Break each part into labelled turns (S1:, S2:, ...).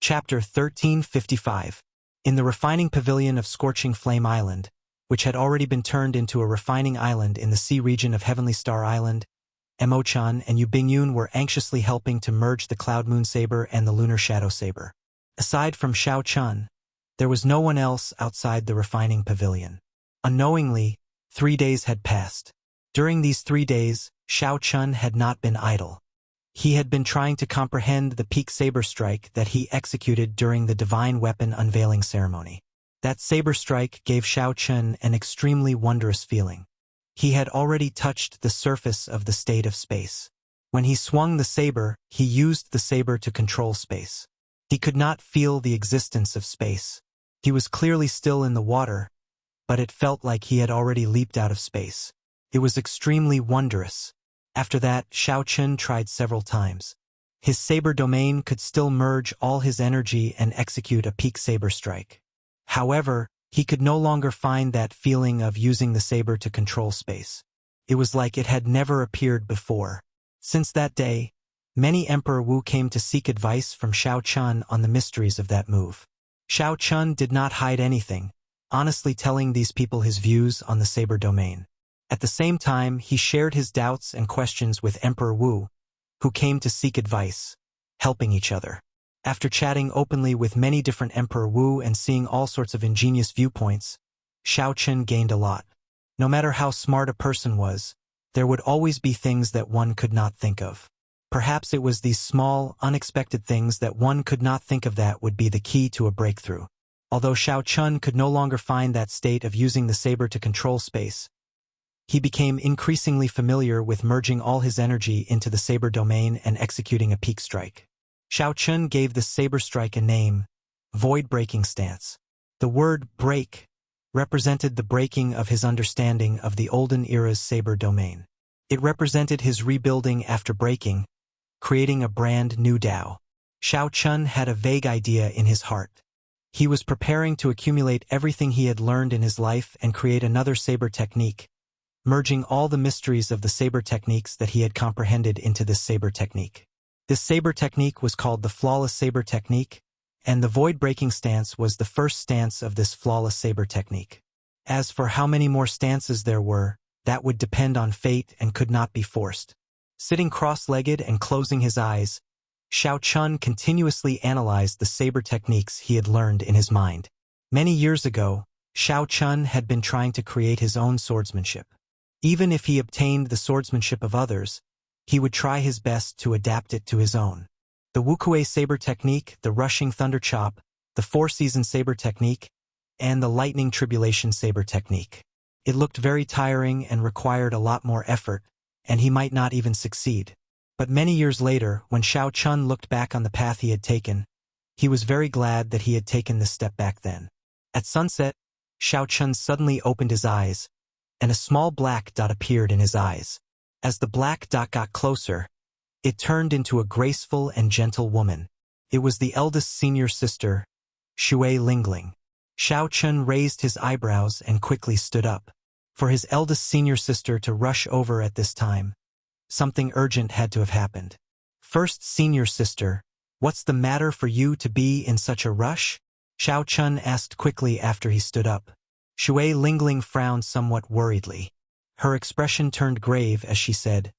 S1: Chapter 1355. In the refining pavilion of Scorching Flame Island, which had already been turned into a refining island in the sea region of Heavenly Star Island, Emochan and Yubingyun were anxiously helping to merge the Cloud Moon Saber and the Lunar Shadow Saber. Aside from Xiao Chun, there was no one else outside the refining pavilion. Unknowingly, 3 days had passed. During these 3 days, Xiao Chun had not been idle. He had been trying to comprehend the peak saber strike that he executed during the Divine Weapon Unveiling Ceremony. That saber strike gave Xiao Chun an extremely wondrous feeling. He had already touched the surface of the state of space. When he swung the saber, he used the saber to control space. He could not feel the existence of space. He was clearly still in the water, but it felt like he had already leaped out of space. It was extremely wondrous. After that, Xiao Chun tried several times. His saber domain could still merge all his energy and execute a peak saber strike. However, he could no longer find that feeling of using the saber to control space. It was like it had never appeared before. Since that day, many Emperor Wu came to seek advice from Xiao Chun on the mysteries of that move. Xiao Chun did not hide anything, honestly telling these people his views on the saber domain. At the same time, he shared his doubts and questions with Emperor Wu, who came to seek advice, helping each other. After chatting openly with many different Emperor Wu and seeing all sorts of ingenious viewpoints, Xiao Chun gained a lot. No matter how smart a person was, there would always be things that one could not think of. Perhaps it was these small, unexpected things that one could not think of that would be the key to a breakthrough. Although Xiao Chun could no longer find that state of using the saber to control space, he became increasingly familiar with merging all his energy into the saber domain and executing a peak strike. Xiao Chun gave the saber strike a name, Void-Breaking Stance. The word break represented the breaking of his understanding of the olden era's saber domain. It represented his rebuilding after breaking, creating a brand new Tao. Xiao Chun had a vague idea in his heart. He was preparing to accumulate everything he had learned in his life and create another saber technique, merging all the mysteries of the saber techniques that he had comprehended into this saber technique. This saber technique was called the Flawless Saber Technique, and the Void-Breaking Stance was the first stance of this Flawless Saber Technique. As for how many more stances there were, that would depend on fate and could not be forced. Sitting cross-legged and closing his eyes, Xiao Chun continuously analyzed the saber techniques he had learned in his mind. Many years ago, Xiao Chun had been trying to create his own swordsmanship. Even if he obtained the swordsmanship of others, he would try his best to adapt it to his own. The Wuxia saber technique, the Rushing Thunder Chop, the Four-Season saber technique, and the Lightning Tribulation saber technique. It looked very tiring and required a lot more effort, and he might not even succeed. But many years later, when Xiao Chun looked back on the path he had taken, he was very glad that he had taken this step back then. At sunset, Xiao Chun suddenly opened his eyes, and a small black dot appeared in his eyes. As the black dot got closer, it turned into a graceful and gentle woman. It was the eldest senior sister, Shui Lingling. Xiao Chun raised his eyebrows and quickly stood up. For his eldest senior sister to rush over at this time, something urgent had to have happened. First senior sister, what's the matter for you to be in such a rush? Xiao Chun asked quickly after he stood up. Shui Lingling frowned somewhat worriedly. Her expression turned grave as she said,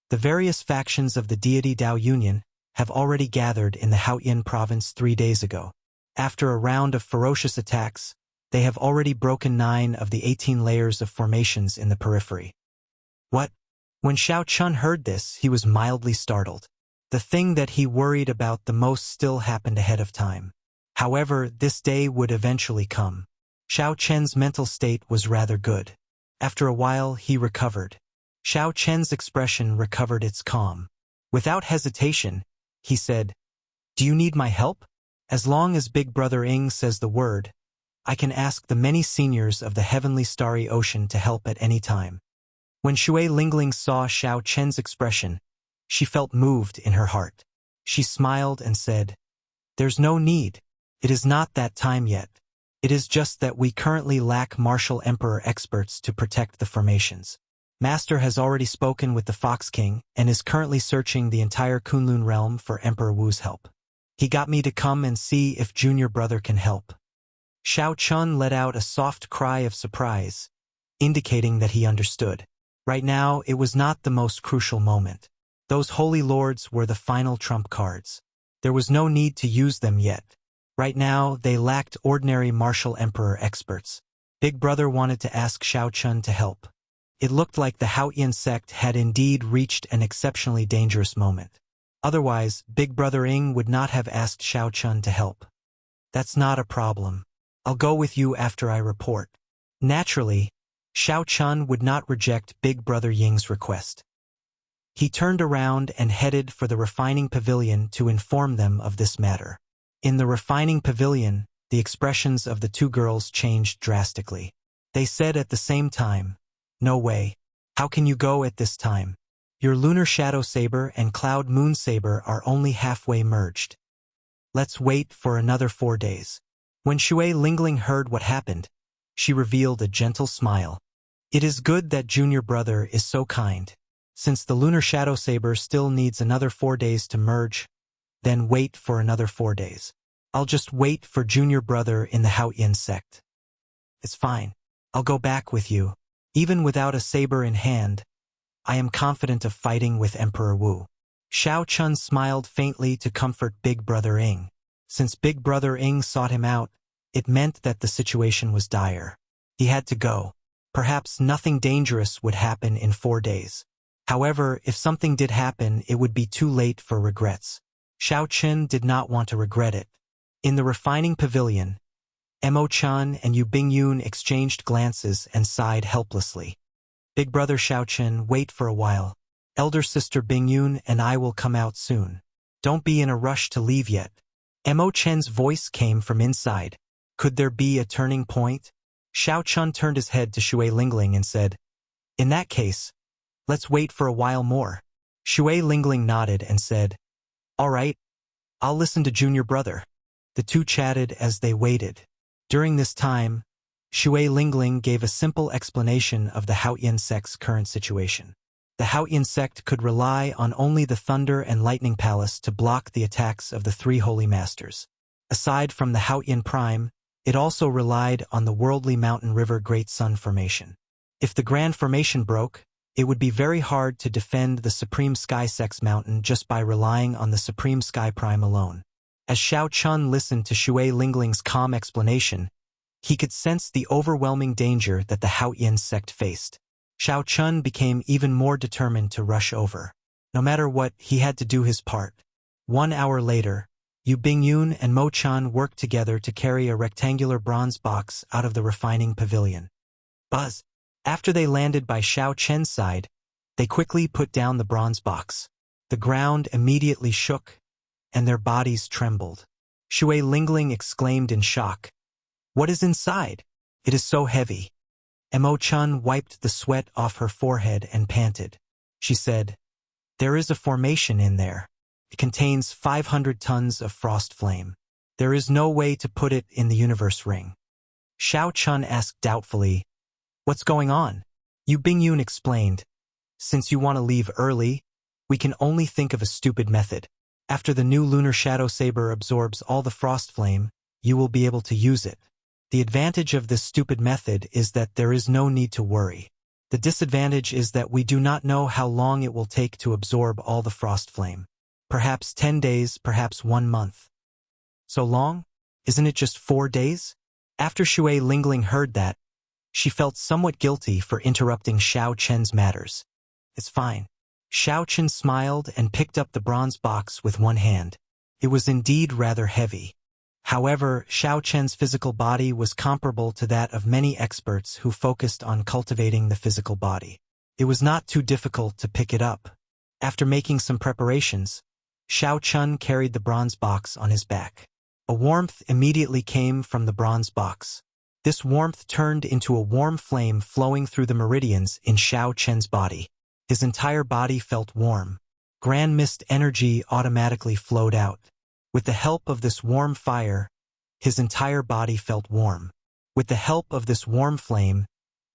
S1: "The various factions of the deity Tao Union have already gathered in the Haoyin province 3 days ago. After a round of ferocious attacks, they have already broken 9 of the 18 layers of formations in the periphery." What? When Xiao Chun heard this, he was mildly startled. The thing that he worried about the most still happened ahead of time. However, this day would eventually come. Xiao Chen's mental state was rather good. After a while, he recovered. Xiao Chen's expression recovered its calm. Without hesitation, he said, "Do you need my help? As long as Big Brother Ing says the word, I can ask the many seniors of the heavenly starry ocean to help at any time." When Shui Lingling saw Xiao Chen's expression, she felt moved in her heart. She smiled and said, "There's no need. It is not that time yet. It is just that we currently lack martial emperor experts to protect the formations. Master has already spoken with the Fox King and is currently searching the entire Kunlun realm for Emperor Wu's help. He got me to come and see if junior brother can help. Xiao Chun let out a soft cry of surprise, indicating that he understood. Right now, it was not the most crucial moment. Those holy lords were the final trump cards. There was no need to use them yet. Right now, they lacked ordinary martial emperor experts. Big Brother wanted to ask Xiao Chun to help. It looked like the Haotian sect had indeed reached an exceptionally dangerous moment. Otherwise, Big Brother Ing would not have asked Xiao Chun to help. That's not a problem. I'll go with you after I report. Naturally, Xiao Chun would not reject Big Brother Ying's request. He turned around and headed for the refining pavilion to inform them of this matter. In the refining pavilion, the expressions of the two girls changed drastically. They said at the same time, "No way. How can you go at this time? Your lunar shadow saber and cloud moon saber are only halfway merged. Let's wait for another 4 days." When Shui Lingling heard what happened, she revealed a gentle smile. It is good that junior brother is so kind. Since the lunar shadow saber still needs another 4 days to merge, then wait for another 4 days. I'll just wait for junior brother in the Haotian sect. It's fine. I'll go back with you. Even without a saber in hand, I am confident of fighting with Emperor Wu. Xiao Chun smiled faintly to comfort Big Brother Ing. Since Big Brother Ing sought him out, it meant that the situation was dire. He had to go. Perhaps nothing dangerous would happen in 4 days. However, if something did happen, it would be too late for regrets. Xiao Chun did not want to regret it. In the refining pavilion, Mo Chan and Yu Bingyun exchanged glances and sighed helplessly. Big Brother Xiao Chun, wait for a while. Elder Sister Bingyun and I will come out soon. Don't be in a rush to leave yet. Mo Chen's voice came from inside. Could there be a turning point? Xiao Chun turned his head to Shui Lingling and said, "In that case, let's wait for a while more." Shui Lingling nodded and said, "All right, I'll listen to junior brother." The two chatted as they waited. During this time, Shui Lingling gave a simple explanation of the Haotian sect's current situation. The Haotian sect could rely on only the Thunder and Lightning Palace to block the attacks of the three Holy Masters. Aside from the Haotian Prime, it also relied on the worldly mountain river Great Sun Formation. If the Grand Formation broke, it would be very hard to defend the Supreme Sky Sect's mountain just by relying on the Supreme Sky Prime alone. As Xiao Chun listened to Shui Lingling's calm explanation, he could sense the overwhelming danger that the Haotian sect faced. Xiao Chun became even more determined to rush over. No matter what, he had to do his part. 1 hour later, Yu Bingyun and Mo Chan worked together to carry a rectangular bronze box out of the refining pavilion. Buzz! After they landed by Xiao Chen's side, they quickly put down the bronze box. The ground immediately shook, and their bodies trembled. Shui Lingling exclaimed in shock, "What is inside? It is so heavy." Mo Chun wiped the sweat off her forehead and panted. She said, "There is a formation in there. It contains 500 tons of frost flame. There is no way to put it in the universe ring." Xiao Chun asked doubtfully, "What's going on?" Yu Bingyun explained, "Since you want to leave early, we can only think of a stupid method. After the new lunar shadow saber absorbs all the frost flame, you will be able to use it. The advantage of this stupid method is that there is no need to worry. The disadvantage is that we do not know how long it will take to absorb all the frost flame. Perhaps 10 days, perhaps 1 month. So long? Isn't it just 4 days? After Shui Lingling heard that, she felt somewhat guilty for interrupting Xiao Chen's matters. It's fine. Xiao Chen smiled and picked up the bronze box with one hand. It was indeed rather heavy. However, Xiao Chen's physical body was comparable to that of many experts who focused on cultivating the physical body. It was not too difficult to pick it up. After making some preparations, Xiao Chun carried the bronze box on his back. A warmth immediately came from the bronze box. This warmth turned into a warm flame flowing through the meridians in Xiao Chen's body. His entire body felt warm. Grand mist energy automatically flowed out. With the help of this warm fire, his entire body felt warm. With the help of this warm flame,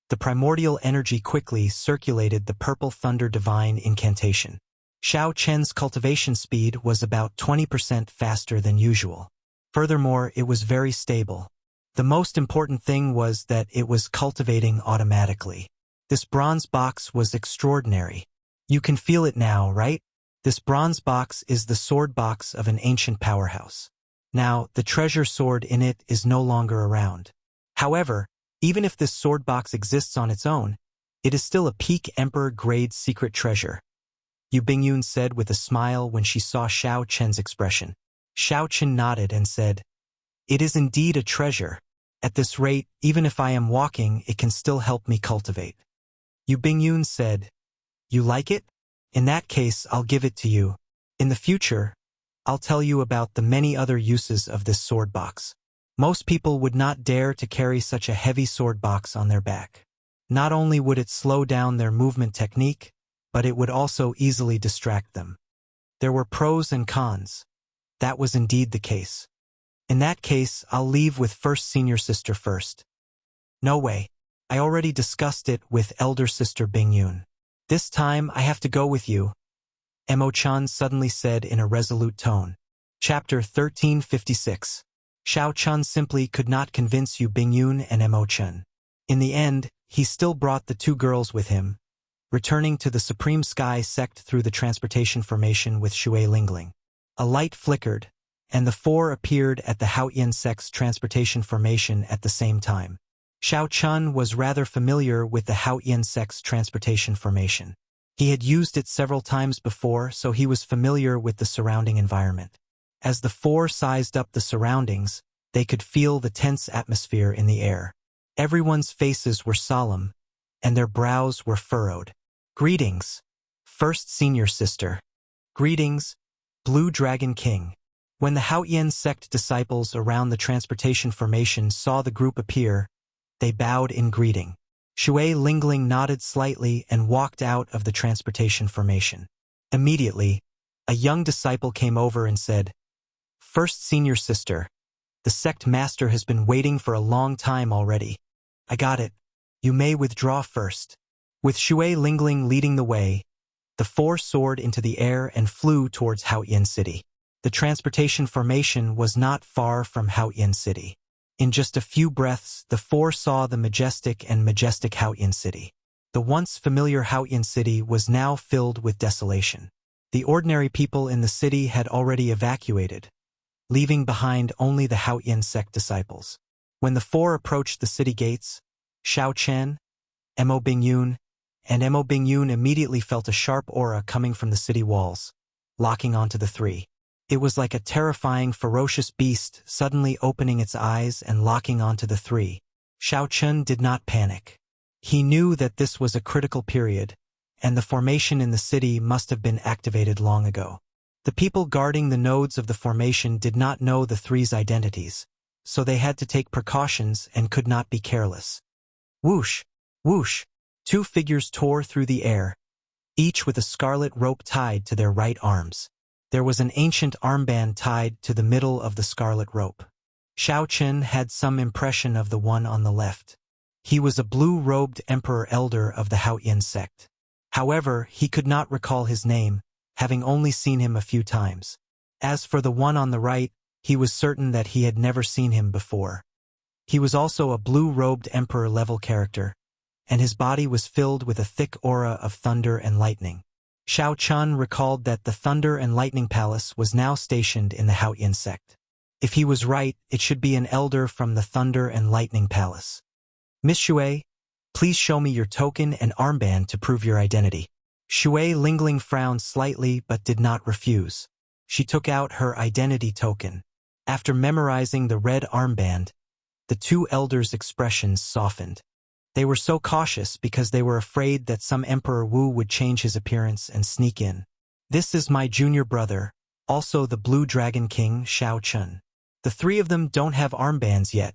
S1: the primordial energy quickly circulated the purple thunder divine incantation. Xiao Chen's cultivation speed was about 20% faster than usual. Furthermore, it was very stable. The most important thing was that it was cultivating automatically. This bronze box was extraordinary. You can feel it now, right? This bronze box is the sword box of an ancient powerhouse. Now, the treasure sword in it is no longer around. However, even if this sword box exists on its own, it is still a peak emperor-grade secret treasure. Yu Bingyun said with a smile when she saw Xiao Chen's expression. Xiao Chen nodded and said, "It is indeed a treasure. At this rate, even if I am walking, it can still help me cultivate." Yu Bingyun said, "You like it? In that case, I'll give it to you. In the future, I'll tell you about the many other uses of this sword box. Most people would not dare to carry such a heavy sword box on their back. Not only would it slow down their movement technique, but it would also easily distract them." There were pros and cons. That was indeed the case. In that case, I'll leave with first senior sister first. No way. I already discussed it with elder sister Bingyun. This time, I have to go with you, Emo-chan suddenly said in a resolute tone. Chapter 1356. Xiao Chun simply could not convince Yu Bingyun and Emo-chan. In the end, he still brought the two girls with him, returning to the Supreme Sky sect through the transportation formation with Shui Lingling. A light flickered, and the four appeared at the Haoyan sect's transportation formation at the same time. Xiao Chun was rather familiar with the Haoyan sect's transportation formation. He had used it several times before, so he was familiar with the surrounding environment. As the four sized up the surroundings, they could feel the tense atmosphere in the air. Everyone's faces were solemn, and their brows were furrowed. "Greetings, first senior sister. Greetings, Blue Dragon King." When the Haoyan sect disciples around the transportation formation saw the group appear, they bowed in greeting. Shui Lingling nodded slightly and walked out of the transportation formation. Immediately, a young disciple came over and said, "First senior sister, the sect master has been waiting for a long time already. I got it. You may withdraw first." With Shui Lingling leading the way, the four soared into the air and flew towards Haoyan City. The transportation formation was not far from Haoyan City. In just a few breaths, the four saw the majestic Haoyan City. The once familiar Haoyan City was now filled with desolation. The ordinary people in the city had already evacuated, leaving behind only the Haoyan sect disciples. When the four approached the city gates, Xiao Chen, Emo Bingyun, and Emo Bingyun immediately felt a sharp aura coming from the city walls, locking onto the three. It was like a terrifying, ferocious beast suddenly opening its eyes and locking onto the three. Xiao Chen did not panic. He knew that this was a critical period, and the formation in the city must have been activated long ago. The people guarding the nodes of the formation did not know the three's identities, so they had to take precautions and could not be careless. Whoosh! Whoosh! Two figures tore through the air, each with a scarlet rope tied to their right arms. There was an ancient armband tied to the middle of the scarlet rope. Xiao Chen had some impression of the one on the left. He was a blue-robed emperor elder of the Haoyan sect. However, he could not recall his name, having only seen him a few times. As for the one on the right, he was certain that he had never seen him before. He was also a blue-robed emperor-level character, and his body was filled with a thick aura of thunder and lightning. Xiao Chun recalled that the Thunder and Lightning Palace was now stationed in the Haoyan sect. If he was right, it should be an elder from the Thunder and Lightning Palace. "Miss Shui, please show me your token and armband to prove your identity." Shui Lingling frowned slightly but did not refuse. She took out her identity token. After memorizing the red armband, the two elders' expressions softened. They were so cautious because they were afraid that some Emperor Wu would change his appearance and sneak in. "This is my junior brother, also the Blue Dragon King, Xiao Chun. The three of them don't have armbands yet,"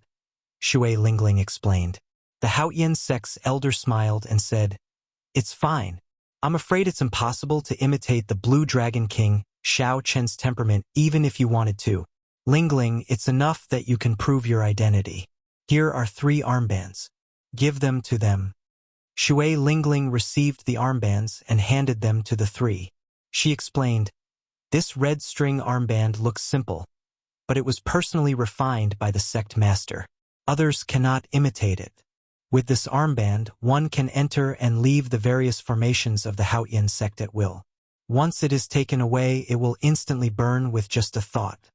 S1: Shui Lingling explained. The Haoyan sect's elder smiled and said, "It's fine. I'm afraid it's impossible to imitate the Blue Dragon King, Xiao Chen's temperament even if you wanted to. Lingling, it's enough that you can prove your identity. Here are 3 armbands. Give them to them." Shui Lingling received the armbands and handed them to the 3. She explained, "This red string armband looks simple, but it was personally refined by the sect master. Others cannot imitate it. With this armband, one can enter and leave the various formations of the Haoyan sect at will. Once it is taken away, it will instantly burn with just a thought."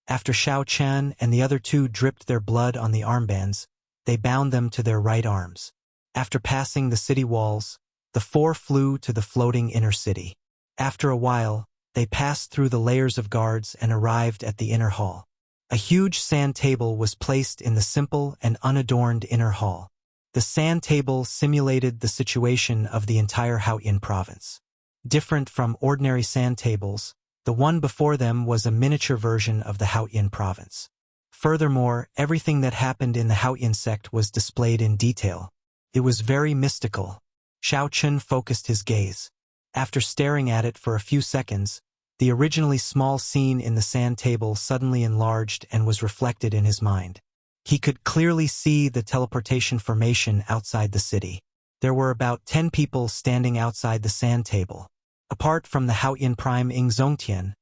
S1: After Xiao Chen and the other two dripped their blood on the armbands, they bound them to their right arms. After passing the city walls, the four flew to the floating inner city. After a while, they passed through the layers of guards and arrived at the inner hall. A huge sand table was placed in the simple and unadorned inner hall. The sand table simulated the situation of the entire Haoyan province. Different from ordinary sand tables, the one before them was a miniature version of the Haoyan province. Furthermore, everything that happened in the Haoyan sect was displayed in detail. It was very mystical. Xiao Chun focused his gaze. After staring at it for a few seconds, the originally small scene in the sand table suddenly enlarged and was reflected in his mind. He could clearly see the teleportation formation outside the city. There were about 10 people standing outside the sand table. Apart from the Haoyan Prime Ing Zongtian,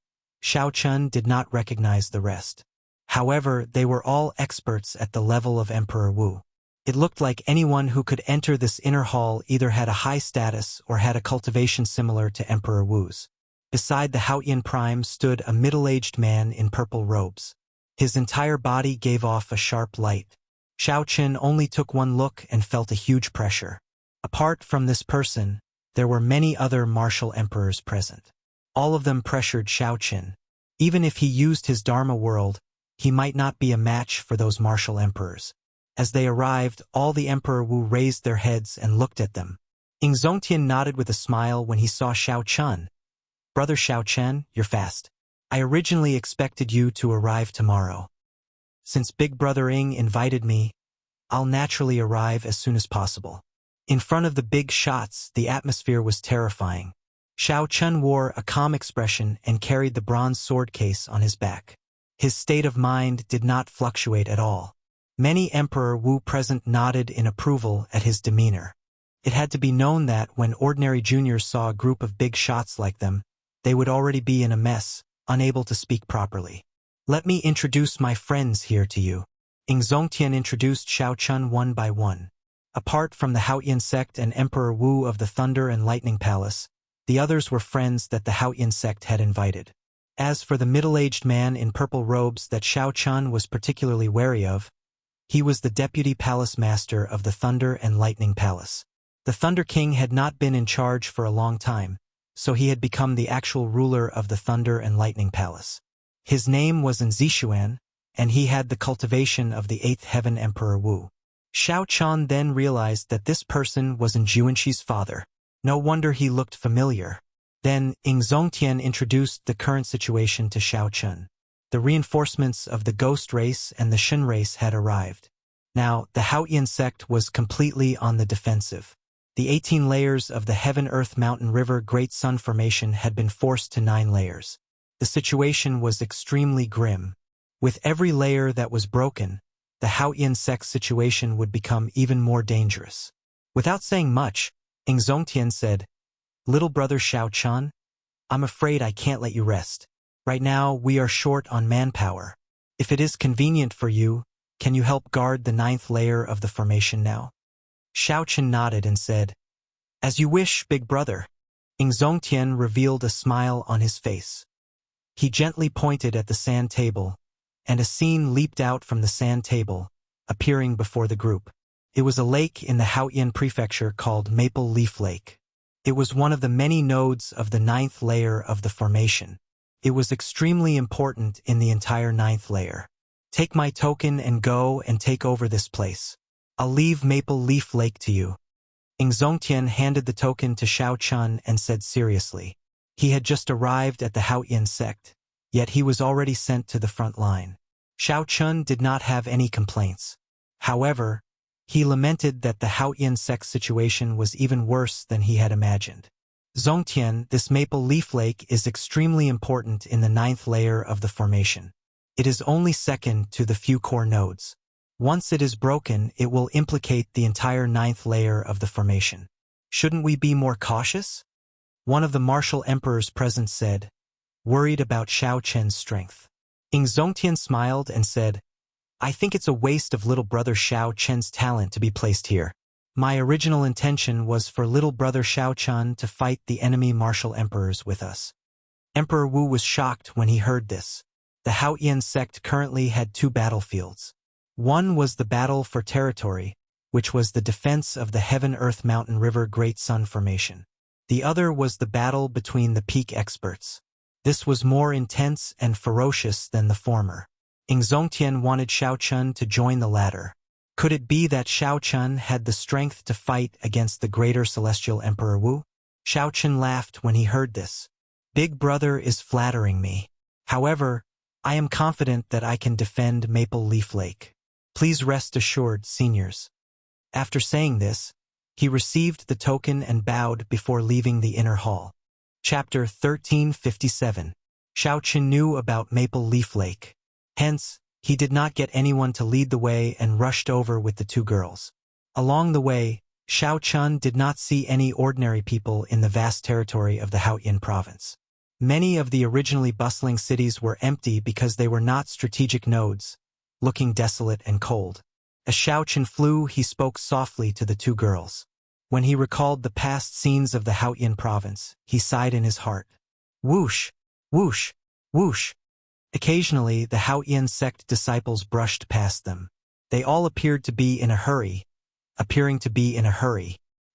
S1: Xiao Chun did not recognize the rest. However, they were all experts at the level of Emperor Wu. It looked like anyone who could enter this inner hall either had a high status or had a cultivation similar to Emperor Wu's. Beside the Haoyan Prime stood a middle-aged man in purple robes. His entire body gave off a sharp light. Xiao Qin only took one look and felt a huge pressure. Apart from this person, there were many other martial emperors present. All of them pressured Xiao Qin. Even if he used his Dharma world, he might not be a match for those martial emperors. As they arrived, all the Emperor Wu raised their heads and looked at them. Ing Zongtian nodded with a smile when he saw Xiao Chun. "Brother Xiao Chen, you're fast. I originally expected you to arrive tomorrow. Since Big Brother Ing invited me, I'll naturally arrive as soon as possible." In front of the big shots, the atmosphere was terrifying. Xiao Chun wore a calm expression and carried the bronze sword case on his back. His state of mind did not fluctuate at all. Many Emperor Wu present nodded in approval at his demeanor. It had to be known that when ordinary juniors saw a group of big shots like them, they would already be in a mess, unable to speak properly. "Let me introduce my friends here to you." Ing Zongtian introduced Xiao Chun one by one. Apart from the Haoyan sect and Emperor Wu of the Thunder and Lightning Palace, the others were friends that the Haoyan sect had invited. As for the middle-aged man in purple robes that Xiao Chun was particularly wary of, he was the deputy palace master of the Thunder and Lightning Palace. The Thunder King had not been in charge for a long time, so he had become the actual ruler of the Thunder and Lightning Palace. His name was Zishuan, and he had the cultivation of the 8th Heaven Emperor Wu. Xiao Chun then realized that this person was Juanxi's father. No wonder he looked familiar. Then, Ing Zongtian introduced the current situation to Xiao Chun. The reinforcements of the Ghost race and the Shin race had arrived. Now, the Haoyan sect was completely on the defensive. The 18 layers of the Heaven-Earth-Mountain-River Great Sun Formation had been forced to 9 layers. The situation was extremely grim. With every layer that was broken, the Haoyan sect's situation would become even more dangerous. Without saying much, Ing Zongtian said, "Little brother Xiao Chun, I'm afraid I can't let you rest. Right now, we are short on manpower. If it is convenient for you, can you help guard the 9th layer of the formation now?" Xiao Chun nodded and said, "As you wish, big brother." Ing Zongtian revealed a smile on his face. He gently pointed at the sand table, and a scene leaped out from the sand table, appearing before the group. It was a lake in the Haoyan prefecture called Maple Leaf Lake. It was one of the many nodes of the 9th layer of the formation. It was extremely important in the entire 9th layer. "Take my token and go and take over this place. I'll leave Maple Leaf Lake to you." Ing Zongtian handed the token to Xiao Chun and said seriously. He had just arrived at the Haoyan sect, yet he was already sent to the front line. Xiao Chun did not have any complaints. However, he lamented that the Haoyan sect situation was even worse than he had imagined. "Zongtian, this Maple Leaf Lake is extremely important in the 9th layer of the formation. It is only second to the few core nodes. Once it is broken, it will implicate the entire 9th layer of the formation. Shouldn't we be more cautious?" One of the martial emperors present said, worried about Xiao Chen's strength. Ing Zongtian smiled and said, I think it's a waste of little brother Xiao Chen's talent to be placed here. My original intention was for little brother Xiao Chen to fight the enemy martial emperors with us. Emperor Wu was shocked when he heard this. The Haoyan sect currently had two battlefields. One was the battle for territory, which was the defense of the Heaven-Earth Mountain River Great Sun Formation. The other was the battle between the peak experts. This was more intense and ferocious than the former. Ing Zongtian wanted Xiao Chen to join the latter. Could it be that Xiao Chen had the strength to fight against the greater celestial Emperor Wu? Xiao Chen laughed when he heard this. Big brother is flattering me. However, I am confident that I can defend Maple Leaf Lake. Please rest assured, seniors. After saying this, he received the token and bowed before leaving the inner hall. Chapter 1357. Xiao Chen knew about Maple Leaf Lake. Hence, he did not get anyone to lead the way and rushed over with the two girls. Along the way, Xiao Chen did not see any ordinary people in the vast territory of the Haoyan province. Many of the originally bustling cities were empty because they were not strategic nodes, looking desolate and cold. As Xiao Chen flew, he spoke softly to the two girls. When he recalled the past scenes of the Haoyan province, he sighed in his heart. Whoosh, whoosh, whoosh. Occasionally, the Haoyan sect disciples brushed past them. They all appearing to be in a hurry.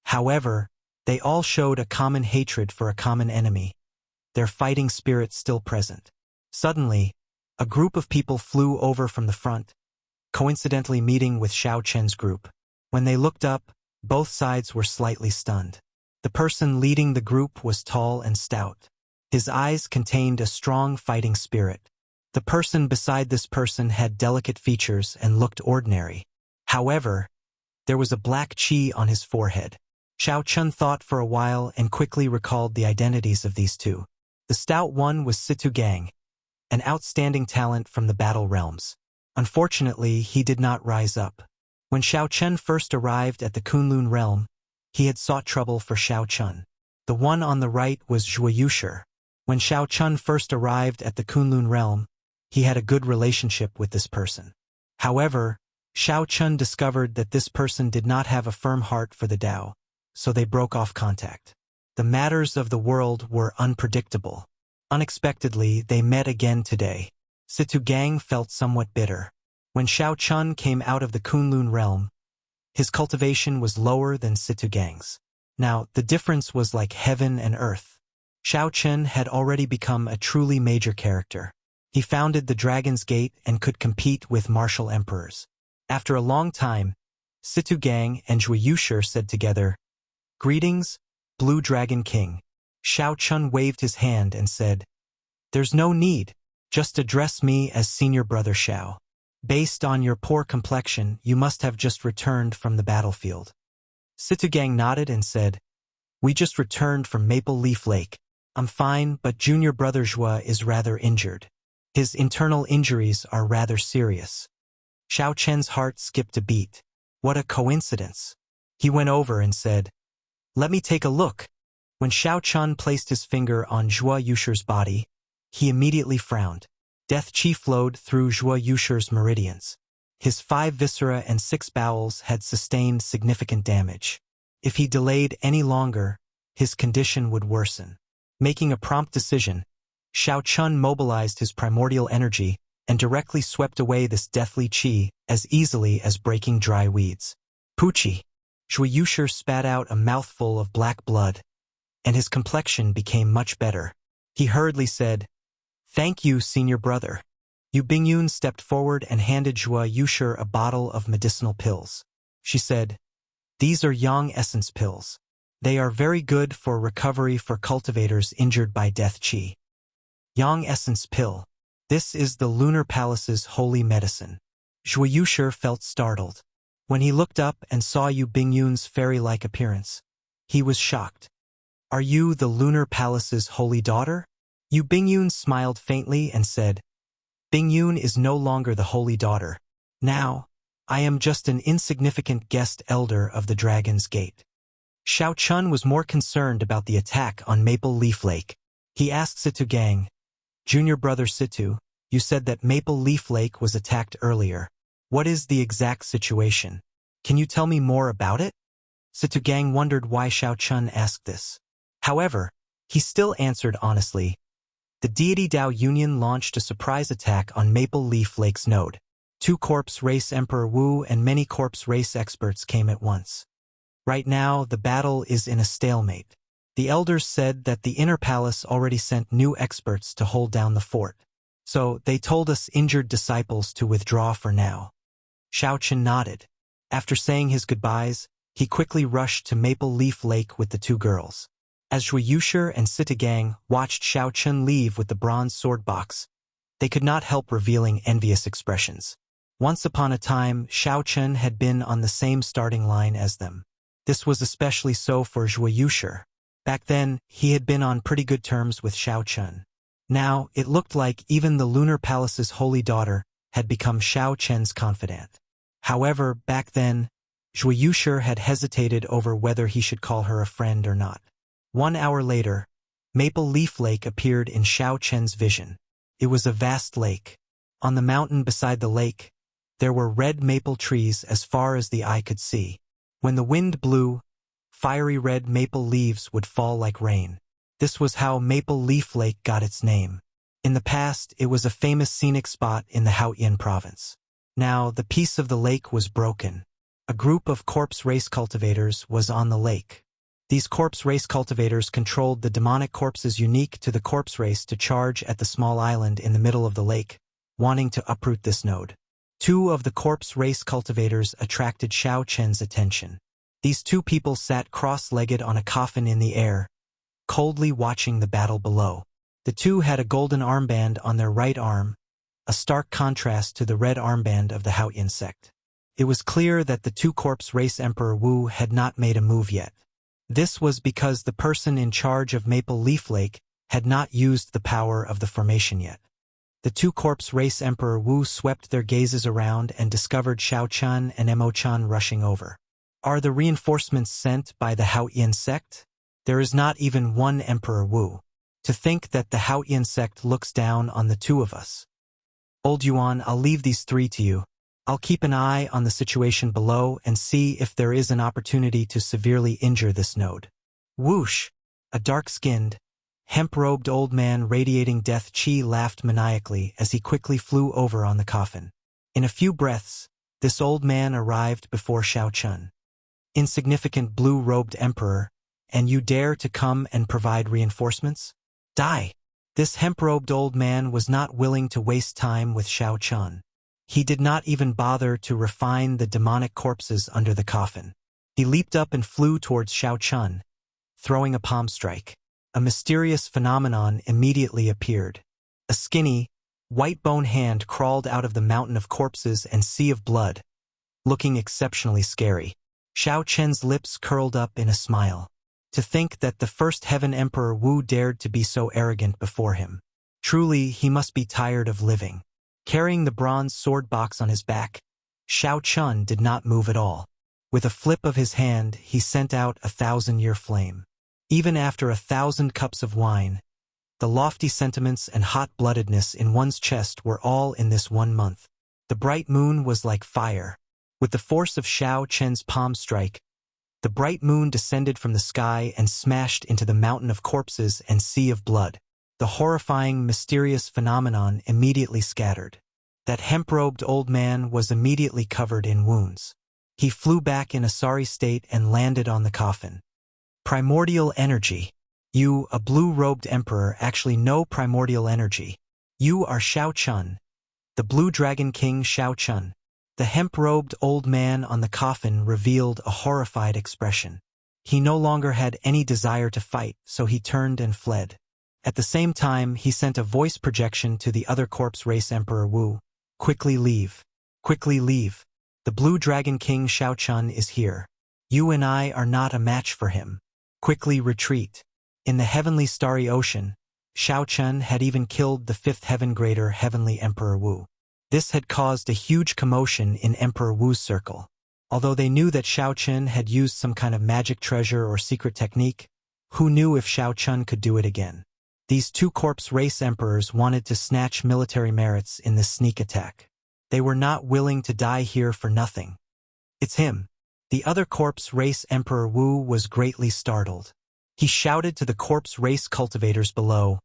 S1: However, they all showed a common hatred for a common enemy, their fighting spirit still present. Suddenly, a group of people flew over from the front, coincidentally meeting with Xiao Chen's group. When they looked up, both sides were slightly stunned. The person leading the group was tall and stout. His eyes contained a strong fighting spirit. The person beside this person had delicate features and looked ordinary. However, there was a black chi on his forehead. Xiao Chen thought for a while and quickly recalled the identities of these two. The stout one was Situ Gang, an outstanding talent from the battle realms. Unfortunately, he did not rise up. When Xiao Chen first arrived at the Kunlun realm, he had sought trouble for Xiao Chen. The one on the right was Zhuo Yushi. When Xiao Chen first arrived at the Kunlun realm, he had a good relationship with this person. However, Xiao Chen discovered that this person did not have a firm heart for the Tao, so they broke off contact. The matters of the world were unpredictable. Unexpectedly, they met again today. Situ Gang felt somewhat bitter. When Xiao Chen came out of the Kunlun realm, his cultivation was lower than Situ Gang's. Now, the difference was like heaven and earth. Xiao Chen had already become a truly major character. He founded the Dragon's Gate and could compete with martial emperors. After a long time, Situ Gang and Zhuo Yushi said together, Greetings, Blue Dragon King. Xiao Chen waved his hand and said, There's no need, just address me as Senior Brother Xiao. Based on your poor complexion, you must have just returned from the battlefield. Situ Gang nodded and said, We just returned from Maple Leaf Lake. I'm fine, but Junior Brother Zhuo is rather injured. His internal injuries are rather serious. Xiao Chen's heart skipped a beat. What a coincidence. He went over and said, Let me take a look. When Xiao Chen placed his finger on Zhuo Yushi's body, he immediately frowned. Death chi flowed through Zhuo Yushi's meridians. His 5 viscera and 6 bowels had sustained significant damage. If he delayed any longer, his condition would worsen. Making a prompt decision, Xiao Chen mobilized his primordial energy and directly swept away this deathly chi as easily as breaking dry weeds. Poochie! Zhuo Yushi spat out a mouthful of black blood, and his complexion became much better. He hurriedly said, Thank you, Senior Brother. Yu Bingyun stepped forward and handed Zhuo Yushi a bottle of medicinal pills. She said, These are Yang Essence pills. They are very good for recovery for cultivators injured by death chi. Yang Essence pill. This is the Lunar Palace's holy medicine. Zhuo Yushi felt startled. When he looked up and saw Yu Bingyun's fairy-like appearance, he was shocked. Are you the Lunar Palace's holy daughter? Yu Bingyun smiled faintly and said, Bingyun is no longer the holy daughter. Now, I am just an insignificant guest elder of the Dragon's Gate. Xiao Chun was more concerned about the attack on Maple Leaf Lake. He asked Situ Gang, "Junior brother Situ, you said that Maple Leaf Lake was attacked earlier. What is the exact situation? Can you tell me more about it?" Situ Gang wondered why Xiao Chun asked this. However, he still answered honestly. The deity Dao Union launched a surprise attack on Maple Leaf Lake's node. 2 corpse race Emperor Wu and many corpse race experts came at once. Right now, the battle is in a stalemate. The elders said that the inner palace already sent new experts to hold down the fort. So they told us injured disciples to withdraw for now. Xiao Chun nodded. After saying his goodbyes, he quickly rushed to Maple Leaf Lake with the 2 girls. As Zhui Yushi and Sita Gang watched Xiao Chun leave with the bronze sword box, they could not help revealing envious expressions. Once upon a time, Xiao Chun had been on the same starting line as them. This was especially so for Zhui Yushi. Back then, he had been on pretty good terms with Xiao Chun. Now, it looked like even the Lunar Palace's holy daughter had become Xiao Chun's confidant. However, back then, Zhui Yushi had hesitated over whether he should call her a friend or not. 1 hour later, Maple Leaf Lake appeared in Xiao Chun's vision. It was a vast lake. On the mountain beside the lake, there were red maple trees as far as the eye could see. When the wind blew, fiery red maple leaves would fall like rain. This was how Maple Leaf Lake got its name. In the past, it was a famous scenic spot in the Haoyan province. Now, the peace of the lake was broken. A group of corpse race cultivators was on the lake. These corpse race cultivators controlled the demonic corpses unique to the corpse race to charge at the small island in the middle of the lake, wanting to uproot this node. 2 of the corpse race cultivators attracted Xiao Chun's attention. These 2 people sat cross-legged on a coffin in the air, coldly watching the battle below. The 2 had a golden armband on their right arm, a stark contrast to the red armband of the Haoyan sect. It was clear that the 2 corpse race Emperor Wu had not made a move yet. This was because the person in charge of Maple Leaf Lake had not used the power of the formation yet. The 2 corpse race Emperor Wu swept their gazes around and discovered Xiao Chun and Mo-chan rushing over. Are the reinforcements sent by the Haoyan sect? There is not even one Emperor Wu. To think that the Haoyan sect looks down on the 2 of us. Old Yuan, I'll leave these 3 to you. I'll keep an eye on the situation below and see if there is an opportunity to severely injure this node. Whoosh! A dark-skinned, hemp-robed old man radiating death chi laughed maniacally as he quickly flew over on the coffin. In a few breaths, this old man arrived before Xiao Chun. Insignificant blue-robed emperor, and you dare to come and provide reinforcements? Die! This hemp-robed old man was not willing to waste time with Xiao Chun. He did not even bother to refine the demonic corpses under the coffin. He leaped up and flew towards Xiao Chun, throwing a palm strike. A mysterious phenomenon immediately appeared. A skinny, white-bone hand crawled out of the mountain of corpses and sea of blood, looking exceptionally scary. Xiao Chun's lips curled up in a smile. To think that the first Heaven Emperor Wu dared to be so arrogant before him. Truly, he must be tired of living. Carrying the bronze sword box on his back, Xiao Chun did not move at all. With a flip of his hand, he sent out a 1,000-year flame. Even after 1,000 cups of wine, the lofty sentiments and hot-bloodedness in one's chest were all in this 1 month. The bright moon was like fire. With the force of Xiao Chun's palm strike, the bright moon descended from the sky and smashed into the mountain of corpses and sea of blood. The horrifying, mysterious phenomenon immediately scattered. That hemp-robed old man was immediately covered in wounds. He flew back in a sorry state and landed on the coffin. Primordial energy. You, a blue-robed emperor, actually know primordial energy. You are Xiao Chun, the Blue Dragon King Xiao Chun. The hemp-robed old man on the coffin revealed a horrified expression. He no longer had any desire to fight, so he turned and fled. At the same time, he sent a voice projection to the other corpse race Emperor Wu. Quickly leave. Quickly leave. The Blue Dragon King Xiao Chun is here. You and I are not a match for him. Quickly retreat. In the heavenly starry ocean, Xiao Chun had even killed the 5th heaven greater Heavenly Emperor Wu. This had caused a huge commotion in Emperor Wu's circle. Although they knew that Xiao Chun had used some kind of magic treasure or secret technique, who knew if Xiao Chun could do it again? These two corpse race emperors wanted to snatch military merits in this sneak attack. They were not willing to die here for nothing. It's him. The other corpse race emperor Wu was greatly startled. He shouted to the corpse race cultivators below,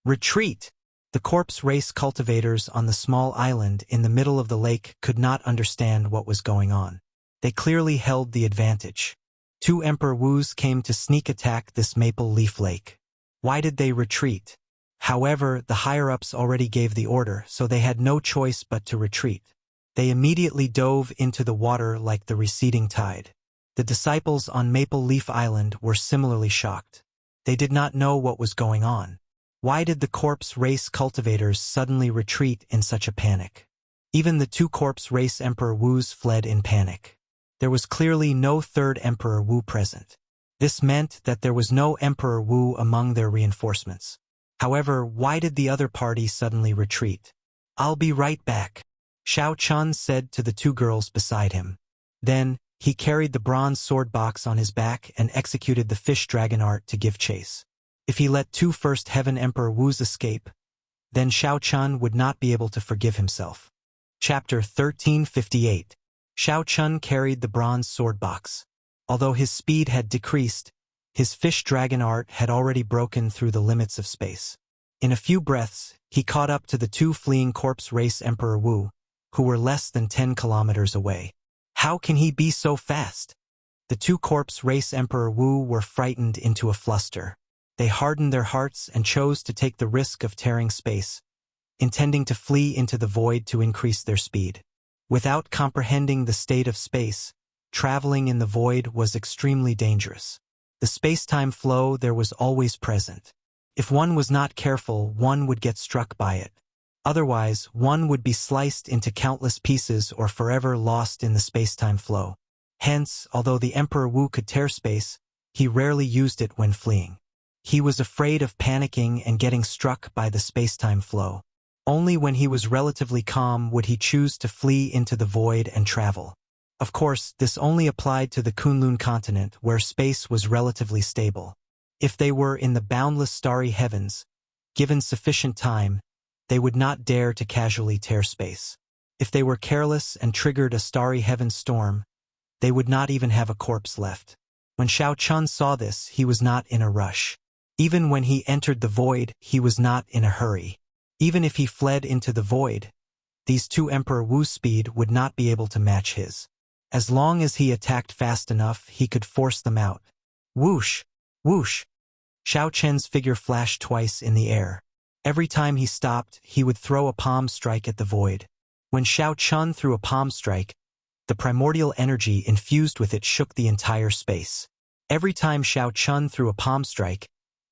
S1: "Retreat!" The corpse race cultivators on the small island in the middle of the lake could not understand what was going on. They clearly held the advantage. Two Emperor Wus came to sneak attack this maple leaf lake. Why did they retreat? However, the higher-ups already gave the order, so they had no choice but to retreat. They immediately dove into the water like the receding tide. The disciples on Maple Leaf Island were similarly shocked. They did not know what was going on. Why did the corpse race cultivators suddenly retreat in such a panic? Even the two corpse race Emperor Wus fled in panic. There was clearly no third Emperor Wu present. This meant that there was no Emperor Wu among their reinforcements. However, why did the other party suddenly retreat? "I'll be right back," Xiao Chun said to the two girls beside him. Then, he carried the bronze sword box on his back and executed the fish dragon art to give chase. If he let two First Heaven Emperor Wus escape, then Xiao Chun would not be able to forgive himself. Chapter 1358. Xiao Chun carried the bronze sword box. Although his speed had decreased, his fish dragon art had already broken through the limits of space. In a few breaths, he caught up to the two fleeing corpse race Emperor Wu, who were less than 10 kilometers away. How can he be so fast? The two corpse race Emperor Wu were frightened into a fluster. They hardened their hearts and chose to take the risk of tearing space, intending to flee into the void to increase their speed. Without comprehending the state of space, traveling in the void was extremely dangerous. The space-time flow there was always present. If one was not careful, one would get struck by it. Otherwise, one would be sliced into countless pieces or forever lost in the space-time flow. Hence, although the Emperor Wu could tear space, he rarely used it when fleeing. He was afraid of panicking and getting struck by the space-time flow. Only when he was relatively calm would he choose to flee into the void and travel. Of course, this only applied to the Kunlun continent, where space was relatively stable. If they were in the boundless starry heavens, given sufficient time, they would not dare to casually tear space. If they were careless and triggered a starry heaven storm, they would not even have a corpse left. When Xiao Chun saw this, he was not in a rush. Even when he entered the void, he was not in a hurry. Even if he fled into the void, these two Emperor Wu's speed would not be able to match his. As long as he attacked fast enough, he could force them out. Whoosh! Whoosh! Xiao Chen's figure flashed twice in the air. Every time he stopped, he would throw a palm strike at the void. When Xiao Chun threw a palm strike, the primordial energy infused with it shook the entire space. Every time Xiao Chun threw a palm strike,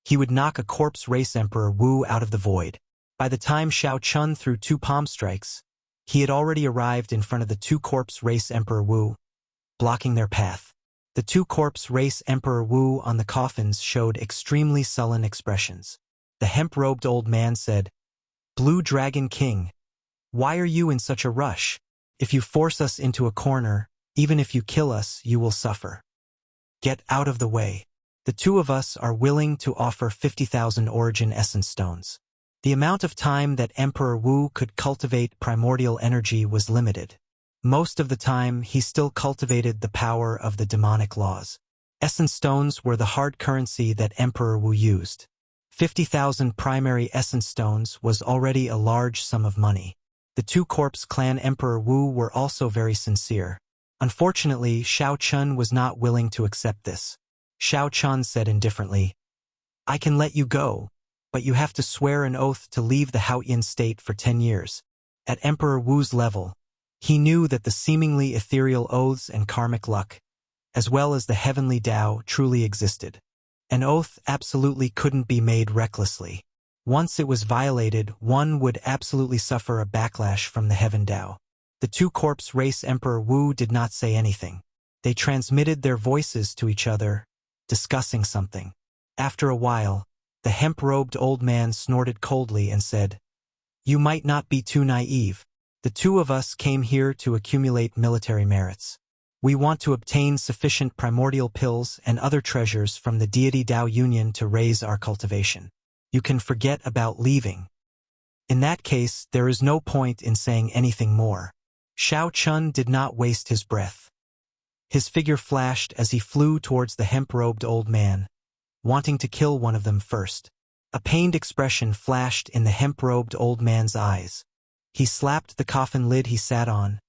S1: he would knock a corpse race Emperor Wu out of the void. By the time Xiao Chun threw two palm strikes, he had already arrived in front of the two corpse race Emperor Wu, blocking their path. The two corpse race Emperor Wu on the coffins showed extremely sullen expressions. The hemp-robed old man said, "Blue Dragon King, why are you in such a rush? If you force us into a corner, even if you kill us, you will suffer. Get out of the way. The two of us are willing to offer 50,000 origin essence stones." The amount of time that Emperor Wu could cultivate primordial energy was limited. Most of the time, he still cultivated the power of the demonic laws. Essence stones were the hard currency that Emperor Wu used. 50,000 primary essence stones was already a large sum of money. The two corpse clan Emperor Wu were also very sincere. Unfortunately, Xiao Chun was not willing to accept this. Xiao Chun said indifferently, "I can let you go, but you have to swear an oath to leave the Haoyan state for 10 years. At Emperor Wu's level, he knew that the seemingly ethereal oaths and karmic luck, as well as the heavenly Tao, truly existed. An oath absolutely couldn't be made recklessly. Once it was violated, one would absolutely suffer a backlash from the heaven Tao. The two corpse race Emperor Wu did not say anything. They transmitted their voices to each other, discussing something. After a while, the hemp-robed old man snorted coldly and said, "You might not be too naive. The two of us came here to accumulate military merits. We want to obtain sufficient primordial pills and other treasures from the deity Dao Union to raise our cultivation. You can forget about leaving. In that case, there is no point in saying anything more. Xiao Chun did not waste his breath. His figure flashed as he flew towards the hemp-robed old man, wanting to kill one of them first. A pained expression flashed in the hemp-robed old man's eyes. He slapped the coffin lid he sat on,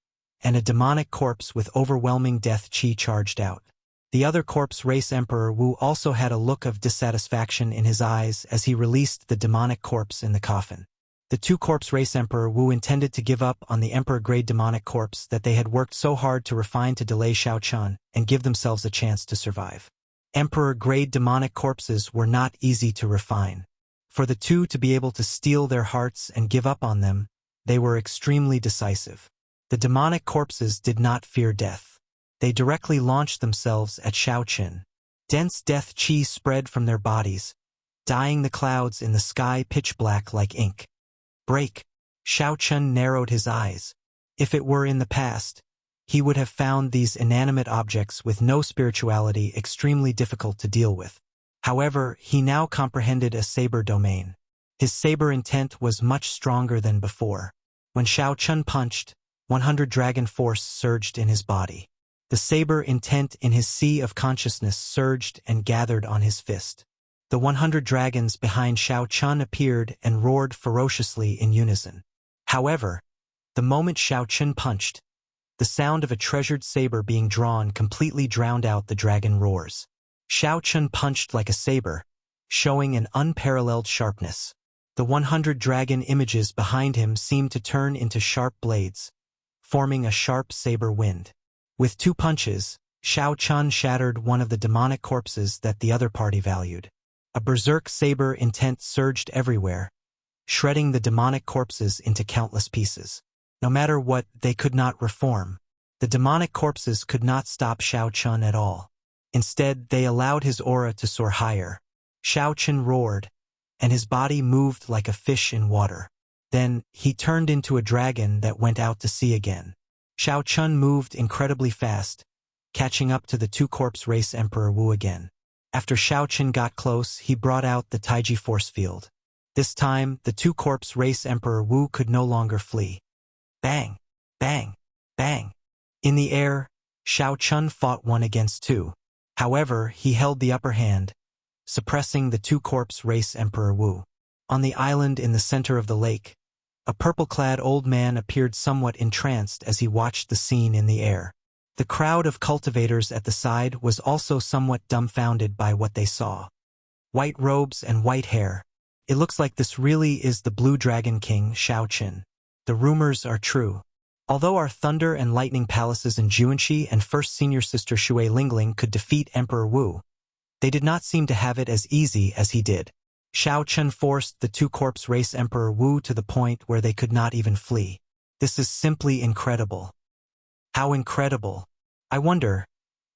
S1: and a demonic corpse with overwhelming death chi charged out. The other corpse race Emperor Wu also had a look of dissatisfaction in his eyes as he released the demonic corpse in the coffin. The two corpse race Emperor Wu intended to give up on the Emperor-grade demonic corpse that they had worked so hard to refine to delay Xiao Chun and give themselves a chance to survive. Emperor-grade demonic corpses were not easy to refine. For the two to be able to steal their hearts and give up on them, they were extremely decisive. The demonic corpses did not fear death. They directly launched themselves at Xiao Chun. Dense death chi spread from their bodies, dyeing the clouds in the sky pitch black like ink. Break! Xiao Chun narrowed his eyes. If it were in the past, he would have found these inanimate objects with no spirituality extremely difficult to deal with. However, he now comprehended a saber domain. His saber intent was much stronger than before. When Xiao Chun punched, 100 dragon force surged in his body. The saber intent in his sea of consciousness surged and gathered on his fist. The 100 dragons behind Xiao Chun appeared and roared ferociously in unison. However, the moment Xiao Chun punched, the sound of a treasured saber being drawn completely drowned out the dragon roars. Xiao Chun punched like a saber, showing an unparalleled sharpness. The 100 dragon images behind him seemed to turn into sharp blades, forming a sharp saber wind. With two punches, Xiao Chun shattered one of the demonic corpses that the other party valued. A berserk saber intent surged everywhere, shredding the demonic corpses into countless pieces. No matter what, they could not reform. The demonic corpses could not stop Xiao Chun at all. Instead, they allowed his aura to soar higher. Xiao Chun roared, and his body moved like a fish in water. Then, he turned into a dragon that went out to sea again. Xiao Chun moved incredibly fast, catching up to the two corpse race Emperor Wu again. After Xiao Chun got close, he brought out the Taiji force field. This time, the two corpse race Emperor Wu could no longer flee. Bang! Bang! Bang! In the air, Xiao Chun fought one against two. However, he held the upper hand, suppressing the two corpse race Emperor Wu. On the island in the center of the lake, a purple-clad old man appeared somewhat entranced as he watched the scene in the air. The crowd of cultivators at the side was also somewhat dumbfounded by what they saw. White robes and white hair. It looks like this really is the Blue Dragon King, Xiao Chun. The rumors are true. Although our Thunder and Lightning Palaces in Juanxi and First Senior Sister Shui Lingling could defeat Emperor Wu, they did not seem to have it as easy as he did. Xiao Chun forced the two corpse race Emperor Wu to the point where they could not even flee. This is simply incredible. How incredible! I wonder,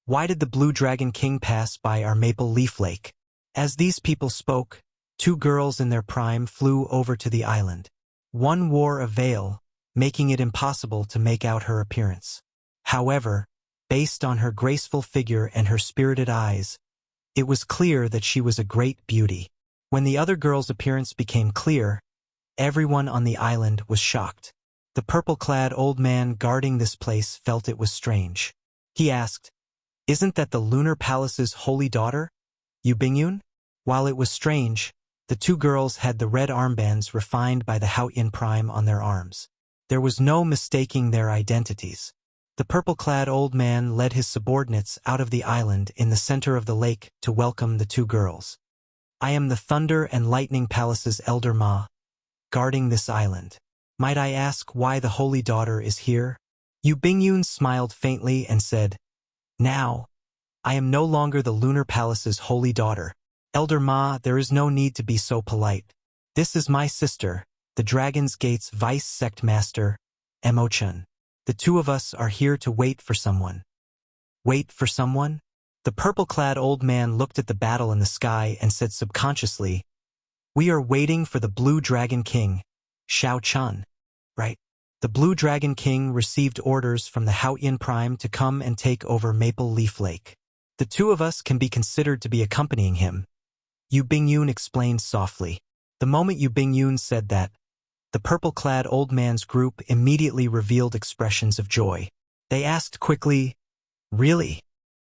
S1: why did the Blue Dragon King pass by our Maple Leaf Lake? As these people spoke, two girls in their prime flew over to the island. One wore a veil, making it impossible to make out her appearance. However, based on her graceful figure and her spirited eyes, it was clear that she was a great beauty. When the other girl's appearance became clear, everyone on the island was shocked. The purple-clad old man guarding this place felt it was strange. He asked, "Isn't that the Lunar Palace's holy daughter, Yu Bingyun?" While it was strange, the two girls had the red armbands refined by the Haoyan Prime on their arms. There was no mistaking their identities. The purple-clad old man led his subordinates out of the island in the center of the lake to welcome the two girls. "I am the Thunder and Lightning Palace's Elder Ma, guarding this island. Might I ask why the Holy Daughter is here?" Yu Bingyun smiled faintly and said, "Now, I am no longer the Lunar Palace's Holy Daughter. Elder Ma, there is no need to be so polite. This is my sister, the Dragon's Gate's Vice Sect Master, Emo-chun. The two of us are here to wait for someone." Wait for someone? The purple-clad old man looked at the battle in the sky and said subconsciously, "We are waiting for the Blue Dragon King, Xiao Chun, right?" The The Blue Dragon King received orders from the Haotian Prime to come and take over Maple Leaf Lake. The two of us can be considered to be accompanying him, Yu Bingyun explained softly. The moment Yu Bingyun said that, the purple-clad old man's group immediately revealed expressions of joy. They asked quickly, "Really?"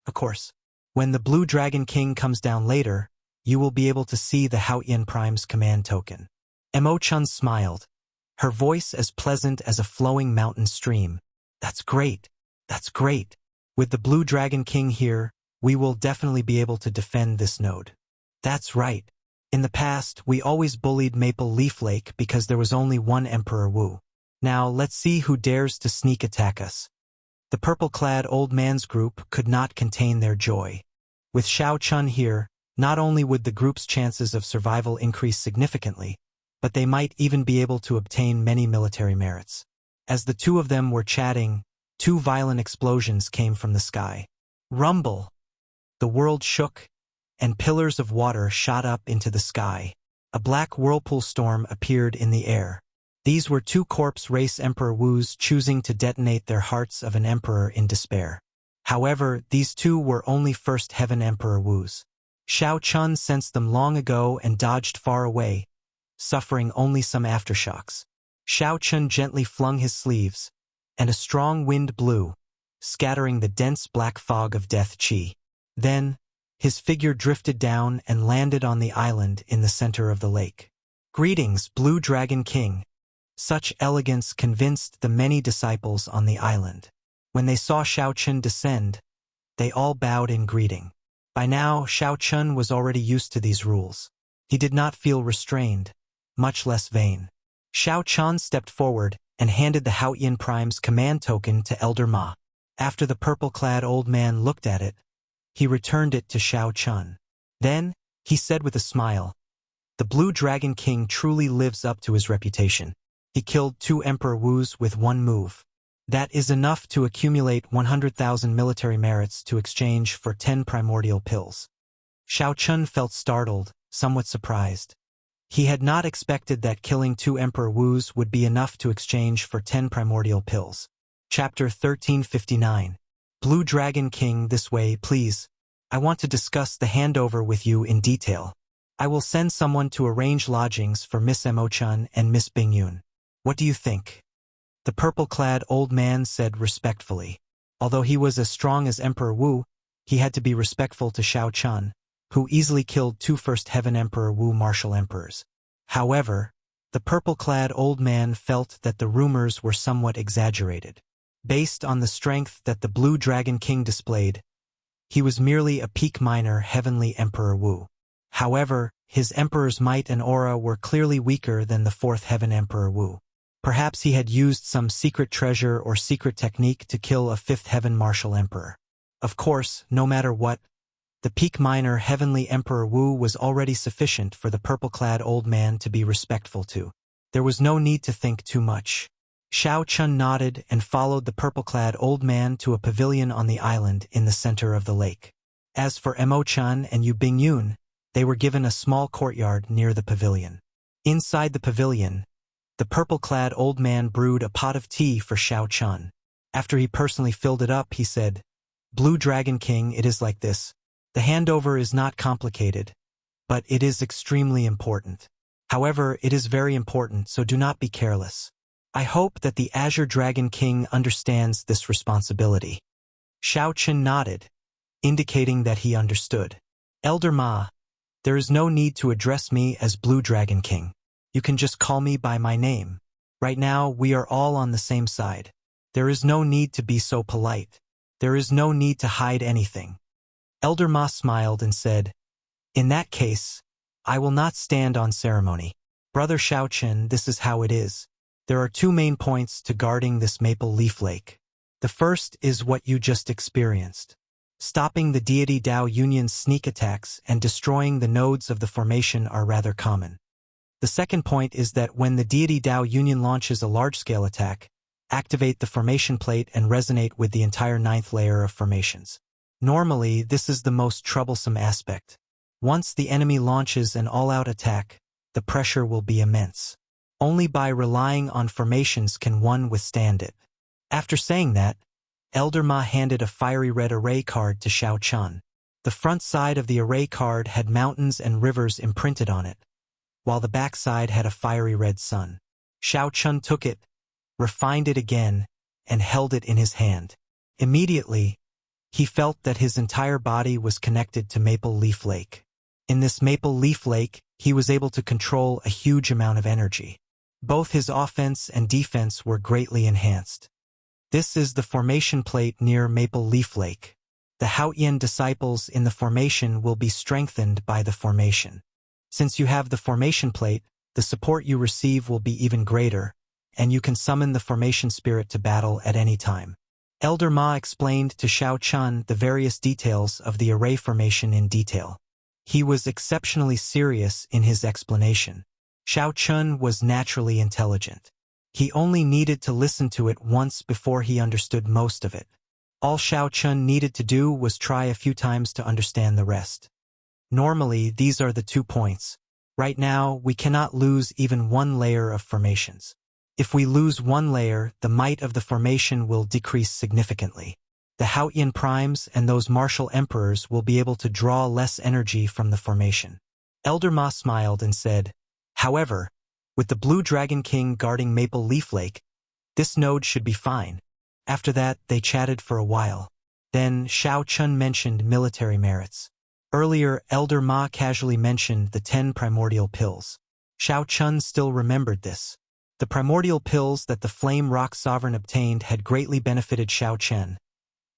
S1: "Of course. When the Blue Dragon King comes down later, you will be able to see the Haotian Prime's command token." Emo-chun smiled, her voice as pleasant as a flowing mountain stream. "That's great. That's great. With the Blue Dragon King here, we will definitely be able to defend this node." "That's right. In the past, we always bullied Maple Leaf Lake because there was only one Emperor Wu. Now let's see who dares to sneak attack us." The purple-clad old man's group could not contain their joy. With Xiao Chun here, not only would the group's chances of survival increase significantly, but they might even be able to obtain many military merits. As the two of them were chatting, two violent explosions came from the sky. Rumble! The world shook, and pillars of water shot up into the sky. A black whirlpool storm appeared in the air. These were two corpse race Emperor Wus choosing to detonate their hearts of an emperor in despair. However, these two were only First Heaven Emperor Wus. Xiao Chun sensed them long ago and dodged far away, suffering only some aftershocks. Xiao Chun gently flung his sleeves, and a strong wind blew, scattering the dense black fog of death chi. Then, his figure drifted down and landed on the island in the center of the lake. "Greetings, Blue Dragon King." Such elegance convinced the many disciples on the island. When they saw Xiao Chun descend, they all bowed in greeting. By now, Xiao Chun was already used to these rules. He did not feel restrained, much less vain. Xiao Chun stepped forward and handed the Haotian Prime's command token to Elder Ma. After the purple-clad old man looked at it, he returned it to Xiao Chun. Then, he said with a smile, "The Blue Dragon King truly lives up to his reputation. He killed two Emperor Wus with one move. That is enough to accumulate 100,000 military merits to exchange for 10 primordial pills." Xiao Chun felt startled, somewhat surprised. He had not expected that killing two Emperor Wus would be enough to exchange for 10 primordial pills. Chapter 1359. Blue Dragon King, this way, please. I want to discuss the handover with you in detail. I will send someone to arrange lodgings for Miss Emo-chun and Miss Bingyun. What do you think? The purple-clad old man said respectfully. Although he was as strong as Emperor Wu, he had to be respectful to Xiao Chun, who easily killed two First Heaven Emperor Wu martial emperors. However, the purple-clad old man felt that the rumors were somewhat exaggerated. Based on the strength that the Blue Dragon King displayed, he was merely a peak minor Heavenly Emperor Wu. However, his emperor's might and aura were clearly weaker than the Fourth Heaven Emperor Wu. Perhaps he had used some secret treasure or secret technique to kill a Fifth Heaven martial emperor. Of course, no matter what, the peak minor Heavenly Emperor Wu was already sufficient for the purple-clad old man to be respectful to. There was no need to think too much. Xiao Chun nodded and followed the purple-clad old man to a pavilion on the island in the center of the lake. As for Emo-chan and Yu Bingyun, they were given a small courtyard near the pavilion. Inside the pavilion, the purple-clad old man brewed a pot of tea for Xiao Chun. After he personally filled it up, he said, "Blue Dragon King, it is like this. The handover is not complicated, but it is extremely important. However, it is very important, so do not be careless. I hope that the Azure Dragon King understands this responsibility." Xiao Chun nodded, indicating that he understood. "Elder Ma, there is no need to address me as Blue Dragon King. You can just call me by my name. Right now, we are all on the same side. There is no need to be so polite. There is no need to hide anything." Elder Ma smiled and said, "In that case, I will not stand on ceremony. Brother Xiao Chun, this is how it is. There are two main points to guarding this Maple Leaf Lake. The first is what you just experienced. Stopping the deity Dao Union's sneak attacks and destroying the nodes of the formation are rather common. The second point is that when the deity Dao Union launches a large-scale attack, activate the formation plate and resonate with the entire 9th layer of formations. Normally, this is the most troublesome aspect. Once the enemy launches an all-out attack, the pressure will be immense. Only by relying on formations can one withstand it. After saying that, Elder Ma handed a fiery red array card to Xiao Chun. The front side of the array card had mountains and rivers imprinted on it, while the back side had a fiery red sun. Xiao Chun took it, refined it again, and held it in his hand. Immediately, he felt that his entire body was connected to Maple Leaf Lake. In this Maple Leaf Lake, he was able to control a huge amount of energy. Both his offense and defense were greatly enhanced. This is the formation plate near Maple Leaf Lake. The Haotian disciples in the formation will be strengthened by the formation. Since you have the formation plate, the support you receive will be even greater, and you can summon the formation spirit to battle at any time. Elder Ma explained to Xiao Chun the various details of the array formation in detail. He was exceptionally serious in his explanation. Xiao Chun was naturally intelligent. He only needed to listen to it once before he understood most of it. All Xiao Chun needed to do was try a few times to understand the rest. Normally, these are the 2 points. Right now, we cannot lose even one layer of formations. If we lose one layer, the might of the formation will decrease significantly. The Haotian primes and those martial emperors will be able to draw less energy from the formation. Elder Ma smiled and said, "However, with the Blue Dragon King guarding Maple Leaf Lake, this node should be fine." After that, they chatted for a while. Then Xiao Chun mentioned military merits. Earlier, Elder Ma casually mentioned the 10 primordial pills. Xiao Chun still remembered this. The primordial pills that the Flame Rock Sovereign obtained had greatly benefited Xiao Chun,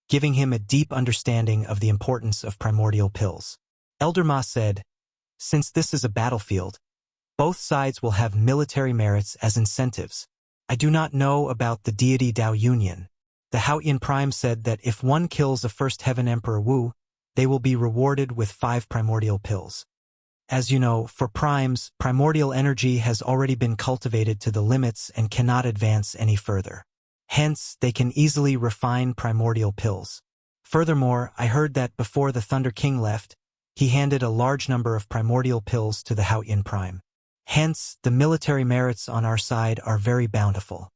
S1: giving him a deep understanding of the importance of primordial pills. Elder Ma said, "Since this is a battlefield, both sides will have military merits as incentives. I do not know about the deity Dao Union. The Haotian Prime said that if one kills a First Heaven Emperor Wu, they will be rewarded with 5 primordial pills. As you know, for primes, primordial energy has already been cultivated to the limits and cannot advance any further. Hence, they can easily refine primordial pills. Furthermore, I heard that before the Thunder King left, he handed a large number of primordial pills to the Haotian Prime. Hence, the military merits on our side are very bountiful."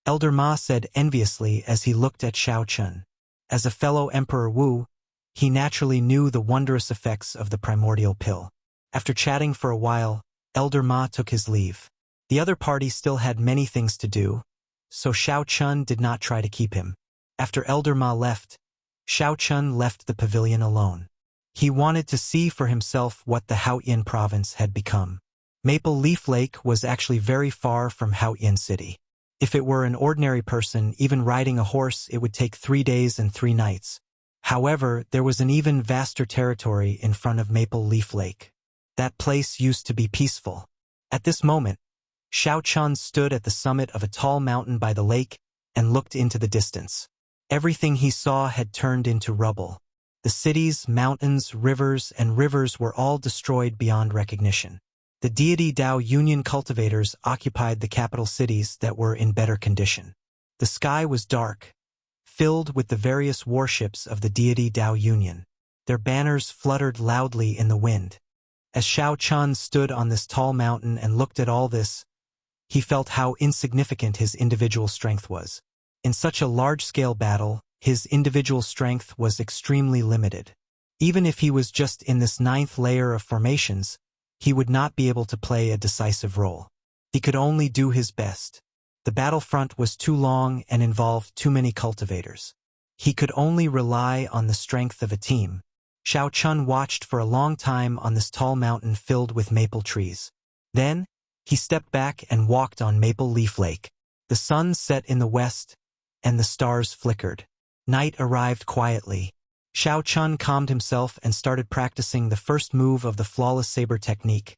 S1: Elder Ma said enviously as he looked at Xiao Chun. As a fellow Emperor Wu, he naturally knew the wondrous effects of the primordial pill. After chatting for a while, Elder Ma took his leave. The other party still had many things to do, so Xiao Chun did not try to keep him. After Elder Ma left, Xiao Chun left the pavilion alone. He wanted to see for himself what the Haotian province had become. Maple Leaf Lake was actually very far from Haotian City. If it were an ordinary person, even riding a horse, it would take 3 days and 3 nights. However, there was an even vaster territory in front of Maple Leaf Lake. That place used to be peaceful. At this moment, Xiao Chun stood at the summit of a tall mountain by the lake and looked into the distance. Everything he saw had turned into rubble. The cities, mountains, and rivers were all destroyed beyond recognition. The deity Dao Union cultivators occupied the capital cities that were in better condition. The sky was dark, filled with the various warships of the deity Dao Union. Their banners fluttered loudly in the wind. As Xiao Chun stood on this tall mountain and looked at all this, he felt how insignificant his individual strength was. In such a large-scale battle, his individual strength was extremely limited. Even if he was just in this 9th layer of formations, he would not be able to play a decisive role. He could only do his best. The battlefront was too long and involved too many cultivators. He could only rely on the strength of a team. Xiao Chun watched for a long time on this tall mountain filled with maple trees. Then, he stepped back and walked on Maple Leaf Lake. The sun set in the west, and the stars flickered. Night arrived quietly. Xiao Chun calmed himself and started practicing the first move of the flawless saber technique,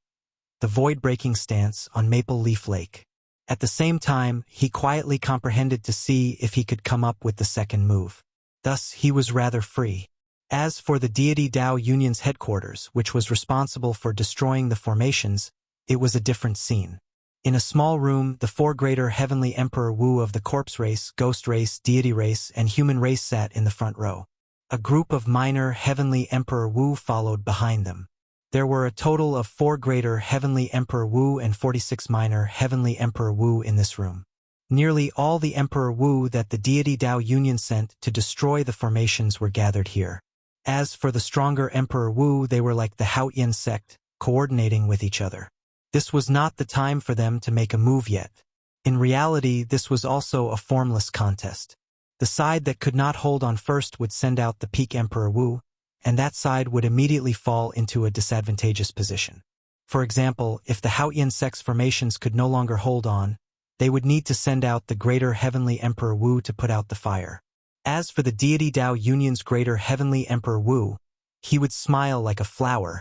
S1: the void-breaking stance on Maple Leaf Lake. At the same time, he quietly comprehended to see if he could come up with the second move. Thus, he was rather free. As for the deity Dao Union's headquarters, which was responsible for destroying the formations, it was a different scene. In a small room, the 4 greater heavenly Emperor Wu of the corpse race, ghost race, deity race, and human race sat in the front row. A group of minor heavenly Emperor Wu followed behind them. There were a total of 4 Greater Heavenly Emperor Wu and 46 Minor Heavenly Emperor Wu in this room. Nearly all the Emperor Wu that the deity Dao Union sent to destroy the formations were gathered here. As for the stronger Emperor Wu, they were like the Haotian sect, coordinating with each other. This was not the time for them to make a move yet. In reality, this was also a formless contest. The side that could not hold on first would send out the peak Emperor Wu, and that side would immediately fall into a disadvantageous position. For example, if the Haotian sect's formations could no longer hold on, they would need to send out the Greater Heavenly Emperor Wu to put out the fire. As for the deity Dao Union's Greater Heavenly Emperor Wu, he would smile like a flower,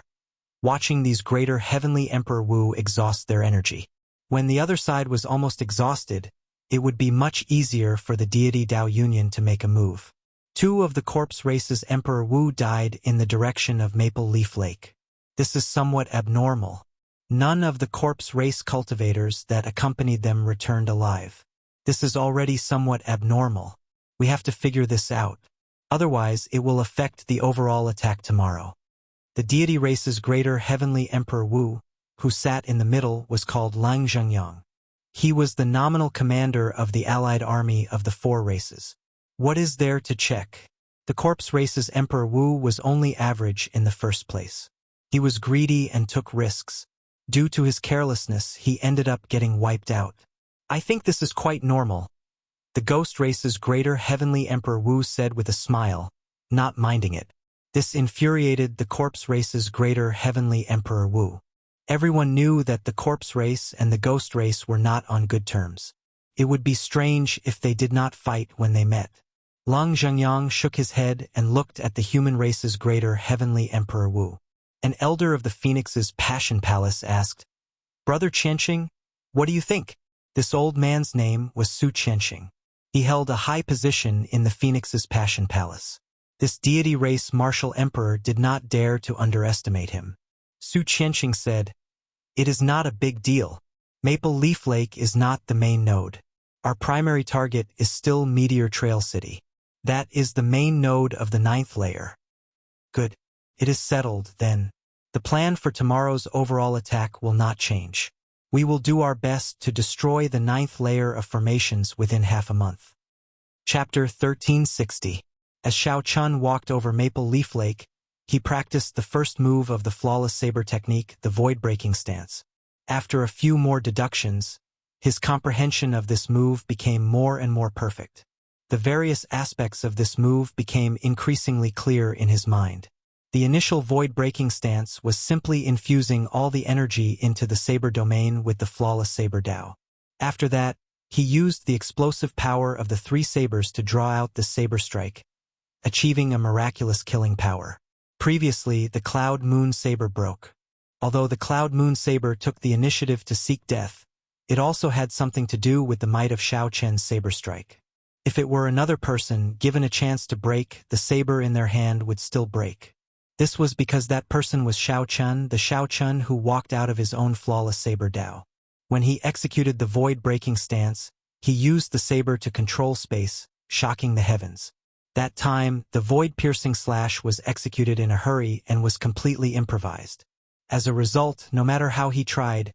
S1: watching these Greater Heavenly Emperor Wu exhaust their energy. When the other side was almost exhausted, it would be much easier for the deity Dao Union to make a move. 2 of the corpse race's Emperor Wu died in the direction of Maple Leaf Lake. This is somewhat abnormal. None of the corpse race cultivators that accompanied them returned alive. This is already somewhat abnormal. We have to figure this out. Otherwise, it will affect the overall attack tomorrow. The deity race's Greater Heavenly Emperor Wu, who sat in the middle, was called Lang Zhengyang. He was the nominal commander of the allied army of the 4 races. What is there to check? The corpse race's Emperor Wu was only average in the first place. He was greedy and took risks. Due to his carelessness, he ended up getting wiped out. I think this is quite normal. The ghost race's Greater Heavenly Emperor Wu said with a smile, not minding it. This infuriated the corpse race's Greater Heavenly Emperor Wu. Everyone knew that the corpse race and the ghost race were not on good terms. It would be strange if they did not fight when they met. Lang Zhengyang shook his head and looked at the human race's Greater Heavenly Emperor Wu. An elder of the Phoenix's Passion Palace asked, "Brother Qianxing, what do you think?" This old man's name was Su Qianxing. He held a high position in the Phoenix's Passion Palace. This deity race martial emperor did not dare to underestimate him. Su Qianxing said, "It is not a big deal. Maple Leaf Lake is not the main node. Our primary target is still Meteor Trail City. That is the main node of the 9th layer." Good. It is settled, then. The plan for tomorrow's overall attack will not change. We will do our best to destroy the 9th layer of formations within half a month. Chapter 1360. As Xiao Chun walked over Maple Leaf Lake, he practiced the first move of the flawless saber technique, the void-breaking stance. After a few more deductions, his comprehension of this move became more and more perfect. The various aspects of this move became increasingly clear in his mind. The initial void-breaking stance was simply infusing all the energy into the saber domain with the flawless saber Dao. After that, he used the explosive power of the 3 sabers to draw out the saber strike, achieving a miraculous killing power. Previously, the Cloud Moon Saber broke. Although the Cloud Moon Saber took the initiative to seek death, it also had something to do with the might of Xiao Chen's saber strike. If it were another person given a chance to break, the saber in their hand would still break. This was because that person was Xiao Chun, the Xiao Chun who walked out of his own flawless saber Dao. When he executed the void-breaking stance, he used the saber to control space, shocking the heavens. That time, the void-piercing slash was executed in a hurry and was completely improvised. As a result, no matter how he tried,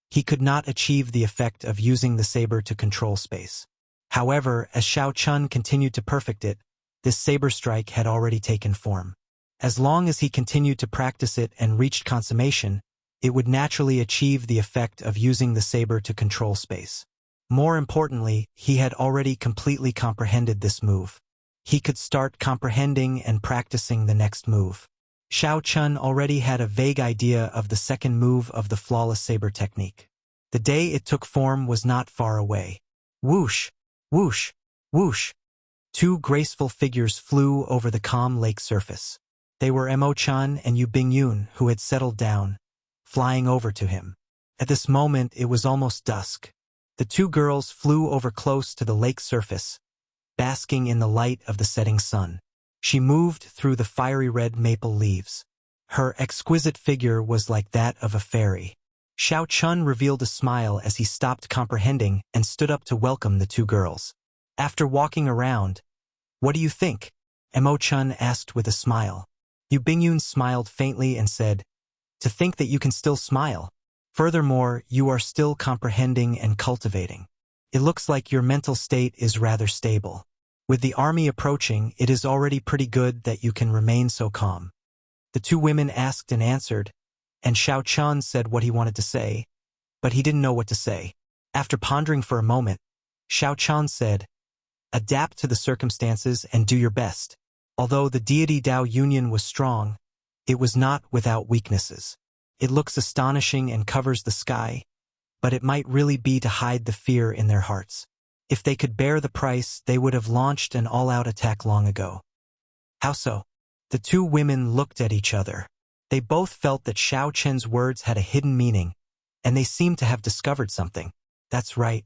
S1: he could not achieve the effect of using the saber to control space. However, as Xiao Chun continued to perfect it, this saber strike had already taken form. As long as he continued to practice it and reached consummation, it would naturally achieve the effect of using the saber to control space. More importantly, he had already completely comprehended this move. He could start comprehending and practicing the next move. Xiao Chun already had a vague idea of the second move of the flawless saber technique. The day it took form was not far away. Whoosh! Whoosh! Whoosh! 2 graceful figures flew over the calm lake surface. They were Mo-chan and Yu Bingyun, who had settled down, flying over to him. At this moment it was almost dusk. The 2 girls flew over close to the lake surface, basking in the light of the setting sun. She moved through the fiery red maple leaves. Her exquisite figure was like that of a fairy. Xiao Chun revealed a smile as he stopped comprehending and stood up to welcome the 2 girls. After walking around, "What do you think?" Mo-chan asked with a smile. Yu Bingyun smiled faintly and said, To think that you can still smile. Furthermore, you are still comprehending and cultivating. It looks like your mental state is rather stable. With the army approaching, it is already pretty good that you can remain so calm. The two women asked and answered, and Xiao Chun said what he wanted to say, but he didn't know what to say. After pondering for a moment, Xiao Chun said, adapt to the circumstances and do your best. Although the deity Dao Union was strong, it was not without weaknesses. It looks astonishing and covers the sky, but it might really be to hide the fear in their hearts. If they could bear the price, they would have launched an all-out attack long ago. How so? The two women looked at each other. They both felt that Xiao Chen's words had a hidden meaning, and they seemed to have discovered something. That's right.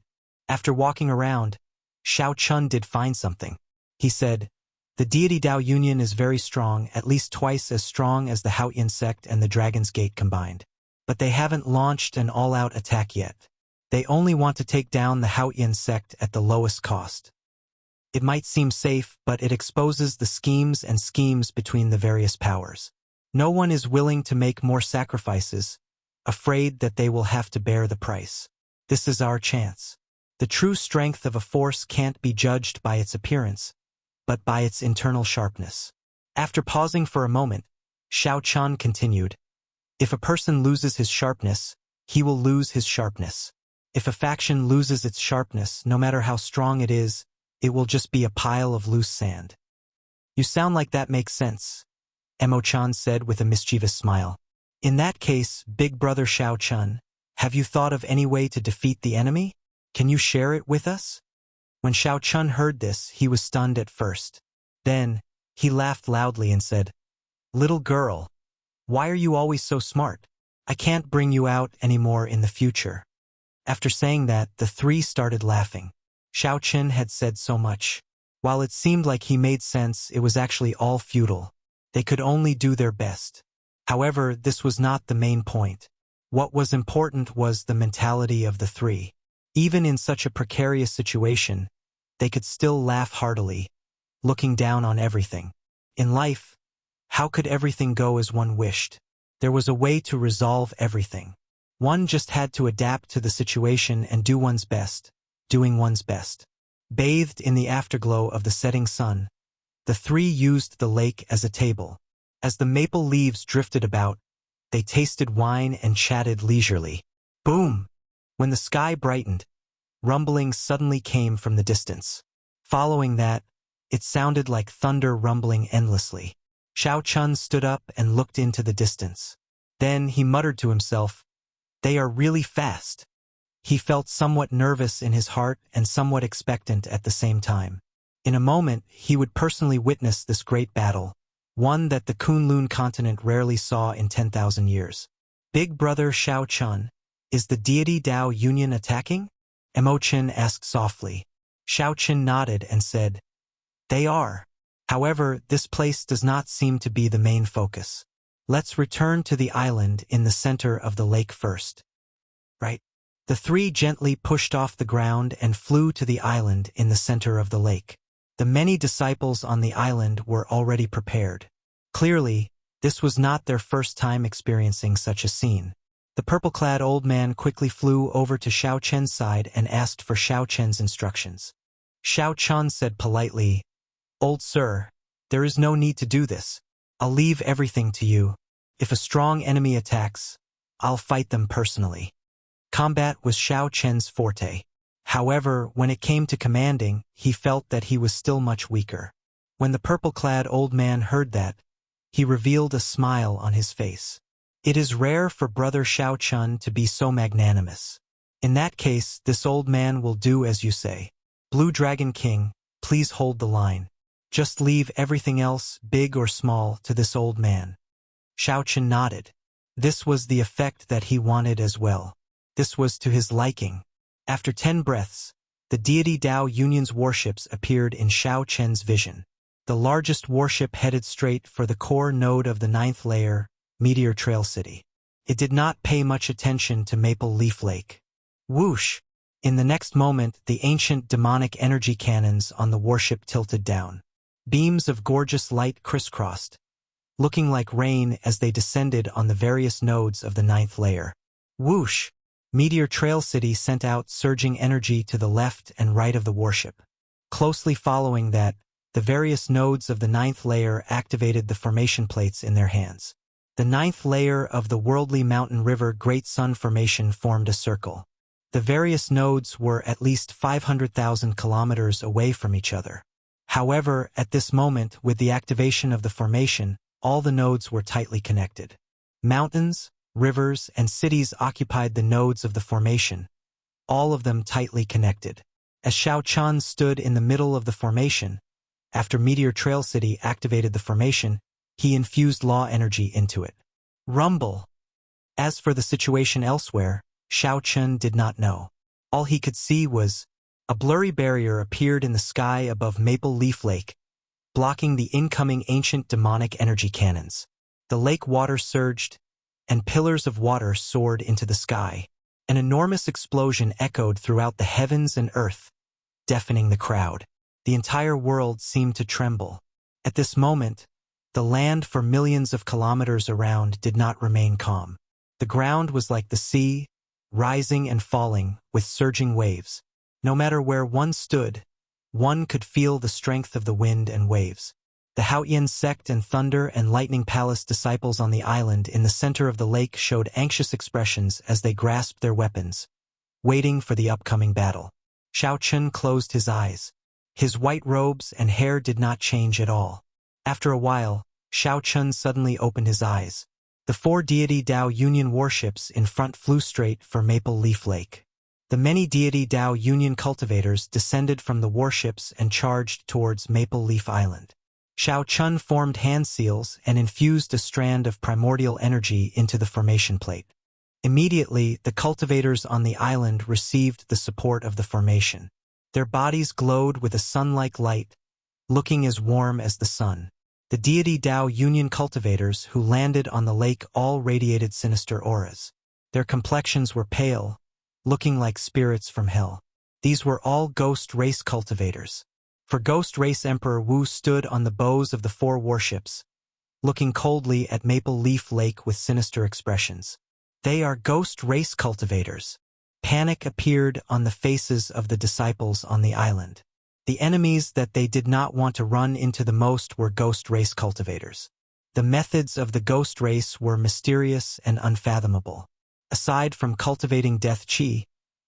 S1: After walking around, Xiao Chun did find something. He said, the deity Dao Union is very strong, at least twice as strong as the Haoyan sect and the Dragon's Gate combined. But they haven't launched an all-out attack yet. They only want to take down the Haoyan sect at the lowest cost. It might seem safe, but it exposes the schemes between the various powers. No one is willing to make more sacrifices, afraid that they will have to bear the price. This is our chance. The true strength of a force can't be judged by its appearance, but by its internal sharpness. After pausing for a moment, Xiao Chun continued, if a person loses his sharpness, he will lose his sharpness. If a faction loses its sharpness, no matter how strong it will just be a pile of loose sand. You sound like that makes sense, Emo-chan said with a mischievous smile. In that case, big brother Xiao Chun, have you thought of any way to defeat the enemy? Can you share it with us? When Xiao Chun heard this, he was stunned at first. Then, he laughed loudly and said, little girl, why are you always so smart? I can't bring you out anymore in the future. After saying that, the three started laughing. Xiao Chun had said so much. While it seemed like he made sense, it was actually all futile. They could only do their best. However, this was not the main point. What was important was the mentality of the three. Even in such a precarious situation, they could still laugh heartily, looking down on everything. In life, how could everything go as one wished? There was a way to resolve everything. One just had to adapt to the situation and do one's best, doing one's best. Bathed in the afterglow of the setting sun, the three used the lake as a table. As the maple leaves drifted about, they tasted wine and chatted leisurely. Boom! When the sky brightened, rumbling suddenly came from the distance. Following that, it sounded like thunder rumbling endlessly. Xiao Chun stood up and looked into the distance. Then he muttered to himself, they are really fast. He felt somewhat nervous in his heart and somewhat expectant at the same time. In a moment, he would personally witness this great battle, one that the Kunlun continent rarely saw in 10,000 years. Big brother Xiao Chun, is the deity Dao Union attacking? Emo-chan asked softly. Xiao Chun nodded and said, they are. However, this place does not seem to be the main focus. Let's return to the island in the center of the lake first. Right? The three gently pushed off the ground and flew to the island in the center of the lake. The many disciples on the island were already prepared. Clearly, this was not their first time experiencing such a scene. The purple-clad old man quickly flew over to Xiao Chen's side and asked for Xiao Chen's instructions. Xiao Chen said politely, old sir, there is no need to do this. I'll leave everything to you. If a strong enemy attacks, I'll fight them personally. Combat was Xiao Chen's forte. However, when it came to commanding, he felt that he was still much weaker. When the purple-clad old man heard that, he revealed a smile on his face. It is rare for brother Xiao Chun to be so magnanimous. In that case, this old man will do as you say. Blue Dragon King, please hold the line. Just leave everything else, big or small, to this old man. Xiao Chun nodded. This was the effect that he wanted as well. This was to his liking. After 10 breaths, the deity Dao Union's warships appeared in Xiao Chen's vision. The largest warship headed straight for the core node of the 9th layer, Meteor Trail City. It did not pay much attention to Maple Leaf Lake. Whoosh! In the next moment, the ancient demonic energy cannons on the warship tilted down. Beams of gorgeous light crisscrossed, looking like rain as they descended on the various nodes of the ninth layer. Whoosh! Meteor Trail City sent out surging energy to the left and right of the warship. Closely following that, the various nodes of the ninth layer activated the formation plates in their hands. The ninth layer of the worldly mountain river Great Sun Formation formed a circle. The various nodes were at least 500,000 kilometers away from each other. However, at this moment, with the activation of the formation, all the nodes were tightly connected. Mountains, rivers, and cities occupied the nodes of the formation, all of them tightly connected. As Xiao Chun stood in the middle of the formation, after Meteor Trail City activated the formation, he infused law energy into it. Rumble! As for the situation elsewhere, Xiao Chun did not know. All he could see was a blurry barrier appeared in the sky above Maple Leaf Lake, blocking the incoming ancient demonic energy cannons. The lake water surged, and pillars of water soared into the sky. An enormous explosion echoed throughout the heavens and earth, deafening the crowd. The entire world seemed to tremble. At this moment, the land for millions of kilometers around did not remain calm. The ground was like the sea, rising and falling with surging waves. No matter where one stood, one could feel the strength of the wind and waves. The Haotian sect and Thunder and Lightning Palace disciples on the island in the center of the lake showed anxious expressions as they grasped their weapons, waiting for the upcoming battle. Xiao Chun closed his eyes. His white robes and hair did not change at all. After a while, Xiao Chun suddenly opened his eyes. The 4 Deity Dao Union warships in front flew straight for Maple Leaf Lake. The many Deity Dao Union cultivators descended from the warships and charged towards Maple Leaf Island. Xiao Chun formed hand seals and infused a strand of primordial energy into the formation plate. Immediately, the cultivators on the island received the support of the formation. Their bodies glowed with a sun-like light, looking as warm as the sun. The Deity Dao Union cultivators who landed on the lake all radiated sinister auras. Their complexions were pale, looking like spirits from hell. These were all ghost race cultivators. For Ghost Race Emperor Wu stood on the bows of the 4 warships, looking coldly at Maple Leaf Lake with sinister expressions. They are Ghost Race cultivators. Panic appeared on the faces of the disciples on the island. The enemies that they did not want to run into the most were Ghost Race cultivators. The methods of the Ghost Race were mysterious and unfathomable. Aside from cultivating death chi,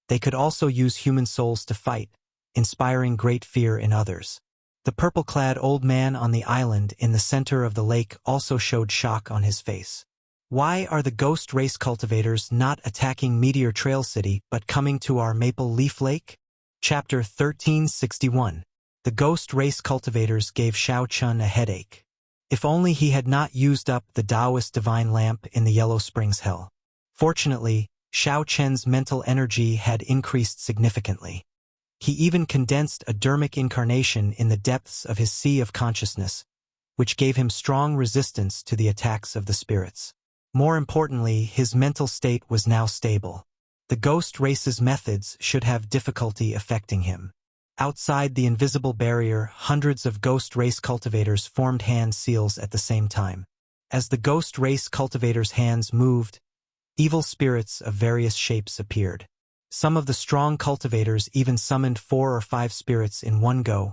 S1: they could also use human souls to fight, inspiring great fear in others. The purple-clad old man on the island in the center of the lake also showed shock on his face. Why are the Ghost Race cultivators not attacking Meteor Trail City but coming to our Maple Leaf Lake? Chapter 1361. The Ghost Race cultivators gave Xiao Chun a headache. If only he had not used up the Taoist divine lamp in the Yellow Springs Hell. Fortunately, Xiao Chun's mental energy had increased significantly. He even condensed a dermic incarnation in the depths of his sea of consciousness, which gave him strong resistance to the attacks of the spirits. More importantly, his mental state was now stable. The Ghost Race's methods should have difficulty affecting him. Outside the invisible barrier, hundreds of Ghost Race cultivators formed hand seals at the same time. As the Ghost Race cultivators' hands moved, evil spirits of various shapes appeared. Some of the strong cultivators even summoned 4 or 5 spirits in one go,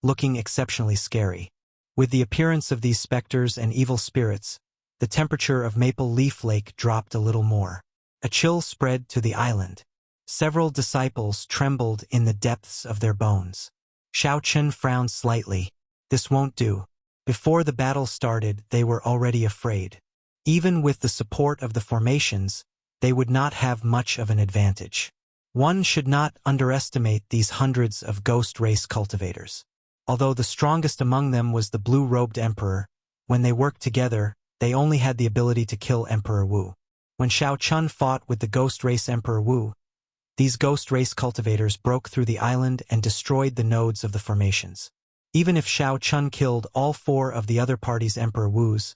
S1: looking exceptionally scary. With the appearance of these specters and evil spirits, the temperature of Maple Leaf Lake dropped a little more. A chill spread to the island. Several disciples trembled in the depths of their bones. Xiao Chun frowned slightly. This won't do. Before the battle started, they were already afraid. Even with the support of the formations, they would not have much of an advantage. One should not underestimate these hundreds of Ghost Race cultivators. Although the strongest among them was the blue-robed emperor, when they worked together, they only had the ability to kill Emperor Wu. When Xiao Chun fought with the Ghost Race Emperor Wu, these Ghost Race cultivators broke through the island and destroyed the nodes of the formations. Even if Xiao Chun killed all 4 of the other party's Emperor Wus,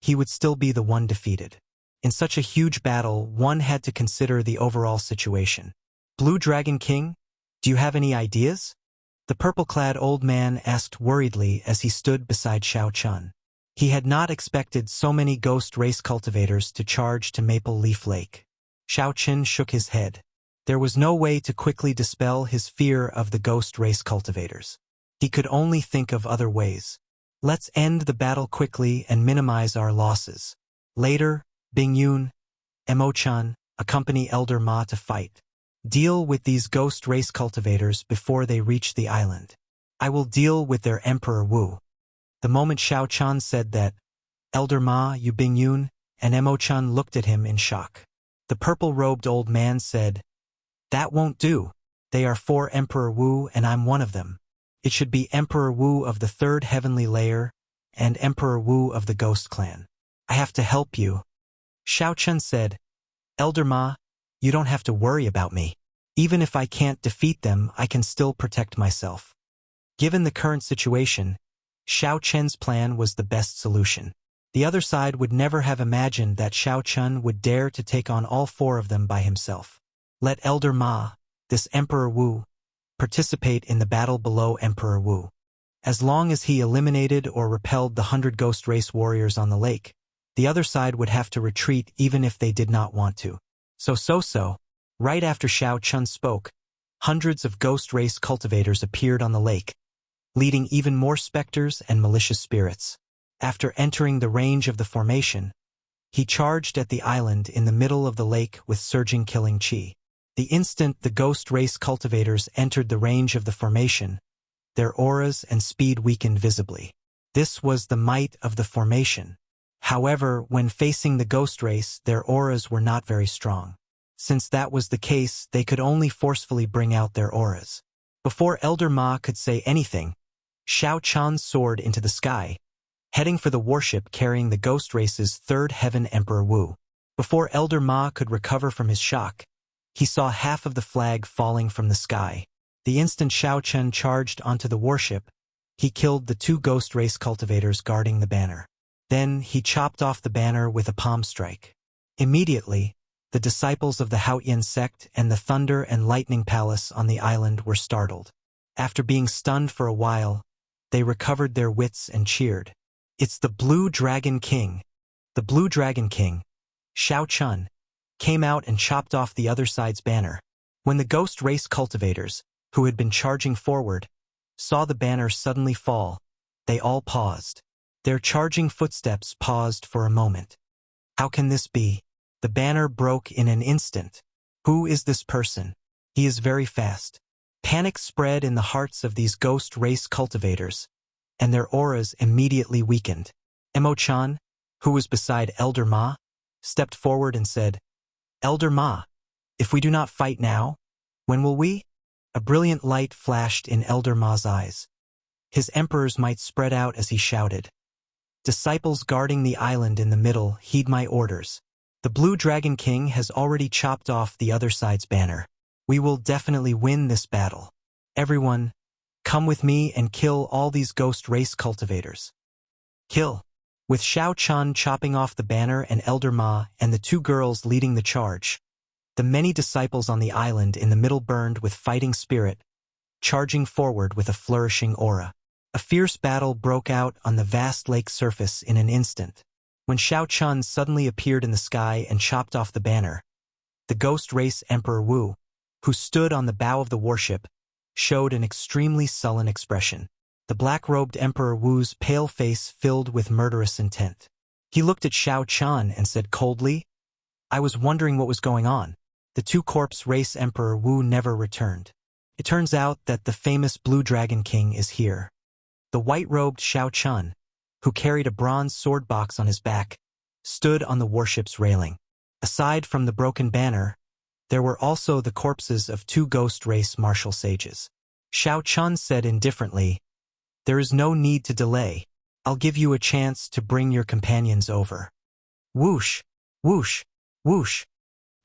S1: he would still be the one defeated. In such a huge battle, one had to consider the overall situation. Blue Dragon King, do you have any ideas? The purple-clad old man asked worriedly as he stood beside Xiao Chun. He had not expected so many ghost race cultivators to charge to Maple Leaf Lake. Xiao Qin shook his head. There was no way to quickly dispel his fear of the ghost race cultivators. He could only think of other ways. Let's end the battle quickly and minimize our losses. Later, Bingyun, Emochan, accompany Elder Ma to fight. Deal with these ghost race cultivators before they reach the island. I will deal with their Emperor Wu. The moment Xiao Chan said that, Elder Ma, Yu Bingyun, and Emochan looked at him in shock. The purple-robed old man said, "That won't do. They are for Emperor Wu and I'm one of them. It should be Emperor Wu of the third heavenly layer and Emperor Wu of the Ghost Clan. I have to help you." Xiao Chen said, "Elder Ma, you don't have to worry about me. Even if I can't defeat them, I can still protect myself." Given the current situation, Xiao Chen's plan was the best solution. The other side would never have imagined that Xiao Chen would dare to take on all four of them by himself. Let Elder Ma, this Emperor Wu, participate in the battle below Emperor Wu. As long as he eliminated or repelled the 100 ghost race warriors on the lake, the other side would have to retreat even if they did not want to. So, right after Xiao Chun spoke, hundreds of ghost race cultivators appeared on the lake, leading even more specters and malicious spirits. After entering the range of the formation, he charged at the island in the middle of the lake with surging killing chi. The instant the ghost race cultivators entered the range of the formation, their auras and speed weakened visibly. This was the might of the formation. However, when facing the ghost race, their auras were not very strong. Since that was the case, they could only forcefully bring out their auras. Before Elder Ma could say anything, Xiao Chan soared into the sky, heading for the warship carrying the ghost race's third heaven Emperor Wu. Before Elder Ma could recover from his shock, he saw half of the flag falling from the sky. The instant Xiao Chen charged onto the warship, he killed the two ghost race cultivators guarding the banner. Then he chopped off the banner with a palm strike. Immediately, the disciples of the Haoyan sect and the Thunder and Lightning Palace on the island were startled. After being stunned for a while, they recovered their wits and cheered. "It's the Blue Dragon King." The Blue Dragon King, Xiao Chun, came out and chopped off the other side's banner. When the ghost race cultivators, who had been charging forward, saw the banner suddenly fall, they all paused. Their charging footsteps paused for a moment. How can this be? The banner broke in an instant. Who is this person? He is very fast. Panic spread in the hearts of these ghost race cultivators, and their auras immediately weakened. Emo-chan, who was beside Elder Ma, stepped forward and said, "Elder Ma, if we do not fight now, when will we?" A brilliant light flashed in Elder Ma's eyes. His emperor's might spread out as he shouted, "Disciples guarding the island in the middle, heed my orders. The Blue Dragon King has already chopped off the other side's banner. We will definitely win this battle. Everyone, come with me and kill all these ghost race cultivators." Kill. With Xiao Chan chopping off the banner and Elder Ma and the two girls leading the charge, the many disciples on the island in the middle burned with fighting spirit, charging forward with a flourishing aura. A fierce battle broke out on the vast lake surface in an instant. When Xiao Chun suddenly appeared in the sky and chopped off the banner, the ghost race Emperor Wu, who stood on the bow of the warship, showed an extremely sullen expression. The black-robed Emperor Wu's pale face filled with murderous intent. He looked at Xiao Chan and said coldly, "I was wondering what was going on." The two-corpse race Emperor Wu never returned. It turns out that the famous Blue Dragon King is here. The white-robed Xiao Chun, who carried a bronze sword box on his back, stood on the warship's railing. Aside from the broken banner, there were also the corpses of two ghost race martial sages. Xiao Chun said indifferently, "There is no need to delay. I'll give you a chance to bring your companions over." Whoosh, whoosh, whoosh.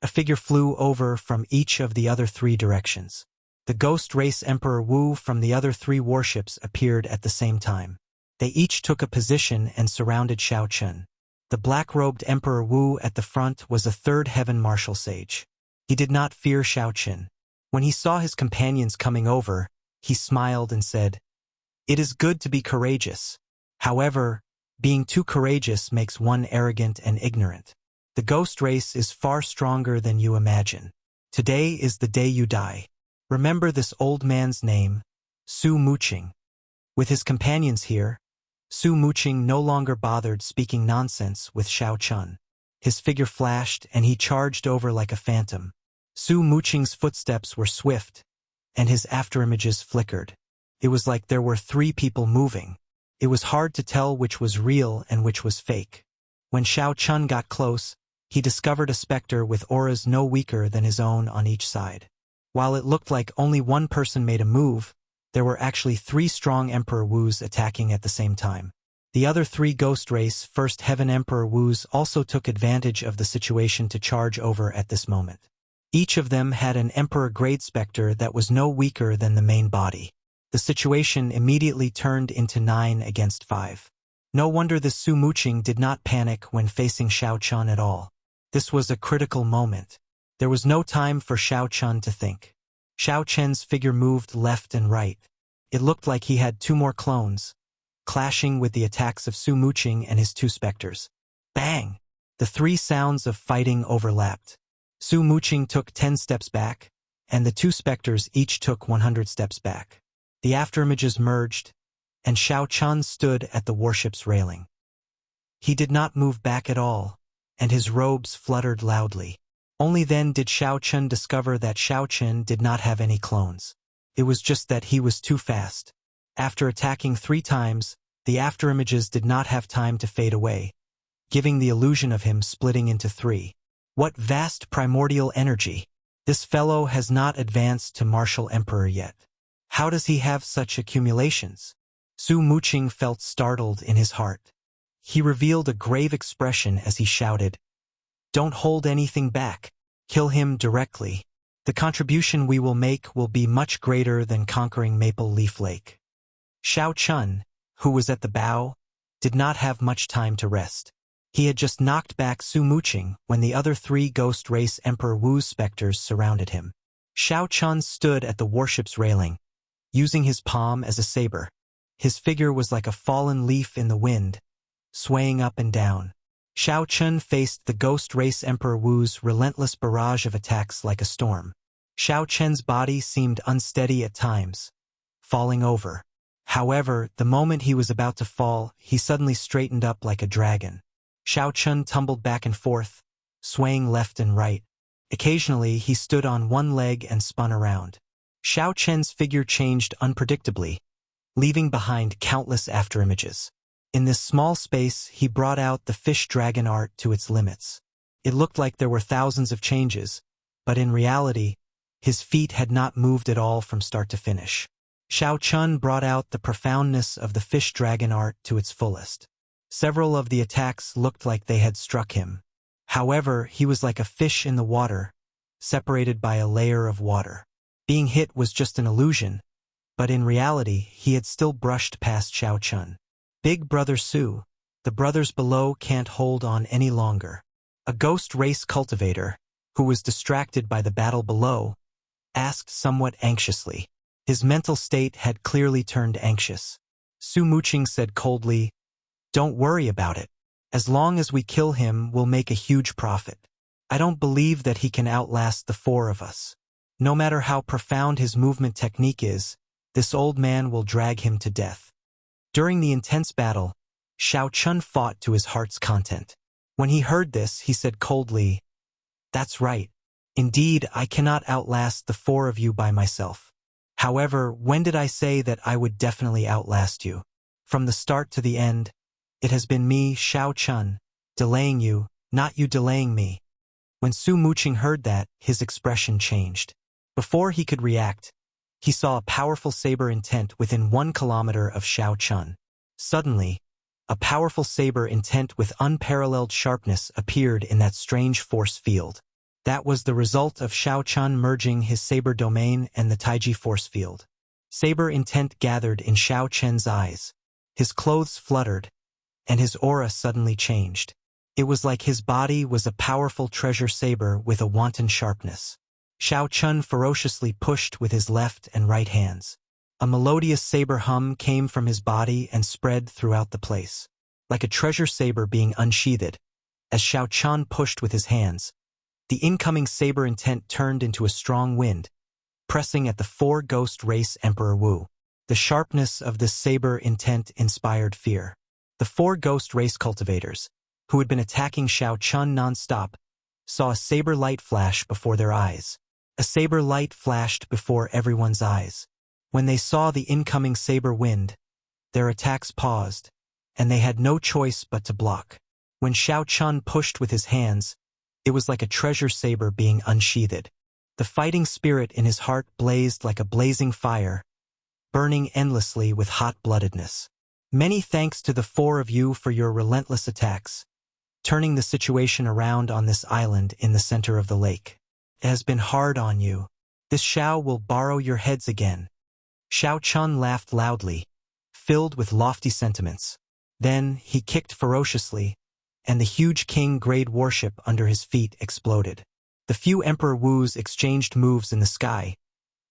S1: A figure flew over from each of the other three directions. The ghost race Emperor Wu from the other three warships appeared at the same time. They each took a position and surrounded Xiao Chun. The black-robed Emperor Wu at the front was a third heaven martial sage. He did not fear Xiao Chun. When he saw his companions coming over, he smiled and said, "It is good to be courageous. However, Being too courageous makes one arrogant and ignorant. The ghost race is far stronger than you imagine. Today is the day you die. Remember this old man's name, Su Muqing. With his companions here, Su Muqing no longer bothered speaking nonsense with Xiao Chun. His figure flashed and he charged over like a phantom. Su Muqing's footsteps were swift, and his afterimages flickered. It was like there were 3 people moving. It was hard to tell which was real and which was fake. When Xiao Chun got close, he discovered a specter with auras no weaker than his own on each side. While it looked like only one person made a move, there were actually 3 strong Emperor Wus attacking at the same time. The other 3 Ghost Race First Heaven Emperor Wus also took advantage of the situation to charge over at this moment. Each of them had an Emperor Grade Spectre that was no weaker than the main body. The situation immediately turned into 9 against 5. No wonder this Su Muqing did not panic when facing Xiao Chun at all. This was a critical moment. There was no time for Xiao Chun to think. Xiao Chen's figure moved left and right. It looked like he had 2 more clones, clashing with the attacks of Su Muqing and his 2 specters. Bang! The 3 sounds of fighting overlapped. Su Muqing took 10 steps back, and the 2 specters each took 100 steps back. The afterimages merged, and Xiao Chun stood at the warship's railing. He did not move back at all, and his robes fluttered loudly. Only then did Xiao Chun discover that Xiao Chen did not have any clones. It was just that he was too fast. After attacking 3 times, the afterimages did not have time to fade away, giving the illusion of him splitting into 3. What vast primordial energy! This fellow has not advanced to Martial Emperor yet. How does he have such accumulations? Su Muqing felt startled in his heart. He revealed a grave expression as he shouted, "Don't hold anything back. Kill him directly. The contribution we will make will be much greater than conquering Maple Leaf Lake." Xiao Chun, who was at the bow, did not have much time to rest. He had just knocked back Su Muqing when the other 3 Ghost Race Emperor Wu's specters surrounded him. Xiao Chun stood at the warship's railing, using his palm as a saber. His figure was like a fallen leaf in the wind, swaying up and down. Xiao Chun faced the Ghost Race Emperor Wu's relentless barrage of attacks like a storm. Xiao Chen's body seemed unsteady at times, falling over. However, the moment he was about to fall, he suddenly straightened up like a dragon. Xiao Chun tumbled back and forth, swaying left and right. Occasionally, he stood on one leg and spun around. Xiao Chen's figure changed unpredictably, leaving behind countless afterimages. In this small space, he brought out the fish dragon art to its limits. It looked like there were thousands of changes, but in reality, his feet had not moved at all from start to finish. Xiao Chun brought out the profoundness of the fish dragon art to its fullest. Several of the attacks looked like they had struck him. However, he was like a fish in the water, separated by a layer of water. Being hit was just an illusion, but in reality, he had still brushed past Xiao Chun. Big Brother Su, the brothers below can't hold on any longer. A Ghost Race cultivator, who was distracted by the battle below, asked somewhat anxiously. His mental state had clearly turned anxious. Su Muqing said coldly, "Don't worry about it. As long as we kill him, we'll make a huge profit. I don't believe that he can outlast the 4 of us. No matter how profound his movement technique is, this old man will drag him to death." During the intense battle, Xiao Chun fought to his heart's content. When he heard this, he said coldly, "That's right. Indeed, I cannot outlast the 4 of you by myself. However, when did I say that I would definitely outlast you? From the start to the end, it has been me, Xiao Chun, delaying you, not you delaying me." When Su Muqing heard that, his expression changed. Before he could react, he saw a powerful saber intent within 1 kilometer of Xiao Chun. Suddenly, a powerful saber intent with unparalleled sharpness appeared in that strange force field. That was the result of Xiao Chun merging his saber domain and the Taiji force field. Saber intent gathered in Xiao Chen's eyes. His clothes fluttered, and his aura suddenly changed. It was like his body was a powerful treasure saber with a wanton sharpness. Xiao Chun ferociously pushed with his left and right hands. A melodious saber hum came from his body and spread throughout the place. like a treasure saber being unsheathed. As Xiao Chun pushed with his hands, the incoming saber intent turned into a strong wind, pressing at the four ghost race Emperor Wu. The sharpness of this saber intent inspired fear. The four ghost race cultivators, who had been attacking Xiao Chun non-stop, saw a saber light flash before their eyes. A saber light flashed before everyone's eyes. When they saw the incoming saber wind, their attacks paused, and they had no choice but to block. When Xiao Chun pushed with his hands, it was like a treasure saber being unsheathed. The fighting spirit in his heart blazed like a blazing fire, burning endlessly with hot-bloodedness. Many thanks to the four of you for your relentless attacks, turning the situation around on this island in the center of the lake. It has been hard on you. This Xiao will borrow your heads again. Xiao Chun laughed loudly, filled with lofty sentiments. Then he kicked ferociously, and the huge king-grade warship under his feet exploded. The few Emperor Wus exchanged moves in the sky,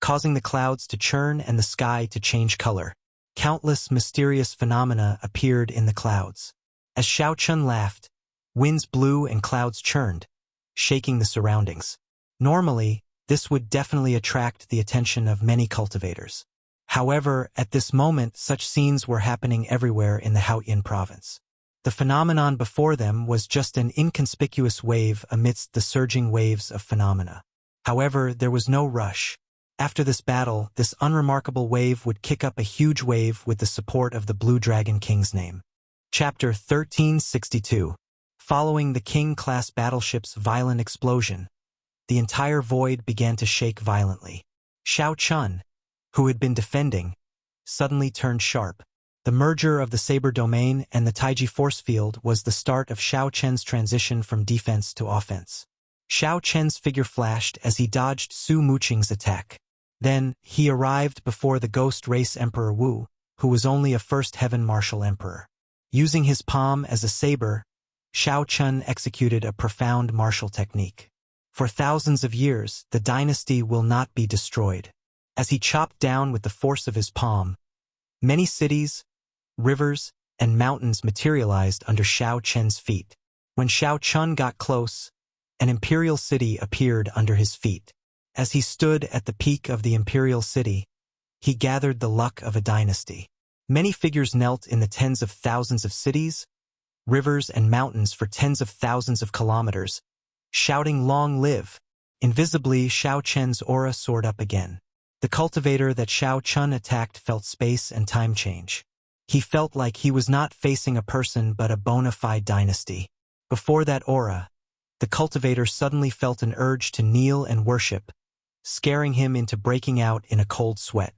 S1: causing the clouds to churn and the sky to change color. Countless mysterious phenomena appeared in the clouds. As Xiao Chun laughed, winds blew and clouds churned, shaking the surroundings. Normally, this would definitely attract the attention of many cultivators. However, at this moment such scenes were happening everywhere in the Haotian province. The phenomenon before them was just an inconspicuous wave amidst the surging waves of phenomena. However, there was no rush. After this battle, this unremarkable wave would kick up a huge wave with the support of the Blue Dragon King's name. Chapter 1362. Following the King-class battleship's violent explosion, the entire void began to shake violently. Xiao Chun, who had been defending, suddenly turned sharp. The merger of the Saber Domain and the Taiji Force Field was the start of Xiao Chen's transition from defense to offense. Xiao Chen's figure flashed as he dodged Su Muqing's attack. Then, he arrived before the Ghost Race Emperor Wu, who was only a First Heaven Martial Emperor. Using his palm as a saber, Xiao Chun executed a profound martial technique. For thousands of years, the dynasty will not be destroyed. As he chopped down with the force of his palm, many cities, rivers, and mountains materialized under Xiao Chen's feet. When Xiao Chun got close, an imperial city appeared under his feet. As he stood at the peak of the imperial city, he gathered the luck of a dynasty. Many figures knelt in the tens of thousands of cities, rivers, and mountains for tens of thousands of kilometers, shouting "Long live!" Invisibly, Xiao Chen's aura soared up again. The cultivator that Xiao Chun attacked felt space and time change. He felt like he was not facing a person but a bona fide dynasty. Before that aura, the cultivator suddenly felt an urge to kneel and worship, scaring him into breaking out in a cold sweat.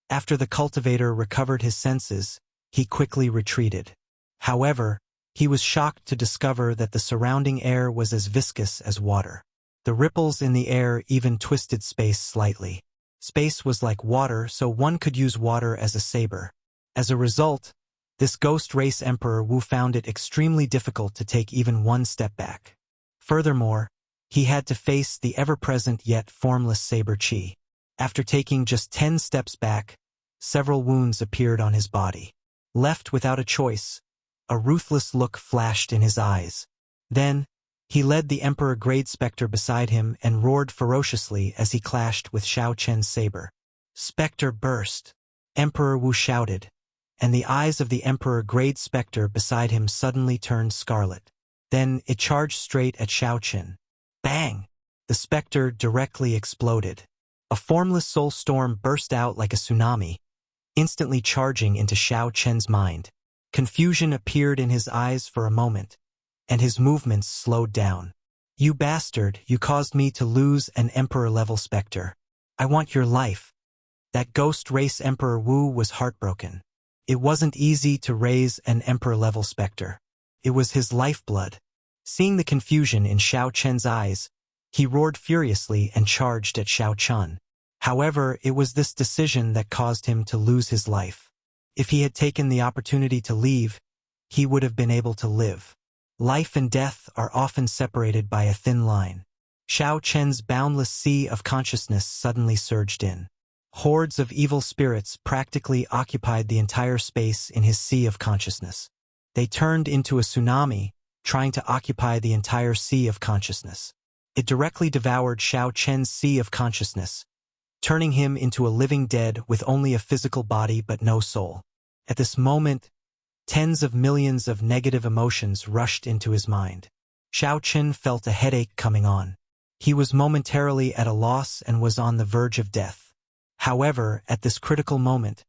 S1: After the cultivator recovered his senses, he quickly retreated. However, he was shocked to discover that the surrounding air was as viscous as water. The ripples in the air even twisted space slightly. Space was like water, so one could use water as a saber. As a result, this Ghost Race Emperor Wu found it extremely difficult to take even one step back. Furthermore, he had to face the ever-present yet formless saber chi. After taking just 10 steps back, several wounds appeared on his body. Left without a choice, a ruthless look flashed in his eyes. Then, he led the Emperor Grade Spectre beside him and roared ferociously as he clashed with Xiao Chen's saber. Spectre burst, Emperor Wu shouted, and the eyes of the Emperor Grade Spectre beside him suddenly turned scarlet. Then it charged straight at Xiao Chen. Bang! The spectre directly exploded. A formless soul storm burst out like a tsunami, instantly charging into Xiao Chen's mind. Confusion appeared in his eyes for a moment, and his movements slowed down. You bastard, you caused me to lose an Emperor-level spectre. I want your life. That Ghost Race Emperor Wu was heartbroken. It wasn't easy to raise an Emperor-level spectre. It was his lifeblood. Seeing the confusion in Xiao Chen's eyes, he roared furiously and charged at Xiao Chun. However, it was this decision that caused him to lose his life. If he had taken the opportunity to leave, he would have been able to live. Life and death are often separated by a thin line. Xiao Chen's boundless sea of consciousness suddenly surged in. Hordes of evil spirits practically occupied the entire space in his sea of consciousness. They turned into a tsunami, trying to occupy the entire sea of consciousness. It directly devoured Xiao Chen's sea of consciousness, turning him into a living dead with only a physical body but no soul. At this moment, tens of millions of negative emotions rushed into his mind. Xiao Chen felt a headache coming on. He was momentarily at a loss and was on the verge of death. However, at this critical moment,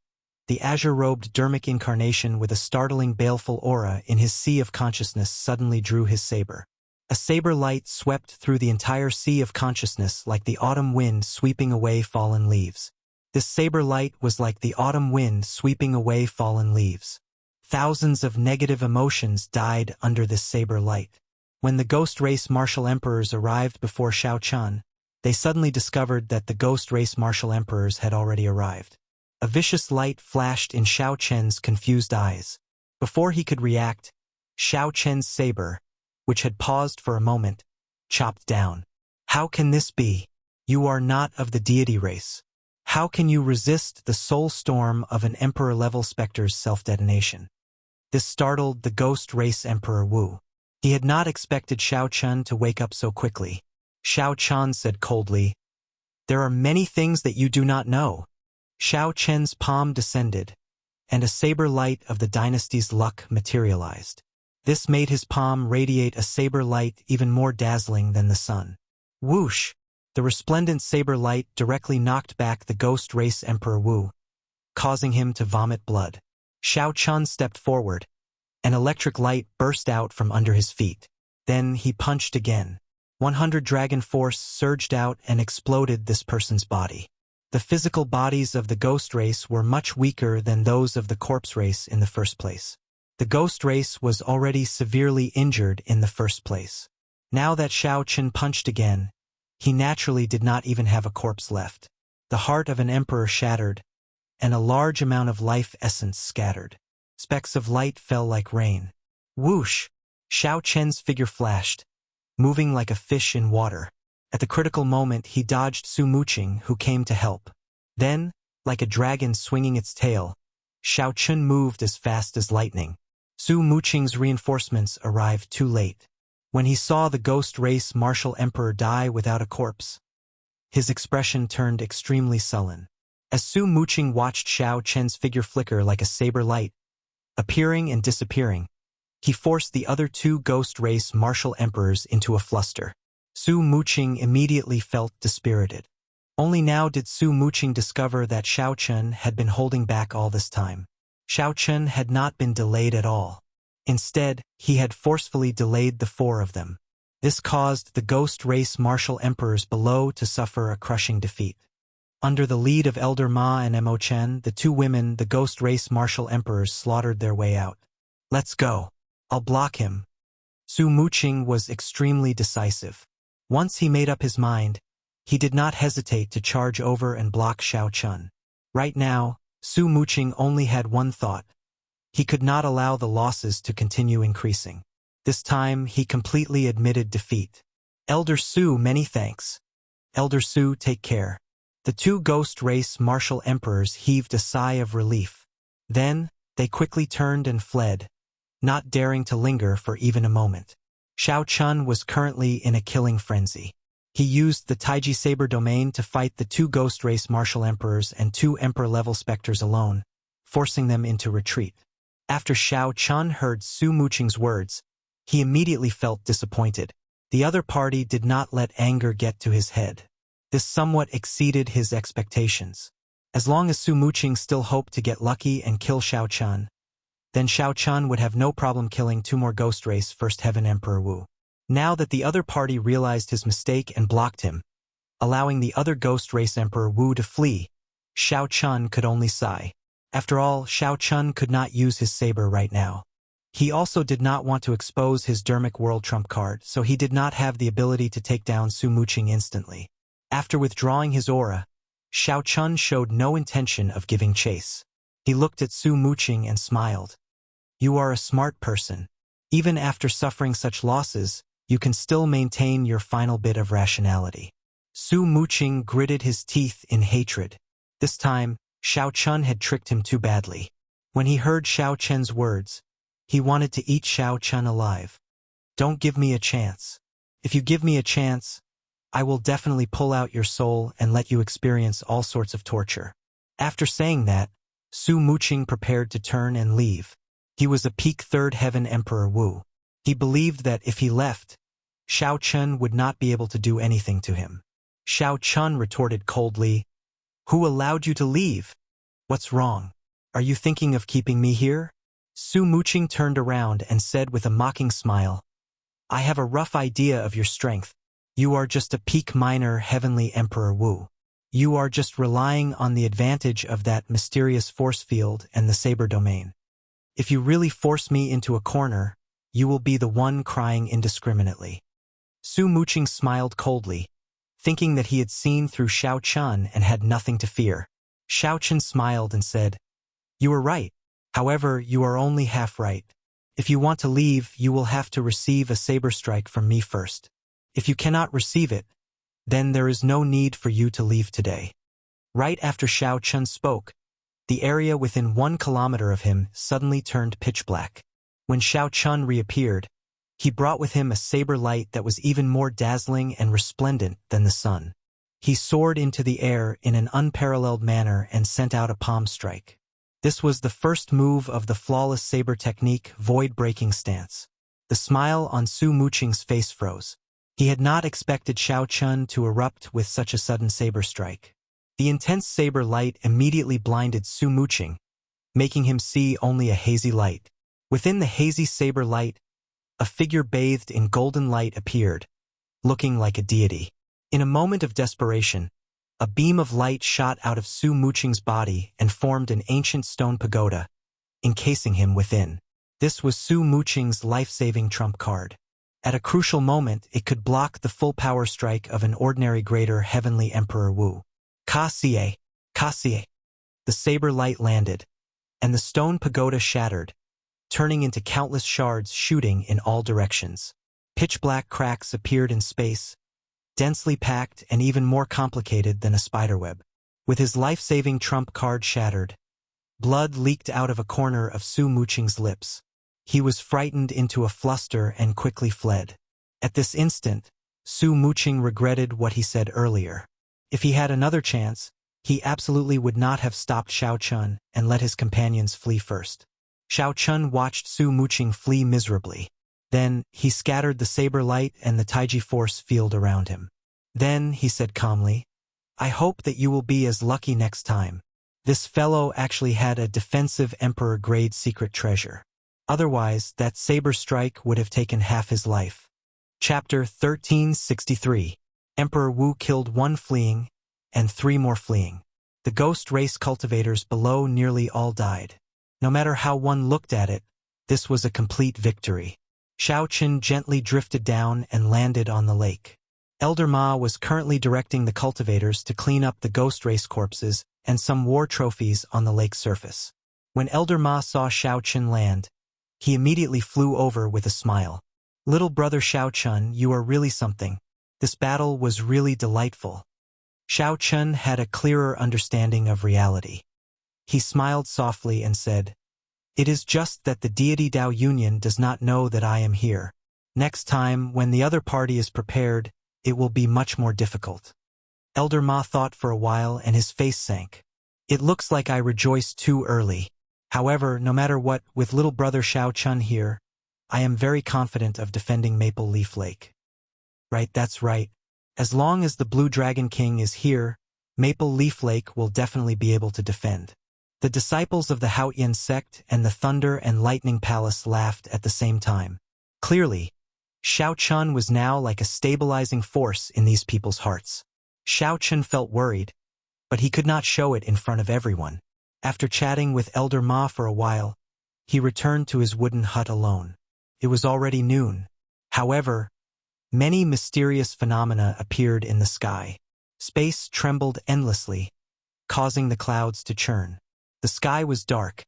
S1: the azure-robed dermic incarnation with a startling baleful aura in his sea of consciousness suddenly drew his saber. A saber light swept through the entire sea of consciousness like the autumn wind sweeping away fallen leaves. This saber light was like the autumn wind sweeping away fallen leaves. Thousands of negative emotions died under this saber light. When the ghost race martial emperors arrived before Xiao Chen, they suddenly discovered that the ghost race martial emperors had already arrived. A vicious light flashed in Xiao Chen's confused eyes. Before he could react, Xiao Chen's saber, which had paused for a moment, chopped down. How can this be? You are not of the deity race. How can you resist the soul storm of an emperor-level specter's self-detonation? This startled the ghost race Emperor Wu. He had not expected Xiao Chen to wake up so quickly. Xiao Chen said coldly, "There are many things that you do not know." Xiao Chen's palm descended, and a saber light of the dynasty's luck materialized. This made his palm radiate a saber light even more dazzling than the sun. Whoosh! The resplendent saber light directly knocked back the ghost race Emperor Wu, causing him to vomit blood. Xiao Chen stepped forward. An electric light burst out from under his feet. Then he punched again. 100 dragon force surged out and exploded this person's body. The physical bodies of the ghost race were much weaker than those of the corpse race in the first place. The ghost race was already severely injured in the first place. Now that Xiao Chen punched again, he naturally did not even have a corpse left. The heart of an emperor shattered, and a large amount of life essence scattered. Specks of light fell like rain. Whoosh! Xiao Chen's figure flashed, moving like a fish in water. At the critical moment, he dodged Su Muqing, who came to help. Then, like a dragon swinging its tail, Xiao Chen moved as fast as lightning. Su Muqing's reinforcements arrived too late. When he saw the ghost race martial emperor die without a corpse, his expression turned extremely sullen. As Su Muqing watched Xiao Chen's figure flicker like a saber light, appearing and disappearing, he forced the other two ghost race martial emperors into a fluster. Su Muqing immediately felt dispirited. Only now did Su Muqing discover that Xiao Chen had been holding back all this time. Xiao Chen had not been delayed at all. Instead, he had forcefully delayed the four of them. This caused the ghost race martial emperors below to suffer a crushing defeat. Under the lead of Elder Ma and Mo Chen, the two women, the ghost race martial emperors, slaughtered their way out. "Let's go. I'll block him." Su Muqing was extremely decisive. Once he made up his mind, he did not hesitate to charge over and block Xiao Chen. Right now, Su Muqing only had one thought. He could not allow the losses to continue increasing. This time, he completely admitted defeat. "Elder Su, many thanks." "Elder Su, take care." The two ghost race martial emperors heaved a sigh of relief. Then, they quickly turned and fled, not daring to linger for even a moment. Xiao Chen was currently in a killing frenzy. He used the Taiji Saber domain to fight the two ghost race martial emperors and two emperor-level specters alone, forcing them into retreat. After Xiao Chen heard Su Muqing's words, he immediately felt disappointed. The other party did not let anger get to his head. This somewhat exceeded his expectations. As long as Su Muqing still hoped to get lucky and kill Xiao Chen, then Xiao Chen would have no problem killing two more ghost race First Heaven Emperor Wu. Now that the other party realized his mistake and blocked him, allowing the other ghost race Emperor Wu to flee, Xiao Chen could only sigh. After all, Xiao Chen could not use his saber right now. He also did not want to expose his dermic world trump card, so he did not have the ability to take down Su Muqing instantly. After withdrawing his aura, Xiao Chen showed no intention of giving chase. He looked at Su Muqing and smiled. "You are a smart person. Even after suffering such losses, you can still maintain your final bit of rationality." Su Muqing gritted his teeth in hatred. This time, Xiao Chen had tricked him too badly. When he heard Xiao Chen's words, He wanted to eat Shao Chun alive. Don't give me a chance. If you give me a chance, I will definitely pull out your soul and let you experience all sorts of torture. After saying that, Su Muqing prepared to turn and leave. He was a peak Third Heaven Emperor Wu. He believed that if he left, Shao Chun would not be able to do anything to him. Shao Chun retorted coldly, "Who allowed you to leave? What's wrong? Are you thinking of keeping me here?" Su Muqing turned around and said with a mocking smile, "I have a rough idea of your strength. You are just a peak minor heavenly Emperor Wu. You are just relying on the advantage of that mysterious force field and the saber domain. If you really force me into a corner, you will be the one crying indiscriminately." Su Muqing smiled coldly, thinking that he had seen through Shao Chun and had nothing to fear. Shao Chun smiled and said, "You are right. However, you are only half right. If you want to leave, you will have to receive a saber strike from me first. If you cannot receive it, then there is no need for you to leave today." Right after Shao Chun spoke, the area within 1 kilometer of him suddenly turned pitch black. When Shao Chun reappeared, he brought with him a saber light that was even more dazzling and resplendent than the sun. He soared into the air in an unparalleled manner and sent out a palm strike. This was the first move of the flawless saber technique void-breaking stance. The smile on Su Muqing's face froze. He had not expected Shao Chun to erupt with such a sudden saber strike. The intense saber light immediately blinded Su Muqing, making him see only a hazy light. Within the hazy saber light, a figure bathed in golden light appeared, looking like a deity. In a moment of desperation, a beam of light shot out of Su Muqing's body and formed an ancient stone pagoda, encasing him within. This was Su Muqing's life-saving trump card. At a crucial moment, it could block the full power strike of an ordinary greater heavenly Emperor Wu. Ka-sie, ka-sie. The saber light landed, and the stone pagoda shattered, turning into countless shards shooting in all directions. Pitch-black cracks appeared in space, densely packed and even more complicated than a spiderweb. With his life-saving trump card shattered, blood leaked out of a corner of Su Muqing's lips. He was frightened into a fluster and quickly fled. At this instant, Su Muqing regretted what he said earlier. If he had another chance, he absolutely would not have stopped Shao Chun and let his companions flee first. Shao Chun watched Su Muqing flee miserably. Then, he scattered the saber light and the Taiji force field around him. Then, he said calmly, "I hope that you will be as lucky next time. This fellow actually had a defensive Emperor-grade secret treasure. Otherwise, that saber strike would have taken half his life." Chapter 1363. Emperor Wu killed 1 fleeing, and 3 more fleeing. The ghost race cultivators below nearly all died. No matter how one looked at it, this was a complete victory. Shao Chun gently drifted down and landed on the lake. Elder Ma was currently directing the cultivators to clean up the ghost race corpses and some war trophies on the lake's surface. When Elder Ma saw Shao Chun land, he immediately flew over with a smile. "Little brother Shao Chun, you are really something. This battle was really delightful." Shao Chun had a clearer understanding of reality. He smiled softly and said, "It is just that the deity Dao Union does not know that I am here. Next time, when the other party is prepared, it will be much more difficult." Elder Ma thought for a while and his face sank. "It looks like I rejoiced too early. However, no matter what, with little brother Shao Chun here, I am very confident of defending Maple Leaf Lake." "Right, that's right. As long as the Blue Dragon King is here, Maple Leaf Lake will definitely be able to defend." The disciples of the Haotian sect and the Thunder and Lightning Palace laughed at the same time. Clearly, Shao Chun was now like a stabilizing force in these people's hearts. Shao Chun felt worried, but he could not show it in front of everyone. After chatting with Elder Ma for a while, he returned to his wooden hut alone. It was already noon. However, many mysterious phenomena appeared in the sky. Space trembled endlessly, causing the clouds to churn. The sky was dark.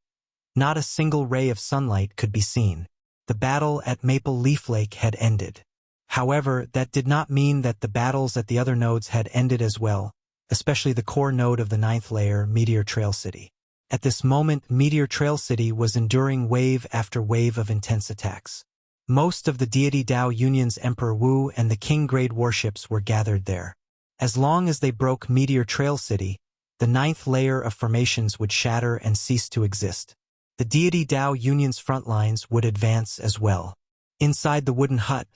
S1: Not a single ray of sunlight could be seen. The battle at Maple Leaf Lake had ended. However, that did not mean that the battles at the other nodes had ended as well, especially the core node of the 9th layer, Meteor Trail City. At this moment, Meteor Trail City was enduring wave after wave of intense attacks. Most of the deity Dao Union's Emperor Wu and the King Grade warships were gathered there. As long as they broke Meteor Trail City, the 9th layer of formations would shatter and cease to exist. The deity Dao Union's front lines would advance as well. Inside the wooden hut,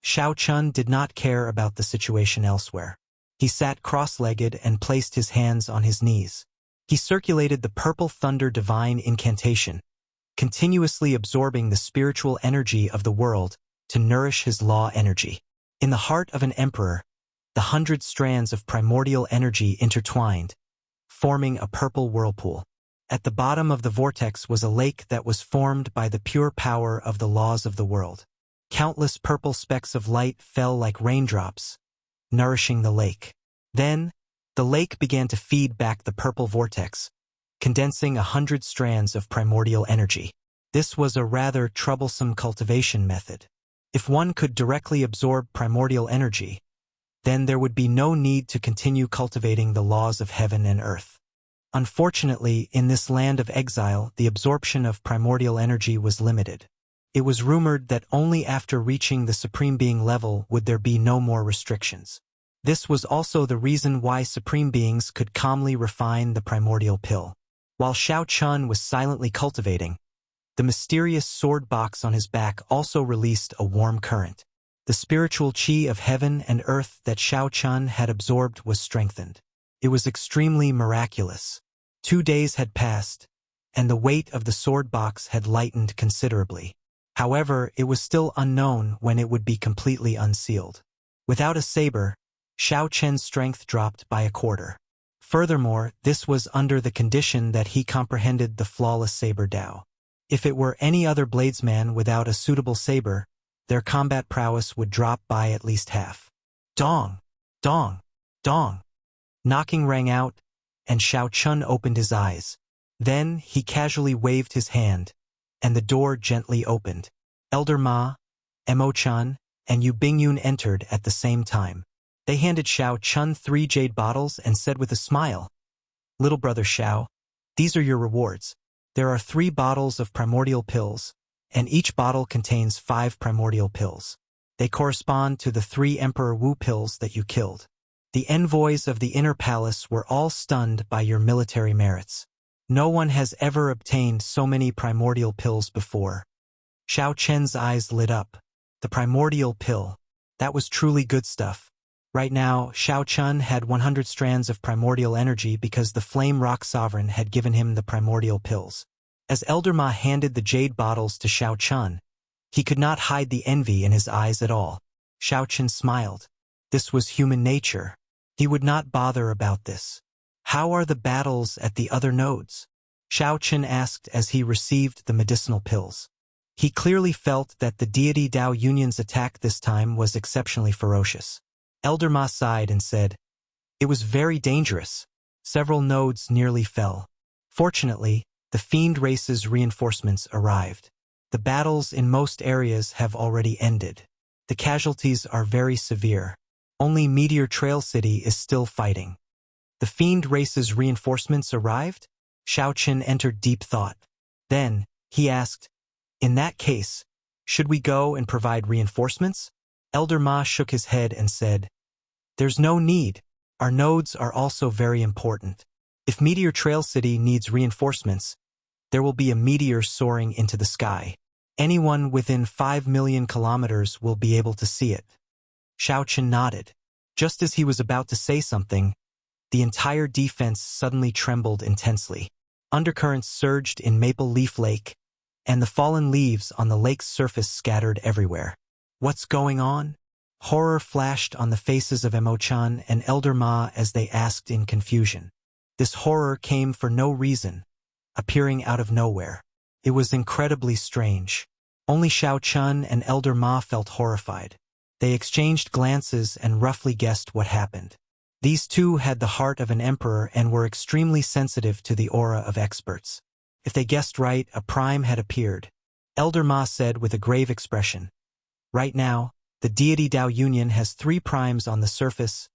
S1: Shao Chun did not care about the situation elsewhere. He sat cross-legged and placed his hands on his knees. He circulated the Purple Thunder Divine Incantation, continuously absorbing the spiritual energy of the world to nourish his law energy. In the heart of an emperor, the 100 strands of primordial energy intertwined, forming a purple whirlpool. At the bottom of the vortex was a lake that was formed by the pure power of the laws of the world. Countless purple specks of light fell like raindrops, nourishing the lake. Then, the lake began to feed back the purple vortex, condensing 100 strands of primordial energy. This was a rather troublesome cultivation method. If one could directly absorb primordial energy, then there would be no need to continue cultivating the laws of heaven and earth. Unfortunately, in this land of exile, the absorption of primordial energy was limited. It was rumored that only after reaching the Supreme Being level would there be no more restrictions. This was also the reason why Supreme Beings could calmly refine the primordial pill. While Shao Chun was silently cultivating, the mysterious sword box on his back also released a warm current. The spiritual chi of heaven and earth that Shao Chun had absorbed was strengthened. It was extremely miraculous. 2 days had passed, and the weight of the sword box had lightened considerably. However, it was still unknown when it would be completely unsealed. Without a saber, Shao Chen's strength dropped by a quarter. Furthermore, this was under the condition that he comprehended the flawless saber Dao. If it were any other bladesman without a suitable saber, their combat prowess would drop by at least half. Dong! Dong! Dong! Knocking rang out, and Shao Chun opened his eyes. Then he casually waved his hand, and the door gently opened. Elder Ma, Emo-chan, and Yu Bingyun entered at the same time. They handed Shao Chun 3 jade bottles and said with a smile, "Little brother Shao, these are your rewards. There are 3 bottles of primordial pills, and each bottle contains 5 primordial pills. They correspond to the 3 Emperor Wu pills that you killed. The envoys of the inner palace were all stunned by your military merits. No one has ever obtained so many primordial pills before." Shao Chen's eyes lit up. The primordial pill. That was truly good stuff. Right now, Shao Chun had 100 strands of primordial energy because the Flame Rock Sovereign had given him the primordial pills. As Elder Ma handed the jade bottles to Shao Chun, he could not hide the envy in his eyes at all. Shao Chun smiled. This was human nature. He would not bother about this. "How are the battles at the other nodes?" Shao Chun asked as he received the medicinal pills. He clearly felt that the deity Dao Union's attack this time was exceptionally ferocious. Elder Ma sighed and said, "It was very dangerous. Several nodes nearly fell. Fortunately, the fiend race's reinforcements arrived. The battles in most areas have already ended. The casualties are very severe. Only Meteor Trail City is still fighting." The fiend race's reinforcements arrived? Shao Chun entered deep thought. Then, he asked, "In that case, should we go and provide reinforcements?" Elder Ma shook his head and said, "There's no need. Our nodes are also very important. If Meteor Trail City needs reinforcements, there will be a meteor soaring into the sky. Anyone within 5 million kilometers will be able to see it." Shao Chun nodded. Just as he was about to say something, the entire defense suddenly trembled intensely. Undercurrents surged in Maple Leaf Lake, and the fallen leaves on the lake's surface scattered everywhere. "What's going on?" Horror flashed on the faces of Emo-chan and Elder Ma as they asked in confusion. This horror came for no reason, appearing out of nowhere. It was incredibly strange. Only Shao Chun and Elder Ma felt horrified. They exchanged glances and roughly guessed what happened. These two had the heart of an emperor and were extremely sensitive to the aura of experts. If they guessed right, a prime had appeared. Elder Ma said with a grave expression, "Right now, the deity Dao Union has 3 primes on the surface: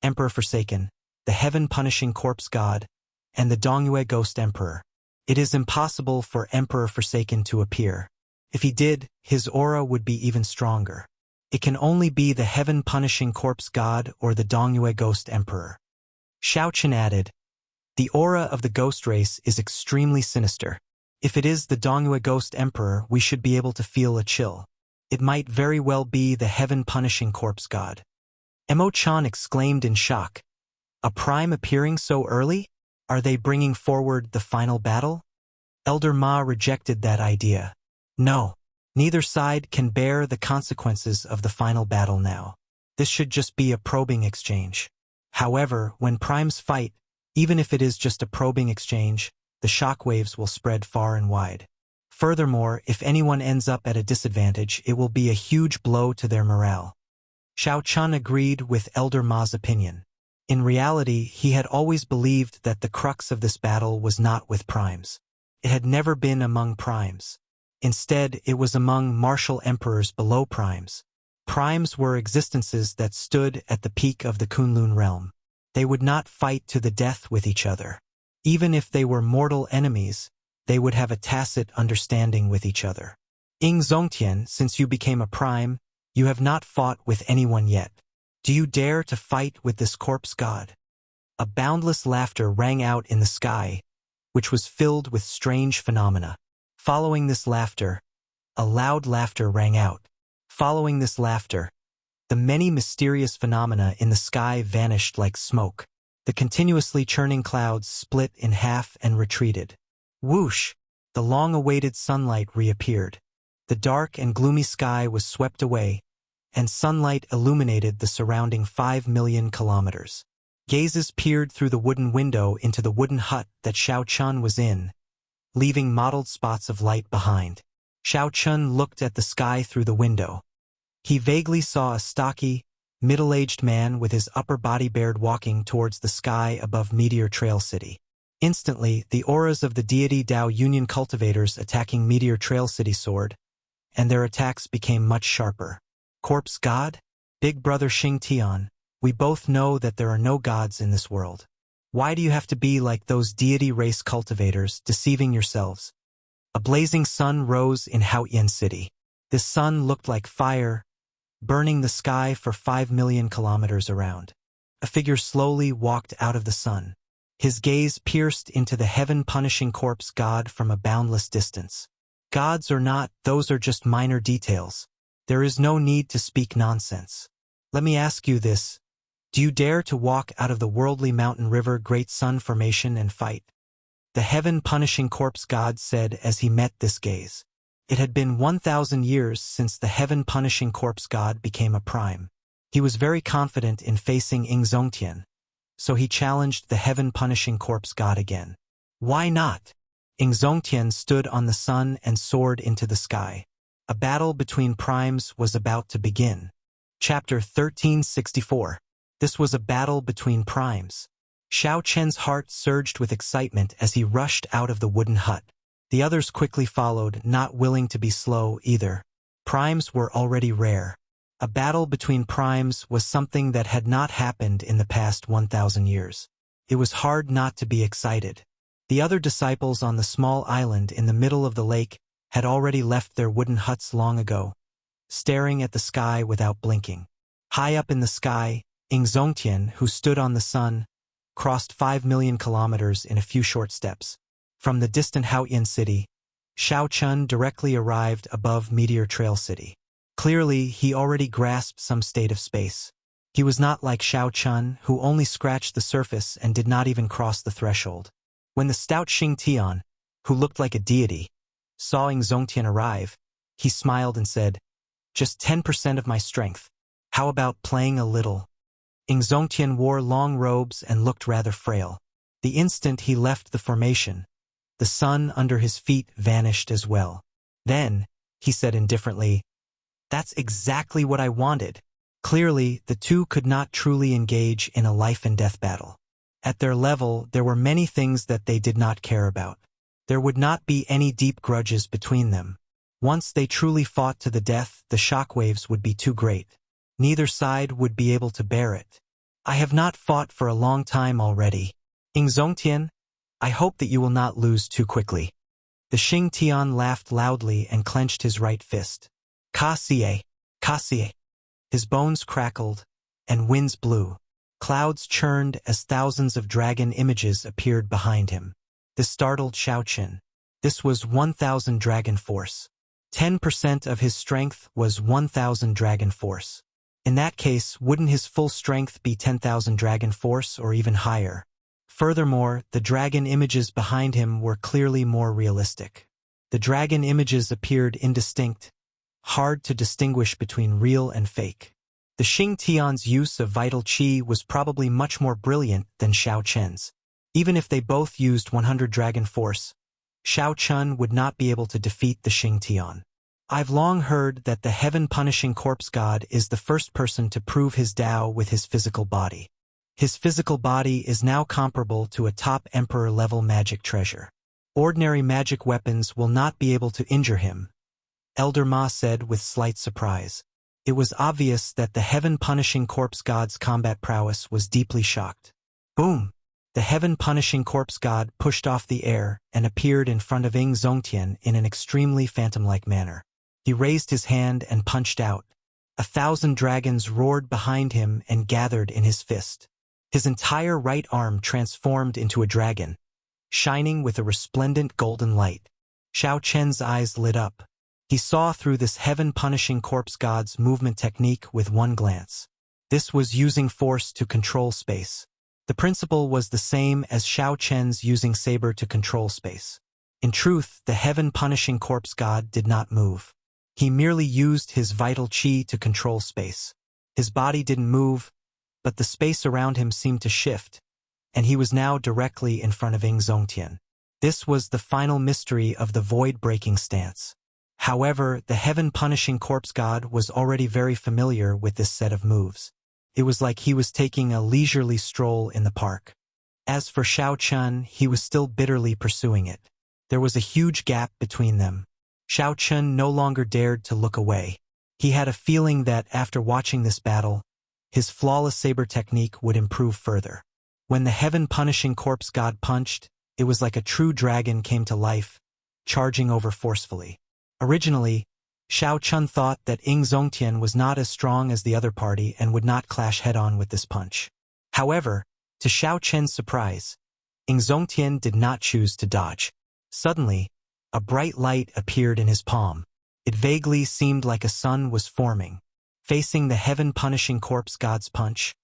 S1: Emperor Forsaken, the Heaven-Punishing Corpse God, and the Dongyue Ghost Emperor. It is impossible for Emperor Forsaken to appear. If he did, his aura would be even stronger. It can only be the heaven-punishing corpse god or the Dongyue ghost emperor. Xiao Chen added, the aura of the ghost race is extremely sinister. If it is the Dongyue ghost emperor, we should be able to feel a chill. It might very well be the heaven-punishing corpse god. Emo-chan exclaimed in shock. A prime appearing so early? Are they bringing forward the final battle? Elder Ma rejected that idea. No. Neither side can bear the consequences of the final battle now. This should just be a probing exchange. However, when primes fight, even if it is just a probing exchange, the shockwaves will spread far and wide. Furthermore, if anyone ends up at a disadvantage, it will be a huge blow to their morale. Xiao Chun agreed with Elder Ma's opinion. In reality, he had always believed that the crux of this battle was not with primes. It had never been among primes. Instead, it was among martial emperors below primes. Primes were existences that stood at the peak of the Kunlun realm. They would not fight to the death with each other. Even if they were mortal enemies, they would have a tacit understanding with each other. Ying Zongtian, since you became a prime, you have not fought with anyone yet. Do you dare to fight with this corpse god? A boundless laughter rang out in the sky, which was filled with strange phenomena. Following this laughter, a loud laughter rang out. Following this laughter, the many mysterious phenomena in the sky vanished like smoke. The continuously churning clouds split in half and retreated. Whoosh! The long-awaited sunlight reappeared. The dark and gloomy sky was swept away, and sunlight illuminated the surrounding 5 million kilometers. Gazes peered through the wooden window into the wooden hut that Xiao Chun was in, leaving mottled spots of light behind. Xiao Chun looked at the sky through the window. He vaguely saw a stocky, middle-aged man with his upper body bared walking towards the sky above Meteor Trail City. Instantly, the auras of the deity Dao Union cultivators attacking Meteor Trail City soared, and their attacks became much sharper. Corpse God? Big Brother Xing Tian, we both know that there are no gods in this world. Why do you have to be like those deity race cultivators, deceiving yourselves? A blazing sun rose in Haoyan City. This sun looked like fire, burning the sky for 5 million kilometers around. A figure slowly walked out of the sun. His gaze pierced into the heaven-punishing corpse god from a boundless distance. Gods or not, those are just minor details. There is no need to speak nonsense. Let me ask you this. Do you dare to walk out of the worldly mountain river Great Sun Formation and fight? The heaven-punishing corpse god said as he met this gaze. It had been 1,000 years since the heaven-punishing corpse god became a prime. He was very confident in facing Ying Zongtian, so he challenged the heaven-punishing corpse god again. Why not? Ying Zongtian stood on the sun and soared into the sky. A battle between primes was about to begin. Chapter 1364. This was a battle between primes. Xiao Chen's heart surged with excitement as he rushed out of the wooden hut. The others quickly followed, not willing to be slow either. Primes were already rare. A battle between primes was something that had not happened in the past 1,000 years. It was hard not to be excited. The other disciples on the small island in the middle of the lake had already left their wooden huts long ago, staring at the sky without blinking. High up in the sky, Ying Zongtian, who stood on the sun, crossed 5 million kilometers in a few short steps. From the distant Haoyan City, Xiao Chun directly arrived above Meteor Trail City. Clearly, he already grasped some state of space. He was not like Xiao Chun, who only scratched the surface and did not even cross the threshold. When the stout Xing Tian, who looked like a deity, saw Ying Zongtian arrive, he smiled and said, "Just 10% of my strength. How about playing a little?" Ying Zongtian wore long robes and looked rather frail. The instant he left the formation, the sun under his feet vanished as well. Then, he said indifferently, "That's exactly what I wanted." Clearly, the two could not truly engage in a life-and-death battle. At their level, there were many things that they did not care about. There would not be any deep grudges between them. Once they truly fought to the death, the shockwaves would be too great. Neither side would be able to bear it. "I have not fought for a long time already. Ying Zongtian, I hope that you will not lose too quickly. The Xing Tian laughed loudly and clenched his right fist. Ka-sie, ka-sie. His bones crackled, and winds blew. Clouds churned as thousands of dragon images appeared behind him. This startled Xiao Qin. This was 1,000 dragon force. 10% of his strength was 1,000 dragon force. In that case, wouldn't his full strength be 10,000 dragon force or even higher? Furthermore, the dragon images behind him were clearly more realistic. The dragon images appeared indistinct, hard to distinguish between real and fake. The Xing Tian's use of vital qi was probably much more brilliant than Xiao Chen's. Even if they both used 100 dragon force, Xiao Chen would not be able to defeat the Xing Tian. I've long heard that the heaven-punishing corpse god is the first person to prove his Tao with his physical body. His physical body is now comparable to a top emperor-level magic treasure. Ordinary magic weapons will not be able to injure him, Elder Ma said with slight surprise. It was obvious that the heaven-punishing corpse god's combat prowess was deeply shocked. Boom! The heaven-punishing corpse god pushed off the air and appeared in front of Ying Zongtian in an extremely phantom-like manner. He raised his hand and punched out. 1,000 dragons roared behind him and gathered in his fist. His entire right arm transformed into a dragon, shining with a resplendent golden light. Xiao Chen's eyes lit up. He saw through this heaven-punishing corpse god's movement technique with one glance. This was using force to control space. The principle was the same as Xiao Chen's using saber to control space. In truth, the heaven-punishing corpse god did not move. He merely used his vital qi to control space. His body didn't move, but the space around him seemed to shift, and he was now directly in front of Ying Zongtian. This was the final mystery of the void-breaking stance. However, the heaven-punishing corpse god was already very familiar with this set of moves. It was like he was taking a leisurely stroll in the park. As for Xiao Chen, he was still bitterly pursuing it. There was a huge gap between them. Xiao Chen no longer dared to look away. He had a feeling that after watching this battle, his flawless saber technique would improve further. When the heaven-punishing corpse god punched, it was like a true dragon came to life, charging over forcefully. Originally, Xiao Chen thought that Ying Zongtian was not as strong as the other party and would not clash head-on with this punch. However, to Xiao Chen's surprise, Ying Zongtian did not choose to dodge. Suddenly, a bright light appeared in his palm. It vaguely seemed like a sun was forming. Facing the heaven-punishing corpse god's punch,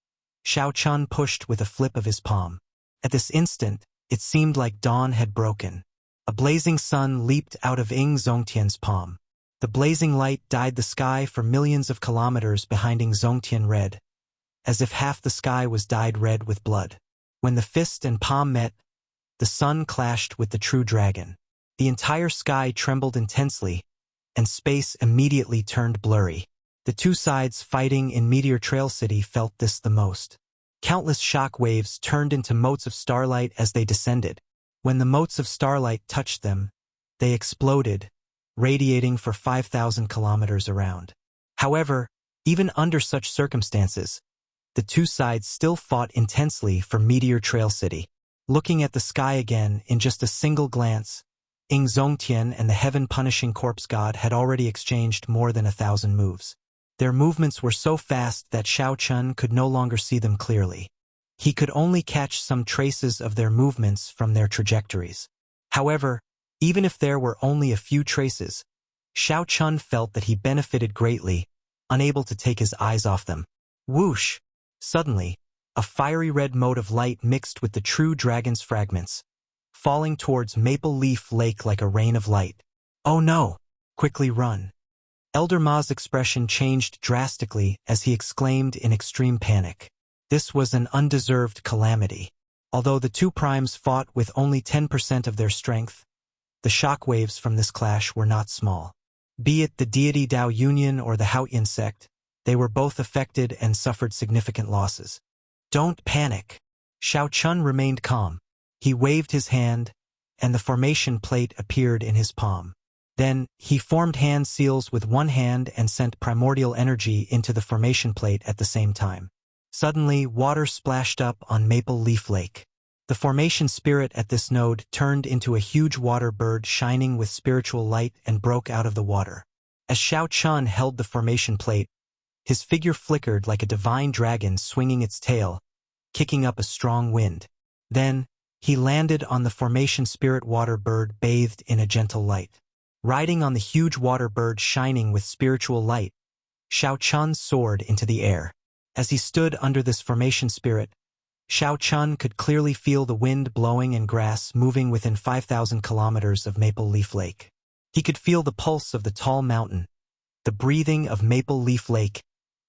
S1: Xiao Chen pushed with a flip of his palm. At this instant, it seemed like dawn had broken. A blazing sun leaped out of Ying Zongtian's palm. The blazing light dyed the sky for millions of kilometers behind Ying Zongtian red, as if half the sky was dyed red with blood. When the fist and palm met, the sun clashed with the true dragon. The entire sky trembled intensely, and space immediately turned blurry. The two sides fighting in Meteor Trail City felt this the most. Countless shock waves turned into motes of starlight as they descended. When the motes of starlight touched them, they exploded, radiating for 5,000 kilometers around. However, even under such circumstances, the two sides still fought intensely for Meteor Trail City. Looking at the sky again in just a single glance, Ying Zongtian and the heaven-punishing corpse god had already exchanged more than 1,000 moves. Their movements were so fast that Xiao Chen could no longer see them clearly. He could only catch some traces of their movements from their trajectories. However, even if there were only a few traces, Xiao Chen felt that he benefited greatly, unable to take his eyes off them. Whoosh! Suddenly, a fiery red mote of light mixed with the true dragon's fragments, falling towards Maple Leaf Lake like a rain of light. Oh no! Quickly run! Elder Ma's expression changed drastically as he exclaimed in extreme panic. This was an undeserved calamity. Although the two primes fought with only 10% of their strength, the shockwaves from this clash were not small. Be it the deity Dao Union or the Haotian sect, they were both affected and suffered significant losses. Don't panic. Xiao Chen remained calm. He waved his hand, and the formation plate appeared in his palm. Then, he formed hand seals with one hand and sent primordial energy into the formation plate at the same time. Suddenly, water splashed up on Maple Leaf Lake. The formation spirit at this node turned into a huge water bird shining with spiritual light and broke out of the water. As Xiao Chun held the formation plate, his figure flickered like a divine dragon swinging its tail, kicking up a strong wind. Then, he landed on the formation spirit water bird bathed in a gentle light. Riding on the huge water bird shining with spiritual light, Xiao Chun soared into the air. As he stood under this formation spirit, Xiao Chun could clearly feel the wind blowing and grass moving within 5,000 kilometers of Maple Leaf Lake. He could feel the pulse of the tall mountain, the breathing of Maple Leaf Lake,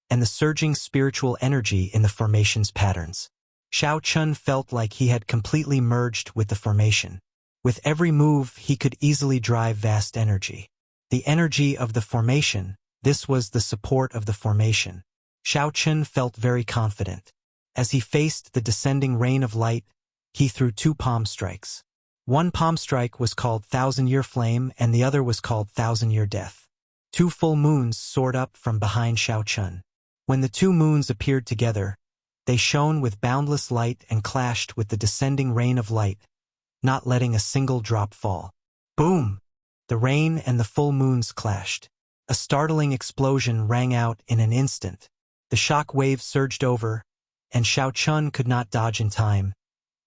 S1: and the surging spiritual energy in the formation's patterns. Xiao Chun felt like he had completely merged with the formation. With every move, he could easily drive vast energy. The energy of the formation, this was the support of the formation. Xiao Chun felt very confident. As he faced the descending rain of light, he threw 2 palm strikes. One palm strike was called 1,000-Year Flame and the other was called 1,000-Year Death. 2 full moons soared up from behind Xiao Chun. When the 2 moons appeared together, they shone with boundless light and clashed with the descending rain of light, not letting a single drop fall. Boom! The rain and the full moons clashed. A startling explosion rang out in an instant. The shock wave surged over, and Xiao Chun could not dodge in time,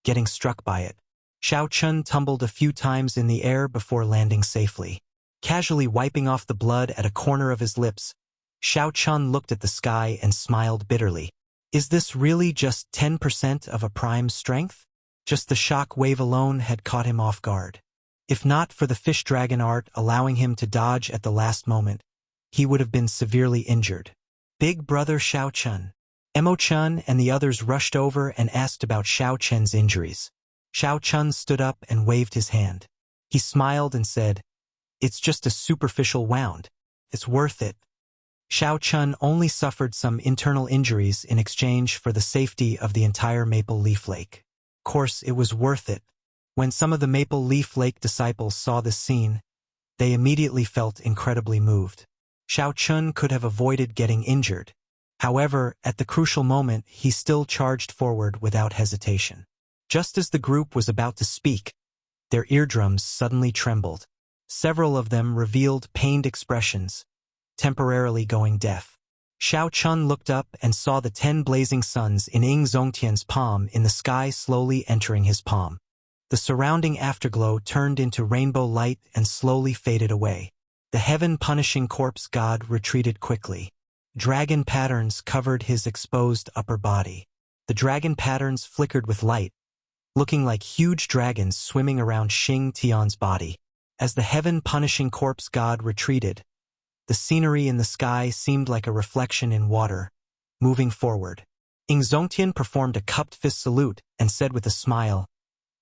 S1: getting struck by it. Xiao Chun tumbled a few times in the air before landing safely. Casually wiping off the blood at a corner of his lips, Xiao Chun looked at the sky and smiled bitterly. Is this really just 10% of a prime's strength? Just the shock wave alone had caught him off guard. If not for the fish dragon art allowing him to dodge at the last moment, he would have been severely injured. Big brother Xiao Chun. Emo Chun and the others rushed over and asked about Xiao Chun's injuries. Xiao Chun stood up and waved his hand. He smiled and said, "It's just a superficial wound. It's worth it." Xiao Chun only suffered some internal injuries in exchange for the safety of the entire Maple Leaf Lake. Of course, it was worth it. When some of the Maple Leaf Lake disciples saw this scene, they immediately felt incredibly moved. Xiao Chun could have avoided getting injured. However, at the crucial moment, he still charged forward without hesitation. Just as the group was about to speak, their eardrums suddenly trembled. Several of them revealed pained expressions, temporarily going deaf. Xiao Chun looked up and saw the 10 blazing suns in Ying Zongtian's palm in the sky slowly entering his palm. The surrounding afterglow turned into rainbow light and slowly faded away. The heaven-punishing corpse god retreated quickly. Dragon patterns covered his exposed upper body. The dragon patterns flickered with light, looking like huge dragons swimming around Xing Tian's body. As the heaven-punishing corpse god retreated, the scenery in the sky seemed like a reflection in water, moving forward. Ying Zongtian performed a cupped fist salute and said with a smile,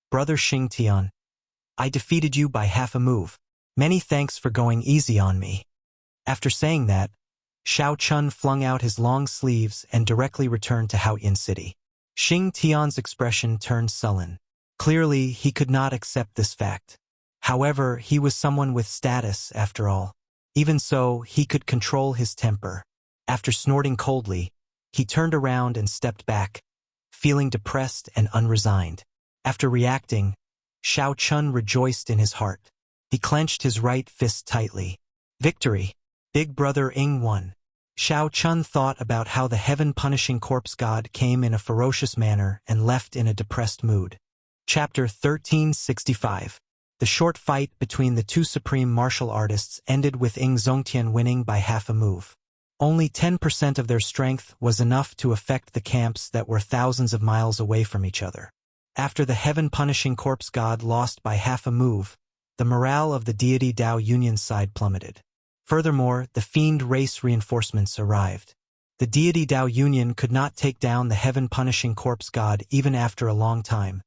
S1: "Brother Xing Tian, I defeated you by half a move. Many thanks for going easy on me." After saying that, Xiao Chun flung out his long sleeves and directly returned to Haoyan City. Xing Tian's expression turned sullen. Clearly, he could not accept this fact. However, he was someone with status, after all. Even so, he could control his temper. After snorting coldly, he turned around and stepped back, feeling depressed and unresigned. After reacting, Xiao Chun rejoiced in his heart. He clenched his right fist tightly. Victory! Big brother Ying won. Xiao Chun thought about how the heaven-punishing corpse god came in a ferocious manner and left in a depressed mood. Chapter 1365. The short fight between the 2 supreme martial artists ended with Ying Zongtian winning by half a move. Only 10% of their strength was enough to affect the camps that were thousands of miles away from each other. After the heaven-punishing corpse god lost by half a move, the morale of the deity Dao Union's side plummeted. Furthermore, the fiend race reinforcements arrived. The deity Dao Union could not take down the heaven-punishing corpse god even after a long time,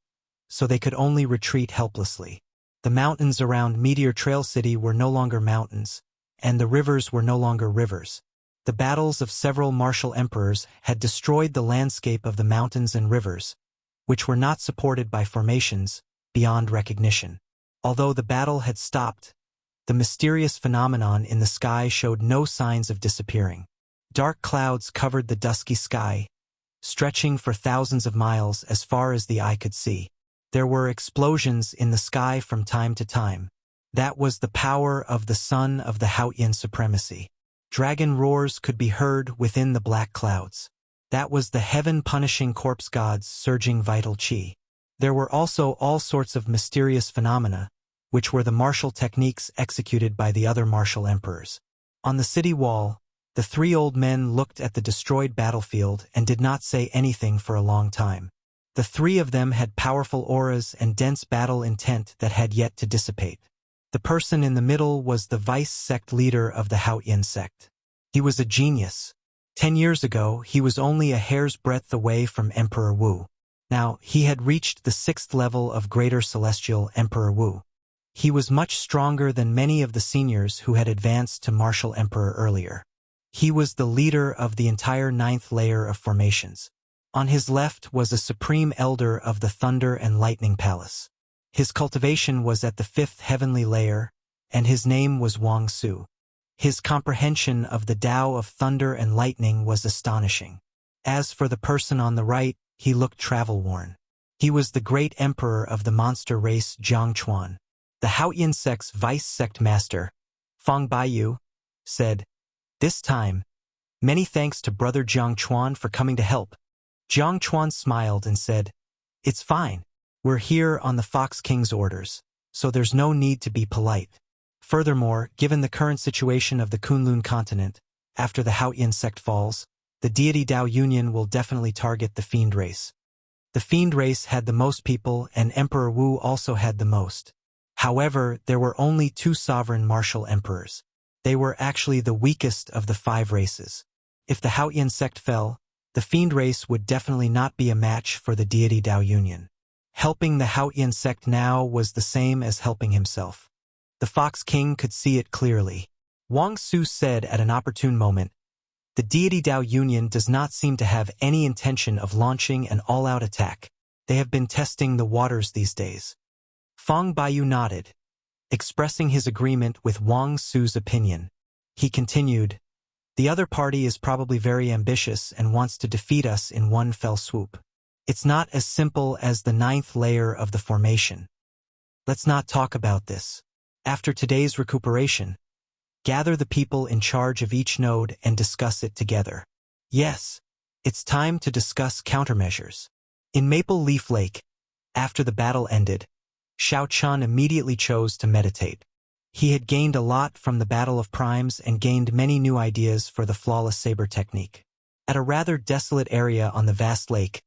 S1: so they could only retreat helplessly. The mountains around Meteor Trail City were no longer mountains, and the rivers were no longer rivers. The battles of several martial emperors had destroyed the landscape of the mountains and rivers, which were not supported by formations, beyond recognition. Although the battle had stopped, the mysterious phenomenon in the sky showed no signs of disappearing. Dark clouds covered the dusky sky, stretching for thousands of miles as far as the eye could see. There were explosions in the sky from time to time. That was the power of the son of the Haotian supremacy. Dragon roars could be heard within the black clouds. That was the heaven-punishing corpse gods surging vital chi. There were also all sorts of mysterious phenomena, which were the martial techniques executed by the other martial emperors. On the city wall, the three old men looked at the destroyed battlefield and did not say anything for a long time. The three of them had powerful auras and dense battle intent that had yet to dissipate. The person in the middle was the vice-sect leader of the Haotian sect. He was a genius. 10 years ago, he was only a hair's breadth away from Emperor Wu. Now, he had reached the 6th level of Greater Celestial Emperor Wu. He was much stronger than many of the seniors who had advanced to Martial Emperor earlier. He was the leader of the entire 9th layer of formations. On his left was a supreme elder of the Thunder and Lightning Palace. His cultivation was at the 5th heavenly layer, and his name was Wang Su. His comprehension of the Tao of thunder and lightning was astonishing. As for the person on the right, he looked travel-worn. He was the great emperor of the monster race Jiang Chuan. The Haotian sect's vice-sect master, Feng Baiyu, said, "This time, many thanks to Brother Jiang Chuan for coming to help." Jiang Chuan smiled and said, "It's fine. We're here on the Fox King's orders, so there's no need to be polite. Furthermore, given the current situation of the Kunlun continent, after the Haotian sect falls, the deity Tao Union will definitely target the Fiend race. The Fiend race had the most people and Emperor Wu also had the most. However, there were only 2 sovereign martial emperors. They were actually the weakest of the 5 races. If the Haotian sect fell, the Fiend race would definitely not be a match for the deity Tao Union. Helping the Haotian sect now was the same as helping himself. The Fox King could see it clearly. Wang Su said at an opportune moment, "The deity Tao Union does not seem to have any intention of launching an all-out attack. They have been testing the waters these days." Feng Baiyu nodded, expressing his agreement with Wang Su's opinion. He continued, "The other party is probably very ambitious and wants to defeat us in one fell swoop. It's not as simple as the 9th layer of the formation. Let's not talk about this. After today's recuperation, gather the people in charge of each node and discuss it together. Yes, it's time to discuss countermeasures." In Maple Leaf Lake, after the battle ended, Xiao Chun immediately chose to meditate. He had gained a lot from the Battle of Primes and gained many new ideas for the flawless saber technique. At a rather desolate area on the vast lake,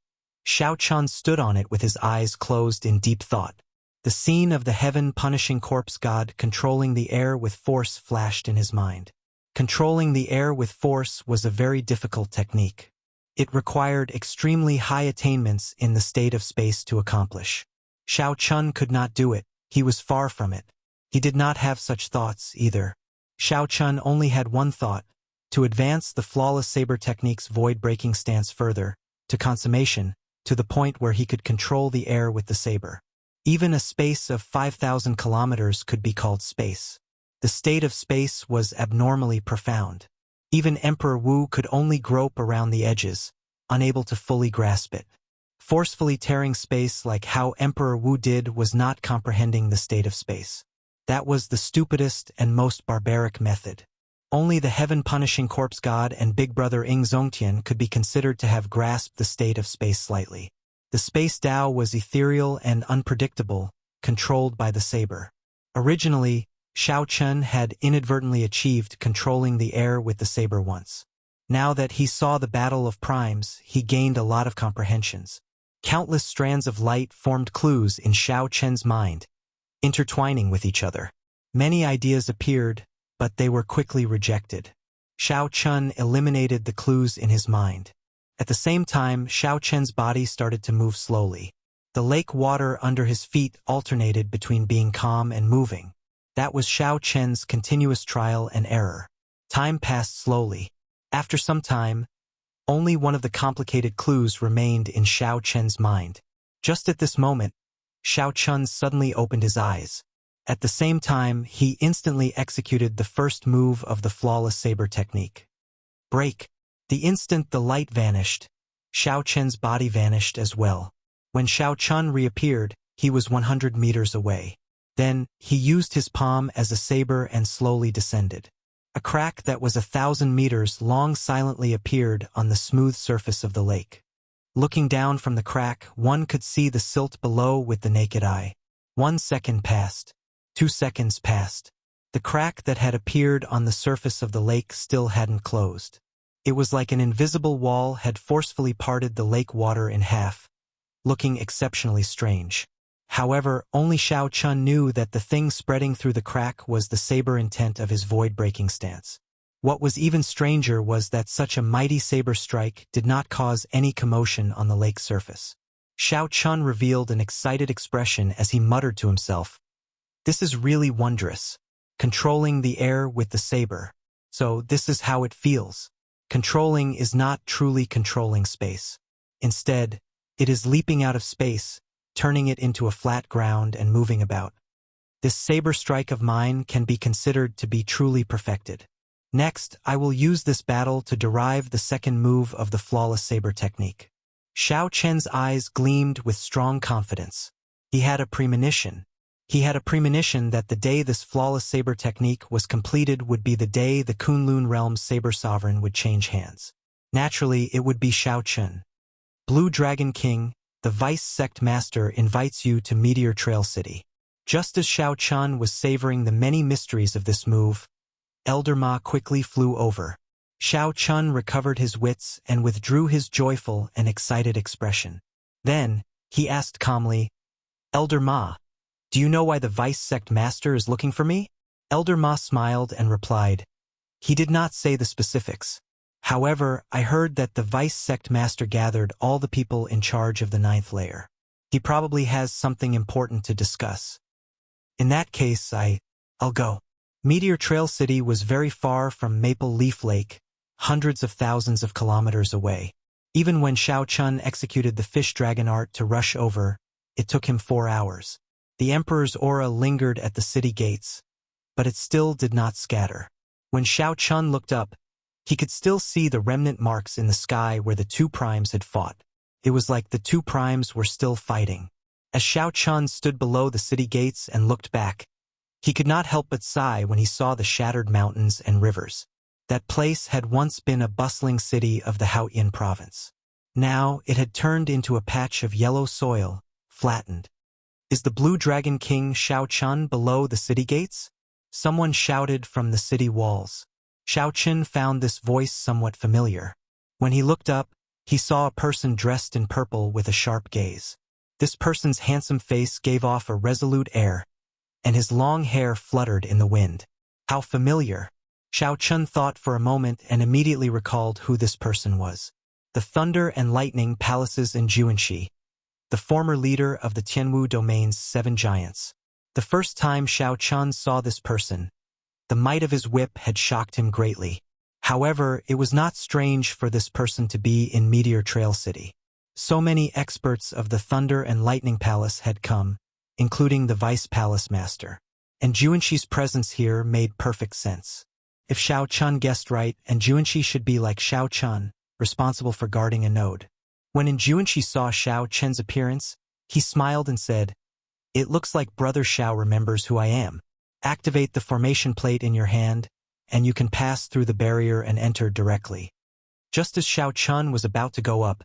S1: Xiao Chun stood on it with his eyes closed in deep thought. The scene of the heaven-punishing corpse god controlling the air with force flashed in his mind. Controlling the air with force was a very difficult technique. It required extremely high attainments in the state of space to accomplish. Xiao Chun could not do it. He was far from it. He did not have such thoughts either. Xiao Chun only had one thought: to advance the flawless saber technique's void-breaking stance further, to consummation, to the point where he could control the air with the saber. Even a space of 5,000 kilometers could be called space. The state of space was abnormally profound. Even Emperor Wu could only grope around the edges, unable to fully grasp it. Forcefully tearing space like how Emperor Wu did was not comprehending the state of space. That was the stupidest and most barbaric method. Only the heaven-punishing corpse god and big brother Ing Zongtian could be considered to have grasped the state of space slightly. The space Tao was ethereal and unpredictable, controlled by the saber. Originally, Xiao Chun had inadvertently achieved controlling the air with the saber once. Now that he saw the Battle of Primes, he gained a lot of comprehensions. Countless strands of light formed clues in Xiao Chun's mind, intertwining with each other. Many ideas appeared, but they were quickly rejected. Xiao Chun eliminated the clues in his mind. At the same time, Xiao Chun's body started to move slowly. The lake water under his feet alternated between being calm and moving. That was Xiao Chun's continuous trial and error. Time passed slowly. After some time, only one of the complicated clues remained in Xiao Chun's mind. Just at this moment, Xiao Chun suddenly opened his eyes. At the same time, he instantly executed the first move of the flawless saber technique. Break. The instant the light vanished, Xiao Chun's body vanished as well. When Xiao Chun reappeared, He was 100 meters away. Then, he used his palm as a saber and slowly descended. A crack that was 1,000 meters long silently appeared on the smooth surface of the lake. Looking down from the crack, one could see the silt below with the naked eye. 1 second passed. 2 seconds passed. The crack that had appeared on the surface of the lake still hadn't closed. It was like an invisible wall had forcefully parted the lake water in half, looking exceptionally strange. However, only Xiao Chun knew that the thing spreading through the crack was the saber intent of his void-breaking stance. What was even stranger was that such a mighty saber strike did not cause any commotion on the lake's surface. Xiao Chun revealed an excited expression as he muttered to himself, "This is really wondrous. Controlling the air with the saber. So this is how it feels. Controlling is not truly controlling space. Instead, it is leaping out of space, turning it into a flat ground and moving about. This saber strike of mine can be considered to be truly perfected. Next, I will use this battle to derive the second move of the flawless saber technique." Xiao Chen's eyes gleamed with strong confidence. He had a premonition. That the day this flawless saber technique was completed would be the day the Kunlun realm's saber sovereign would change hands. Naturally, it would be Xiao Chun. Blue Dragon King, the Vice Sect Master, invites you to Meteor Trail City. Just as Xiao Chun was savoring the many mysteries of this move, Elder Ma quickly flew over. Xiao Chun recovered his wits and withdrew his joyful and excited expression. Then, he asked calmly, "Elder Ma, do you know why the Vice Sect Master is looking for me?" Elder Ma smiled and replied, "He did not say the specifics. However, I heard that the Vice Sect Master gathered all the people in charge of the 9th layer. He probably has something important to discuss. In that case, I'll go." Meteor Trail City was very far from Maple Leaf Lake, hundreds of thousands of kilometers away. Even when Xiao Chun executed the fish dragon art to rush over, it took him 4 hours. The Emperor's aura lingered at the city gates, but it still did not scatter. When Xiao Chun looked up, he could still see the remnant marks in the sky where the 2 primes had fought. It was like the 2 primes were still fighting. As Xiao Chun stood below the city gates and looked back, he could not help but sigh when he saw the shattered mountains and rivers. That place had once been a bustling city of the Haoyan province. Now it had turned into a patch of yellow soil, flattened. "Is the Blue Dragon King Xiao Chun below the city gates?" Someone shouted from the city walls. Xiao Chun found this voice somewhat familiar. When he looked up, he saw a person dressed in purple with a sharp gaze. This person's handsome face gave off a resolute air, and his long hair fluttered in the wind. How familiar! Xiao Chun thought for a moment and immediately recalled who this person was. The Thunder and Lightning Palaces in Juanxi, the former leader of the Tianwu Domain's 7 giants. The first time Xiao Chun saw this person, the might of his whip had shocked him greatly. However, it was not strange for this person to be in Meteor Trail City. So many experts of the Thunder and Lightning Palace had come, including the Vice Palace Master. And Juanxi's presence here made perfect sense. If Xiao Chun guessed right, and Juanxi should be like Xiao Chun, responsible for guarding a node. When Juanxi saw Xiao Chen's appearance, he smiled and said, "It looks like Brother Xiao remembers who I am. Activate the formation plate in your hand, and you can pass through the barrier and enter directly." Just as Xiao Chun was about to go up,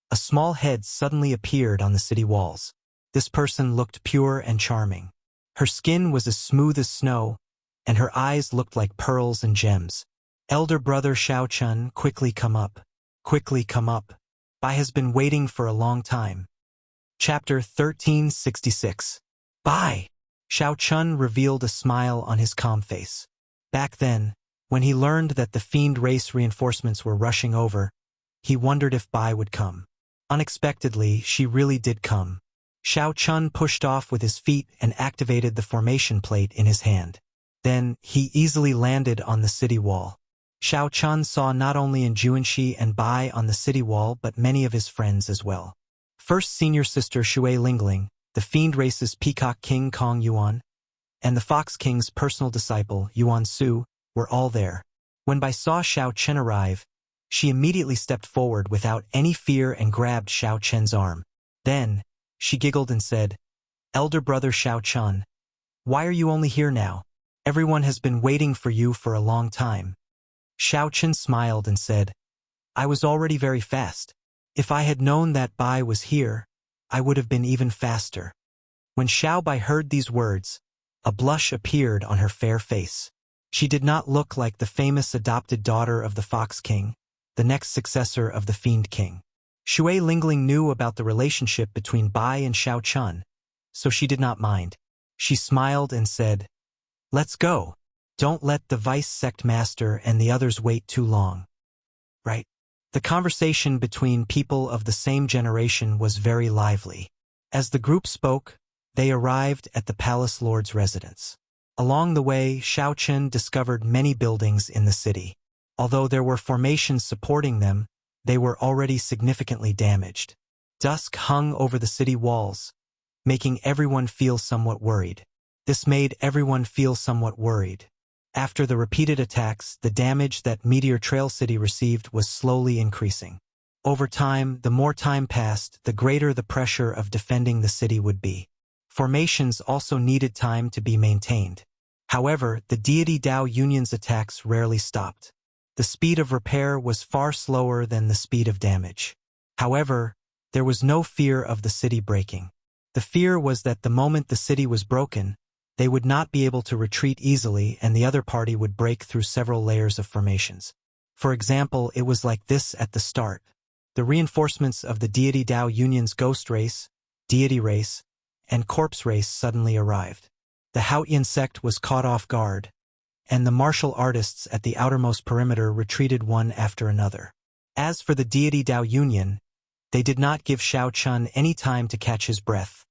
S1: a small head suddenly appeared on the city walls. This person looked pure and charming. Her skin was as smooth as snow, and her eyes looked like pearls and gems. "Elder brother Xiao Chun, quickly come up. Quickly come up. Bai has been waiting for a long time." Chapter 1366. Bai! Xiao Chun revealed a smile on his calm face. Back then, when he learned that the fiend race reinforcements were rushing over, he wondered if Bai would come. Unexpectedly, she really did come. Xiao Chun pushed off with his feet and activated the formation plate in his hand. Then, he easily landed on the city wall. Xiao Chun saw not only Juanxi and Bai on the city wall but many of his friends as well. First senior sister Shui Lingling, the Fiend Race's Peacock King Kong Yuan, and the Fox King's personal disciple Yuan Su were all there. When Bai saw Xiao Chen arrive, she immediately stepped forward without any fear and grabbed Xiao Chen's arm. Then, she giggled and said, Elder brother Xiao Chun, why are you only here now? Everyone has been waiting for you for a long time. Xiao Chun smiled and said, I was already very fast. If I had known that Bai was here, I would have been even faster. When Xiao Bai heard these words, a blush appeared on her fair face. She did not look like the famous adopted daughter of the Fox King, the next successor of the Fiend King. Shui Lingling knew about the relationship between Bai and Xiao Chun, so she did not mind. She smiled and said, Let's go. Don't let the vice sect master and the others wait too long. Right? The conversation between people of the same generation was very lively. As the group spoke, they arrived at the palace lord's residence. Along the way, Xiao Chun discovered many buildings in the city. Although there were formations supporting them, they were already significantly damaged. Dusk hung over the city walls, making everyone feel somewhat worried. This made everyone feel somewhat worried. After the repeated attacks, the damage that Meteor Trail City received was slowly increasing. Over time, the more time passed, the greater the pressure of defending the city would be. Formations also needed time to be maintained. However, the Deity Dao Union's attacks rarely stopped. The speed of repair was far slower than the speed of damage. However, there was no fear of the city breaking. The fear was that the moment the city was broken, they would not be able to retreat easily and the other party would break through several layers of formations. For example, it was like this at the start. The reinforcements of the Deity Dao Union's Ghost Race, Deity Race, and Corpse Race suddenly arrived. The Haotian sect was caught off guard, and the martial artists at the outermost perimeter retreated one after another. As for the Deity Dao Union, they did not give Xiao Chun any time to catch his breath,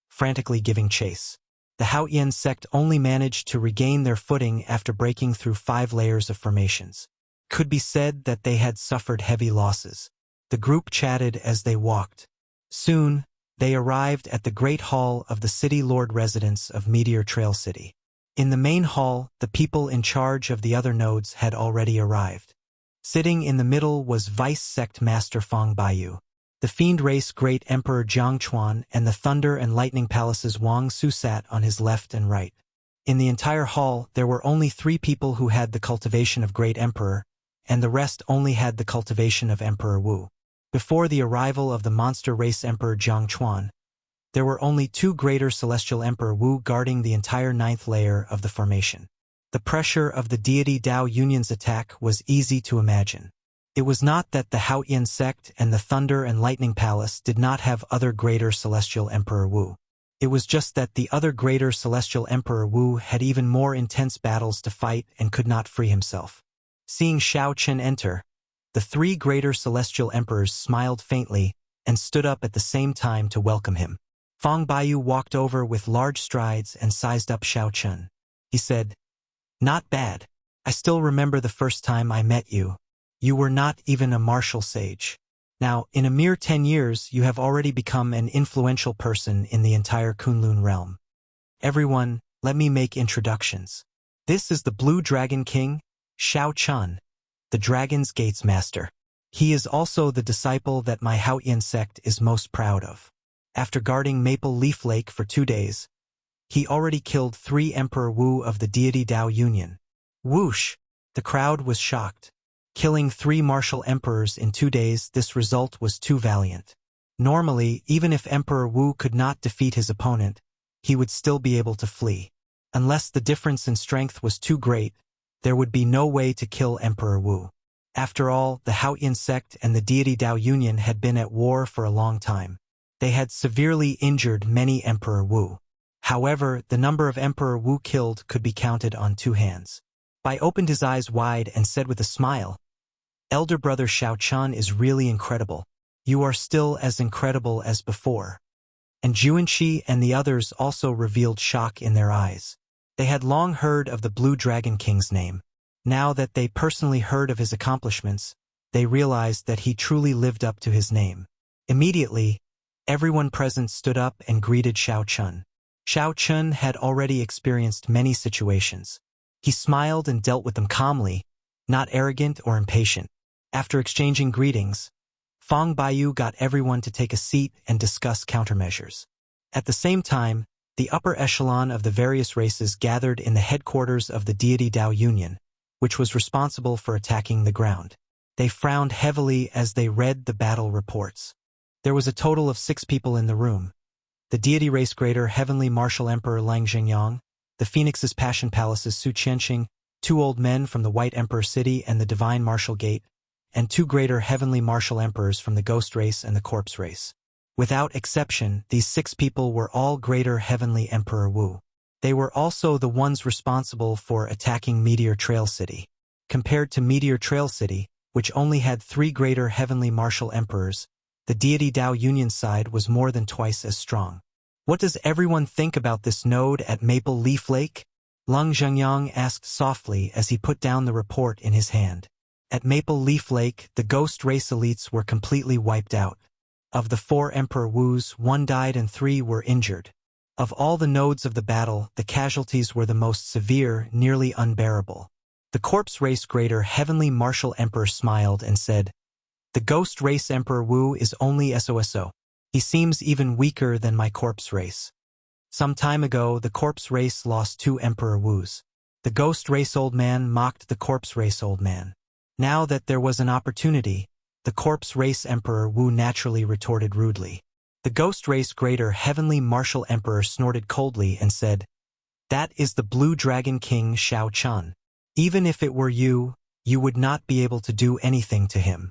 S1: frantically giving chase. The Haotian sect only managed to regain their footing after breaking through 5 layers of formations. Could be said that they had suffered heavy losses. The group chatted as they walked. Soon, they arrived at the Great Hall of the City Lord residence of Meteor Trail City. In the main hall, the people in charge of the other nodes had already arrived. Sitting in the middle was Vice Sect Master Fong Baiyu, the Fiend Race Great Emperor Jiang Chuan, and the Thunder and Lightning Palace's Wang Su sat on his left and right. In the entire hall, there were only 3 people who had the cultivation of Great Emperor, and the rest only had the cultivation of Emperor Wu. Before the arrival of the monster race Emperor Jiang Chuan, there were only 2 greater Celestial Emperor Wu guarding the entire 9th layer of the formation. The pressure of the Deity Dao Union's attack was easy to imagine. It was not that the Haotian sect and the Thunder and Lightning Palace did not have other greater Celestial Emperor Wu. It was just that the other greater Celestial Emperor Wu had even more intense battles to fight and could not free himself. Seeing Xiao Chun enter, the 3 greater Celestial Emperors smiled faintly and stood up at the same time to welcome him. Fong Baiyu walked over with large strides and sized up Xiao Chun. He said, Not bad. I still remember the first time I met you. You were not even a martial sage. Now, in a mere 10 years, you have already become an influential person in the entire Kunlun realm. Everyone, let me make introductions. This is the Blue Dragon King, Xiao Chun, the Dragon's Gates Master. He is also the disciple that my Haotian sect is most proud of. After guarding Maple Leaf Lake for 2 days, he already killed 3 Emperor Wu of the Deity Dao Union. Whoosh! The crowd was shocked. Killing 3 martial emperors in 2 days, this result was too valiant. Normally, even if Emperor Wu could not defeat his opponent, he would still be able to flee. Unless the difference in strength was too great, there would be no way to kill Emperor Wu. After all, the Haotian sect and the Deity Dao Union had been at war for a long time. They had severely injured many Emperor Wu. However, the number of Emperor Wu killed could be counted on 2 hands. Bai opened his eyes wide and said with a smile, Elder brother Xiao Chun is really incredible. You are still as incredible as before. And Juanqi and the others also revealed shock in their eyes. They had long heard of the Blue Dragon King's name. Now that they personally heard of his accomplishments, they realized that he truly lived up to his name. Immediately, everyone present stood up and greeted Xiao Chun. Xiao Chun had already experienced many situations. He smiled and dealt with them calmly, not arrogant or impatient. After exchanging greetings, Fong Baiyu got everyone to take a seat and discuss countermeasures. At the same time, The upper echelon of the various races gathered in the headquarters of the deity Dao Union, which was responsible for attacking the ground. They frowned heavily as they read the battle reports. There was a total of 6 people in the room. The deity race greater Heavenly Martial Emperor Lang Zhengyang, the Phoenix's Passion Palace's Su Qianxing, 2 old men from the White Emperor City and the Divine Martial Gate, and 2 greater Heavenly Martial Emperors from the Ghost Race and the Corpse Race. Without exception, these 6 people were all greater Heavenly Emperor Wu. They were also the ones responsible for attacking Meteor Trail City. Compared to Meteor Trail City, which only had 3 greater Heavenly Martial Emperors, the deity Dao Union side was more than twice as strong. What does everyone think about this node at Maple Leaf Lake? Lang Zhengyang asked softly as he put down the report in his hand. At Maple Leaf Lake, the Ghost Race elites were completely wiped out. Of the 4 Emperor Wus, 1 died and 3 were injured. Of all the nodes of the battle, the casualties were the most severe, nearly unbearable. The Corpse Race greater Heavenly Martial Emperor smiled and said, "The Ghost Race Emperor Wu is only SOSO. He seems even weaker than my Corpse Race. Some time ago, the Corpse Race lost 2 Emperor Wus. The Ghost Race Old Man mocked the Corpse Race Old Man. Now that there was an opportunity, the Corpse Race Emperor Wu naturally retorted rudely. The Ghost Race greater Heavenly Martial Emperor snorted coldly and said, "That is the Blue Dragon King Shao Chun. Even if it were you, you would not be able to do anything to him.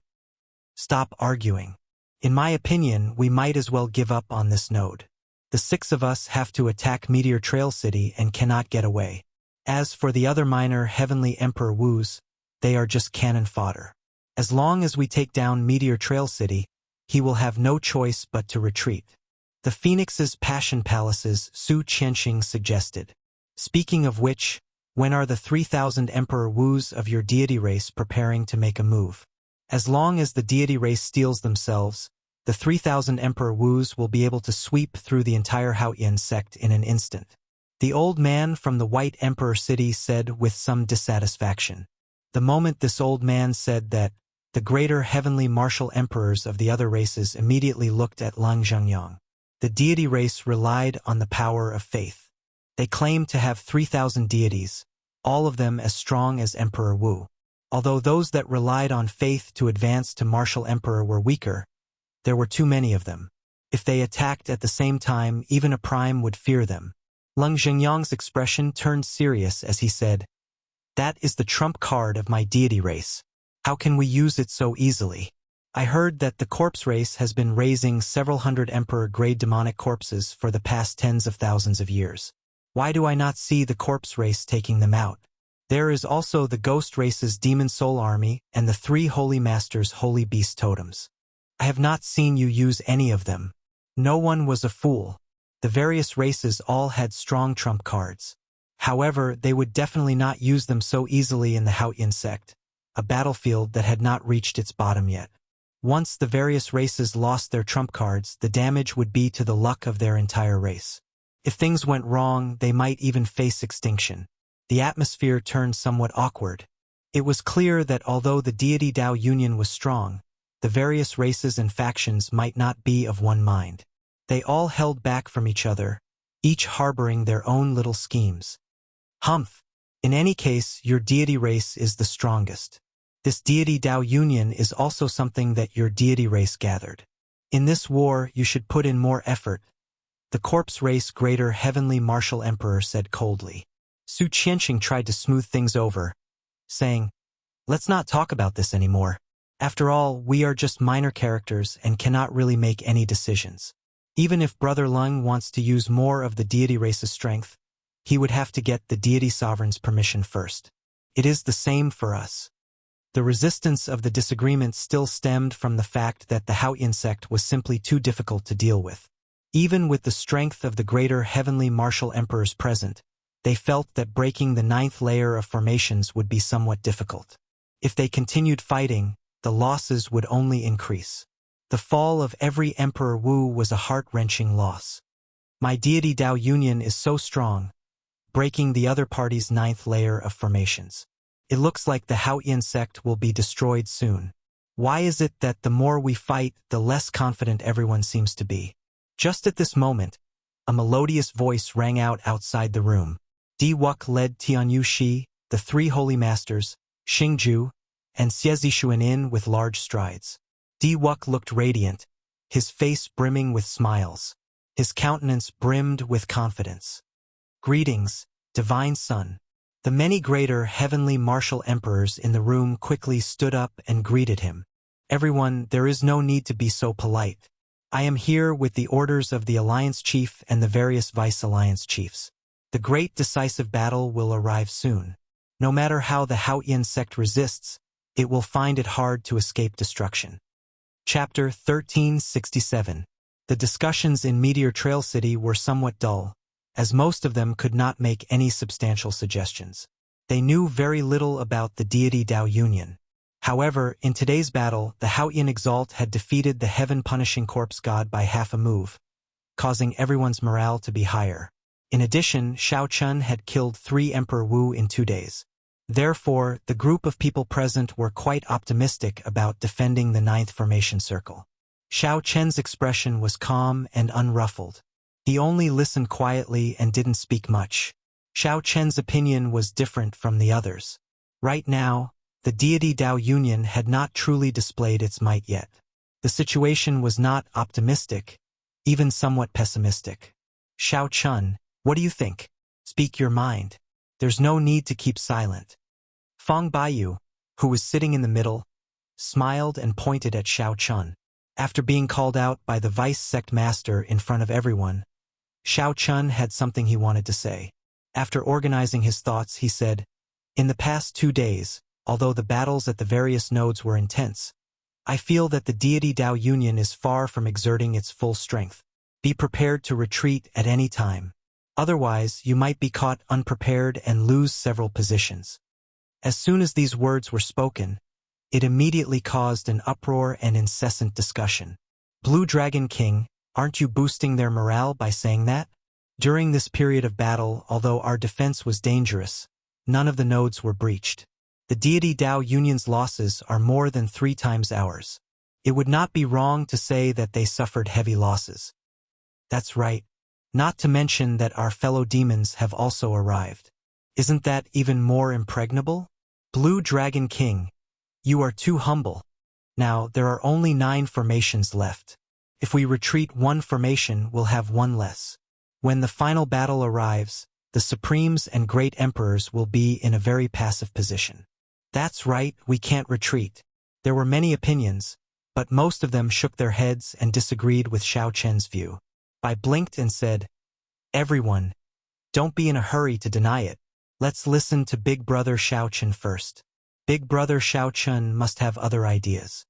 S1: Stop arguing. In my opinion, we might as well give up on this node. The 6 of us have to attack Meteor Trail City and cannot get away. As for the other minor Heavenly Emperor Wus, they are just cannon fodder. As long as we take down Meteor Trail City, he will have no choice but to retreat." The Phoenix's Passion Palace's Su Qianxing suggested. "Speaking of which, when are the 3,000 Emperor Wus of your deity race preparing to make a move? As long as the deity race steals themselves, the 3,000 Emperor Wus will be able to sweep through the entire Haoyan sect in an instant." The old man from the White Emperor City said with some dissatisfaction. The moment this old man said that, the greater Heavenly Martial Emperors of the other races immediately looked at Lang Zhengyang. The deity race relied on the power of faith. They claimed to have 3,000 deities, all of them as strong as Emperor Wu. Although those that relied on faith to advance to Martial Emperor were weaker, there were too many of them. If they attacked at the same time, even a prime would fear them. Lang Zhengyang's expression turned serious as he said, "That is the trump card of my deity race. How can we use it so easily? I heard that the Corpse Race has been raising several hundred Emperor-grade demonic corpses for the past tens of thousands of years. Why do I not see the Corpse Race taking them out? There is also the Ghost Race's Demon Soul Army and the 3 Holy Masters' Holy Beast Totems. I have not seen you use any of them. No one was a fool. The various races all had strong trump cards. However, they would definitely not use them so easily in the Haoyan sect, a battlefield that had not reached its bottom yet. Once the various races lost their trump cards, the damage would be to the luck of their entire race. If things went wrong, they might even face extinction." The atmosphere turned somewhat awkward. It was clear that although the deity Dao Union was strong, the various races and factions might not be of one mind. They all held back from each other, each harboring their own little schemes. "Humph! In any case, your deity race is the strongest. This deity Dao Union is also something that your deity race gathered. In this war, you should put in more effort," the Corpse Race greater Heavenly Martial Emperor said coldly. Su Qianxing tried to smooth things over, saying, "Let's not talk about this anymore. After all, we are just minor characters and cannot really make any decisions. Even if Brother Lung wants to use more of the deity race's strength, he would have to get the deity sovereign's permission first. It is the same for us." The resistance of the disagreement still stemmed from the fact that the Haoyan sect was simply too difficult to deal with. Even with the strength of the greater Heavenly Martial Emperors present, they felt that breaking the 9th layer of formations would be somewhat difficult. If they continued fighting, the losses would only increase. The fall of every Emperor Wu was a heart-wrenching loss. "My deity Dao Union is so strong, breaking the other party's 9th layer of formations. It looks like the Haoyan sect will be destroyed soon. Why is it that the more we fight, the less confident everyone seems to be?" Just at this moment, a melodious voice rang out outside the room. Di Wuk led Tianyu Shi, the three holy masters, Xingju, and Xiezishuan in with large strides. Di Wuk looked radiant, his face brimming with smiles. His countenance brimmed with confidence. Greetings, divine son. The many greater heavenly martial emperors in the room quickly stood up and greeted him. Everyone, there is no need to be so polite. I am here with the orders of the Alliance Chief and the various Vice-Alliance Chiefs. The great decisive battle will arrive soon. No matter how the Haoyan sect resists, it will find it hard to escape destruction. Chapter 1367. The discussions in Meteor Trail City were somewhat dull, as most of them could not make any substantial suggestions. They knew very little about the deity Dao Union. However, in today's battle, the Haoyan Exalt had defeated the heaven-punishing corpse god by half a move, causing everyone's morale to be higher. In addition, Xiao Chun had killed 3 Emperor Wu in 2 days. Therefore, the group of people present were quite optimistic about defending the 9th formation circle. Xiao Chen's expression was calm and unruffled. He only listened quietly and didn't speak much. Xiao Chen's opinion was different from the others. Right now, the deity Dao Union had not truly displayed its might yet. The situation was not optimistic, even somewhat pessimistic. Xiao Chun, what do you think? Speak your mind. There's no need to keep silent. Fang Baiyu, who was sitting in the middle, smiled and pointed at Xiao Chun. After being called out by the vice sect master in front of everyone, Xiao Chun had something he wanted to say. After organizing his thoughts, he said, "In the past 2 days, although the battles at the various nodes were intense, I feel that the deity Dao Union is far from exerting its full strength. Be prepared to retreat at any time. Otherwise, you might be caught unprepared and lose several positions." As soon as these words were spoken, it immediately caused an uproar and incessant discussion. Blue Dragon King, aren't you boosting their morale by saying that? During this period of battle, although our defense was dangerous, none of the nodes were breached. The deity Dao Union's losses are more than 3 times ours. It would not be wrong to say that they suffered heavy losses. That's right. Not to mention that our fellow demons have also arrived. Isn't that even more impregnable? Blue Dragon King, you are too humble. Now, there are only 9 formations left. If we retreat 1 formation, we'll have 1 less. When the final battle arrives, the Supremes and Great Emperors will be in a very passive position. That's right, we can't retreat. There were many opinions, but most of them shook their heads and disagreed with Xiao Chen's view. I blinked and said, "Everyone, don't be in a hurry to deny it. Let's listen to Big Brother Xiao Chen first." Big Brother Xiao Chen must have other ideas.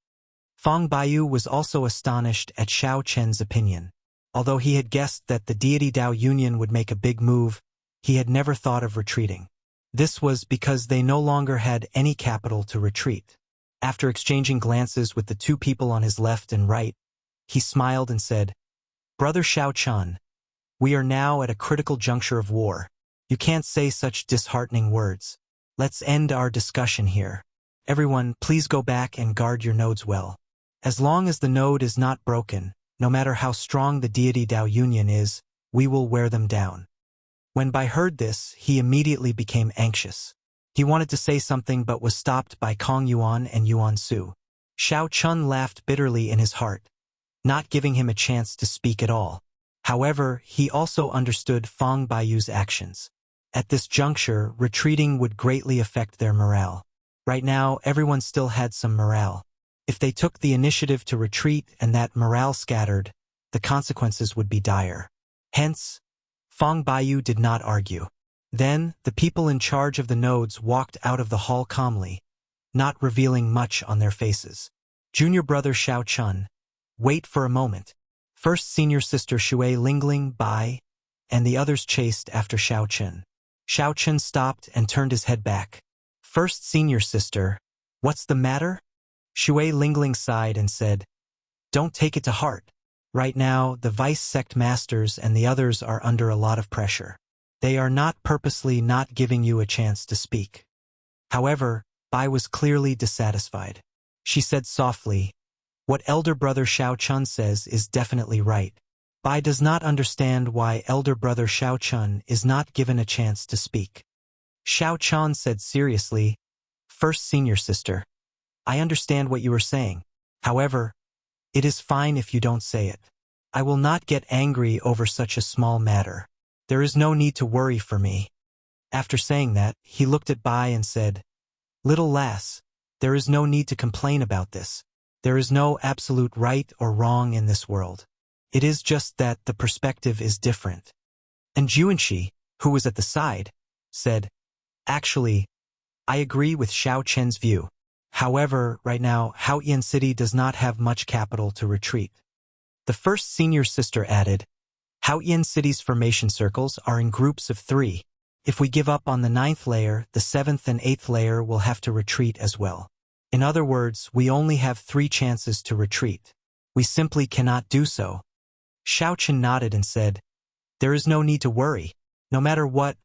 S1: Fang Baiyu was also astonished at Xiao Chen's opinion. Although he had guessed that the deity Dao Union would make a big move, he had never thought of retreating. This was because they no longer had any capital to retreat. After exchanging glances with the 2 people on his left and right, he smiled and said, "Brother Xiao Chen, we are now at a critical juncture of war. You can't say such disheartening words. Let's end our discussion here. Everyone, please go back and guard your nodes well. As long as the node is not broken, no matter how strong the deity Dao Union is, we will wear them down." When Bai heard this, he immediately became anxious. He wanted to say something but was stopped by Kong Yuan and Yuan Su. Xiao Chun laughed bitterly in his heart, not giving him a chance to speak at all. However, he also understood Fang Baiyu's actions. At this juncture, retreating would greatly affect their morale. Right now, everyone still had some morale. If they took the initiative to retreat and that morale scattered, the consequences would be dire. Hence, Fang Baiyu did not argue. Then, the people in charge of the nodes walked out of the hall calmly, not revealing much on their faces. Junior brother Xiao Chun, wait for a moment. First senior sister Shui Lingling, Bai, and the others chased after Xiao Chun. Xiao Chun stopped and turned his head back. First senior sister, what's the matter? Shui Lingling sighed and said, "Don't take it to heart. Right now, the vice sect masters and the others are under a lot of pressure. They are not purposely not giving you a chance to speak." However, Bai was clearly dissatisfied. She said softly, "What elder brother Xiao Chun says is definitely right. Bai does not understand why elder brother Xiao Chun is not given a chance to speak. Xiao Chun said seriously, "First senior sister, I understand what you are saying. However, it is fine if you don't say it. I will not get angry over such a small matter. There is no need to worry for me." After saying that, he looked at Bai and said, "Little lass, there is no need to complain about this. There is no absolute right or wrong in this world. It is just that the perspective is different." And Juanxi, who was at the side, said, "Actually, I agree with Xiao Chen's view. However, right now, Haoyan City does not have much capital to retreat." The first senior sister added, "Haoyan City's formation circles are in groups of 3. If we give up on the 9th layer, the 7th and 8th layer will have to retreat as well. In other words, we only have 3 chances to retreat. We simply cannot do so." Xiao Chen nodded and said, "There is no need to worry. No matter what,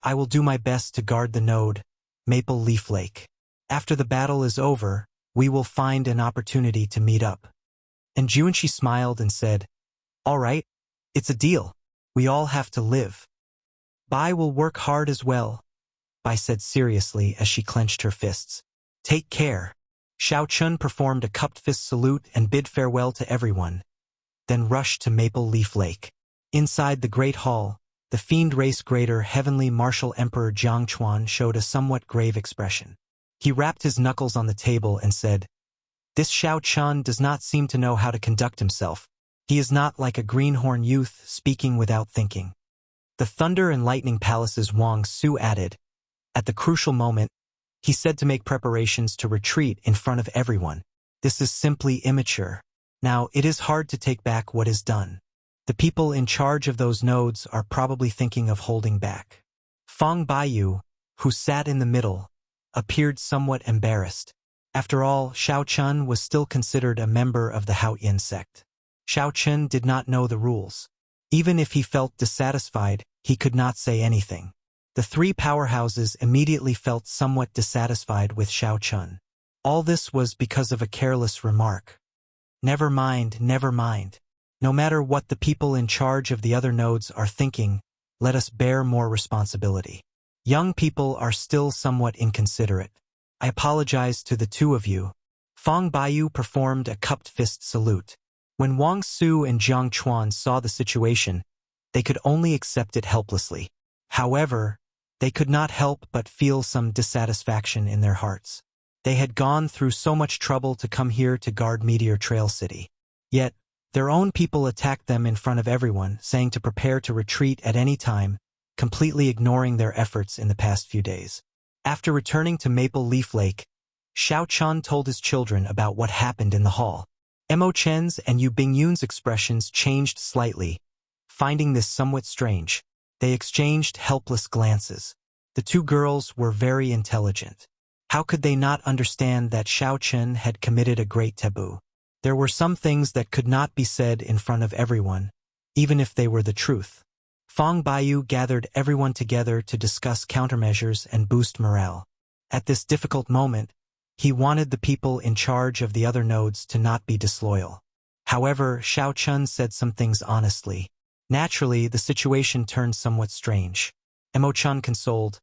S1: I will do my best to guard the node, Maple Leaf Lake. After the battle is over, we will find an opportunity to meet up." And Juanxi smiled and said, "All right, it's a deal. We all have to live." "Bai will work hard as well," Bai said seriously as she clenched her fists. "Take care." Xiao Chun performed a cupped fist salute and bid farewell to everyone, then rushed to Maple Leaf Lake. Inside the Great Hall, the fiend race greater Heavenly Martial Emperor Jiang Chuan showed a somewhat grave expression. He rapped his knuckles on the table and said, "This Xiao Chun does not seem to know how to conduct himself. He is not like a greenhorn youth speaking without thinking." The Thunder and Lightning Palace's Wang Su added, "At the crucial moment, he said to make preparations to retreat in front of everyone. This is simply immature. Now, it is hard to take back what is done. The people in charge of those nodes are probably thinking of holding back." Feng Baiyu, who sat in the middle, appeared somewhat embarrassed. After all, Xiao Chun was still considered a member of the Haoyan sect. Xiao Chun did not know the rules. Even if he felt dissatisfied, he could not say anything. The 3 powerhouses immediately felt somewhat dissatisfied with Xiao Chun. All this was because of a careless remark. Never mind, never mind. No matter what the people in charge of the other nodes are thinking, let us bear more responsibility. Young people are still somewhat inconsiderate. I apologize to the 2 of you." Feng Baiyu performed a cupped fist salute. When Wang Su and Jiang Chuan saw the situation, they could only accept it helplessly. However, they could not help but feel some dissatisfaction in their hearts. They had gone through so much trouble to come here to guard Meteor Trail City. Yet, their own people attacked them in front of everyone, saying to prepare to retreat at any time, completely ignoring their efforts in the past few days. After returning to Maple Leaf Lake, Xiao Chun told his children about what happened in the hall. Mo Chen's and Yu Bingyun's expressions changed slightly. Finding this somewhat strange, they exchanged helpless glances. The 2 girls were very intelligent. How could they not understand that Xiao Chun had committed a great taboo? There were some things that could not be said in front of everyone, even if they were the truth. Feng Baiyu gathered everyone together to discuss countermeasures and boost morale. At this difficult moment, he wanted the people in charge of the other nodes to not be disloyal. However, Xiao Chun said some things honestly. Naturally, the situation turned somewhat strange. Mo Chun consoled,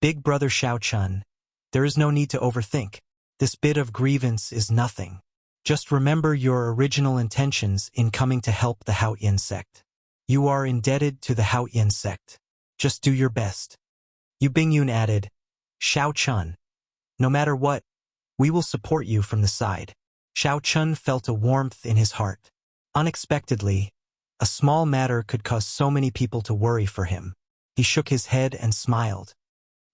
S1: "Big brother Xiao Chun, there is no need to overthink. This bit of grievance is nothing. Just remember your original intentions in coming to help the Haoyan sect. You are indebted to the Haoyan sect. Just do your best." Yu Bingyun added, "Xiao Chun, no matter what, we will support you from the side." Xiao Chun felt a warmth in his heart. Unexpectedly, a small matter could cause so many people to worry for him. He shook his head and smiled.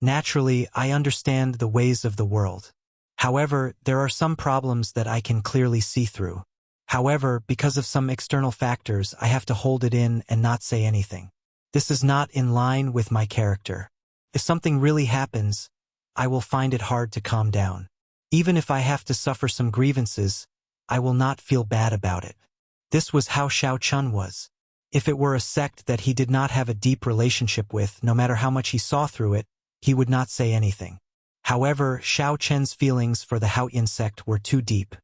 S1: "Naturally, I understand the ways of the world. However, there are some problems that I can clearly see through. However, because of some external factors, I have to hold it in and not say anything. This is not in line with my character. If something really happens, I will find it hard to calm down. Even if I have to suffer some grievances, I will not feel bad about it." This was how Xiao Chun was. If it were a sect that he did not have a deep relationship with, no matter how much he saw through it, he would not say anything. However, Xiao Chen's feelings for the Haoyan sect were too deep.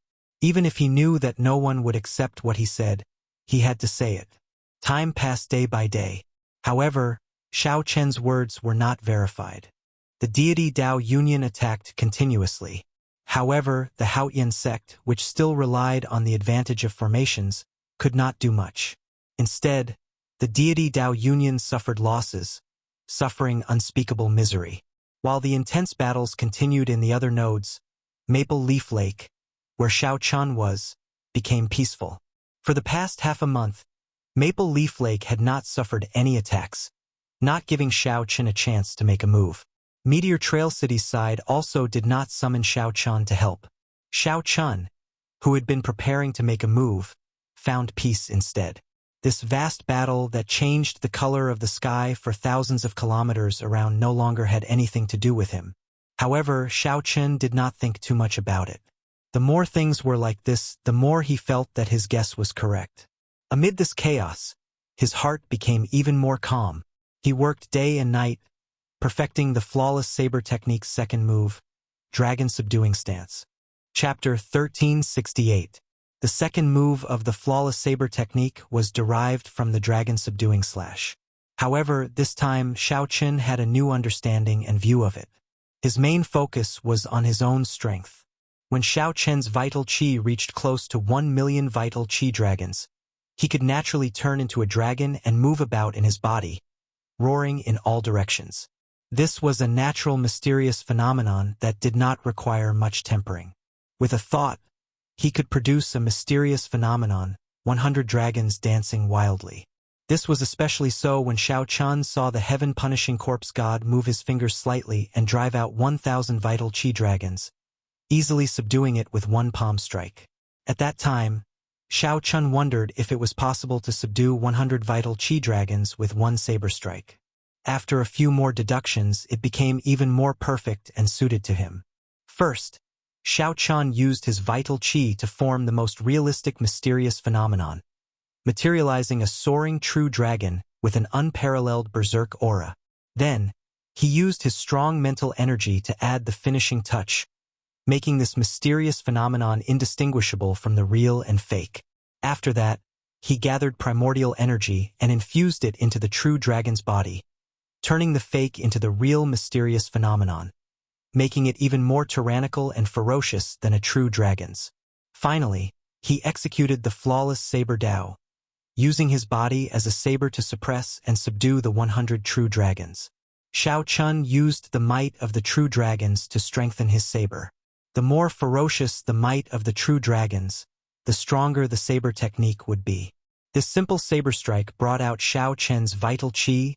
S1: Even if he knew that no one would accept what he said, he had to say it. Time passed day by day. However, Xiao Chen's words were not verified. The deity Dao Union attacked continuously. However, the Haotian sect, which still relied on the advantage of formations, could not do much. Instead, the deity Dao Union suffered losses, suffering unspeakable misery. While the intense battles continued in the other nodes, Maple Leaf Lake, where Xiao Chen was, became peaceful. For the past half a month, Maple Leaf Lake had not suffered any attacks, not giving Xiao Chen a chance to make a move. Meteor Trail City's side also did not summon Xiao Chen to help. Xiao Chen, who had been preparing to make a move, found peace instead. This vast battle that changed the color of the sky for thousands of kilometers around no longer had anything to do with him. However, Xiao Chen did not think too much about it. The more things were like this, the more he felt that his guess was correct. Amid this chaos, his heart became even more calm. He worked day and night, perfecting the flawless saber technique's second move, Dragon Subduing Stance. Chapter 1368. The second move of the flawless saber technique was derived from the Dragon Subduing Slash. However, this time Xiao Chen had a new understanding and view of it. His main focus was on his own strength. When Xiao Chen's vital qi reached close to 1 million vital qi dragons, he could naturally turn into a dragon and move about in his body, roaring in all directions. This was a natural mysterious phenomenon that did not require much tempering. With a thought, he could produce a mysterious phenomenon, 100 dragons dancing wildly. This was especially so when Xiao Chen saw the heaven-punishing corpse god move his fingers slightly and drive out 1,000 vital qi dragons, easily subduing it with one palm strike. At that time, Xiao Chen wondered if it was possible to subdue 100 vital qi dragons with one saber strike. After a few more deductions, it became even more perfect and suited to him. First, Xiao Chen used his vital qi to form the most realistic mysterious phenomenon, materializing a soaring true dragon with an unparalleled berserk aura. Then, he used his strong mental energy to add the finishing touch, making this mysterious phenomenon indistinguishable from the real and fake. After that, he gathered primordial energy and infused it into the true dragon's body, turning the fake into the real mysterious phenomenon, making it even more tyrannical and ferocious than a true dragon's. Finally, he executed the flawless saber Dao, using his body as a saber to suppress and subdue the 100 true dragons. Xiao Chen used the might of the true dragons to strengthen his saber. The more ferocious the might of the true dragons, the stronger the saber technique would be. This simple saber strike brought out Xiao Chen's vital qi,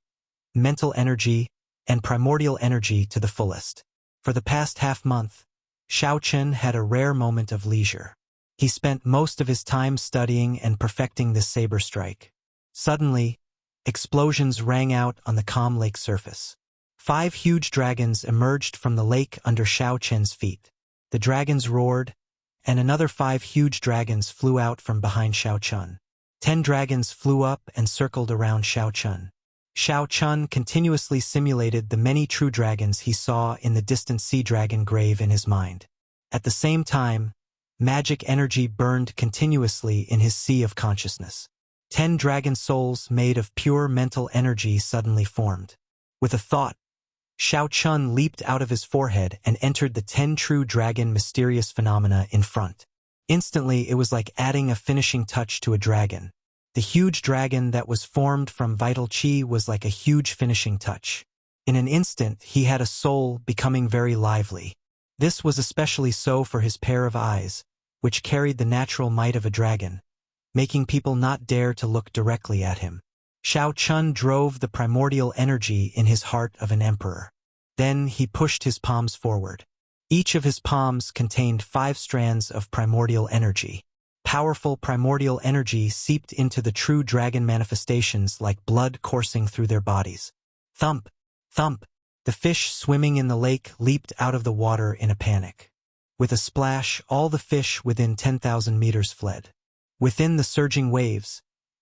S1: mental energy, and primordial energy to the fullest. For the past half-month, Xiao Chen had a rare moment of leisure. He spent most of his time studying and perfecting this saber strike. Suddenly, explosions rang out on the calm lake surface. 5 huge dragons emerged from the lake under Xiao Chen's feet. The dragons roared, and another 5 huge dragons flew out from behind Xiao Chen. 10 dragons flew up and circled around Xiao Chen. Xiao Chen continuously simulated the many true dragons he saw in the distant sea dragon grave in his mind. At the same time, magic energy burned continuously in his sea of consciousness. 10 dragon souls made of pure mental energy suddenly formed. With a thought, Xiao Chen leaped out of his forehead and entered the 10 true dragon mysterious phenomena in front. Instantly, it was like adding a finishing touch to a dragon. The huge dragon that was formed from vital qi was like a huge finishing touch. In an instant, he had a soul, becoming very lively. This was especially so for his pair of eyes, which carried the natural might of a dragon, making people not dare to look directly at him. Xiao Chen drove the primordial energy in his heart of an emperor. Then he pushed his palms forward. Each of his palms contained 5 strands of primordial energy. Powerful primordial energy seeped into the true dragon manifestations like blood coursing through their bodies. Thump! Thump! The fish swimming in the lake leaped out of the water in a panic. With a splash, all the fish within 10,000 meters fled. Within the surging waves,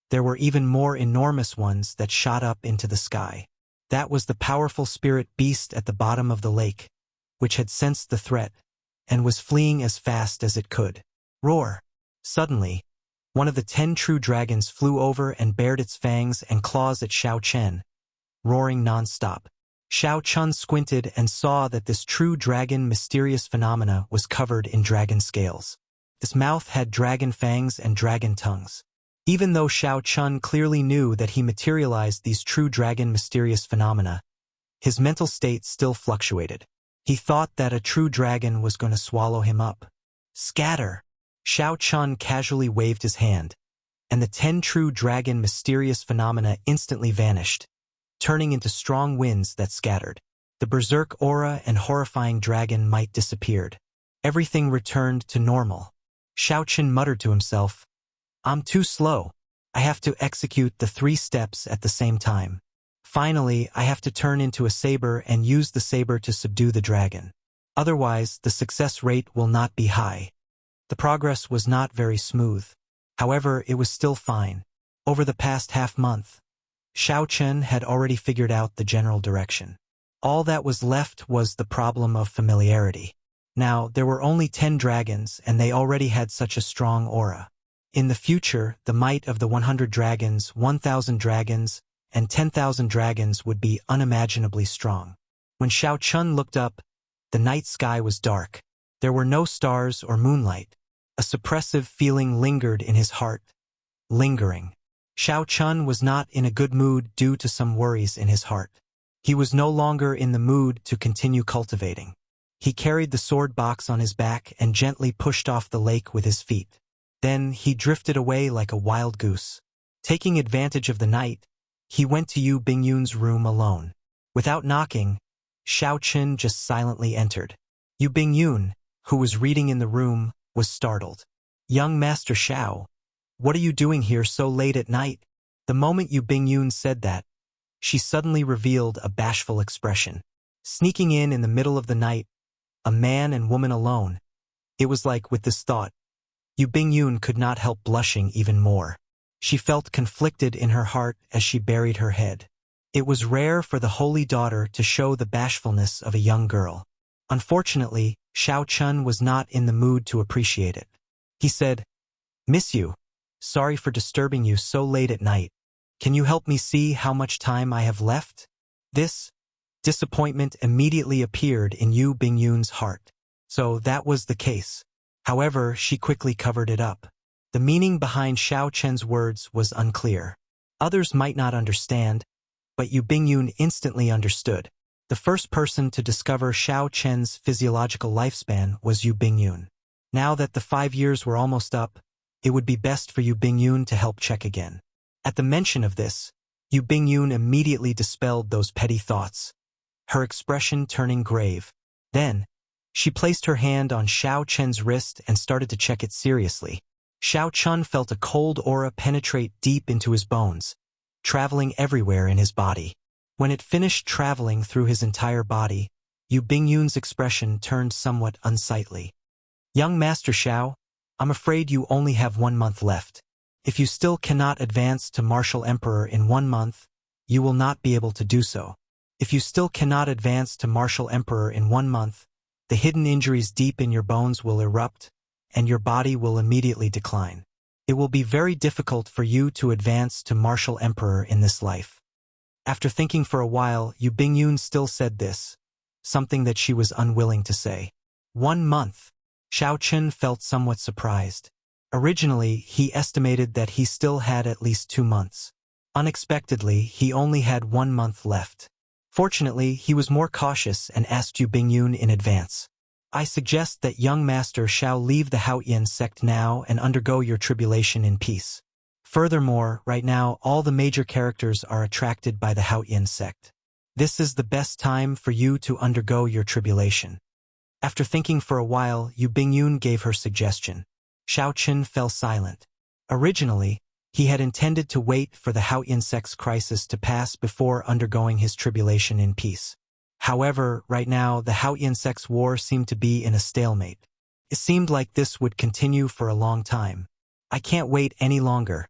S1: there were even more enormous ones that shot up into the sky. That was the powerful spirit beast at the bottom of the lake, which had sensed the threat and was fleeing as fast as it could. Roar! Suddenly, one of the 10 true dragons flew over and bared its fangs and claws at Xiao Chen, roaring non-stop. Xiao Chun squinted and saw that this true dragon mysterious phenomena was covered in dragon scales. Its mouth had dragon fangs and dragon tongues. Even though Xiao Chun clearly knew that he materialized these true dragon mysterious phenomena, his mental state still fluctuated. He thought that a true dragon was going to swallow him up. Scatter! Xiao Chun casually waved his hand, and the 10 true dragon mysterious phenomena instantly vanished, turning into strong winds that scattered. The berserk aura and horrifying dragon might disappeared. Everything returned to normal. Xiao Chun muttered to himself, "I'm too slow. I have to execute the 3 steps at the same time. Finally, I have to turn into a saber and use the saber to subdue the dragon. Otherwise, the success rate will not be high." The progress was not very smooth. However, it was still fine. Over the past half-month, Xiao Chen had already figured out the general direction. All that was left was the problem of familiarity. Now, there were only 10 dragons, and they already had such a strong aura. In the future, the might of the 100 dragons, 1,000 dragons, and 10,000 dragons would be unimaginably strong. When Xiao Chun looked up, the night sky was dark. There were no stars or moonlight. A suppressive feeling lingered in his heart. Lingering. Xiao Chun was not in a good mood due to some worries in his heart. He was no longer in the mood to continue cultivating. He carried the sword box on his back and gently pushed off the lake with his feet. Then he drifted away like a wild goose. Taking advantage of the night, he went to Yu Bingyun's room alone. Without knocking, Xiao Chun just silently entered. Yu Bingyun, who was reading in the room, was startled. "Young Master Xiao, what are you doing here so late at night?" The moment Yu Bingyun said that, she suddenly revealed a bashful expression. Sneaking in the middle of the night, a man and woman alone. It was like with this thought, Yu Bingyun could not help blushing even more. She felt conflicted in her heart as she buried her head. It was rare for the holy daughter to show the bashfulness of a young girl. Unfortunately, Xiao Chun was not in the mood to appreciate it. He said, "Miss you. Sorry for disturbing you so late at night. Can you help me see how much time I have left?" This disappointment immediately appeared in Yu Bingyun's heart. So that was the case. However, she quickly covered it up. The meaning behind Xiao Chen's words was unclear. Others might not understand, but Yu Bingyun instantly understood. The first person to discover Xiao Chen's physiological lifespan was Yu Bingyun. Now that the 5 years were almost up, it would be best for Yu Bingyun to help check again. At the mention of this, Yu Bingyun immediately dispelled those petty thoughts, her expression turning grave. Then, she placed her hand on Xiao Chen's wrist and started to check it seriously. Xiao Chun felt a cold aura penetrate deep into his bones, traveling everywhere in his body. When it finished traveling through his entire body, Yu Bingyun's expression turned somewhat unsightly. "Young Master Xiao, I'm afraid you only have 1 month left. If you still cannot advance to Martial Emperor in 1 month, you will not be able to do so. If you still cannot advance to Martial Emperor in 1 month, the hidden injuries deep in your bones will erupt, and your body will immediately decline. It will be very difficult for you to advance to Martial Emperor in this life." After thinking for a while, Yu Bingyun still said this, something that she was unwilling to say. 1 month. Xiao Chun felt somewhat surprised. Originally, he estimated that he still had at least 2 months. Unexpectedly, he only had 1 month left. Fortunately, he was more cautious and asked Yu Bingyun in advance. "I suggest that young Master Xiao leave the Haoyan sect now and undergo your tribulation in peace. Furthermore, right now all the major characters are attracted by the Haoyan sect. This is the best time for you to undergo your tribulation." After thinking for a while, Yu Bingyun gave her suggestion. Xiao Chun fell silent. Originally, he had intended to wait for the Haoyan sect's crisis to pass before undergoing his tribulation in peace. However, right now, the Haoyan sect's war seemed to be in a stalemate. It seemed like this would continue for a long time. "I can't wait any longer."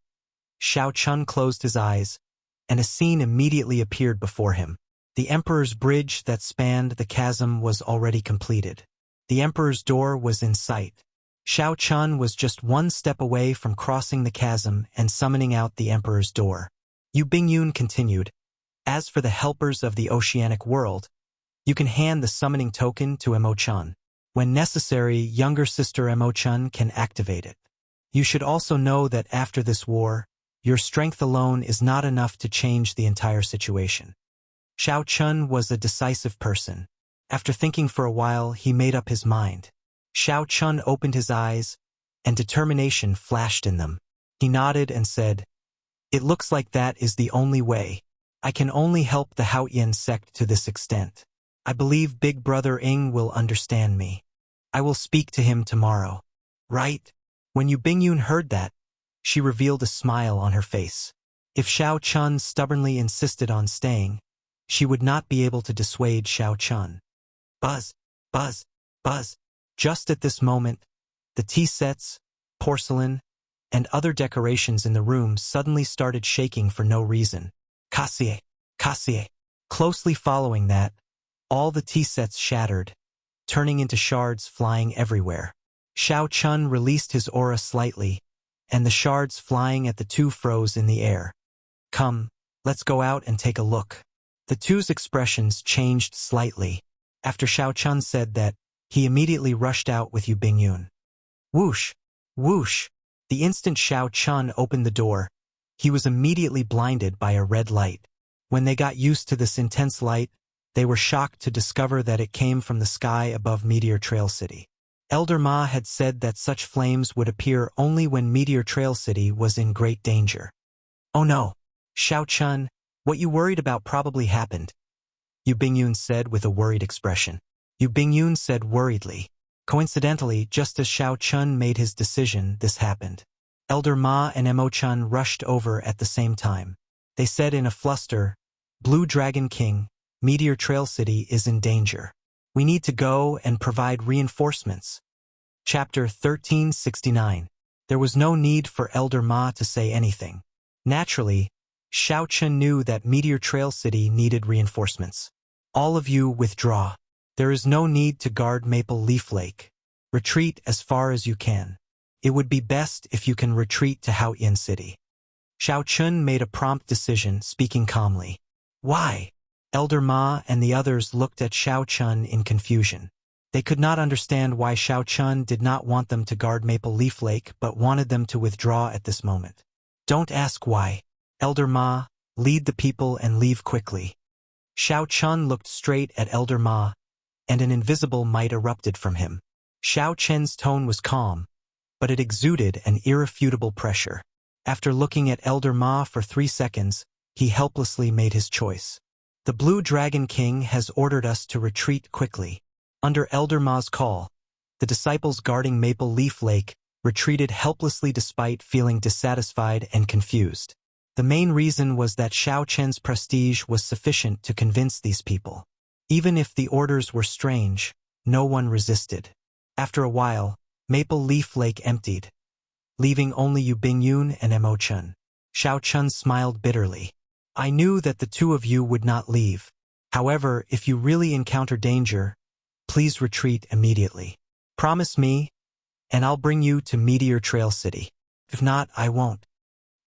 S1: Xiao Chun closed his eyes, and a scene immediately appeared before him. The Emperor's bridge that spanned the chasm was already completed. The Emperor's door was in sight. Xiao Chun was just one step away from crossing the chasm and summoning out the Emperor's door. Yu Bingyun continued, "As for the helpers of the oceanic world, you can hand the summoning token to Emo-chun. When necessary, younger sister Emo-chun can activate it. You should also know that after this war, your strength alone is not enough to change the entire situation." Xiao Chun was a decisive person. After thinking for a while, he made up his mind. Xiao Chun opened his eyes, and determination flashed in them. He nodded and said, "It looks like that is the only way. I can only help the Haoyan sect to this extent. I believe Big Brother Ing will understand me. I will speak to him tomorrow." "Right?" When Yu Bingyun heard that, she revealed a smile on her face. If Xiao Chun stubbornly insisted on staying, she would not be able to dissuade Xiao Chun. Buzz, buzz, buzz. Just at this moment, the tea sets, porcelain, and other decorations in the room suddenly started shaking for no reason. Cassie, Cassie. Closely following that, all the tea sets shattered, turning into shards flying everywhere. Xiao Chun released his aura slightly, and the shards flying at the two froze in the air. "Come, let's go out and take a look." The two's expressions changed slightly. After Xiao Chun said that, he immediately rushed out with Yu Bingyun. Whoosh! Whoosh! The instant Xiao Chun opened the door, he was immediately blinded by a red light. When they got used to this intense light, they were shocked to discover that it came from the sky above Meteor Trail City. Elder Ma had said that such flames would appear only when Meteor Trail City was in great danger. "Oh no! Xiao Chun, what you worried about probably happened," Yu Bingyun said with a worried expression. Yu Bingyun said worriedly. Coincidentally, just as Xiao Chun made his decision, this happened. Elder Ma and Emo-chun rushed over at the same time. They said in a fluster, "Blue Dragon King, Meteor Trail City is in danger. We need to go and provide reinforcements." Chapter 1369. There was no need for Elder Ma to say anything. Naturally, Xiao Chun knew that Meteor Trail City needed reinforcements. "All of you withdraw. There is no need to guard Maple Leaf Lake. Retreat as far as you can. It would be best if you can retreat to Haoyan City." Xiao Chun made a prompt decision, speaking calmly. "Why?" Elder Ma and the others looked at Xiao Chun in confusion. They could not understand why Xiao Chun did not want them to guard Maple Leaf Lake but wanted them to withdraw at this moment. "Don't ask why. Elder Ma, lead the people and leave quickly." Xiao Chun looked straight at Elder Ma, and an invisible might erupted from him. Xiao Chen's tone was calm, but it exuded an irrefutable pressure. After looking at Elder Ma for 3 seconds, he helplessly made his choice. "The Blue Dragon King has ordered us to retreat quickly." Under Elder Ma's call, the disciples guarding Maple Leaf Lake retreated helplessly despite feeling dissatisfied and confused. The main reason was that Xiao Chen's prestige was sufficient to convince these people. Even if the orders were strange, no one resisted. After a while, Maple Leaf Lake emptied, leaving only Yu Bingyun and Emo-chun. Xiao Chun smiled bitterly. "I knew that the two of you would not leave. However, if you really encounter danger, please retreat immediately. Promise me, and I'll bring you to Meteor Trail City. If not, I won't."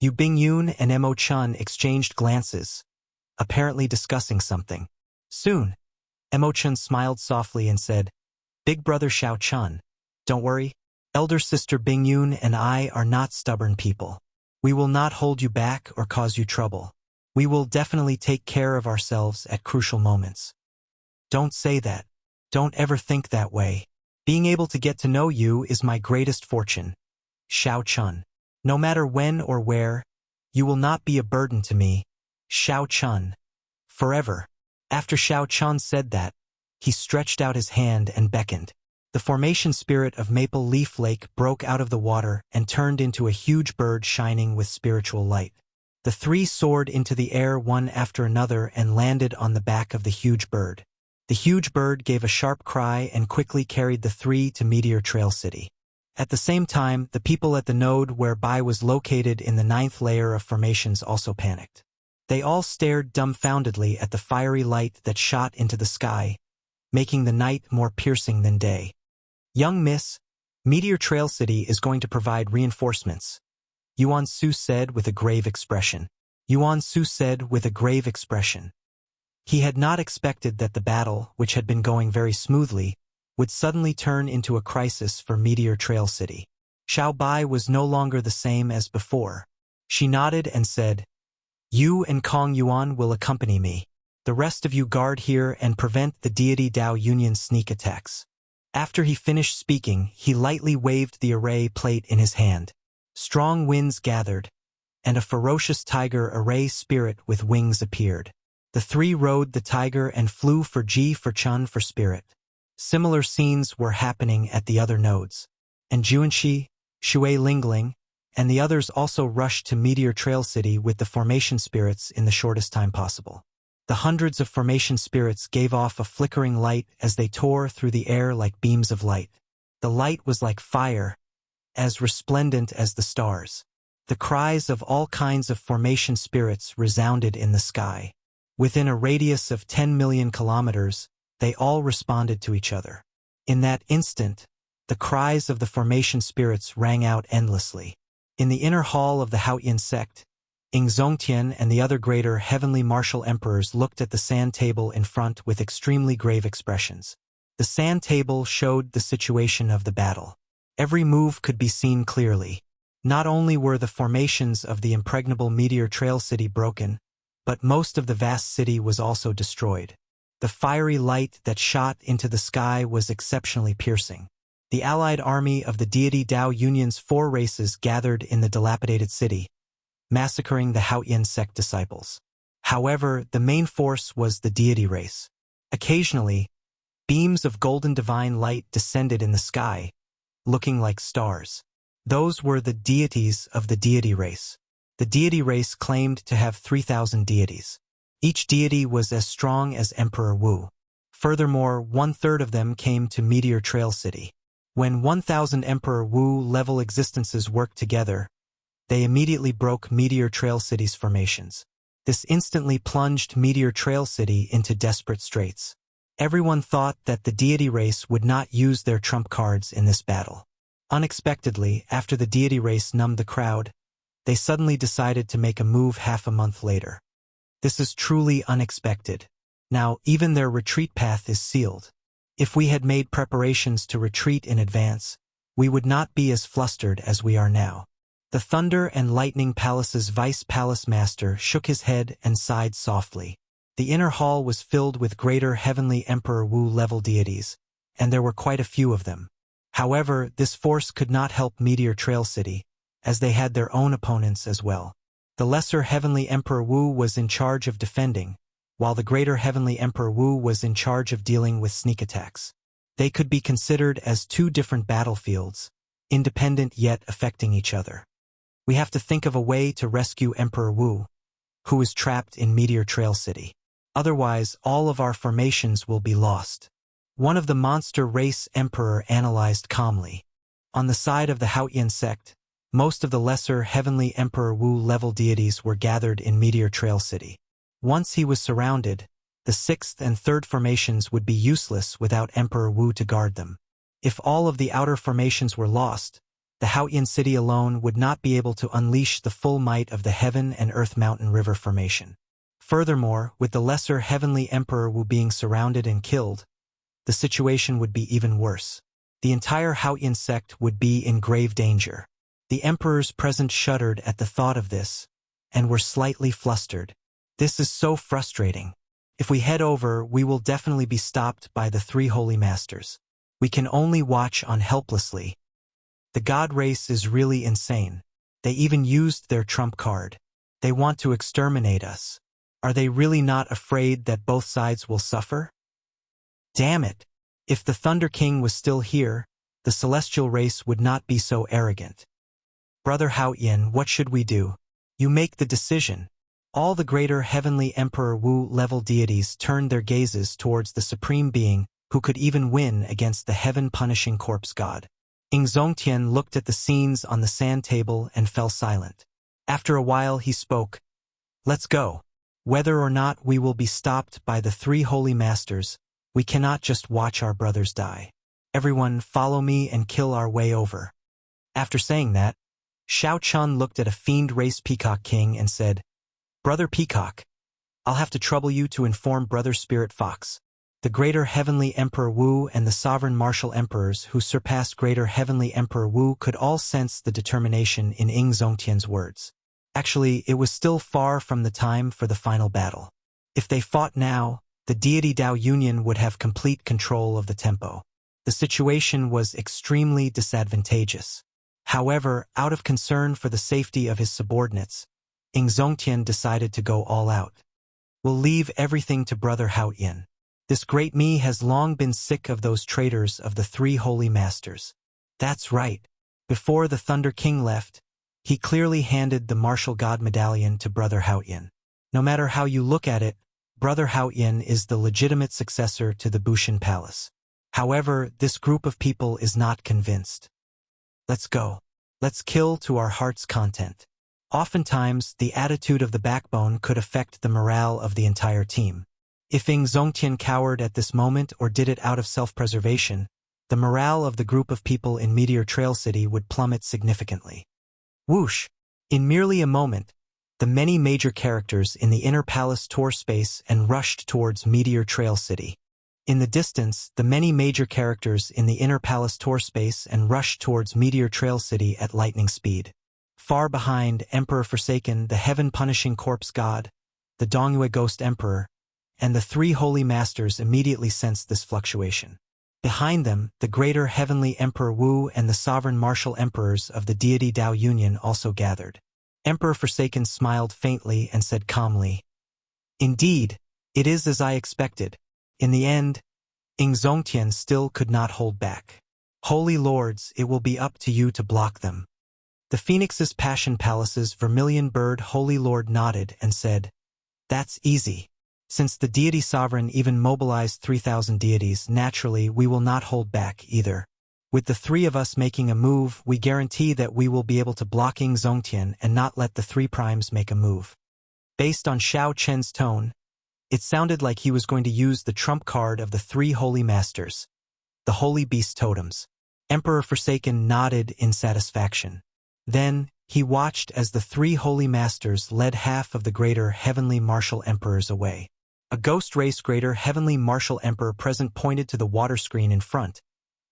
S1: Yu Bingyun and Emo-chun exchanged glances, apparently discussing something. Soon, Emo-chun smiled softly and said, "Big brother Xiao Chun, don't worry. Elder sister Bingyun and I are not stubborn people. We will not hold you back or cause you trouble. We will definitely take care of ourselves at crucial moments." "Don't say that. Don't ever think that way. Being able to get to know you is my greatest fortune. Xiao Chun. No matter when or where, you will not be a burden to me. Xiao Chun. Forever." After Xiao Chun said that, he stretched out his hand and beckoned. The formation spirit of Maple Leaf Lake broke out of the water and turned into a huge bird shining with spiritual light. The three soared into the air one after another and landed on the back of the huge bird. The huge bird gave a sharp cry and quickly carried the three to Meteor Trail City. At the same time, the people at the node where Bai was located in the 9th layer of formations also panicked. They all stared dumbfoundedly at the fiery light that shot into the sky, making the night more piercing than day. "Young miss, Meteor Trail City is going to provide reinforcements, Yuan Su said with a grave expression. Yuan Su said with a grave expression. He had not expected that the battle, which had been going very smoothly, would suddenly turn into a crisis for Meteor Trail City. Xiao Bai was no longer the same as before. She nodded and said, "You and Kong Yuan will accompany me. The rest of you guard here and prevent the deity Dao Union's sneak attacks." After he finished speaking, he lightly waved the array plate in his hand. Strong winds gathered, and a ferocious tiger array spirit with wings appeared. The three rode the tiger and flew for Ji for Chun for spirit. Similar scenes were happening at the other nodes, and Juanxi, Shui Lingling, and the others also rushed to Meteor Trail City with the formation spirits in the shortest time possible. The hundreds of formation spirits gave off a flickering light as they tore through the air like beams of light. The light was like fire, as resplendent as the stars. The cries of all kinds of formation spirits resounded in the sky. Within a radius of 10 million kilometers, they all responded to each other. In that instant, the cries of the formation spirits rang out endlessly. In the inner hall of the Haotian sect, Ing Zongtian and the other greater heavenly martial emperors looked at the sand table in front with extremely grave expressions. The sand table showed the situation of the battle. Every move could be seen clearly. Not only were the formations of the impregnable Meteor Trail City broken, but most of the vast city was also destroyed. The fiery light that shot into the sky was exceptionally piercing. The allied army of the deity Dao Union's 4 races gathered in the dilapidated city, massacring the Haotian sect disciples. However, the main force was the deity race. Occasionally, beams of golden divine light descended in the sky, looking like stars. Those were the deities of the deity race. The deity race claimed to have 3,000 deities. Each deity was as strong as Emperor Wu. Furthermore, 1/3 of them came to Meteor Trail City. When 1,000 Emperor Wu-level existences worked together, they immediately broke Meteor Trail City's formations. This instantly plunged Meteor Trail City into desperate straits. Everyone thought that the deity race would not use their trump cards in this battle. Unexpectedly, after the deity race numbed the crowd, they suddenly decided to make a move half a month later. This is truly unexpected. Now, even their retreat path is sealed. If we had made preparations to retreat in advance, we would not be as flustered as we are now. The Thunder and Lightning Palace's Vice Palace Master shook his head and sighed softly. The inner hall was filled with greater heavenly Emperor Wu-level deities, and there were quite a few of them. However, this force could not help Meteor Trail City, as they had their own opponents as well. The lesser heavenly Emperor Wu was in charge of defending, while the greater heavenly Emperor Wu was in charge of dealing with sneak attacks. They could be considered as 2 different battlefields, independent yet affecting each other. We have to think of a way to rescue Emperor Wu, who is trapped in Meteor Trail City. Otherwise, all of our formations will be lost. One of the monster race emperor analyzed calmly. On the side of the Haotian sect, most of the lesser heavenly Emperor Wu-level deities were gathered in Meteor Trail City. Once he was surrounded, the 6th and 3rd formations would be useless without Emperor Wu to guard them. If all of the outer formations were lost, the Haotian city alone would not be able to unleash the full might of the Heaven and Earth Mountain River formation. Furthermore, with the lesser heavenly Emperor Wu being surrounded and killed, the situation would be even worse. The entire Haotian sect would be in grave danger. The emperors present shuddered at the thought of this, and were slightly flustered. This is so frustrating. If we head over, we will definitely be stopped by the 3 holy masters. We can only watch on helplessly. The god race is really insane. They even used their trump card. They want to exterminate us. Are they really not afraid that both sides will suffer? Damn it! If the Thunder King was still here, the celestial race would not be so arrogant. Brother Haotian, what should we do? You make the decision. All the greater heavenly Emperor Wu-level deities turned their gazes towards the Supreme Being, who could even win against the heaven-punishing corpse god. Ing Zongtian looked at the scenes on the sand table and fell silent. After a while he spoke. Let's go. Whether or not we will be stopped by the 3 holy masters, we cannot just watch our brothers die. Everyone, follow me and kill our way over." After saying that, Shao Chun looked at a fiend-race Peacock King and said, "Brother Peacock, I'll have to trouble you to inform Brother Spirit Fox. The Greater Heavenly Emperor Wu and the Sovereign Martial Emperors who surpassed Greater Heavenly Emperor Wu could all sense the determination in Ying Zongtian's words. Actually, it was still far from the time for the final battle. If they fought now, the deity Dao Union would have complete control of the tempo. The situation was extremely disadvantageous. However, out of concern for the safety of his subordinates, Ying Zongtian decided to go all out. "We'll leave everything to Brother Hao Yin. This great me has long been sick of those traitors of the three holy masters." That's right. Before the Thunder King left, he clearly handed the martial god medallion to Brother Hao Yin. No matter how you look at it, Brother Hao Yin is the legitimate successor to the Bushin Palace. However, this group of people is not convinced. Let's go. Let's kill to our heart's content. Oftentimes, the attitude of the backbone could affect the morale of the entire team. If Ying Zongtian cowered at this moment or did it out of self-preservation, the morale of the group of people in Meteor Trail City would plummet significantly. Whoosh! In merely a moment, the many major characters in the inner palace tore space and rushed towards Meteor Trail City. In the distance, the many major characters in the inner palace tore space and rushed towards Meteor Trail City at lightning speed. Far behind, Emperor Forsaken, the heaven-punishing corpse god, the Dongyue Ghost Emperor, and the three holy masters immediately sensed this fluctuation. Behind them, the greater heavenly Emperor Wu and the sovereign martial emperors of the deity Dao Union also gathered. Emperor Forsaken smiled faintly and said calmly, "Indeed, it is as I expected." In the end, Ying Zongtian still could not hold back. "Holy lords, it will be up to you to block them." The Phoenix's Passion Palace's Vermilion Bird Holy Lord nodded and said, "That's easy. Since the deity sovereign even mobilized 3,000 deities, naturally we will not hold back either. With the three of us making a move, we guarantee that we will be able to block Ying Zongtian and not let the three primes make a move." Based on Xiao Chen's tone, it sounded like he was going to use the trump card of the three holy masters, the holy beast totems. Emperor Forsaken nodded in satisfaction. Then, he watched as the three holy masters led half of the greater heavenly martial emperors away. A ghost race greater heavenly martial emperor present pointed to the water screen in front,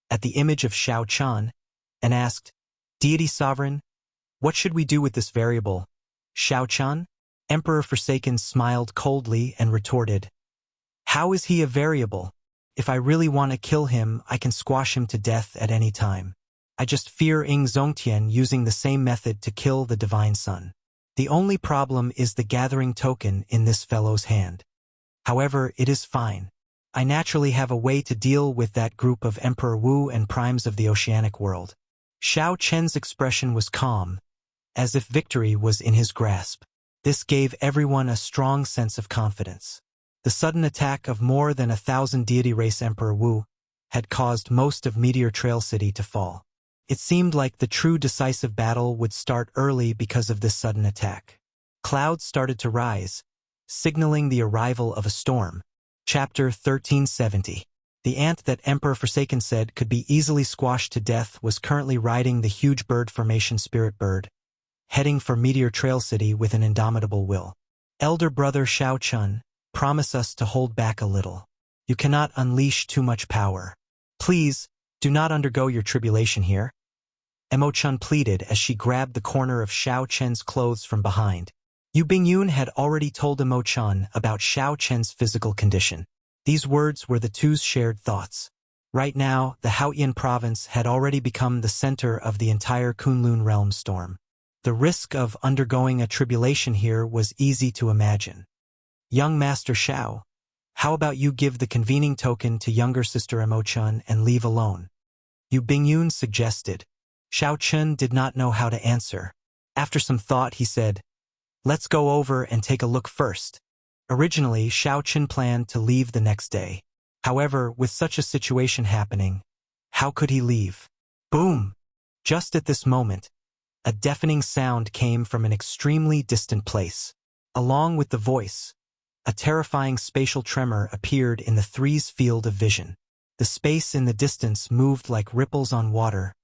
S1: at the image of Shao Chan, and asked, "Deity Sovereign, what should we do with this variable, Shao Chan?" Emperor Forsaken smiled coldly and retorted, "How is he a variable? If I really want to kill him, I can squash him to death at any time. I just fear Ying Zongtian using the same method to kill the Divine Sun. The only problem is the gathering token in this fellow's hand. However, it is fine. I naturally have a way to deal with that group of Emperor Wu and primes of the oceanic world." Xiao Chen's expression was calm, as if victory was in his grasp. This gave everyone a strong sense of confidence. The sudden attack of more than 1,000 deity race Emperor Wu had caused most of Meteor Trail City to fall. It seemed like the true decisive battle would start early because of this sudden attack. Clouds started to rise, signaling the arrival of a storm. Chapter 1370. The ant that Emperor Forsaken said could be easily squashed to death was currently riding the huge bird formation Spirit Bird, heading for Meteor Trail City with an indomitable will. "Elder brother Shao Chun, promise us to hold back a little. You cannot unleash too much power. Please, do not undergo your tribulation here." Emo Chun pleaded as she grabbed the corner of Xiao Chen's clothes from behind. Yu Bingyun had already told Emo Chun about Xiao Chen's physical condition. These words were the two's shared thoughts. Right now, the Haotian province had already become the center of the entire Kunlun realm storm. The risk of undergoing a tribulation here was easy to imagine. "Young Master Xiao, how about you give the convening token to younger sister Emo Chun and leave alone?" Yu Bingyun suggested. Xiao Chun did not know how to answer. After some thought, he said, "Let's go over and take a look first." Originally, Xiao Chun planned to leave the next day. However, with such a situation happening, how could he leave? Boom! Just at this moment, a deafening sound came from an extremely distant place. Along with the voice, a terrifying spatial tremor appeared in the three's field of vision. The space in the distance moved like ripples on water,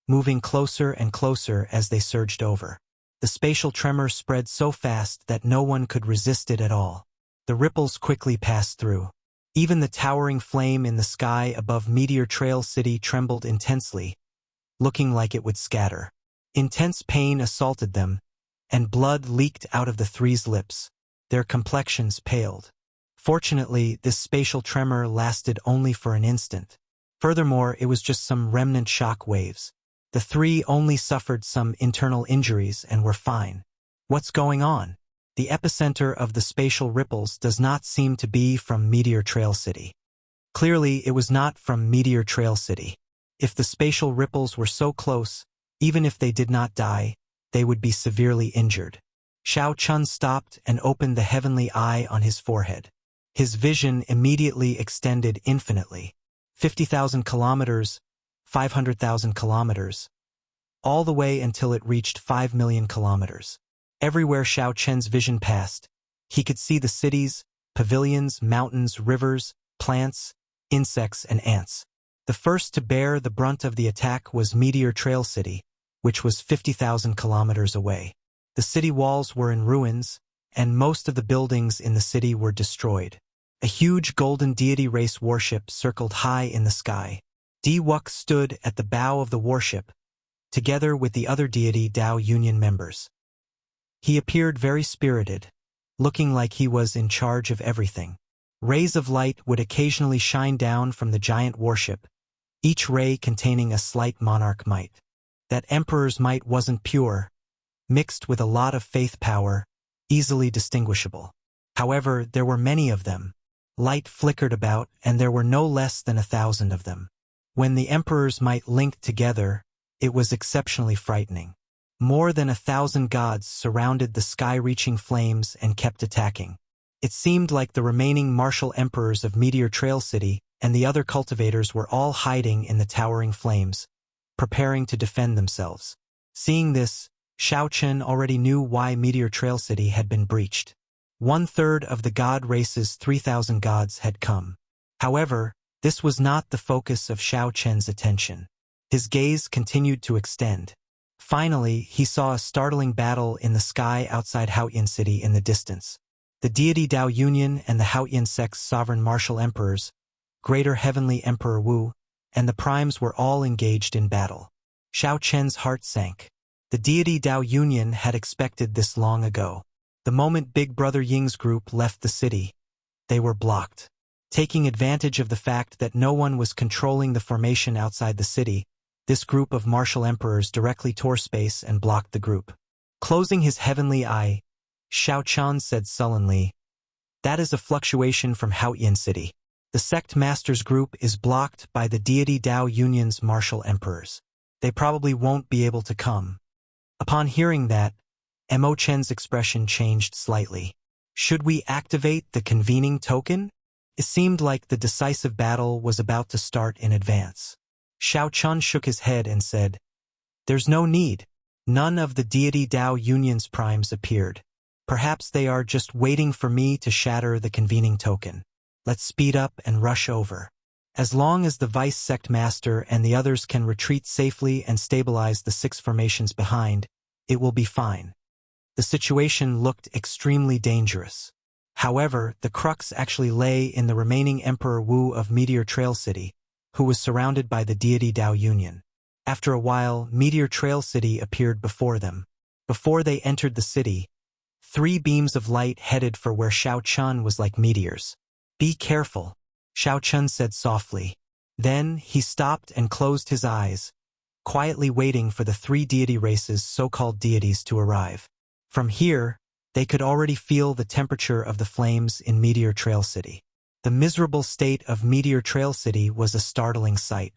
S1: moving closer and closer as they surged over. The spatial tremor spread so fast that no one could resist it at all. The ripples quickly passed through. Even the towering flame in the sky above Meteor Trail City trembled intensely, looking like it would scatter. Intense pain assaulted them, and blood leaked out of the three's lips. Their complexions paled. Fortunately, this spatial tremor lasted only for an instant. Furthermore, it was just some remnant shock waves. The three only suffered some internal injuries and were fine. What's going on? The epicenter of the spatial ripples does not seem to be from Meteor Trail City. Clearly, it was not from Meteor Trail City. If the spatial ripples were so close, even if they did not die, they would be severely injured. Xiao Chun stopped and opened the heavenly eye on his forehead. His vision immediately extended infinitely. 50,000 kilometers, 500,000 kilometers, all the way until it reached 5 million kilometers. Everywhere Xiao Chen's vision passed, he could see the cities, pavilions, mountains, rivers, plants, insects, and ants. The first to bear the brunt of the attack was Meteor Trail City, which was 50,000 kilometers away. The city walls were in ruins, and most of the buildings in the city were destroyed. A huge golden deity race warship circled high in the sky. Wux stood at the bow of the warship, together with the other deity Dao Union members. He appeared very spirited, looking like he was in charge of everything. Rays of light would occasionally shine down from the giant warship, each ray containing a slight monarch might. That emperor's might wasn't pure, mixed with a lot of faith power, easily distinguishable. However, there were many of them. Light flickered about, and there were no less than 1,000 of them. When the emperor's might linked together, it was exceptionally frightening. More than 1,000 gods surrounded the sky-reaching flames and kept attacking. It seemed like the remaining martial emperors of Meteor Trail City and the other cultivators were all hiding in the towering flames, preparing to defend themselves. Seeing this, Xiao Chen already knew why Meteor Trail City had been breached. 1/3 of the god race's 3,000 gods had come. However, this was not the focus of Xiao Chen's attention. His gaze continued to extend. Finally, he saw a startling battle in the sky outside Haoyan City in the distance. The deity Dao Union and the Haoyan sect's sovereign martial emperors, Greater Heavenly Emperor Wu, and the primes were all engaged in battle. Xiao Chen's heart sank. The deity Dao Union had expected this long ago. The moment Big Brother Ying's group left the city, they were blocked. Taking advantage of the fact that no one was controlling the formation outside the city, this group of martial emperors directly tore space and blocked the group. Closing his heavenly eye, Xiao Chen said sullenly, "That is a fluctuation from Haoyan City. The sect master's group is blocked by the deity Dao Union's martial emperors. They probably won't be able to come." Upon hearing that, Mo Chen's expression changed slightly. Should we activate the convening token? It seemed like the decisive battle was about to start in advance. Xiao Chen shook his head and said, "There's no need." None of the deity Dao Union's primes appeared. Perhaps they are just waiting for me to shatter the convening token. Let's speed up and rush over. As long as the vice sect master and the others can retreat safely and stabilize the 6 formations behind, it will be fine. The situation looked extremely dangerous. However, the crux actually lay in the remaining Emperor Wu of Meteor Trail City, who was surrounded by the deity Dao Union. After a while, Meteor Trail City appeared before them. Before they entered the city, 3 beams of light headed for where Xiao Chen was like meteors. "Be careful," Xiao Chen said softly. Then he stopped and closed his eyes, quietly waiting for the 3 deity races' so-called deities to arrive. From here, they could already feel the temperature of the flames in Meteor Trail City. The miserable state of Meteor Trail City was a startling sight.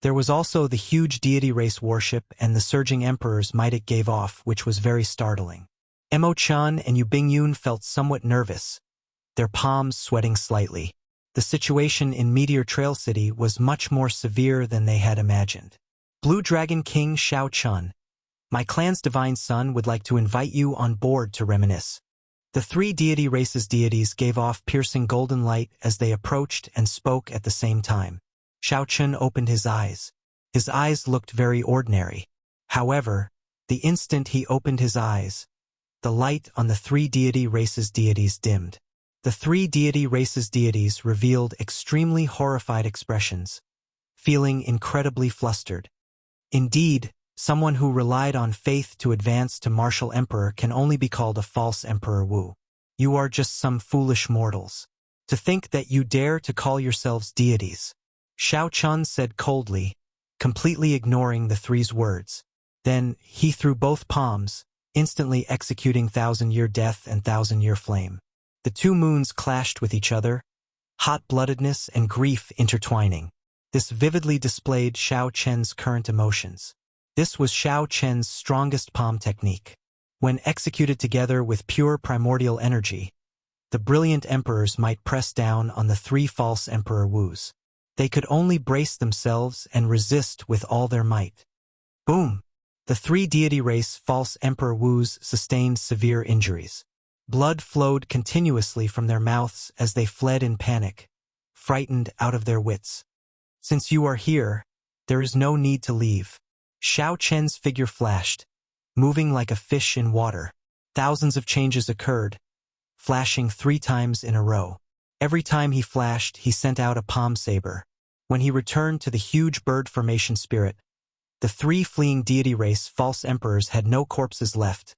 S1: There was also the huge deity race warship and the surging emperor's might it gave off, which was very startling. Mo Chan and Yu Bingyun felt somewhat nervous, their palms sweating slightly. The situation in Meteor Trail City was much more severe than they had imagined. Blue Dragon King Xiao Chun, my clan's divine son would like to invite you on board to reminisce. The 3 deity races' deities gave off piercing golden light as they approached and spoke at the same time. Xiao Chun opened his eyes. His eyes looked very ordinary. However, the instant he opened his eyes, the light on the three deity races deities dimmed. The three deity races deities revealed extremely horrified expressions, feeling incredibly flustered. Indeed, someone who relied on faith to advance to martial emperor can only be called a false Emperor Wu. You are just some foolish mortals. To think that you dare to call yourselves deities. Xiao Chun said coldly, completely ignoring the three's words. Then, he threw both palms, instantly executing thousand-year death and thousand-year flame. The two moons clashed with each other, hot-bloodedness and grief intertwining. This vividly displayed Xiao Chen's current emotions. This was Xiao Chen's strongest palm technique. When executed together with pure primordial energy, the brilliant emperors might press down on the three false Emperor Wus. They could only brace themselves and resist with all their might. Boom! The three deity race false Emperor Wus sustained severe injuries. Blood flowed continuously from their mouths as they fled in panic, frightened out of their wits. Since you are here, there is no need to leave. Xiao Chen's figure flashed, moving like a fish in water. Thousands of changes occurred, flashing 3 times in a row. Every time he flashed, he sent out a palm saber. When he returned to the huge bird formation spirit, the 3 fleeing deity race false emperors had no corpses left,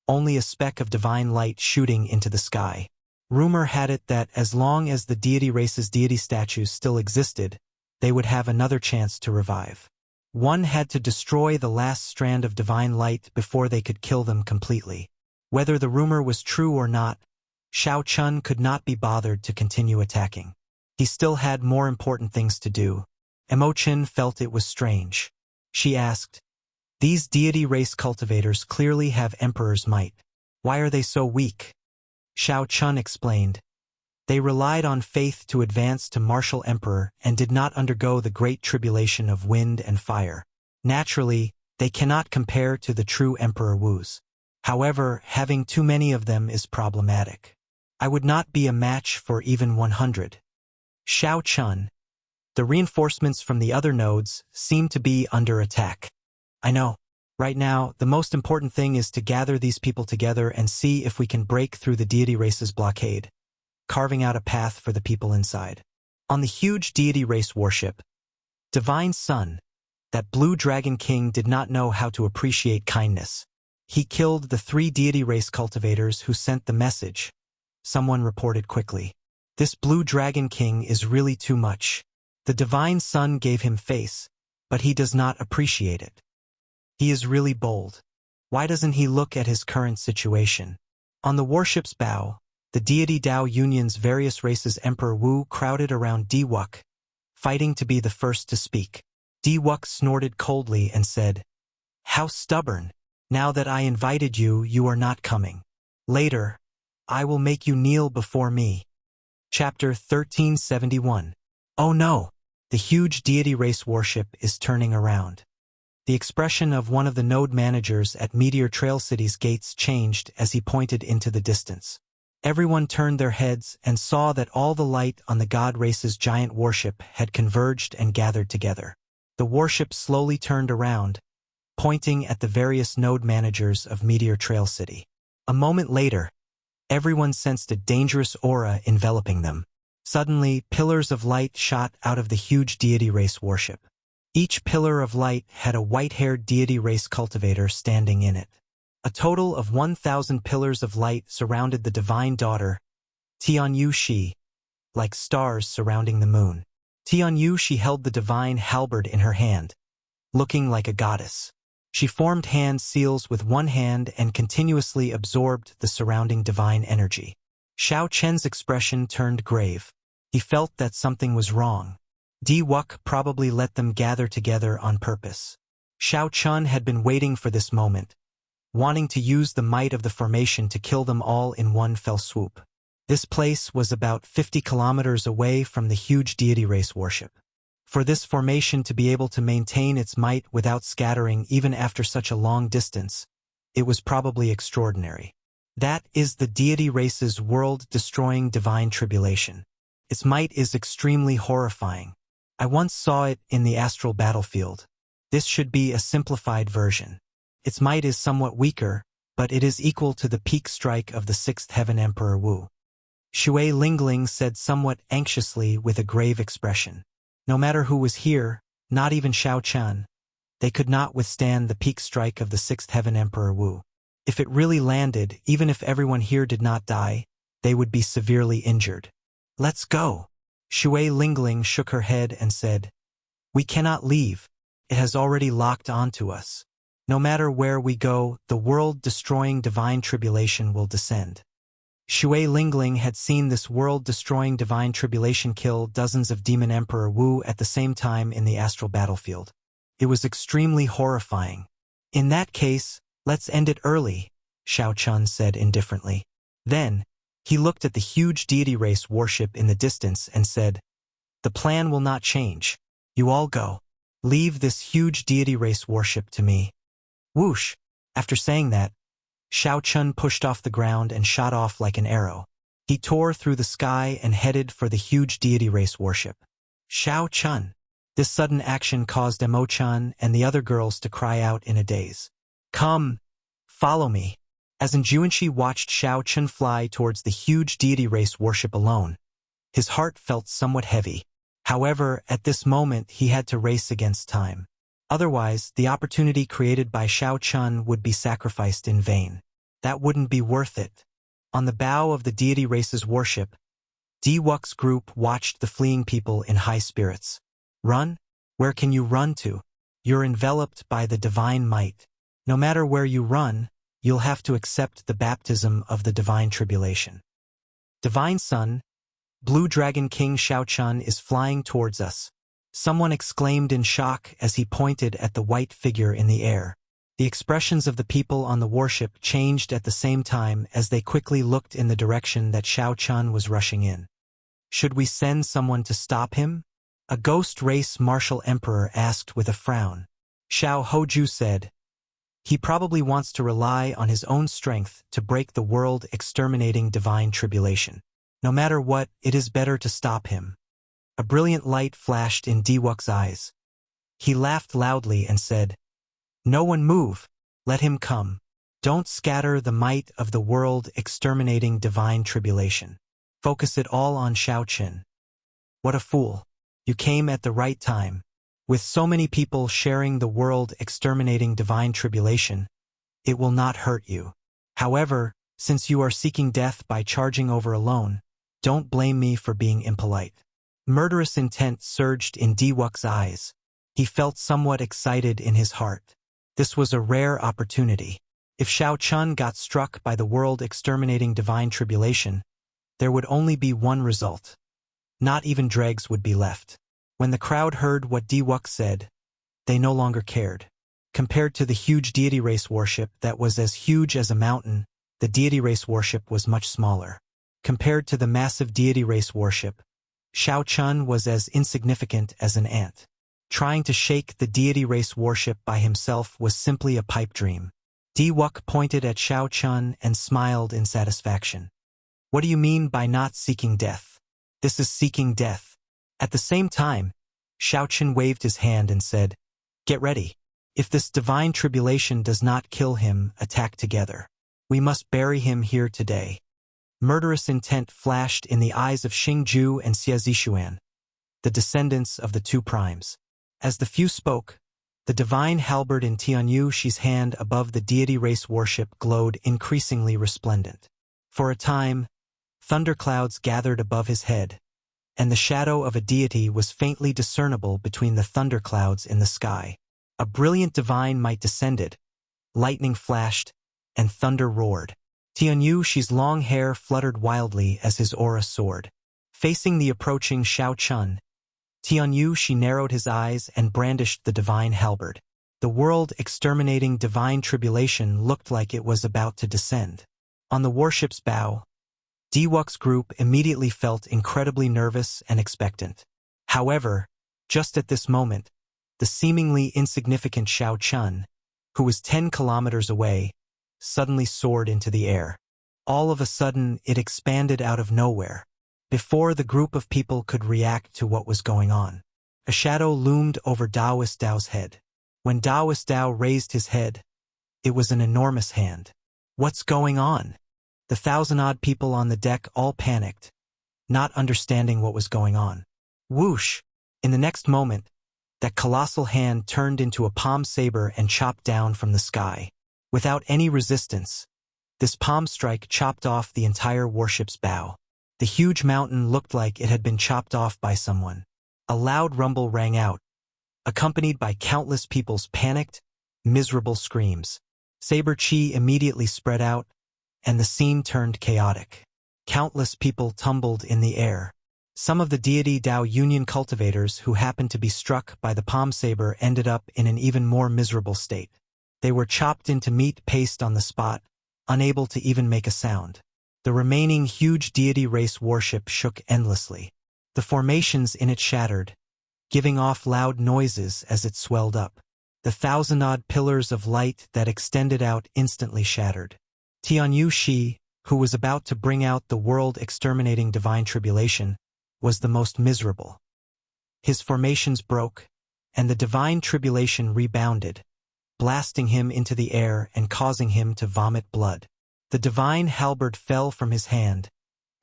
S1: only a speck of divine light shooting into the sky. Rumor had it that as long as the deity race's deity statues still existed, they would have another chance to revive. One had to destroy the last strand of divine light before they could kill them completely. Whether the rumor was true or not, Xiao Chun could not be bothered to continue attacking. He still had more important things to do. Imochen felt it was strange. She asked, "These deity race cultivators clearly have Emperor's might. Why are they so weak?" Xiao Chun explained, "They relied on faith to advance to martial emperor and did not undergo the great tribulation of wind and fire. Naturally, they cannot compare to the true Emperor Wus. However, having too many of them is problematic. I would not be a match for even 100. Xiao Chun, the reinforcements from the other nodes seem to be under attack. I know. Right now, the most important thing is to gather these people together and see if we can break through the deity race's blockade, carving out a path for the people inside." On the huge deity race warship, Divine Sun, that blue dragon king did not know how to appreciate kindness. He killed the 3 deity race cultivators who sent the message. Someone reported quickly. This blue dragon king is really too much. The Divine Sun gave him face, but he does not appreciate it. He is really bold. Why doesn't he look at his current situation? On the warship's bow, the deity Dao Union's various races Emperor Wu crowded around Diwuk, fighting to be the first to speak. Diwuk snorted coldly and said, "How stubborn! Now that I invited you, you are not coming. Later, I will make you kneel before me." Chapter 1371. Oh no! The huge deity race warship is turning around. The expression of one of the node managers at Meteor Trail City's gates changed as he pointed into the distance. Everyone turned their heads and saw that all the light on the god race's giant warship had converged and gathered together. The warship slowly turned around, pointing at the various node managers of Meteor Trail City. A moment later, everyone sensed a dangerous aura enveloping them. Suddenly, pillars of light shot out of the huge deity race warship. Each pillar of light had a white-haired deity race cultivator standing in it. A total of 1,000 pillars of light surrounded the divine daughter, Tianyu Shi, like stars surrounding the moon. Tianyu Shi held the divine halberd in her hand, looking like a goddess. She formed hand seals with one hand and continuously absorbed the surrounding divine energy. Xiao Chen's expression turned grave. He felt that something was wrong. Diwuk probably let them gather together on purpose. Xiao Chun had been waiting for this moment, wanting to use the might of the formation to kill them all in one fell swoop. This place was about 50 kilometers away from the huge deity race warship. For this formation to be able to maintain its might without scattering even after such a long distance, it was probably extraordinary. That is the deity race's world-destroying divine tribulation. Its might is extremely horrifying. I once saw it in the astral battlefield. This should be a simplified version. Its might is somewhat weaker, but it is equal to the peak strike of the sixth heaven Emperor Wu. Shui Lingling said somewhat anxiously with a grave expression. No matter who was here, not even Xiao Qian, they could not withstand the peak strike of the sixth heaven Emperor Wu. If it really landed, even if everyone here did not die, they would be severely injured. Let's go. Shui Lingling shook her head and said, We cannot leave. It has already locked onto us. No matter where we go, the world-destroying divine tribulation will descend. Shui Lingling had seen this world-destroying divine tribulation kill dozens of Demon Emperor Wu at the same time in the astral battlefield. It was extremely horrifying. In that case, let's end it early, Xiao Chun said indifferently. Then, he looked at the huge deity race warship in the distance and said, The plan will not change. You all go. Leave this huge deity race warship to me. Whoosh! After saying that, Xiao Chun pushed off the ground and shot off like an arrow. He tore through the sky and headed for the huge deity race warship. Xiao Chun! This sudden action caused Emo-chan and the other girls to cry out in a daze. Come! Follow me! As Njuanshi watched Xiao Chun fly towards the huge deity race warship alone, his heart felt somewhat heavy. However, at this moment he had to race against time. Otherwise, the opportunity created by Xiao Chun would be sacrificed in vain. That wouldn't be worth it. On the bow of the deity race's warship, Wuxia's group watched the fleeing people in high spirits. Run? Where can you run to? You're enveloped by the divine might. No matter where you run, you'll have to accept the baptism of the divine tribulation. Divine Sun, Blue Dragon King Xiao Chun is flying towards us. Someone exclaimed in shock as he pointed at the white figure in the air. The expressions of the people on the warship changed at the same time as they quickly looked in the direction that Xiao Chun was rushing in. Should we send someone to stop him? A ghost race martial emperor asked with a frown. Xiao Hoju said, He probably wants to rely on his own strength to break the world-exterminating divine tribulation. No matter what, it is better to stop him. A brilliant light flashed in Wuxia's eyes. He laughed loudly and said, No one move. Let him come. Don't scatter the might of the world-exterminating divine tribulation. Focus it all on Xiao Chun. What a fool. You came at the right time. With so many people sharing the world-exterminating divine tribulation, it will not hurt you. However, since you are seeking death by charging over alone, don't blame me for being impolite. Murderous intent surged in Wuxia's eyes. He felt somewhat excited in his heart. This was a rare opportunity. If Xiao Chun got struck by the world-exterminating divine tribulation, there would only be one result. Not even dregs would be left. When the crowd heard what Wuxia said, they no longer cared. Compared to the huge deity race warship that was as huge as a mountain, the deity race warship was much smaller. Compared to the massive deity race warship, Xiao Chun was as insignificant as an ant. Trying to shake the deity race warship by himself was simply a pipe dream. Wuxia pointed at Xiao Chun and smiled in satisfaction. What do you mean by not seeking death? This is seeking death. At the same time, Xiao Chun waved his hand and said, Get ready. If this divine tribulation does not kill him, attack together. We must bury him here today. Murderous intent flashed in the eyes of Xingju and Xie Zishuan, the descendants of the two primes. As the few spoke, the divine halberd in Tianyu's hand above the deity race warship glowed increasingly resplendent. For a time, thunderclouds gathered above his head, and the shadow of a deity was faintly discernible between the thunderclouds in the sky. A brilliant divine might descended, lightning flashed, and thunder roared. Tianyu's long hair fluttered wildly as his aura soared. Facing the approaching Xiao Chun, Tianyu's narrowed his eyes and brandished the divine halberd. The world-exterminating divine tribulation looked like it was about to descend. On the warship's bow, Wuxia's group immediately felt incredibly nervous and expectant. However, just at this moment, the seemingly insignificant Xiao Chun, who was 10 kilometers away, suddenly soared into the air. All of a sudden, it expanded out of nowhere. Before the group of people could react to what was going on, A shadow loomed over Taoist Dao's head. When Taoist Dao raised his head, it was an enormous hand. What's going on? The 1,000-odd people on the deck all panicked, not understanding what was going on. Whoosh! In the next moment, that colossal hand turned into a palm saber and chopped down from the sky. Without any resistance, this palm strike chopped off the entire warship's bow. The huge mountain looked like it had been chopped off by someone. A loud rumble rang out, accompanied by countless people's panicked, miserable screams. Saber chi immediately spread out, and the scene turned chaotic. Countless people tumbled in the air. Some of the deity Dao Union cultivators who happened to be struck by the palm saber ended up in an even more miserable state. They were chopped into meat paste on the spot, unable to even make a sound. The remaining huge deity race warship shook endlessly. The formations in it shattered, giving off loud noises as it swelled up. The 1,000-odd pillars of light that extended out instantly shattered. Tianyu Shi, who was about to bring out the world-exterminating divine tribulation, was the most miserable. His formations broke, and the divine tribulation rebounded, blasting him into the air and causing him to vomit blood. The divine halberd fell from his hand,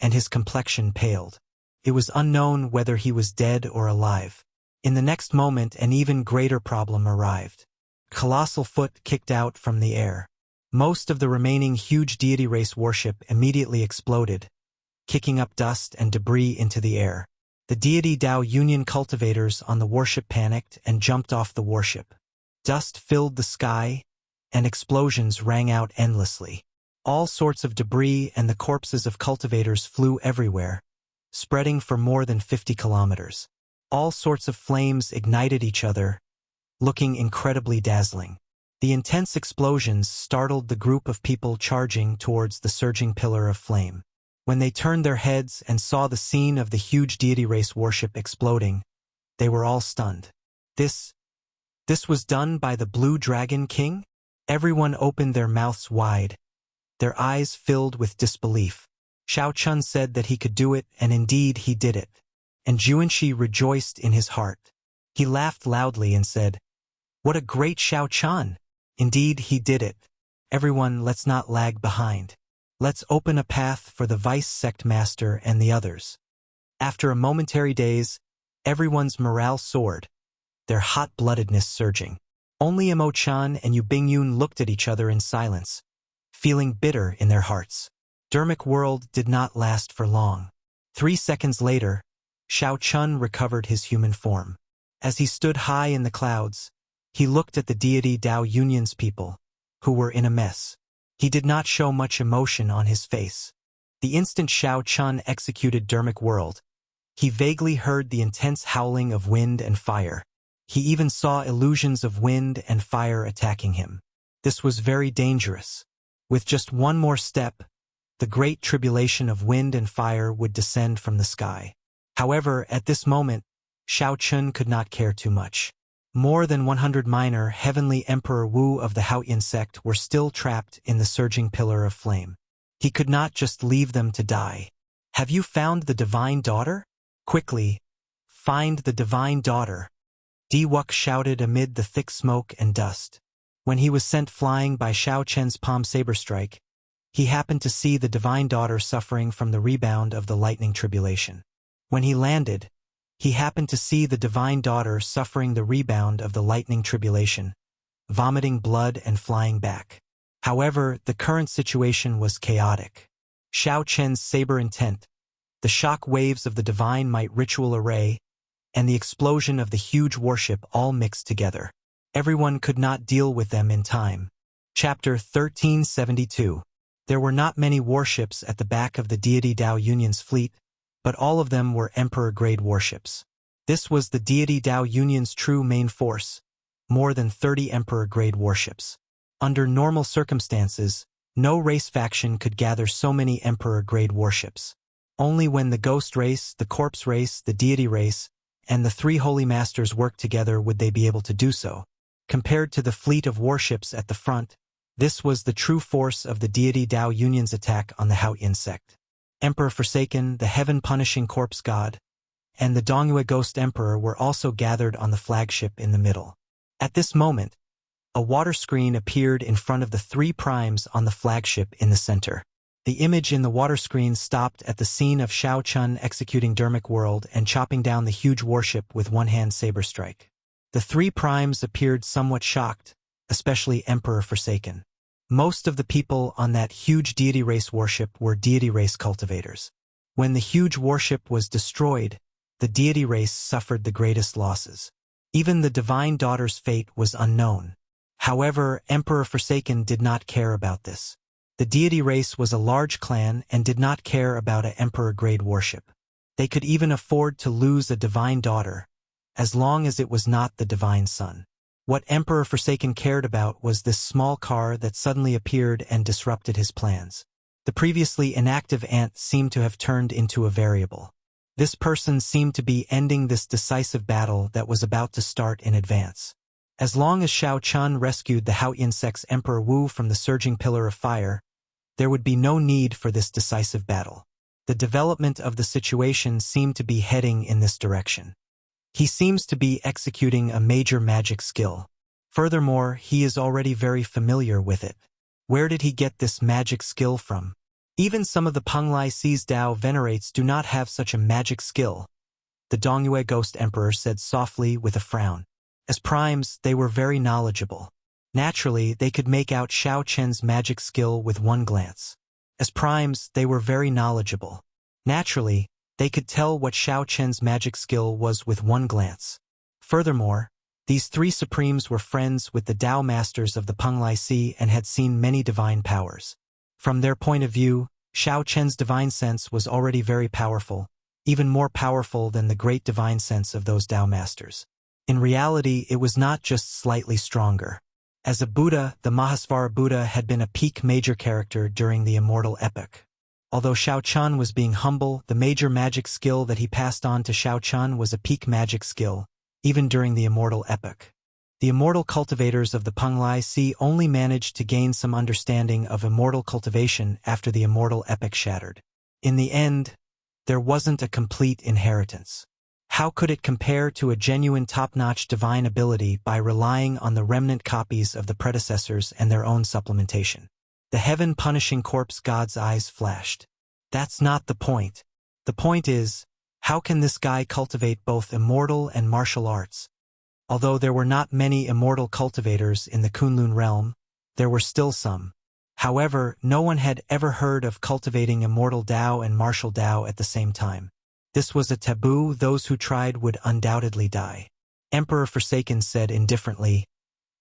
S1: and his complexion paled. It was unknown whether he was dead or alive. In the next moment, an even greater problem arrived. Colossal foot kicked out from the air. Most of the remaining huge deity race warship immediately exploded, kicking up dust and debris into the air. The deity Dao Union cultivators on the warship panicked and jumped off the warship. Dust filled the sky, and explosions rang out endlessly. All sorts of debris and the corpses of cultivators flew everywhere, spreading for more than 50 kilometers. All sorts of flames ignited each other, looking incredibly dazzling. The intense explosions startled the group of people charging towards the surging pillar of flame. When they turned their heads and saw the scene of the huge deity race warship exploding, they were all stunned. This was done by the Blue Dragon King? Everyone opened their mouths wide, their eyes filled with disbelief. Xiao Chun said that he could do it, and indeed he did it. And Juanshi rejoiced in his heart. He laughed loudly and said, "What a great Xiao Chun! Indeed he did it. Everyone, let's not lag behind. Let's open a path for the Vice Sect Master and the others." After a momentary daze, everyone's morale soared, their hot-bloodedness surging. Only Imo-chan and Yu Bingyun looked at each other in silence, feeling bitter in their hearts. Dermic World did not last for long. 3 seconds later, Xiao Chun recovered his human form. As he stood high in the clouds, he looked at the deity Dao Union's people, who were in a mess. He did not show much emotion on his face. The instant Xiao Chun executed Dermic World, he vaguely heard the intense howling of wind and fire. He even saw illusions of wind and fire attacking him. This was very dangerous. With just one more step, the great tribulation of wind and fire would descend from the sky. However, at this moment, Xiao Chun could not care too much. More than 100 minor Heavenly Emperor Wu of the Haoyan sect were still trapped in the surging pillar of flame. He could not just leave them to die. "Have you found the Divine Daughter? Quickly, find the Divine Daughter," Diwuk shouted amid the thick smoke and dust. When he was sent flying by Xiao Chen's palm saber strike, he happened to see the Divine Daughter suffering from the rebound of the lightning tribulation. When he landed, he happened to see the Divine Daughter suffering the rebound of the lightning tribulation, vomiting blood and flying back. However, the current situation was chaotic. Xiao Chen's saber intent, the shock waves of the Divine Might ritual array, and the explosion of the huge warship all mixed together. Everyone could not deal with them in time. Chapter 1372. There were not many warships at the back of the deity Dao Union's fleet, but all of them were Emperor-grade warships. This was the deity Dao Union's true main force, more than 30 Emperor-grade warships. Under normal circumstances, no race faction could gather so many Emperor-grade warships. Only when the Ghost race, the Corpse race, the Deity race, and the 3 Holy Masters worked together would they be able to do so. Compared to the fleet of warships at the front, this was the true force of the deity Dao Union's attack on the Haoyan sect. Emperor Forsaken, the heaven-punishing corpse god, and the Dongyue Ghost Emperor were also gathered on the flagship in the middle. At this moment, a water screen appeared in front of the three primes on the flagship in the center. The image in the water screen stopped at the scene of Shao Chun executing Dermic World and chopping down the huge warship with one-hand saber strike. The three primes appeared somewhat shocked, especially Emperor Forsaken. Most of the people on that huge deity race warship were deity race cultivators. When the huge warship was destroyed, the deity race suffered the greatest losses. Even the divine daughter's fate was unknown. However, Emperor Forsaken did not care about this. The deity race was a large clan and did not care about an emperor-grade warship. They could even afford to lose a divine daughter, as long as it was not the divine son. What Emperor Forsaken cared about was this small car that suddenly appeared and disrupted his plans. The previously inactive ant seemed to have turned into a variable. This person seemed to be ending this decisive battle that was about to start in advance. As long as Shao Chun rescued the Hao Insect's Emperor Wu from the surging pillar of fire, there would be no need for this decisive battle. The development of the situation seemed to be heading in this direction. He seems to be executing a major magic skill. Furthermore, he is already very familiar with it. Where did he get this magic skill from? Even some of the Penglai Sea's Dao venerates do not have such a magic skill, the Dongyue Ghost Emperor said softly with a frown. As primes, they were very knowledgeable. Naturally, they could make out Shao Chen's magic skill with one glance. As primes, they were very knowledgeable. Naturally, they could tell what Shao Chen's magic skill was with one glance. Furthermore, these three supremes were friends with the Dao masters of the Penglai Sea and had seen many divine powers. From their point of view, Shao Chen's divine sense was already very powerful, even more powerful than the great divine sense of those Dao masters. In reality, it was not just slightly stronger. As a Buddha, the Mahasvara Buddha had been a peak major character during the Immortal epoch. Although Shao Chun was being humble, the major magic skill that he passed on to Shao Chun was a peak magic skill, even during the Immortal epoch. The Immortal cultivators of the Penglai Sea only managed to gain some understanding of immortal cultivation after the Immortal epoch shattered. In the end, there wasn't a complete inheritance. How could it compare to a genuine top-notch divine ability by relying on the remnant copies of the predecessors and their own supplementation? The heaven-punishing corpse god's eyes flashed. That's not the point. The point is, how can this guy cultivate both immortal and martial arts? Although there were not many immortal cultivators in the Kunlun realm, there were still some. However, no one had ever heard of cultivating immortal Dao and martial Dao at the same time. This was a taboo. Those who tried would undoubtedly die. Emperor Forsaken said indifferently,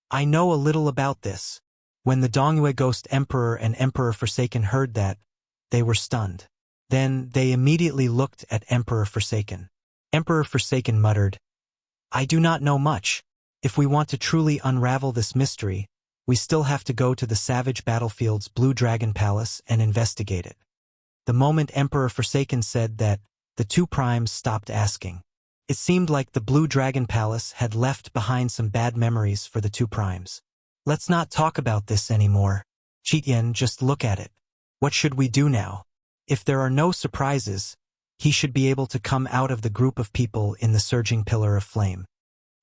S1: I know a little about this. When the Dongyue Ghost Emperor and Emperor Forsaken heard that, they were stunned. Then they immediately looked at Emperor Forsaken. Emperor Forsaken muttered, I do not know much. If we want to truly unravel this mystery, we still have to go to the Savage Battlefield's Blue Dragon Palace and investigate it. The moment Emperor Forsaken said that, the two primes stopped asking. It seemed like the Blue Dragon Palace had left behind some bad memories for the two primes. Let's not talk about this anymore. Chitian, just look at it. What should we do now? If there are no surprises, he should be able to come out of the group of people in the surging pillar of flame.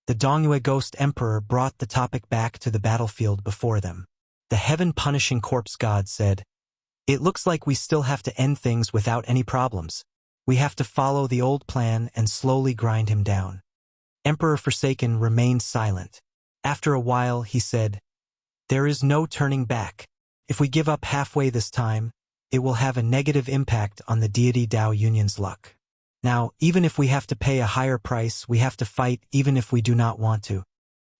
S1: The Dongyue Ghost Emperor brought the topic back to the battlefield before them. The heaven-punishing corpse god said, It looks like we still have to end things without any problems. We have to follow the old plan and slowly grind him down. Emperor Forsaken remained silent. After a while, he said, There is no turning back. If we give up halfway this time, it will have a negative impact on the deity Dao Union's luck. Now, even if we have to pay a higher price, we have to fight even if we do not want to.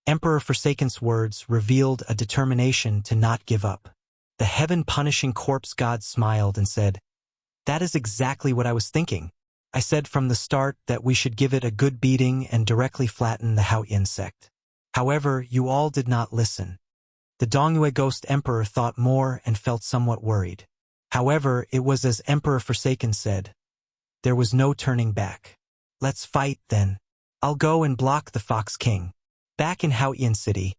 S1: Emperor Forsaken's words revealed a determination to not give up. The heaven-punishing corpse god smiled and said, That is exactly what I was thinking. I said from the start that we should give it a good beating and directly flatten the Hao insect. However, you all did not listen. The Dongyue Ghost Emperor thought more and felt somewhat worried. However, it was as Emperor Forsaken said. There was no turning back. Let's fight, then. I'll go and block the Fox King. Back in Haoyan City,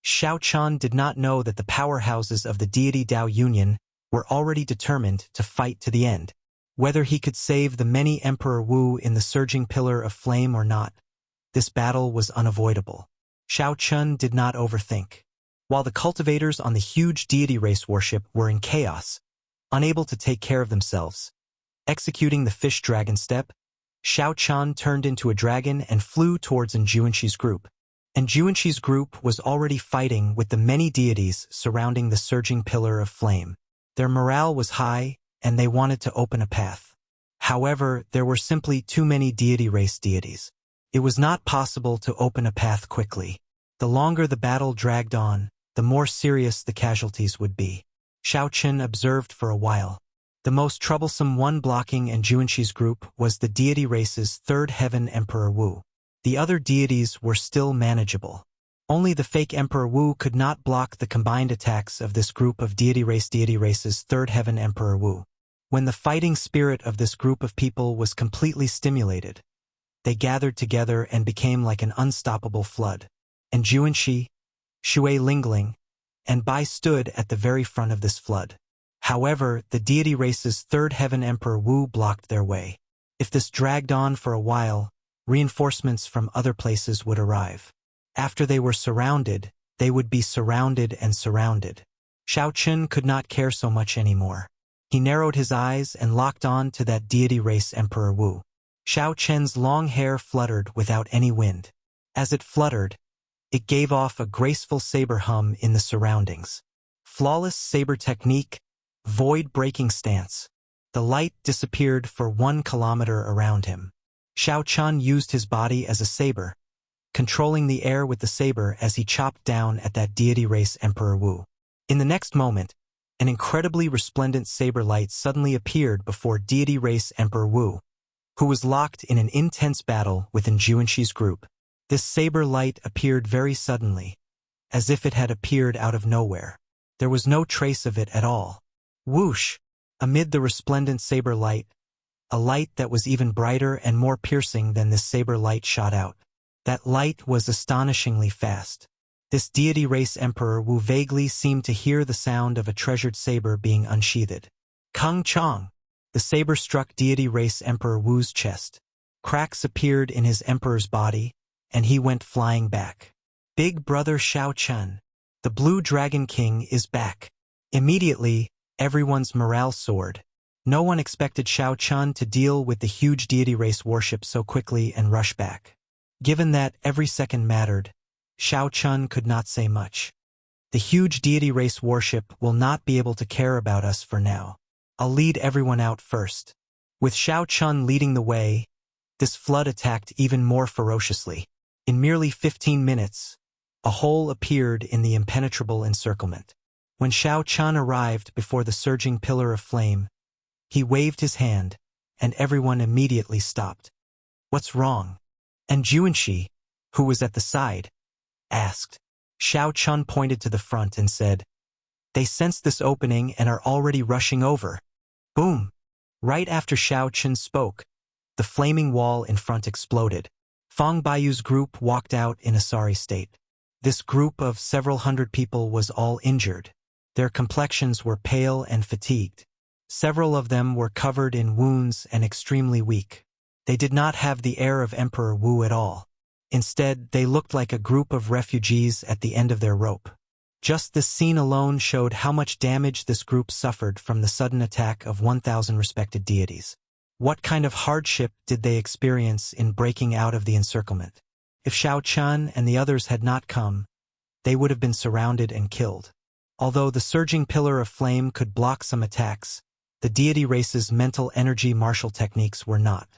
S1: Shao Chun did not know that the powerhouses of the deity Dao Union were already determined to fight to the end. Whether he could save the many Emperor Wu in the surging pillar of flame or not, this battle was unavoidable. Shao Chun did not overthink. While the cultivators on the huge deity race warship were in chaos, unable to take care of themselves, executing the fish dragon step, Shao Chun turned into a dragon and flew towards Enjuanshi's group. Enjuanshi's group was already fighting with the many deities surrounding the surging pillar of flame. Their morale was high, and they wanted to open a path. However, there were simply too many deity race deities. It was not possible to open a path quickly. The longer the battle dragged on, the more serious the casualties would be. Shao Chun observed for a while. The most troublesome one blocking Enjuanshi's group was the deity race's third heaven Emperor Wu. The other deities were still manageable. Only the fake Emperor Wu could not block the combined attacks of this group of deity race's third heaven Emperor Wu. When the fighting spirit of this group of people was completely stimulated, they gathered together and became like an unstoppable flood. Enjuanshi, Shui Lingling, and Bai stood at the very front of this flood. However, the deity race's third heaven Emperor Wu blocked their way. If this dragged on for a while, reinforcements from other places would arrive. After they were surrounded, they would be surrounded and surrounded. Shao Chun could not care so much anymore. He narrowed his eyes and locked on to that deity race Emperor Wu. Shao Chun's long hair fluttered without any wind. As it fluttered, it gave off a graceful saber hum in the surroundings. Flawless saber technique, void-breaking stance. The light disappeared for 1 kilometer around him. Shao Chun used his body as a saber, controlling the air with the saber as he chopped down at that deity race Emperor Wu. In the next moment, an incredibly resplendent saber light suddenly appeared before deity race Emperor Wu, who was locked in an intense battle with Enjuanshi's group. This saber light appeared very suddenly, as if it had appeared out of nowhere. There was no trace of it at all. Whoosh! Amid the resplendent saber light, a light that was even brighter and more piercing than this saber light shot out. That light was astonishingly fast. This deity race Emperor Wu vaguely seemed to hear the sound of a treasured saber being unsheathed. Kung Chong! The saber struck deity race Emperor Wu's chest. Cracks appeared in his emperor's body, and he went flying back. Big brother Shao Chun, the Blue Dragon King, is back. Immediately, everyone's morale soared. No one expected Shao Chun to deal with the huge deity race warship so quickly and rush back. Given that every second mattered, Shao Chun could not say much. The huge deity race warship will not be able to care about us for now. I'll lead everyone out first. With Shao Chun leading the way, this flood attacked even more ferociously. In merely 15 minutes, a hole appeared in the impenetrable encirclement. When Shao Chun arrived before the surging pillar of flame, he waved his hand, and everyone immediately stopped. What's wrong? And Juanshi, who was at the side, asked. Shao Chun pointed to the front and said, "They sensed this opening and are already rushing over." Boom! Right after Shao Chun spoke, the flaming wall in front exploded. Fang Baiyu's group walked out in a sorry state. This group of several hundred people was all injured. Their complexions were pale and fatigued. Several of them were covered in wounds and extremely weak. They did not have the air of Emperor Wu at all. Instead, they looked like a group of refugees at the end of their rope. Just this scene alone showed how much damage this group suffered from the sudden attack of 1,000 respected deities. What kind of hardship did they experience in breaking out of the encirclement? If Shao Chun and the others had not come, they would have been surrounded and killed. Although the surging pillar of flame could block some attacks, the deity race's mental energy martial techniques were not.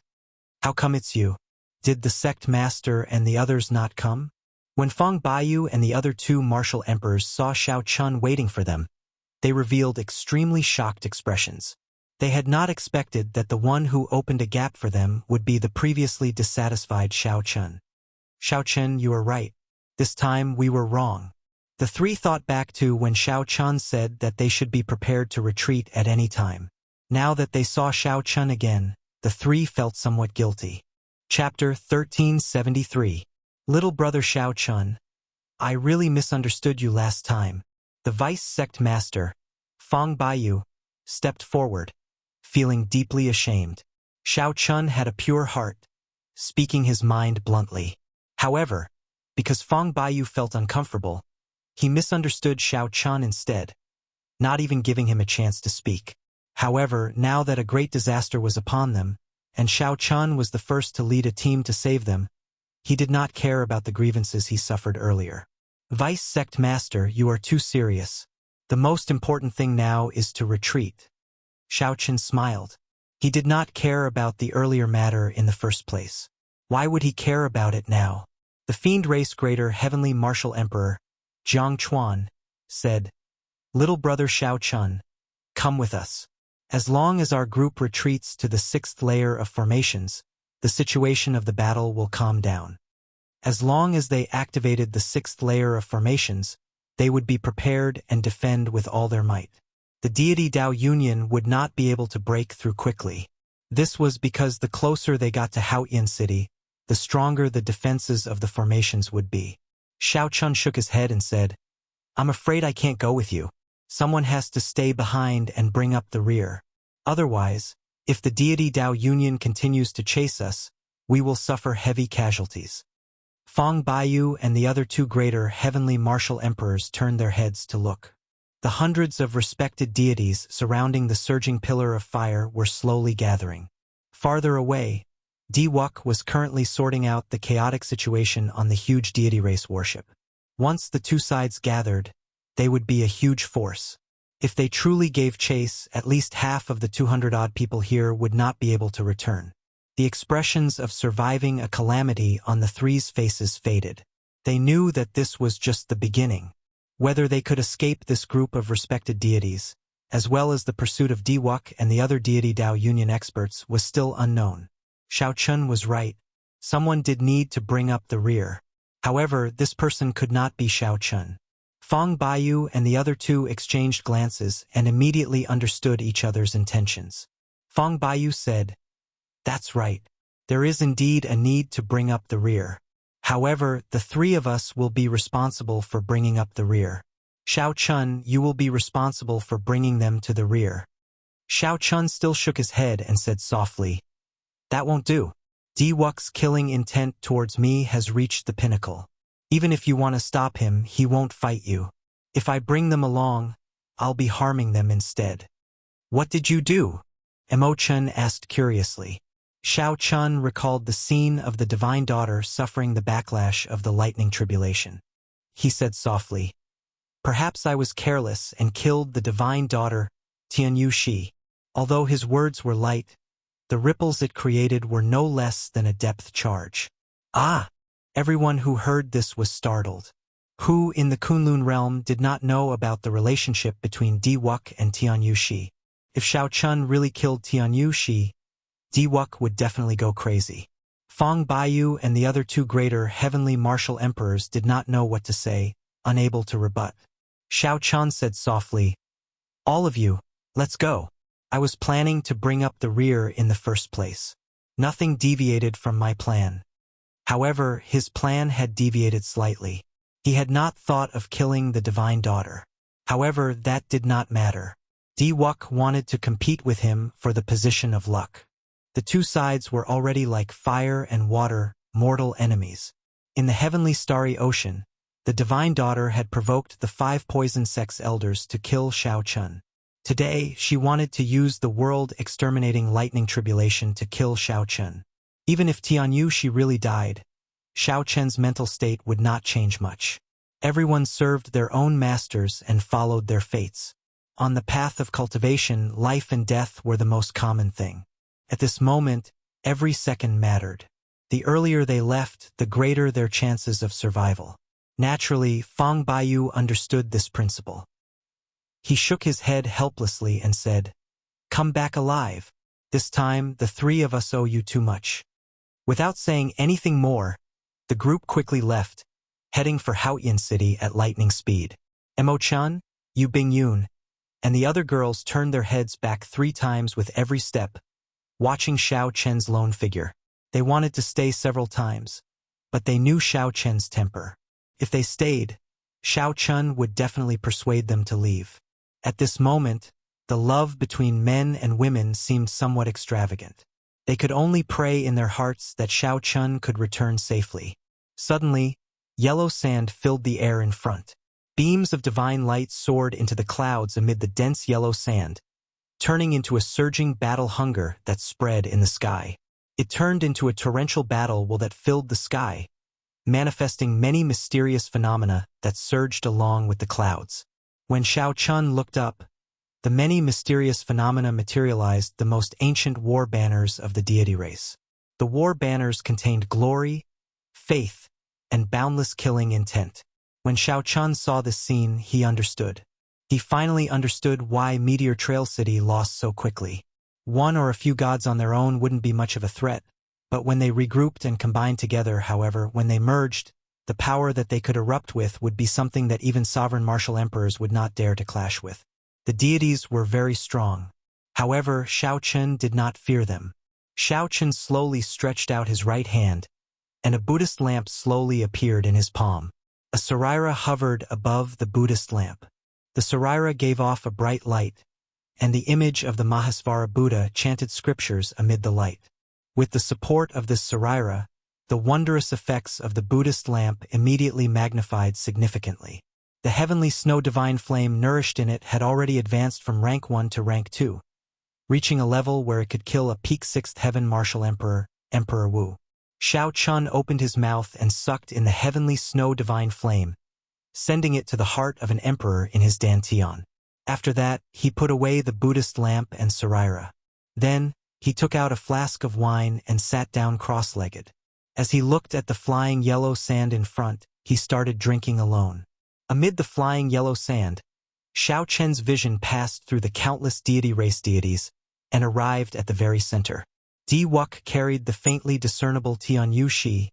S1: How come it's you? Did the sect master and the others not come? When Fang Baiyu and the other 2 martial emperors saw Shao Chun waiting for them, they revealed extremely shocked expressions. They had not expected that the one who opened a gap for them would be the previously dissatisfied Shao Chun. Shao Chun, you are right. This time we were wrong. The 3 thought back to when Shao Chun said that they should be prepared to retreat at any time. Now that they saw Shao Chun again, the 3 felt somewhat guilty. Chapter 1373. Little brother Shao Chun, I really misunderstood you last time. The vice sect master, Fang Baiyu, stepped forward, feeling deeply ashamed. Xiao Chun had a pure heart, speaking his mind bluntly. However, because Fang Baiyu felt uncomfortable, he misunderstood Xiao Chun instead, not even giving him a chance to speak. However, now that a great disaster was upon them, and Xiao Chun was the first to lead a team to save them, he did not care about the grievances he suffered earlier. Vice Sect Master, you are too serious. The most important thing now is to retreat. Xiao Chun smiled. He did not care about the earlier matter in the first place. Why would he care about it now? The Fiend Race Greater Heavenly Martial Emperor, Jiang Chuan, said, "Little brother Xiao Chun, come with us. As long as our group retreats to the 6th layer of formations, the situation of the battle will calm down. As long as they activated the 6th layer of formations, they would be prepared and defend with all their might. The deity Dao Union would not be able to break through quickly. This was because the closer they got to Haoyan City, the stronger the defenses of the formations would be." Xiao Chun shook his head and said, "I'm afraid I can't go with you. Someone has to stay behind and bring up the rear. Otherwise, if the deity Dao Union continues to chase us, we will suffer heavy casualties." Fang Baiyu and the other 2 greater heavenly martial emperors turned their heads to look. The hundreds of respected deities surrounding the surging pillar of fire were slowly gathering. Farther away, Diwuk was currently sorting out the chaotic situation on the huge deity race warship. Once the 2 sides gathered, they would be a huge force. If they truly gave chase, at least half of the 200-odd people here would not be able to return. The expressions of surviving a calamity on the 3's faces faded. They knew that this was just the beginning. Whether they could escape this group of respected deities, as well as the pursuit of Diwuk and the other deity Dao Union experts, was still unknown. Xiao Chun was right. Someone did need to bring up the rear. However, this person could not be Xiao Chun. Fang Baiyu and the other 2 exchanged glances and immediately understood each other's intentions. Fang Baiyu said, "That's right. There is indeed a need to bring up the rear. However, the 3 of us will be responsible for bringing up the rear. Xiao Chun, you will be responsible for bringing them to the rear." Xiao Chun still shook his head and said softly, "That won't do. Diwuk's killing intent towards me has reached the pinnacle. Even if you want to stop him, he won't fight you. If I bring them along, I'll be harming them instead." "What did you do?" Imo-chun asked curiously. Xiao Chun recalled the scene of the Divine Daughter suffering the backlash of the lightning tribulation. He said softly, "Perhaps I was careless and killed the Divine Daughter, Tianyu Shi." Although his words were light, the ripples it created were no less than a depth charge. "Ah!" Everyone who heard this was startled. Who in the Kunlun realm did not know about the relationship between Diwuk and Tianyu Shi? If Xiao Chun really killed Tianyu Shi, Diwuk would definitely go crazy. Fang Baiyu and the other 2 greater heavenly martial emperors did not know what to say, unable to rebut. Xiao Chun said softly, "All of you, let's go. I was planning to bring up the rear in the first place. Nothing deviated from my plan." However, his plan had deviated slightly. He had not thought of killing the Divine Daughter. However, that did not matter. Diwuk wanted to compete with him for the position of luck. The 2 sides were already like fire and water, mortal enemies. In the heavenly starry ocean, the Divine Daughter had provoked the 5 poison sex elders to kill Xiao Chun. Today, she wanted to use the world-exterminating lightning tribulation to kill Xiao Chun. Even if Tianyu Shi really died, Xiao Chun's mental state would not change much. Everyone served their own masters and followed their fates. On the path of cultivation, life and death were the most common thing. At this moment, every second mattered. The earlier they left, the greater their chances of survival. Naturally, Fang Baiyu understood this principle. He shook his head helplessly and said, "Come back alive. This time, the 3 of us owe you too much." Without saying anything more, the group quickly left, heading for Haoyan City at lightning speed. Imo-chan, Yu Bingyun, and the other girls turned their heads back 3 times with every step, watching Xiao Chen's lone figure. They wanted to stay several times, but they knew Xiao Chen's temper. If they stayed, Xiao Chun would definitely persuade them to leave. At this moment, The love between men and women seemed somewhat extravagant. They could only pray in their hearts that Xiao Chun could return safely. Suddenly, yellow sand filled the air in front. Beams of divine light soared into the clouds amid the dense yellow sand, turning into a surging battle hunger that spread in the sky. It turned into a torrential battle that filled the sky, manifesting many mysterious phenomena that surged along with the clouds. When Xiao Chun looked up, the many mysterious phenomena materialized the most ancient war banners of the deity race. The war banners contained glory, faith, and boundless killing intent. When Xiao Chun saw this scene, he understood. He finally understood why Meteor Trail City lost so quickly. One or a few gods on their own wouldn't be much of a threat, but when they regrouped and combined together, however, when they merged, the power that they could erupt with would be something that even sovereign martial emperors would not dare to clash with. The deities were very strong. However, Xiao Chun did not fear them. Xiao Chun slowly stretched out his right hand, and a Buddhist lamp slowly appeared in his palm. A Sarira hovered above the Buddhist lamp. The Sarira gave off a bright light, and the image of the Mahasvara Buddha chanted scriptures amid the light. With the support of this Sarira, the wondrous effects of the Buddhist lamp immediately magnified significantly. The heavenly snow divine flame nourished in it had already advanced from rank 1 to rank 2, reaching a level where it could kill a peak 6th heaven martial emperor, Emperor Wu. Xiao Chun opened his mouth and sucked in the heavenly snow divine flame, sending it to the heart of an emperor in his dantian. After that, he put away the Buddhist lamp and Sarira. Then, he took out a flask of wine and sat down cross-legged. As he looked at the flying yellow sand in front, he started drinking alone. Amid the flying yellow sand, Xiao Chen's vision passed through the countless deity race deities and arrived at the very center. Di Wuk carried the faintly discernible Tian Yushi,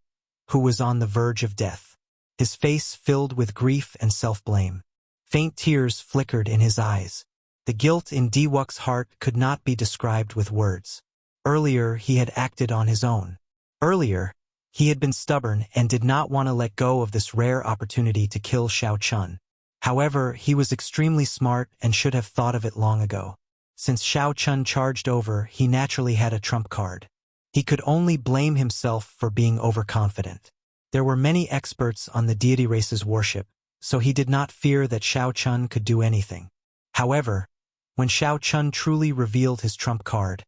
S1: who was on the verge of death. His face filled with grief and self-blame. Faint tears flickered in his eyes. The guilt in Di Wuk's heart could not be described with words. Earlier, he had acted on his own. Earlier, he had been stubborn and did not want to let go of this rare opportunity to kill Xiao Chun. However, he was extremely smart and should have thought of it long ago. Since Xiao Chun charged over, he naturally had a trump card. He could only blame himself for being overconfident. There were many experts on the deity race's worship, so he did not fear that Xiao Chun could do anything. However, when Xiao Chun truly revealed his trump card,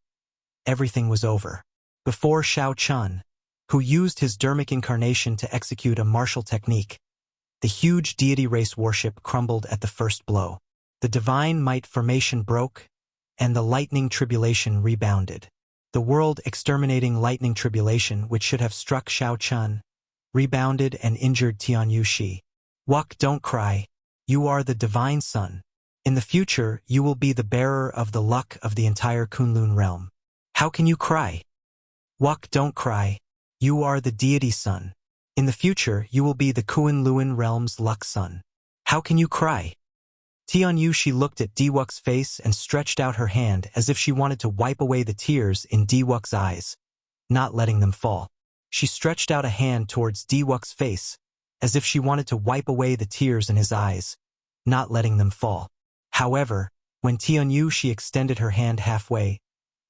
S1: everything was over. Before Xiao Chun, who used his dermic incarnation to execute a martial technique, the huge deity race worship crumbled at the first blow. The divine might formation broke, and the lightning tribulation rebounded. The world-exterminating lightning tribulation, which should have struck Xiao Chun, rebounded and injured Tian Yushi. Wuk, don't cry. You are the divine son. In the future, you will be the bearer of the luck of the entire Kunlun realm. How can you cry? Wuk, don't cry. You are the deity son. In the future, you will be the Kunlun realm's luck son. How can you cry? Tian Yushi looked at Di Wuk's face and stretched out her hand as if she wanted to wipe away the tears in Di Wuk's eyes, not letting them fall. She stretched out a hand towards Di Wuk's face, as if she wanted to wipe away the tears in his eyes, not letting them fall. However, when Tian Yushi extended her hand halfway,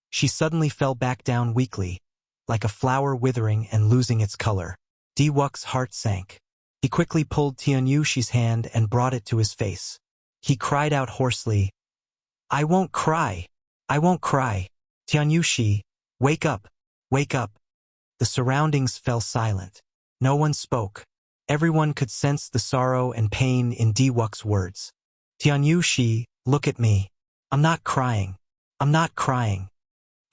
S1: she suddenly fell back down weakly, like a flower withering and losing its color. Di Wuk's heart sank. He quickly pulled Tian Yushi's hand and brought it to his face. He cried out hoarsely, "I won't cry. I won't cry. Tian Yushi, wake up. Wake up." The surroundings fell silent. No one spoke. Everyone could sense the sorrow and pain in Di Wuk's words. "Tian Yushi, look at me. I'm not crying. I'm not crying."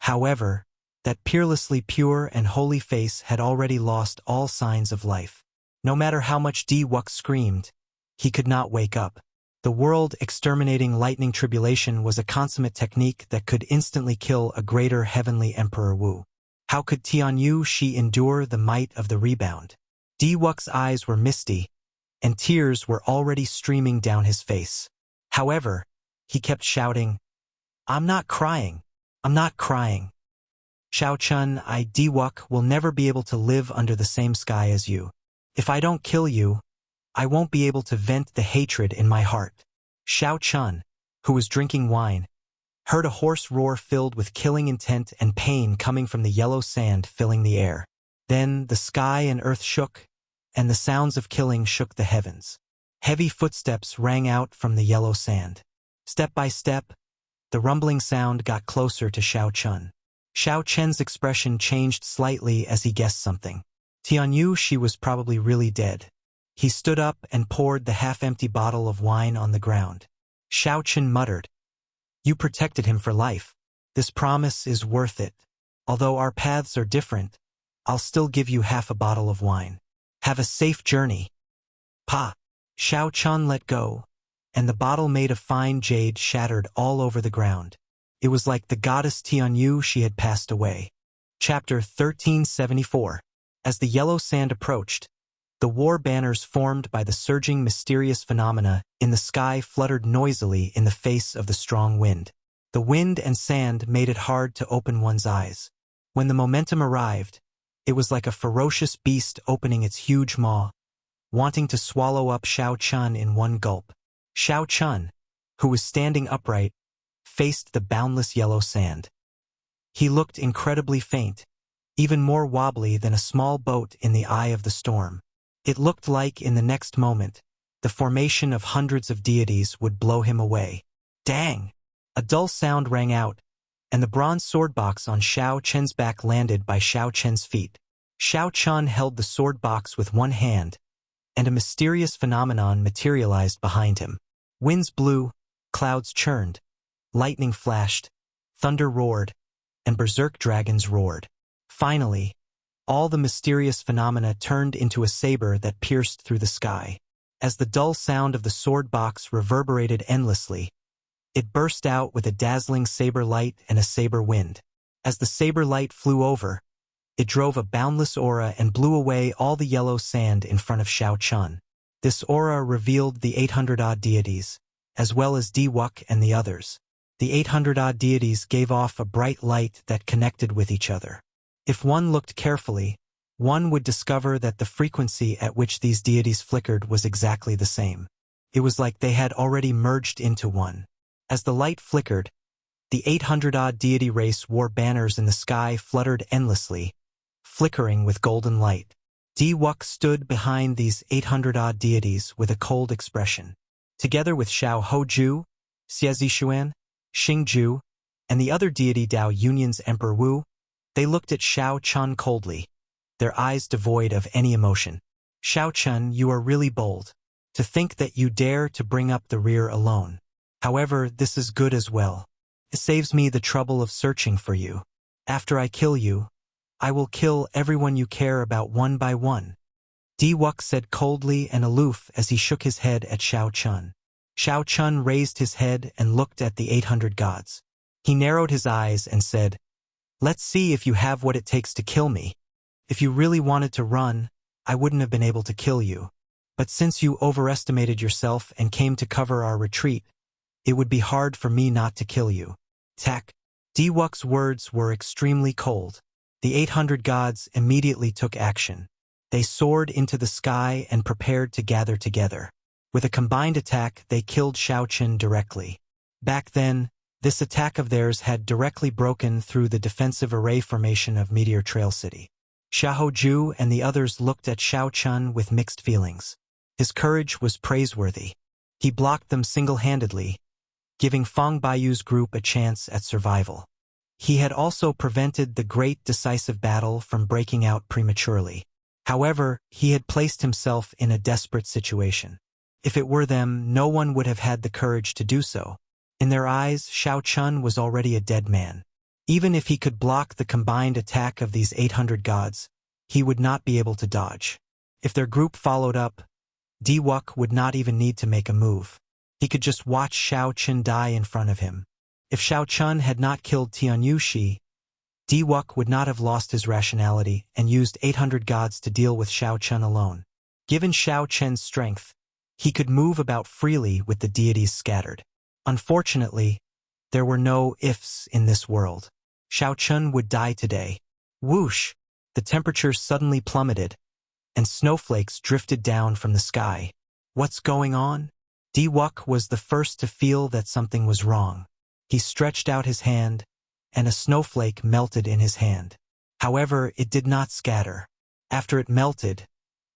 S1: However, that peerlessly pure and holy face had already lost all signs of life. No matter how much Di Wuk screamed, he could not wake up. The world-exterminating lightning tribulation was a consummate technique that could instantly kill a greater heavenly Emperor Wu. How could Tian Yushi endure the might of the rebound? Di Wuk's eyes were misty, and tears were already streaming down his face. However, he kept shouting, "I'm not crying. I'm not crying. Xiao Chun, Di Wuk will never be able to live under the same sky as you. If I don't kill you, I won't be able to vent the hatred in my heart." Xiao Chun, who was drinking wine, heard a hoarse roar filled with killing intent and pain coming from the yellow sand filling the air. Then the sky and earth shook, and the sounds of killing shook the heavens. Heavy footsteps rang out from the yellow sand. Step by step, the rumbling sound got closer to Xiao Chun. Xiao Chen's expression changed slightly as he guessed something. Tianyu, she was probably really dead. He stood up and poured the half-empty bottle of wine on the ground. Xiao Chen muttered, "You protected him for life. This promise is worth it. Although our paths are different, I'll still give you half a bottle of wine. Have a safe journey." Pa! Xiao Chun let go, and the bottle made of fine jade shattered all over the ground. It was like the goddess Tianyu, she had passed away. Chapter 1374. As the yellow sand approached, the war banners formed by the surging mysterious phenomena in the sky fluttered noisily in the face of the strong wind. The wind and sand made it hard to open one's eyes. When the momentum arrived, it was like a ferocious beast opening its huge maw, wanting to swallow up Xiao Chun in one gulp. Xiao Chun, who was standing upright, faced the boundless yellow sand. He looked incredibly faint, even more wobbly than a small boat in the eye of the storm. It looked like, in the next moment, the formation of hundreds of deities would blow him away. Dang! A dull sound rang out, and the bronze sword box on Xiao Chen's back landed by Xiao Chen's feet. Xiao Chun held the sword box with one hand, and a mysterious phenomenon materialized behind him. Winds blew, clouds churned, lightning flashed, thunder roared, and berserk dragons roared. Finally, all the mysterious phenomena turned into a saber that pierced through the sky. As the dull sound of the sword box reverberated endlessly, it burst out with a dazzling saber light and a saber wind. As the saber light flew over, it drove a boundless aura and blew away all the yellow sand in front of Xiao Chun. This aura revealed the 800-odd deities, as well as Diwuk and the others. The 800-odd deities gave off a bright light that connected with each other. If one looked carefully, one would discover that the frequency at which these deities flickered was exactly the same. It was like they had already merged into one. As the light flickered, the 800-odd deity race wore banners in the sky fluttered endlessly, flickering with golden light. Diwuk stood behind these 800-odd deities with a cold expression. Together with Xiao Hoju, Xiezishuan, Xingju, and the other deity Dao Union's Emperor Wu, they looked at Xiao Chun coldly, their eyes devoid of any emotion. "Xiao Chun, you are really bold. To think that you dare to bring up the rear alone. However, this is good as well. It saves me the trouble of searching for you. After I kill you, I will kill everyone you care about one by one." Diwuk said coldly and aloof as he shook his head at Xiao Chun. Xiao Chun raised his head and looked at the 800 gods. He narrowed his eyes and said, "Let's see if you have what it takes to kill me. If you really wanted to run, I wouldn't have been able to kill you. But since you overestimated yourself and came to cover our retreat, it would be hard for me not to kill you." Tech. Diwuk's words were extremely cold. The 800 gods immediately took action. They soared into the sky and prepared to gather together. With a combined attack, they killed Xiao Chun directly. Back then, this attack of theirs had directly broken through the defensive array formation of Meteor Trail City. Xiaoju and the others looked at Xiao Chun with mixed feelings. His courage was praiseworthy. He blocked them single-handedly, giving Fang Baiyu's group a chance at survival. He had also prevented the great decisive battle from breaking out prematurely. However, he had placed himself in a desperate situation. If it were them, no one would have had the courage to do so. In their eyes, Xiao Chun was already a dead man. Even if he could block the combined attack of these 800 gods, he would not be able to dodge. If their group followed up, Diwuk would not even need to make a move. He could just watch Xiao Chun die in front of him. If Xiao Chun had not killed Tianyu Shi, Diwuk would not have lost his rationality and used 800 gods to deal with Xiao Chun alone. Given Xiao Chun's strength, he could move about freely with the deities scattered. Unfortunately, there were no ifs in this world. Xiao Chun would die today. Whoosh! The temperature suddenly plummeted, and snowflakes drifted down from the sky. What's going on? Diwuk was the first to feel that something was wrong. He stretched out his hand, and a snowflake melted in his hand. However, it did not scatter. After it melted,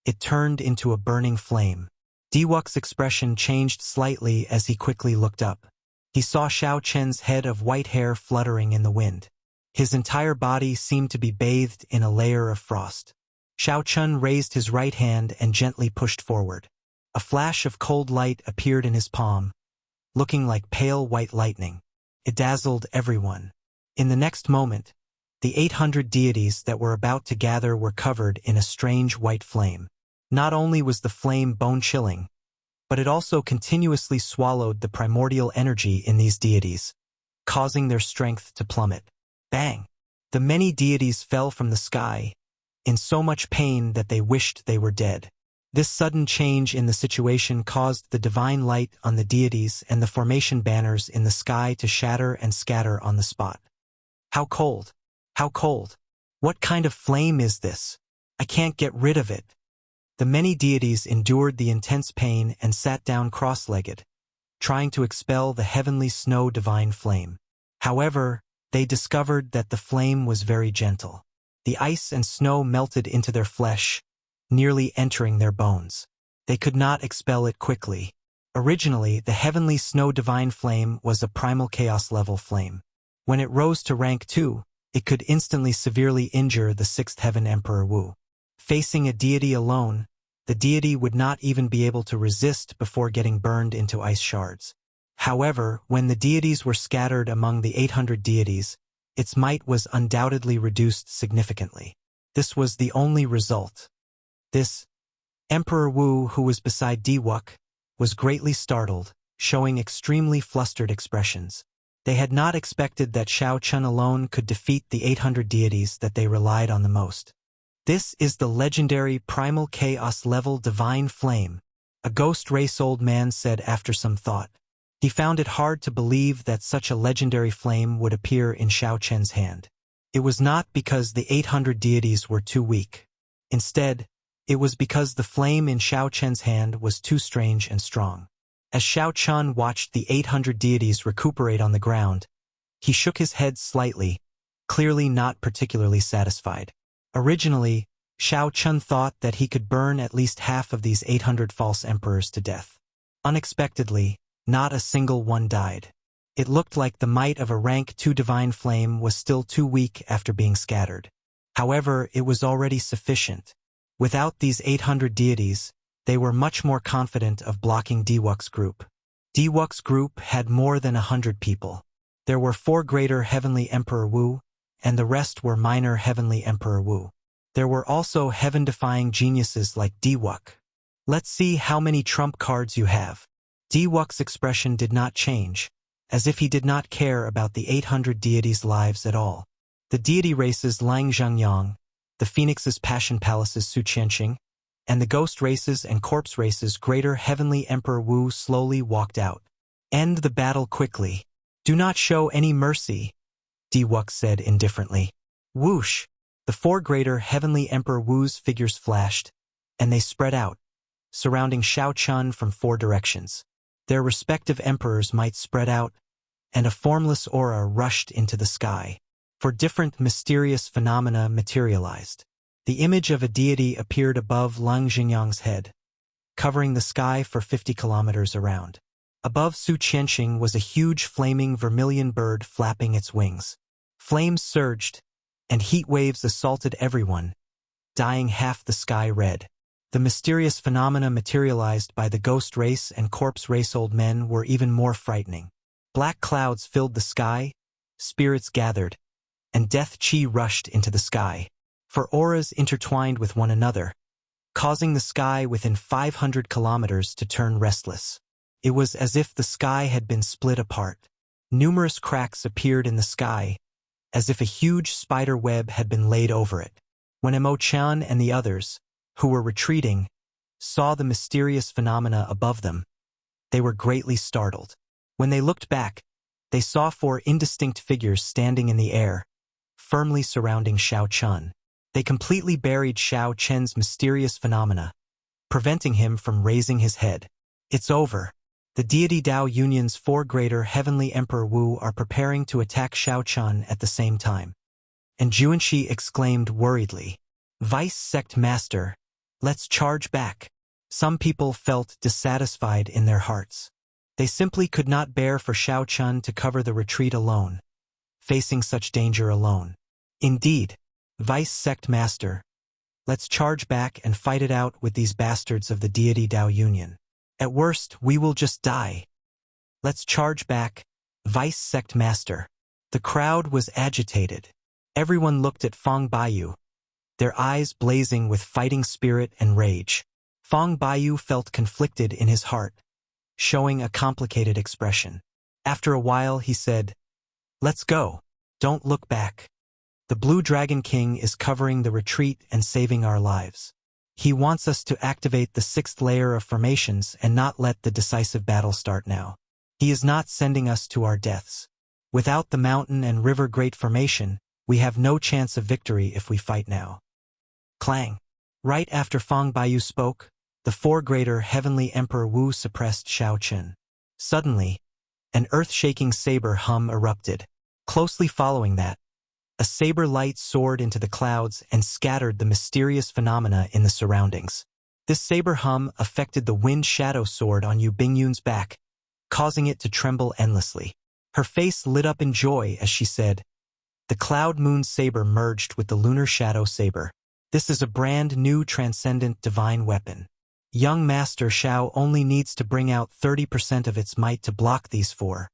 S1: it turned into a burning flame. Diwok's expression changed slightly as he quickly looked up. He saw Xiao Chen's head of white hair fluttering in the wind. His entire body seemed to be bathed in a layer of frost. Xiao Chen raised his right hand and gently pushed forward. A flash of cold light appeared in his palm, looking like pale white lightning. It dazzled everyone. In the next moment, the 800 deities that were about to gather were covered in a strange white flame. Not only was the flame bone-chilling, but it also continuously swallowed the primordial energy in these deities, causing their strength to plummet. Bang! The many deities fell from the sky, in so much pain that they wished they were dead. This sudden change in the situation caused the divine light on the deities and the formation banners in the sky to shatter and scatter on the spot. How cold! How cold! What kind of flame is this? I can't get rid of it. The many deities endured the intense pain and sat down cross-legged, trying to expel the heavenly snow divine flame. However, they discovered that the flame was very gentle. The ice and snow melted into their flesh, nearly entering their bones. They could not expel it quickly. Originally, the heavenly snow divine flame was a primal chaos level flame. When it rose to rank 2, it could instantly severely injure the 6th heaven Emperor Wu. Facing a deity alone, the deity would not even be able to resist before getting burned into ice shards. However, when the deities were scattered among the 800 deities, its might was undoubtedly reduced significantly. This was the only result. This Emperor Wu, who was beside Diwok, was greatly startled, showing extremely flustered expressions. They had not expected that Xiao Chen alone could defeat the 800 deities that they relied on the most. This is the legendary primal chaos level divine flame, a ghost race old man said after some thought. He found it hard to believe that such a legendary flame would appear in Xiao Chen's hand. It was not because the 800 deities were too weak. Instead, it was because the flame in Xiao Chen's hand was too strange and strong. As Xiao Chen watched the 800 deities recuperate on the ground, he shook his head slightly, clearly not particularly satisfied. Originally, Xiao Chen thought that he could burn at least half of these 800 false emperors to death. Unexpectedly, not a single one died. It looked like the might of a rank 2 divine flame was still too weak after being scattered. However, it was already sufficient. Without these 800 deities, they were much more confident of blocking Diwok's group. Diwok's group had more than 100 people. There were 4 greater heavenly Emperor Wu, and the rest were minor heavenly Emperor Wu. There were also heaven-defying geniuses like Diwok. Let's see how many trump cards you have. Diwok's expression did not change, as if he did not care about the 800 deities' lives at all. The deity races Lang Zhengyang, the Phoenix's Passion Palace's Su Qianqing, and the ghost races and corpse races greater heavenly Emperor Wu slowly walked out. End the battle quickly. Do not show any mercy, Diwok said indifferently. Whoosh! The 4 greater heavenly Emperor Wu's figures flashed, and they spread out, surrounding Xiao Chen from 4 directions. Their respective emperors might spread out, and a formless aura rushed into the sky. 4 different mysterious phenomena materialized. The image of a deity appeared above Lang Zhengyang's head, covering the sky for 50 kilometers around. Above Su Qianqing was a huge flaming vermilion bird flapping its wings. Flames surged, and heat waves assaulted everyone, dyeing half the sky red. The mysterious phenomena materialized by the ghost race and corpse race old men were even more frightening. Black clouds filled the sky, spirits gathered, and death chi rushed into the sky. 4 auras intertwined with one another, causing the sky within 500 kilometers to turn restless. It was as if the sky had been split apart. Numerous cracks appeared in the sky, as if a huge spider web had been laid over it. When Imo-chan and the others, who were retreating, saw the mysterious phenomena above them, they were greatly startled. When they looked back, they saw 4 indistinct figures standing in the air, firmly surrounding Xiao Chen. They completely buried Xiao Chen's mysterious phenomena, preventing him from raising his head. It's over. The deity Dao Union's 4 greater heavenly Emperor Wu are preparing to attack Shaochun at the same time. And Juanxi exclaimed worriedly, "Vice Sect Master, let's charge back." Some people felt dissatisfied in their hearts. They simply could not bear for Shaochun to cover the retreat alone, facing such danger alone. Indeed, Vice Sect Master, let's charge back and fight it out with these bastards of the deity Dao Union. At worst, we will just die. Let's charge back, Vice Sect Master. The crowd was agitated. Everyone looked at Fang Baiyu, their eyes blazing with fighting spirit and rage. Fang Baiyu felt conflicted in his heart, showing a complicated expression. After a while he said, "Let's go. Don't look back. The Blue Dragon King is covering the retreat and saving our lives. He wants us to activate the 6th layer of formations and not let the decisive battle start now. He is not sending us to our deaths. Without the mountain and river great formation, we have no chance of victory if we fight now." Clang. Right after Fang Baiyu spoke, the 4 greater heavenly Emperor Wu suppressed Shaochun. Suddenly, an earth-shaking saber hum erupted. Closely following that, a saber light soared into the clouds and scattered the mysterious phenomena in the surroundings. This saber hum affected the wind shadow sword on Yu Bingyun's back, causing it to tremble endlessly. Her face lit up in joy as she said, "The Cloud Moon Saber merged with the Lunar Shadow Saber. This is a brand new transcendent divine weapon. Young Master Shao only needs to bring out 30% of its might to block these 4.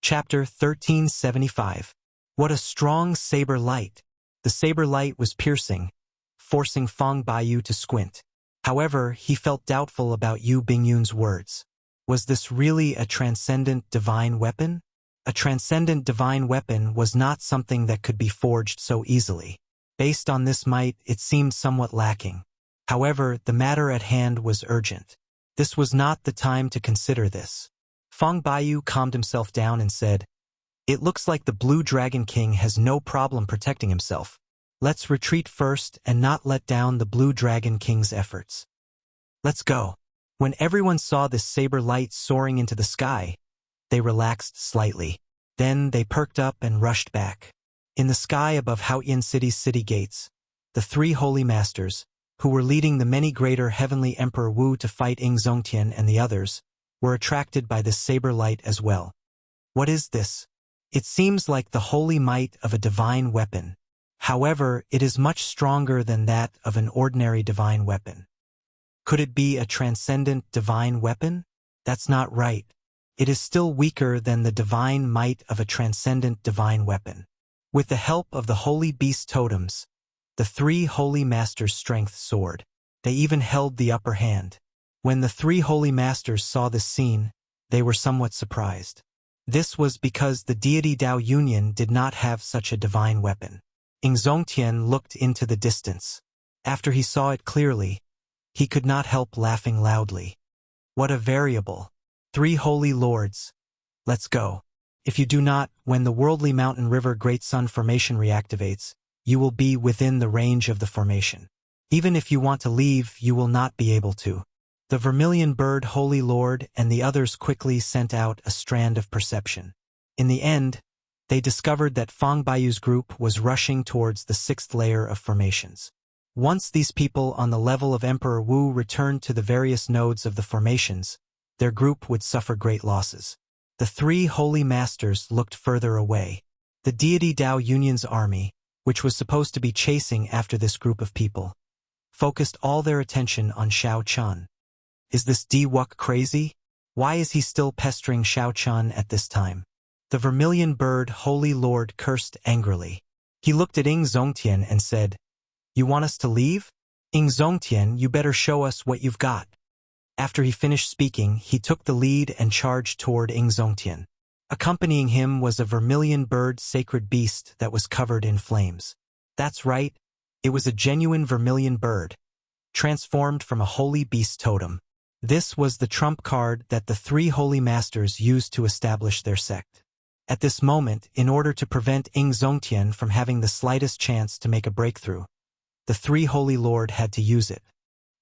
S1: Chapter 1375. What a strong saber light! The saber light was piercing, forcing Fang Baiyu to squint. However, he felt doubtful about Yu Bingyun's words. Was this really a transcendent divine weapon? A transcendent divine weapon was not something that could be forged so easily. Based on this might, it seemed somewhat lacking. However, the matter at hand was urgent. This was not the time to consider this. Fang Baiyu calmed himself down and said, "It looks like the Blue Dragon King has no problem protecting himself. Let's retreat first and not let down the Blue Dragon King's efforts. Let's go." When everyone saw this saber light soaring into the sky, they relaxed slightly. Then they perked up and rushed back. In the sky above Haoyan City's city gates, the 3 holy masters, who were leading the many greater heavenly Emperor Wu to fight Ing Zongtian and the others, were attracted by this saber light as well. What is this? It seems like the holy might of a divine weapon. However, it is much stronger than that of an ordinary divine weapon. Could it be a transcendent divine weapon? That's not right. It is still weaker than the divine might of a transcendent divine weapon. With the help of the holy beast totems, the 3 holy masters' strength soared. They even held the upper hand. When the 3 holy masters saw this scene, they were somewhat surprised. This was because the deity Dao Union did not have such a divine weapon. Ing Zongtian looked into the distance. After he saw it clearly, he could not help laughing loudly. What a variable! 3 holy lords. Let's go. If you do not, when the worldly mountain river Great Sun formation reactivates, you will be within the range of the formation. Even if you want to leave, you will not be able to. The Vermilion Bird Holy Lord and the others quickly sent out a strand of perception. In the end, they discovered that Fang Baiyu's group was rushing towards the 6th layer of formations. Once these people on the level of Emperor Wu returned to the various nodes of the formations, their group would suffer great losses. The 3 holy masters looked further away. The deity Dao Union's army, which was supposed to be chasing after this group of people, focused all their attention on Shaochun. Is this Di-Wuk crazy? Why is he still pestering Shaochun at this time? The Vermilion Bird Holy Lord cursed angrily. He looked at Ing Zongtian and said, "You want us to leave? Ing Zongtian, you better show us what you've got." After he finished speaking, he took the lead and charged toward Ing Zongtian. Accompanying him was a vermilion bird sacred beast that was covered in flames. That's right, it was a genuine vermilion bird, transformed from a holy beast totem. This was the trump card that the 3 holy masters used to establish their sect. At this moment, in order to prevent Ing Zongtian from having the slightest chance to make a breakthrough, the 3 holy lord had to use it.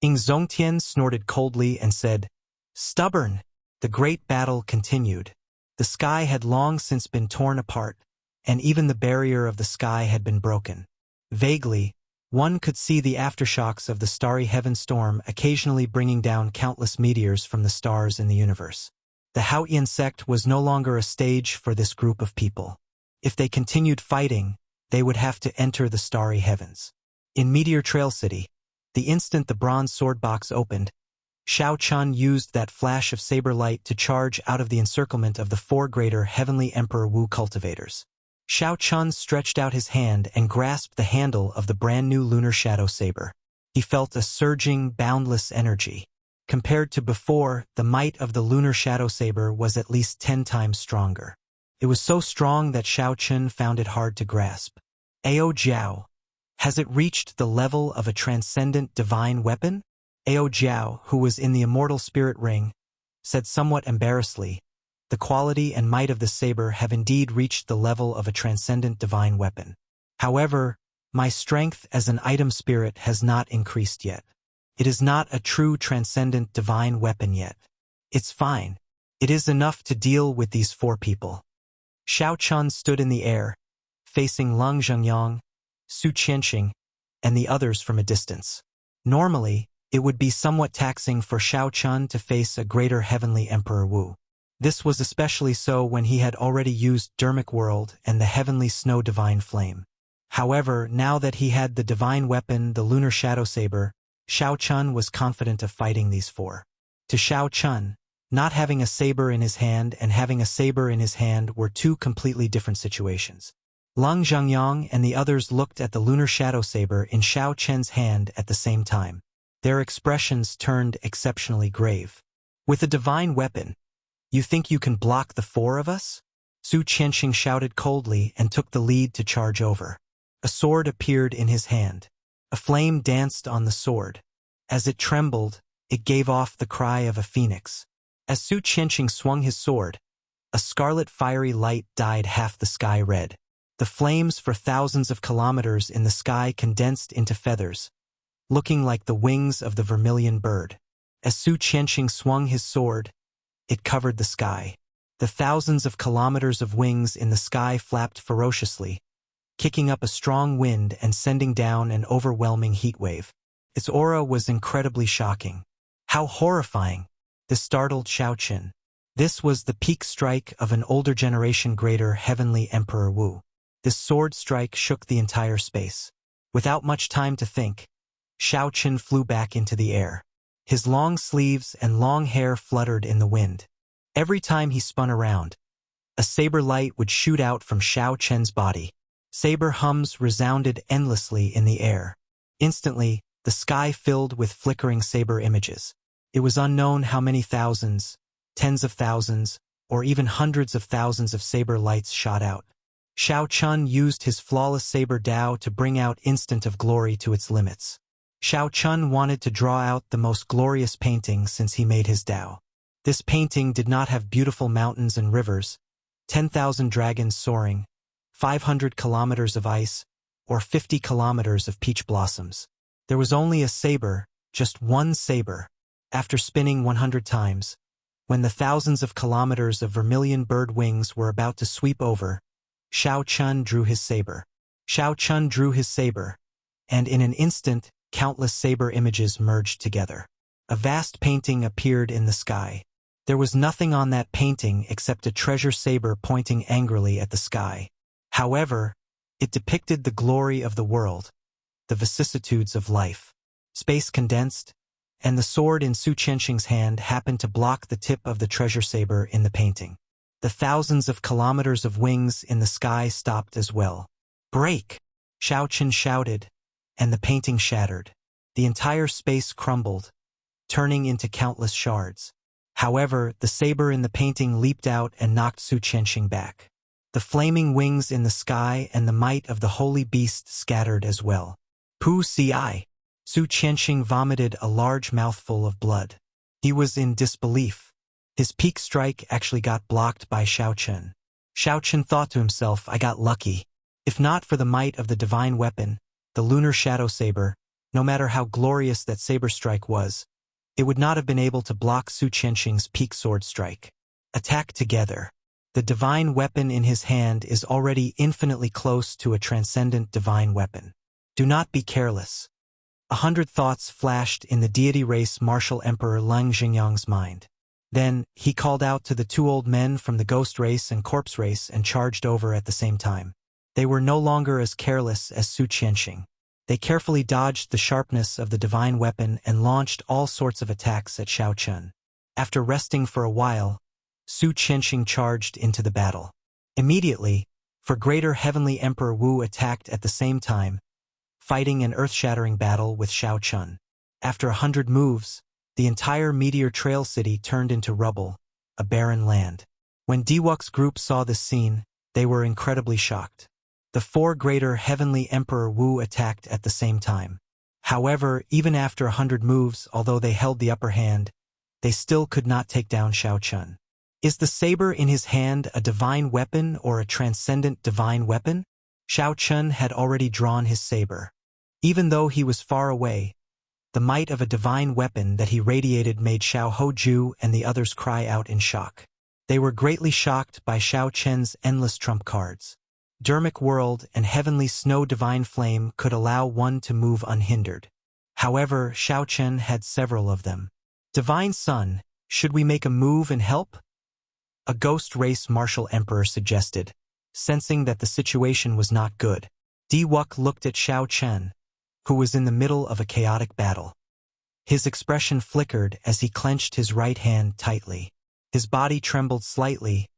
S1: Ing Zongtian snorted coldly and said, "Stubborn! The great battle continued. The sky had long since been torn apart, and even the barrier of the sky had been broken. Vaguely, one could see the aftershocks of the starry heaven storm occasionally bringing down countless meteors from the stars in the universe. The Haotian sect was no longer a stage for this group of people. If they continued fighting, they would have to enter the starry heavens. In Meteor Trail City, the instant the bronze sword box opened, Shao Chun used that flash of saber light to charge out of the encirclement of the four greater Heavenly Emperor Wu cultivators. Shao Chun stretched out his hand and grasped the handle of the brand-new Lunar Shadow Saber. He felt a surging, boundless energy. Compared to before, the might of the Lunar Shadow Saber was at least 10 times stronger. It was so strong that Shao Chun found it hard to grasp. Ao Jiao. Has it reached the level of a transcendent divine weapon? Ao Jiao, who was in the Immortal Spirit Ring, said somewhat embarrassedly, "The quality and might of the saber have indeed reached the level of a transcendent divine weapon. However, my strength as an item spirit has not increased yet. It is not a true transcendent divine weapon yet. It's fine. It is enough to deal with these 4 people." Shao Chun stood in the air, facing Lung Zhengyang, Su Qianxing, and the others from a distance. Normally, it would be somewhat taxing for Shao Chun to face a greater Heavenly Emperor Wu. This was especially so when he had already used Dermic World and the Heavenly Snow Divine Flame. However, now that he had the divine weapon, the Lunar Shadow Saber, Shao Chun was confident of fighting these 4. To Shao Chun, not having a saber in his hand and having a saber in his hand were 2 completely different situations. Lung Zhengyang and the others looked at the Lunar Shadow Saber in Shao Chen's hand at the same time. Their expressions turned exceptionally grave. "With a divine weapon, you think you can block the 4 of us?" Su Qianxing shouted coldly and took the lead to charge over. A sword appeared in his hand. A flame danced on the sword. As it trembled, it gave off the cry of a phoenix. As Su Qianxing swung his sword, a scarlet fiery light dyed half the sky red. The flames for thousands of kilometers in the sky condensed into feathers, looking like the wings of the vermilion bird. As Su Qianxing swung his sword, it covered the sky. The thousands of kilometers of wings in the sky flapped ferociously, kicking up a strong wind and sending down an overwhelming heat wave. Its aura was incredibly shocking. How horrifying! This startled Shao Chun. This was the peak strike of an older generation greater Heavenly Emperor Wu. This sword strike shook the entire space. Without much time to think, Shao Chun flew back into the air. His long sleeves and long hair fluttered in the wind. Every time he spun around, a saber light would shoot out from Shao Chun's body. Saber hums resounded endlessly in the air. Instantly, the sky filled with flickering saber images. It was unknown how many thousands, tens of thousands, or even hundreds of thousands of saber lights shot out. Shao Chun used his flawless saber Dao to bring out instant of glory to its limits. Shao Chun wanted to draw out the most glorious painting since he made his Dao. This painting did not have beautiful mountains and rivers, 10,000 dragons soaring, 500 kilometers of ice, or 50 kilometers of peach blossoms. There was only a saber, just one saber. After spinning 100 times, when the thousands of kilometers of vermilion bird wings were about to sweep over, Shao Chun drew his saber. Shao Chun drew his saber, and in an instant, countless saber images merged together. A vast painting appeared in the sky. There was nothing on that painting except a treasure saber pointing angrily at the sky. However, it depicted the glory of the world, the vicissitudes of life. Space condensed, and the sword in Su Qianxing's hand happened to block the tip of the treasure saber in the painting. The thousands of kilometers of wings in the sky stopped as well. "Break!" Shao Chun shouted, and the painting shattered. The entire space crumbled, turning into countless shards. However, the saber in the painting leaped out and knocked Su Qianxing back. The flaming wings in the sky and the might of the holy beast scattered as well. "Pu Ci!" Su Qianxing vomited a large mouthful of blood. He was in disbelief. His peak strike actually got blocked by Shao Chun. Shao Chun thought to himself, "I got lucky. If not for the might of the divine weapon, the Lunar Shadow Saber, no matter how glorious that saber strike was, it would not have been able to block Su Qianxing's peak sword strike. Attack together. The divine weapon in his hand is already infinitely close to a transcendent divine weapon. Do not be careless. 100 thoughts flashed in the deity race martial emperor Leng Xingyang's mind. Then, he called out to the two old men from the ghost race and corpse race and charged over at the same time. They were no longer as careless as Su Qianxing. They carefully dodged the sharpness of the divine weapon and launched all sorts of attacks at Xiao Chun. After resting for a while, Su Qianxing charged into the battle. Immediately, for greater heavenly Emperor Wu attacked at the same time, fighting an earth-shattering battle with Xiao Chun. After 100 moves, the entire Meteor Trail City turned into rubble, a barren land. When Diwuk's group saw this scene, they were incredibly shocked. The four greater heavenly Emperor Wu attacked at the same time. However, even after 100 moves, although they held the upper hand, they still could not take down Xiao Chun. Is the saber in his hand a divine weapon or a transcendent divine weapon? Xiao Chun had already drawn his saber. Even though he was far away, the might of a divine weapon that he radiated made Xiao Hoju and the others cry out in shock. They were greatly shocked by Xiao Chen's endless trump cards. Dermic World and Heavenly Snow Divine Flame could allow one to move unhindered. However, Xiao Chen had several of them. Divine Sun, should we make a move and help? A ghost race martial emperor suggested, sensing that the situation was not good. Diwuk looked at Xiao Chen, who was in the middle of a chaotic battle. His expression flickered as he clenched his right hand tightly. His body trembled slightly,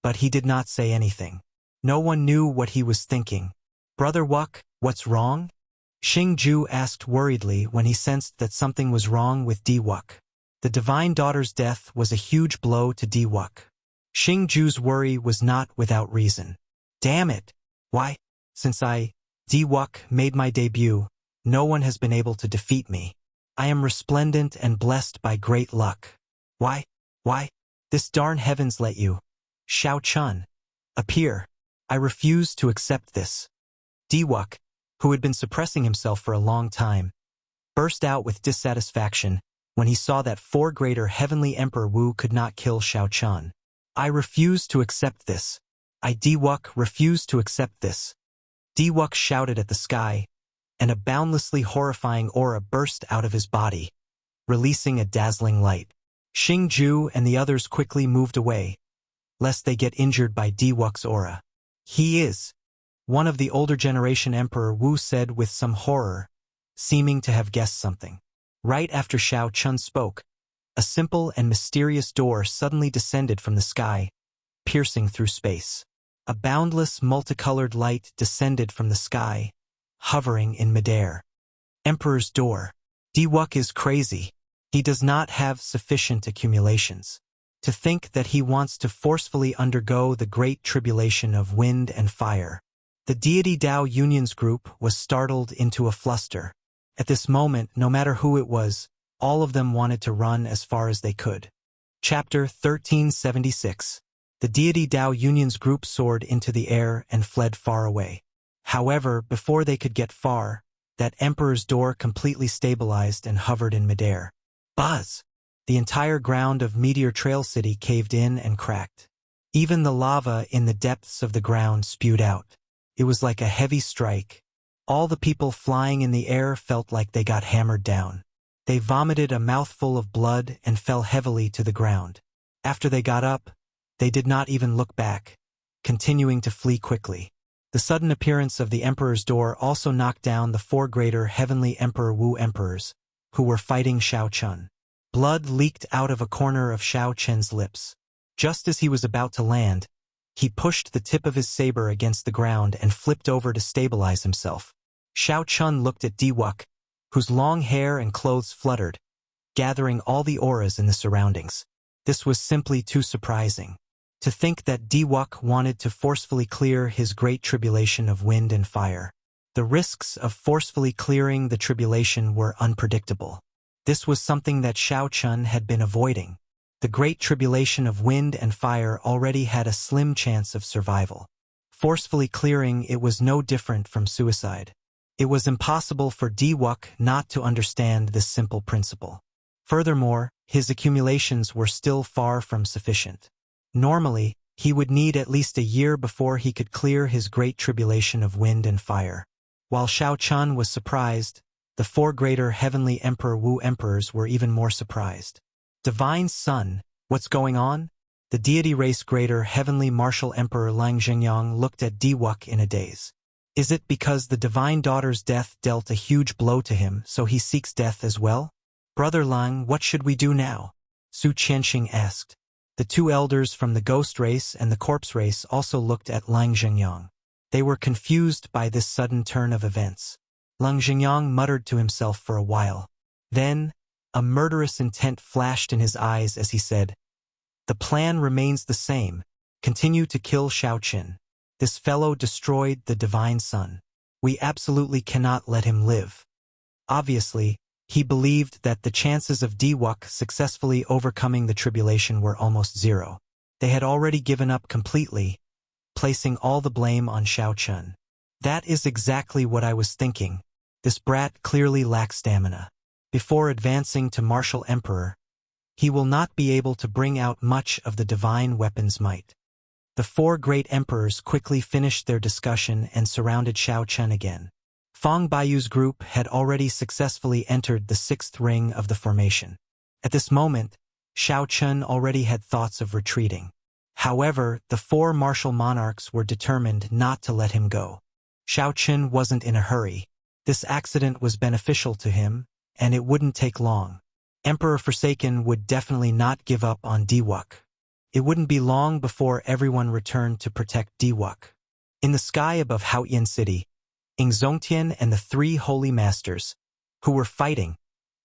S1: but he did not say anything. No one knew what he was thinking. Brother Wuk, what's wrong? Xing Ju asked worriedly when he sensed that something was wrong with Diwuk. The divine daughter's death was a huge blow to Diwuk. Xing Ju's worry was not without reason. Damn it! Why? Since Diwuk, made my debut, no one has been able to defeat me. I am resplendent and blessed by great luck. Why? This darn heavens let you, Xiao Chun, appear. I refuse to accept this. Diwuk, who had been suppressing himself for a long time, burst out with dissatisfaction when he saw that four greater heavenly Emperor Wu could not kill Xiao Chun. I refuse to accept this. Diwuk refuse to accept this. Diwuk shouted at the sky, and a boundlessly horrifying aura burst out of his body, releasing a dazzling light. Xing Ju and the others quickly moved away, lest they get injured by Diwuk's aura. He is one of the older generation Emperor Wu said with some horror, seeming to have guessed something. Right after Xiao Chun spoke, a simple and mysterious door suddenly descended from the sky, piercing through space. A boundless, multicolored light descended from the sky, hovering in midair. Emperor's door. Diwuk is crazy. He does not have sufficient accumulations. To think that he wants to forcefully undergo the great tribulation of wind and fire. The deity Dao Union's group was startled into a fluster. At this moment, no matter who it was, all of them wanted to run as far as they could. Chapter 1376. The deity Dao Union's group soared into the air and fled far away. However, before they could get far, that emperor's door completely stabilized and hovered in midair. Buzz! The entire ground of Meteor Trail City caved in and cracked. Even the lava in the depths of the ground spewed out. It was like a heavy strike. All the people flying in the air felt like they got hammered down. They vomited a mouthful of blood and fell heavily to the ground. After they got up, they did not even look back, continuing to flee quickly. The sudden appearance of the Emperor's door also knocked down the four greater heavenly Emperor Wu emperors, who were fighting Xiao Chun. Blood leaked out of a corner of Xiao Chen's lips. Just as he was about to land, he pushed the tip of his saber against the ground and flipped over to stabilize himself. Xiao Chun looked at Diwuk, whose long hair and clothes fluttered, gathering all the auras in the surroundings. This was simply too surprising. To think that Diwuk wanted to forcefully clear his great tribulation of wind and fire. The risks of forcefully clearing the tribulation were unpredictable. This was something that Xiao Chun had been avoiding. The great tribulation of wind and fire already had a slim chance of survival. Forcefully clearing it was no different from suicide. It was impossible for Diwuk not to understand this simple principle. Furthermore, his accumulations were still far from sufficient. Normally, he would need at least a year before he could clear his great tribulation of wind and fire. While Shao Chun was surprised, the four greater heavenly Emperor Wu emperors were even more surprised. Divine Son, what's going on? The deity race greater heavenly martial Emperor Lang Zhengyang looked at Diwuk in a daze. Is it because the divine daughter's death dealt a huge blow to him, so he seeks death as well? Brother Lang, what should we do now? Su Qianxing asked. The two elders from the ghost race and the corpse race also looked at Lang Zhengyang. They were confused by this sudden turn of events. Lang Zhengyang muttered to himself for a while. Then, a murderous intent flashed in his eyes as he said, "The plan remains the same. Continue to kill Shao Qin. This fellow destroyed the Divine Son. We absolutely cannot let him live." Obviously, he believed that the chances of Diwuk successfully overcoming the tribulation were almost zero. They had already given up completely, placing all the blame on Shao Chun. That is exactly what I was thinking. This brat clearly lacks stamina. Before advancing to Martial Emperor, he will not be able to bring out much of the divine weapon's might. The four great emperors quickly finished their discussion and surrounded Shao Chun again. Fang Baiyu's group had already successfully entered the sixth ring of the formation. At this moment, Shao Chun already had thoughts of retreating. However, the four martial monarchs were determined not to let him go. Shao Chun wasn't in a hurry. This accident was beneficial to him, and it wouldn't take long. Emperor Forsaken would definitely not give up on Diwuk. It wouldn't be long before everyone returned to protect Diwuk. In the sky above Haoyan City, Yingzongtian and the three holy masters, who were fighting,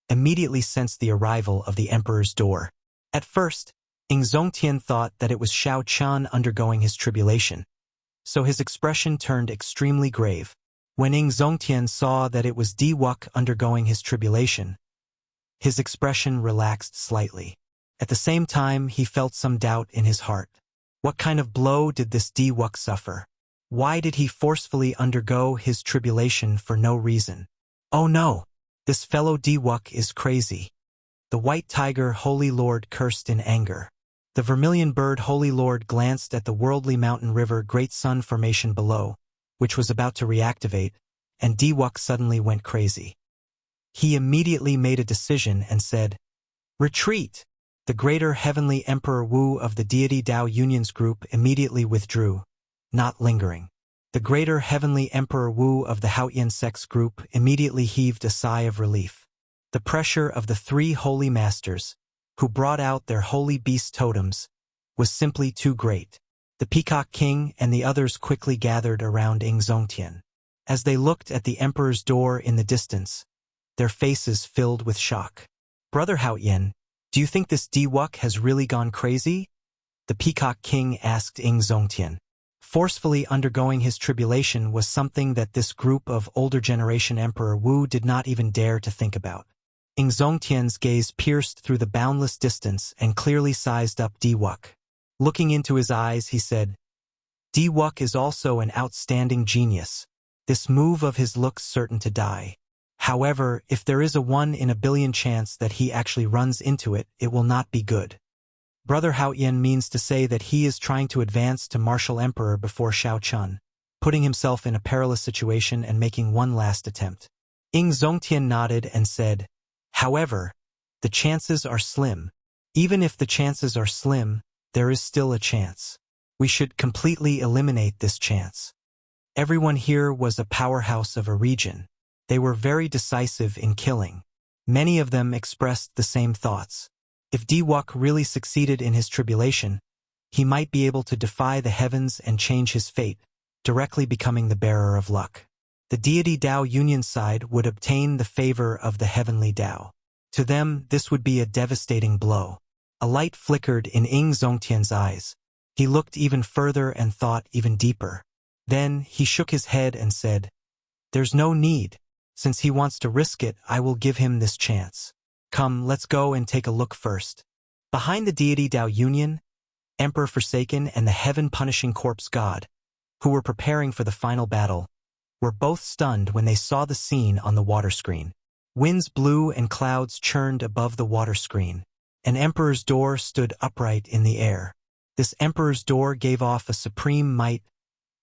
S1: immediately sensed the arrival of the emperor's door. At first, Yingzongtian thought that it was Shao Chun undergoing his tribulation, so his expression turned extremely grave. When Yingzongtian saw that it was Diwuk undergoing his tribulation, his expression relaxed slightly. At the same time, he felt some doubt in his heart. What kind of blow did this Diwuk suffer? Why did he forcefully undergo his tribulation for no reason? Oh no! This fellow Diwuk is crazy. The White Tiger Holy Lord cursed in anger. The Vermilion Bird Holy Lord glanced at the worldly mountain river Great Sun formation below, which was about to reactivate, and Diwuk suddenly went crazy. He immediately made a decision and said, "Retreat!" The greater heavenly Emperor Wu of the deity Dao Union's group immediately withdrew, not lingering. The greater heavenly Emperor Wu of the Haoyan Sect's group immediately heaved a sigh of relief. The pressure of the three holy masters, who brought out their holy beast totems, was simply too great. The Peacock King and the others quickly gathered around Yingzongtian. As they looked at the emperor's door in the distance, their faces filled with shock. "Brother Haoyan, do you think this Diwuk has really gone crazy?" The Peacock King asked Yingzongtian. Forcefully undergoing his tribulation was something that this group of older generation Emperor Wu did not even dare to think about. Yingzongtian's gaze pierced through the boundless distance and clearly sized up Diwuk. Looking into his eyes, he said, "Diwuk is also an outstanding genius. This move of his looks certain to die. However, if there is a 1 in a billion chance that he actually runs into it, it will not be good." Brother Haoyan means to say that he is trying to advance to Martial Emperor before Shao Chun, putting himself in a perilous situation and making one last attempt. Yingzongtian nodded and said, "However, the chances are slim. Even if the chances are slim, there is still a chance. We should completely eliminate this chance." Everyone here was a powerhouse of a region. They were very decisive in killing. Many of them expressed the same thoughts. If Diwuk really succeeded in his tribulation, he might be able to defy the heavens and change his fate, directly becoming the bearer of luck. The deity Dao Union side would obtain the favor of the heavenly Dao. To them, this would be a devastating blow. A light flickered in Yingzongtian's eyes. He looked even further and thought even deeper. Then he shook his head and said, "There's no need. Since he wants to risk it, I will give him this chance. Come, let's go and take a look first." Behind the deity Dao Union, Emperor Forsaken and the heaven-punishing corpse god, who were preparing for the final battle, were both stunned when they saw the scene on the water screen. Winds blew and clouds churned above the water screen. An emperor's door stood upright in the air. This emperor's door gave off a supreme might,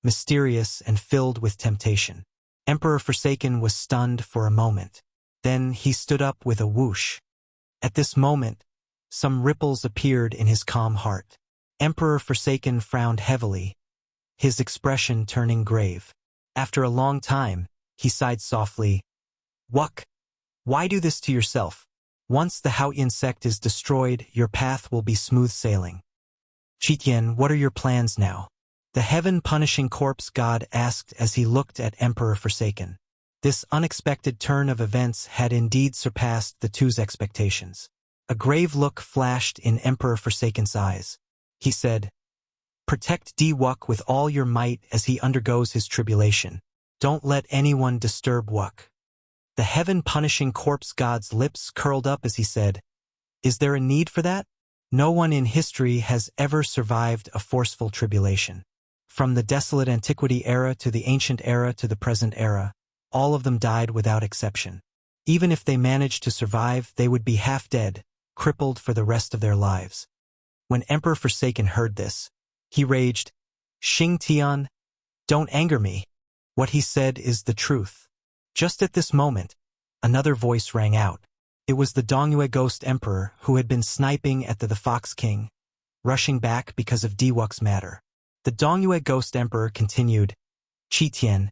S1: mysterious and filled with temptation. Emperor Forsaken was stunned for a moment. Then he stood up with a whoosh. At this moment, some ripples appeared in his calm heart. Emperor Forsaken frowned heavily, his expression turning grave. After a long time, he sighed softly. Wuck, why do this to yourself? Once the Haotian sect is destroyed, your path will be smooth sailing. Chitian, what are your plans now? The heaven-punishing corpse god asked as he looked at Emperor Forsaken. This unexpected turn of events had indeed surpassed the two's expectations. A grave look flashed in Emperor Forsaken's eyes. He said, Protect Wuck with all your might as he undergoes his tribulation. Don't let anyone disturb Wuck. The heaven-punishing corpse god's lips curled up as he said, Is there a need for that? No one in history has ever survived a forceful tribulation. From the desolate antiquity era to the ancient era to the present era, all of them died without exception. Even if they managed to survive, they would be half dead, crippled for the rest of their lives. When Emperor Forsaken heard this, he raged, Xing Tian, don't anger me. What he said is the truth. Just at this moment, another voice rang out. It was the Dongyue Ghost Emperor who had been sniping at the Fox King, rushing back because of Wuck's matter. The Dongyue Ghost Emperor continued, Qitian,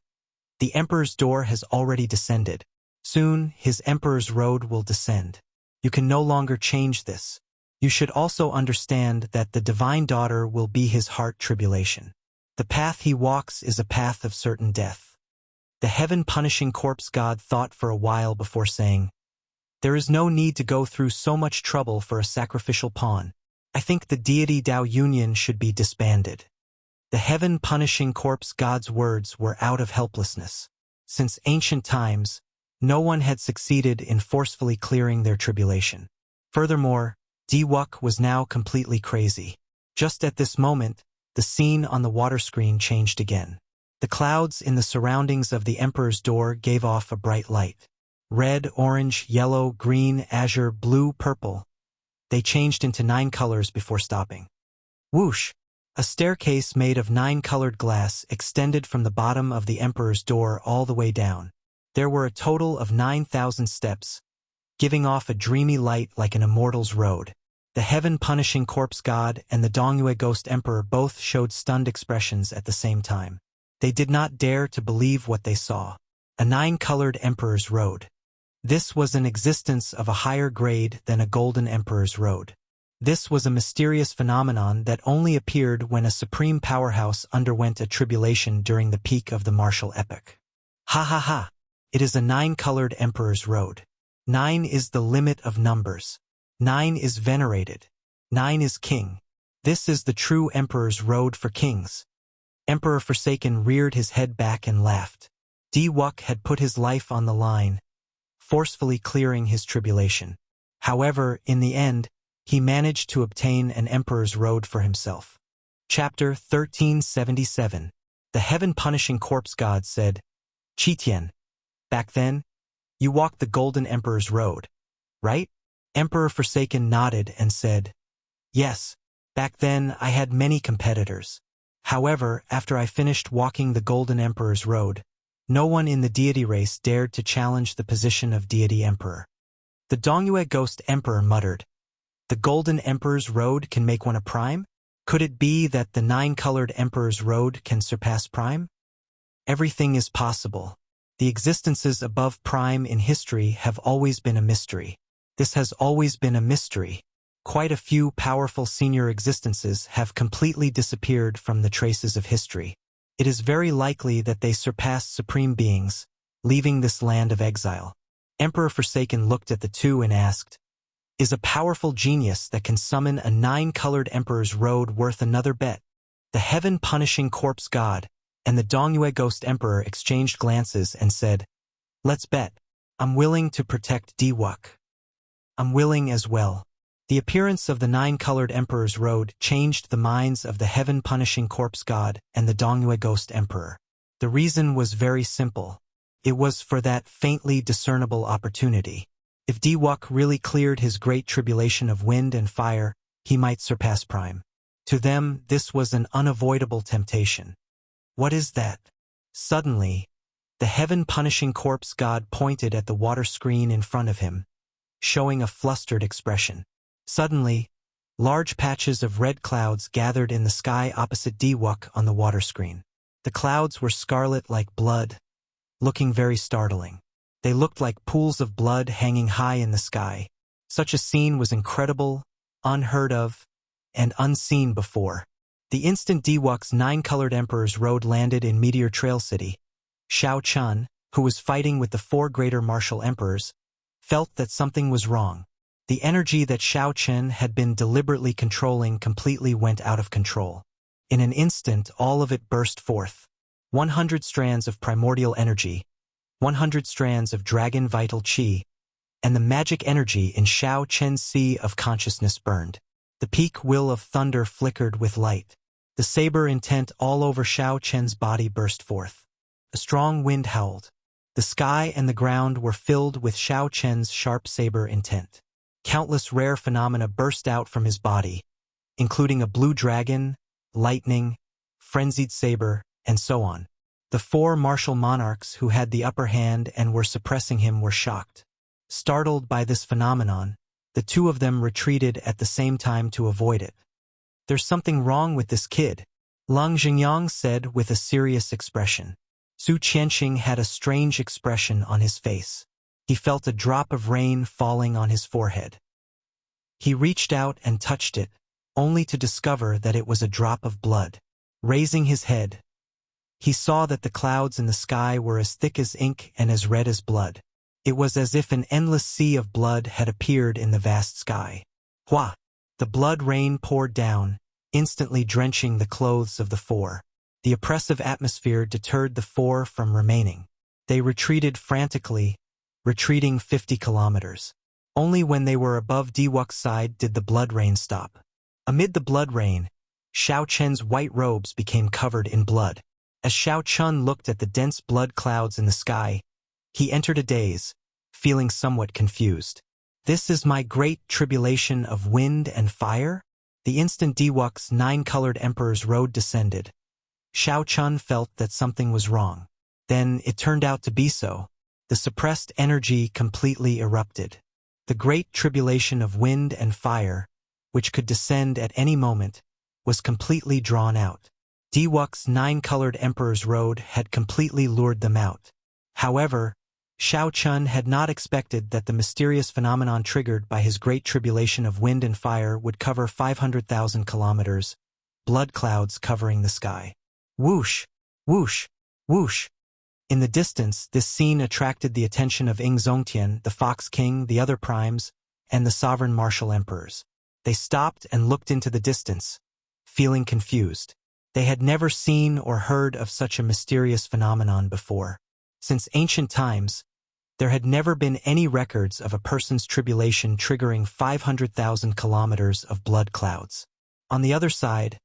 S1: the Emperor's door has already descended. Soon, his Emperor's road will descend. You can no longer change this. You should also understand that the Divine Daughter will be his heart tribulation. The path he walks is a path of certain death. The heaven-punishing corpse god thought for a while before saying, There is no need to go through so much trouble for a sacrificial pawn. I think the deity Dao Union should be disbanded. The heaven-punishing corpse god's words were out of helplessness. Since ancient times, no one had succeeded in forcefully clearing their tribulation. Furthermore, Wuck was now completely crazy. Just at this moment, the scene on the water screen changed again. The clouds in the surroundings of the Emperor's door gave off a bright light. Red, orange, yellow, green, azure, blue, purple. They changed into 9 colors before stopping. Whoosh! A staircase made of 9 colored glass extended from the bottom of the Emperor's door all the way down. There were a total of 9,000 steps, giving off a dreamy light like an immortal's road. The heaven-punishing corpse god and the Dongyue Ghost Emperor both showed stunned expressions at the same time. They did not dare to believe what they saw. A 9-colored Emperor's road. This was an existence of a higher grade than a golden Emperor's road. This was a mysterious phenomenon that only appeared when a supreme powerhouse underwent a tribulation during the peak of the martial epoch. Ha ha ha! It is a 9-colored Emperor's road. 9 is the limit of numbers. 9 is venerated. 9 is king. This is the true Emperor's road for kings. Emperor Forsaken reared his head back and laughed. Wuck had put his life on the line, forcefully clearing his tribulation. However, in the end, he managed to obtain an Emperor's road for himself. Chapter 1377. The heaven-punishing corpse god said, Qitian, back then, you walked the Golden Emperor's road, right? Emperor Forsaken nodded and said, Yes, back then I had many competitors. However, after I finished walking the Golden Emperor's road, no one in the deity race dared to challenge the position of deity emperor. The Dongyue Ghost Emperor muttered, The Golden Emperor's road can make one a prime? Could it be that the 9-colored Emperor's road can surpass prime? Everything is possible. The existences above prime in history have always been a mystery. This has always been a mystery. Quite a few powerful senior existences have completely disappeared from the traces of history. It is very likely that they surpassed supreme beings, leaving this land of exile. Emperor Forsaken looked at the two and asked, Is a powerful genius that can summon a 9-colored Emperor's road worth another bet? The heaven-punishing corpse god and the Dongyue Ghost Emperor exchanged glances and said, Let's bet. I'm willing to protect Wuck. I'm willing as well. The appearance of the 9-colored Emperor's road changed the minds of the heaven-punishing corpse god and the Dongyue Ghost Emperor. The reason was very simple. It was for that faintly discernible opportunity. If Diwuk really cleared his great tribulation of wind and fire, he might surpass Prime. To them, this was an unavoidable temptation. What is that? Suddenly, the heaven-punishing corpse god pointed at the water screen in front of him, showing a flustered expression. Suddenly, large patches of red clouds gathered in the sky opposite Diwuk on the water screen. The clouds were scarlet like blood, looking very startling. They looked like pools of blood hanging high in the sky. Such a scene was incredible, unheard of, and unseen before. The instant Diwuk's 9-colored Emperor's road landed in Meteor Trail City, Shao Chun, who was fighting with the 4 greater martial emperors, felt that something was wrong. The energy that Shao Chun had been deliberately controlling completely went out of control. In an instant, all of it burst forth. 100 strands of primordial energy, 100 strands of dragon vital chi, and the magic energy in Shao Chen's sea of consciousness burned. The peak will of thunder flickered with light. The saber intent all over Shao Chen's body burst forth. A strong wind howled. The sky and the ground were filled with Shao Chen's sharp saber intent. Countless rare phenomena burst out from his body, including a blue dragon, lightning, frenzied saber, and so on. The 4 martial monarchs who had the upper hand and were suppressing him were shocked. Startled by this phenomenon, the 2 of them retreated at the same time to avoid it. "There's something wrong with this kid," Lang Jingyang said with a serious expression. Su Qianxing had a strange expression on his face. He felt a drop of rain falling on his forehead. He reached out and touched it, only to discover that it was a drop of blood. Raising his head, he saw that the clouds in the sky were as thick as ink and as red as blood. It was as if an endless sea of blood had appeared in the vast sky. Hua! The blood rain poured down, instantly drenching the clothes of the 4. The oppressive atmosphere deterred the 4 from remaining. They retreated frantically, retreating 50 kilometers. Only when they were above Diwuk's side did the blood rain stop. Amid the blood rain, Shao Chen's white robes became covered in blood. As Shao Chun looked at the dense blood clouds in the sky, he entered a daze, feeling somewhat confused. This is my great tribulation of wind and fire? The instant Diwuk's 9-colored Emperor's road descended, Shao Chun felt that something was wrong. Then it turned out to be so. The suppressed energy completely erupted. The great tribulation of wind and fire, which could descend at any moment, was completely drawn out. Diwuk's 9-colored Emperor's road had completely lured them out. However, Shao Chun had not expected that the mysterious phenomenon triggered by his great tribulation of wind and fire would cover 500,000 kilometers, blood clouds covering the sky. Whoosh! Whoosh! Whoosh! In the distance, this scene attracted the attention of Ing Zongtian, the Fox King, the other primes, and the sovereign martial emperors. They stopped and looked into the distance, feeling confused. They had never seen or heard of such a mysterious phenomenon before. Since ancient times, there had never been any records of a person's tribulation triggering 500,000 kilometers of blood clouds. On the other side,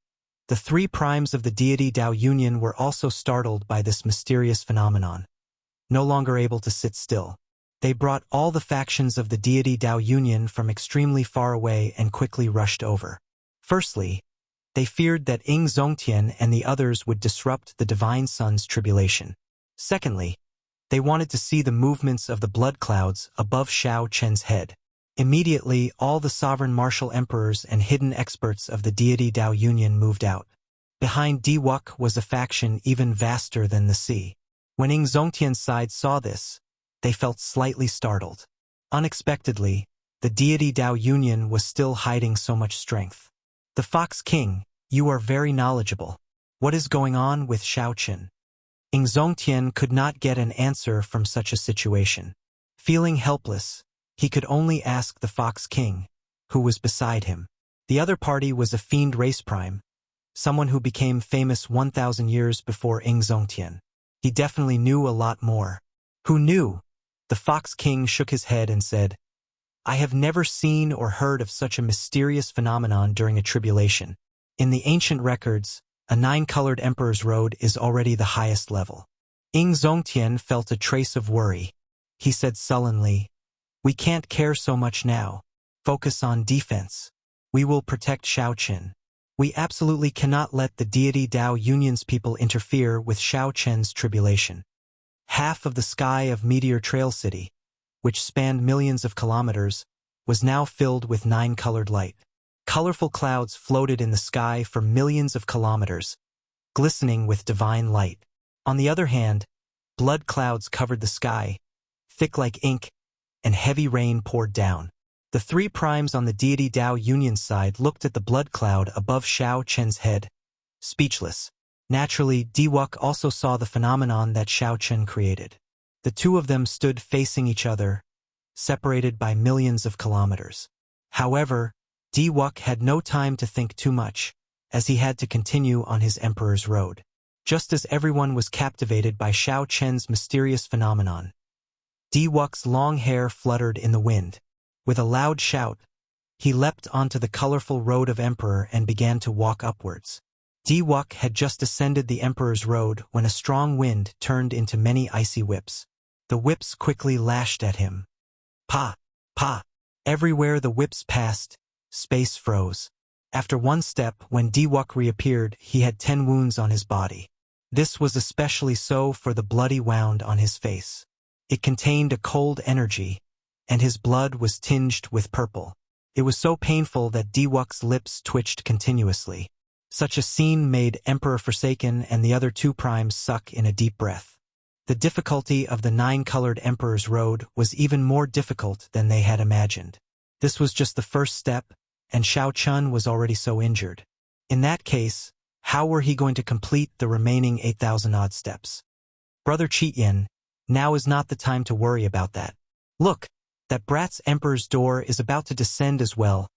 S1: the 3 primes of the deity Dao Union were also startled by this mysterious phenomenon. No longer able to sit still, they brought all the factions of the deity Dao Union from extremely far away and quickly rushed over. Firstly, they feared that Ing Zongtian and the others would disrupt the Divine Sun's tribulation. Secondly, they wanted to see the movements of the blood clouds above Shao Chen's head. Immediately, all the sovereign martial emperors and hidden experts of the deity Dao Union moved out. Behind Diwuk was a faction even vaster than the sea. When Ing Zongtian's side saw this, they felt slightly startled. Unexpectedly, the deity Dao Union was still hiding so much strength. "The Fox King, you are very knowledgeable. What is going on with Shao Chen?" Ing Zongtian could not get an answer from such a situation. Feeling helpless, he could only ask the Fox King, who was beside him. The other party was a fiend race prime, someone who became famous 1,000 years before Ing Zongtian. He definitely knew a lot more. Who knew? The Fox King shook his head and said, "I have never seen or heard of such a mysterious phenomenon during a tribulation. In the ancient records, a 9-colored Emperor's road is already the highest level. Ing Zongtian felt a trace of worry. He said sullenly, "We can't care so much now. Focus on defense. We will protect Shaoqin. We absolutely cannot let the deity Dao Union's people interfere with Shaoqin's tribulation." Half of the sky of Meteor Trail City, which spanned millions of kilometers, was now filled with nine-colored light. Colorful clouds floated in the sky for millions of kilometers, glistening with divine light. On the other hand, blood clouds covered the sky, thick like ink, and heavy rain poured down. The three primes on the deity Dao Union's side looked at the blood cloud above Shao Chen's head, speechless. Naturally, Diwuk also saw the phenomenon that Shao Chen created. The two of them stood facing each other, separated by millions of kilometers. However, Diwuk had no time to think too much, as he had to continue on his Emperor's road. Just as everyone was captivated by Shao Chen's mysterious phenomenon, Diwuk's long hair fluttered in the wind. With a loud shout, he leapt onto the colorful road of Emperor and began to walk upwards. Diwuk had just ascended the Emperor's road when a strong wind turned into many icy whips. The whips quickly lashed at him. Pa! Pa! Everywhere the whips passed, space froze. After one step, when Diwuk reappeared, he had 10 wounds on his body. This was especially so for the bloody wound on his face. It contained a cold energy, and his blood was tinged with purple. It was so painful that Diwuk's lips twitched continuously. Such a scene made Emperor Forsaken and the other two primes suck in a deep breath. The difficulty of the nine-colored Emperor's road was even more difficult than they had imagined. This was just the first step, and Shao Chun was already so injured. In that case, how were he going to complete the remaining 8,000-odd steps? Brother Cheat-Yin, now is not the time to worry about that. Look, that brat's Emperor's door is about to descend as well,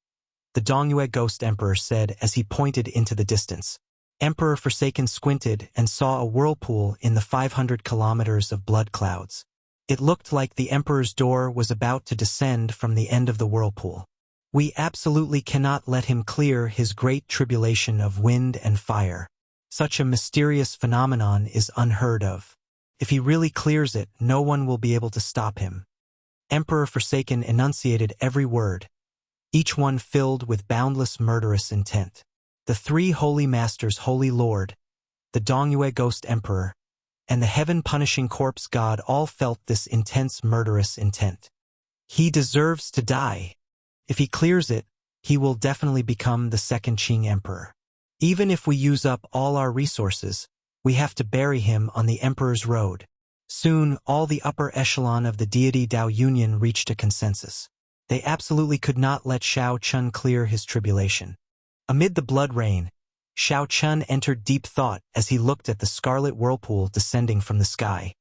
S1: the Dongyue Ghost Emperor said as he pointed into the distance. Emperor Forsaken squinted and saw a whirlpool in the 500 kilometers of blood clouds. It looked like the Emperor's door was about to descend from the end of the whirlpool. We absolutely cannot let him clear his great tribulation of wind and fire. Such a mysterious phenomenon is unheard of. If he really clears it, no one will be able to stop him. Emperor Forsaken enunciated every word, each one filled with boundless murderous intent. The three holy masters, Holy Lord, the Dongyue Ghost Emperor, and the heaven-punishing corpse god all felt this intense murderous intent. He deserves to die. If he clears it, he will definitely become the second Qing Emperor. Even if we use up all our resources, we have to bury him on the Emperor's road. Soon, all the upper echelon of the deity Dao Union reached a consensus. They absolutely could not let Shao Chun clear his tribulation. Amid the blood rain, Shao Chun entered deep thought as he looked at the scarlet whirlpool descending from the sky.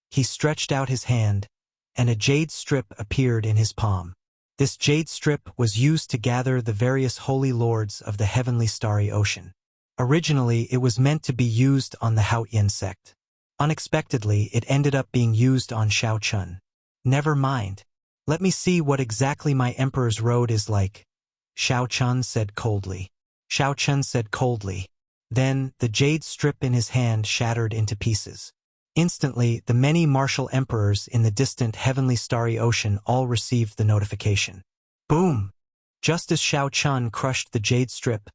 S1: He stretched out his hand, and a jade strip appeared in his palm. This jade strip was used to gather the various holy lords of the heavenly starry ocean. Originally, it was meant to be used on the Haoyan sect. Unexpectedly, it ended up being used on Shao Chun. Never mind. Let me see what exactly my Emperor's road is like, Shao Chun said coldly. Shao Chun said coldly. Then, the jade strip in his hand shattered into pieces. Instantly, the many martial emperors in the distant heavenly starry ocean all received the notification. Boom! Just as Shao Chun crushed the jade strip,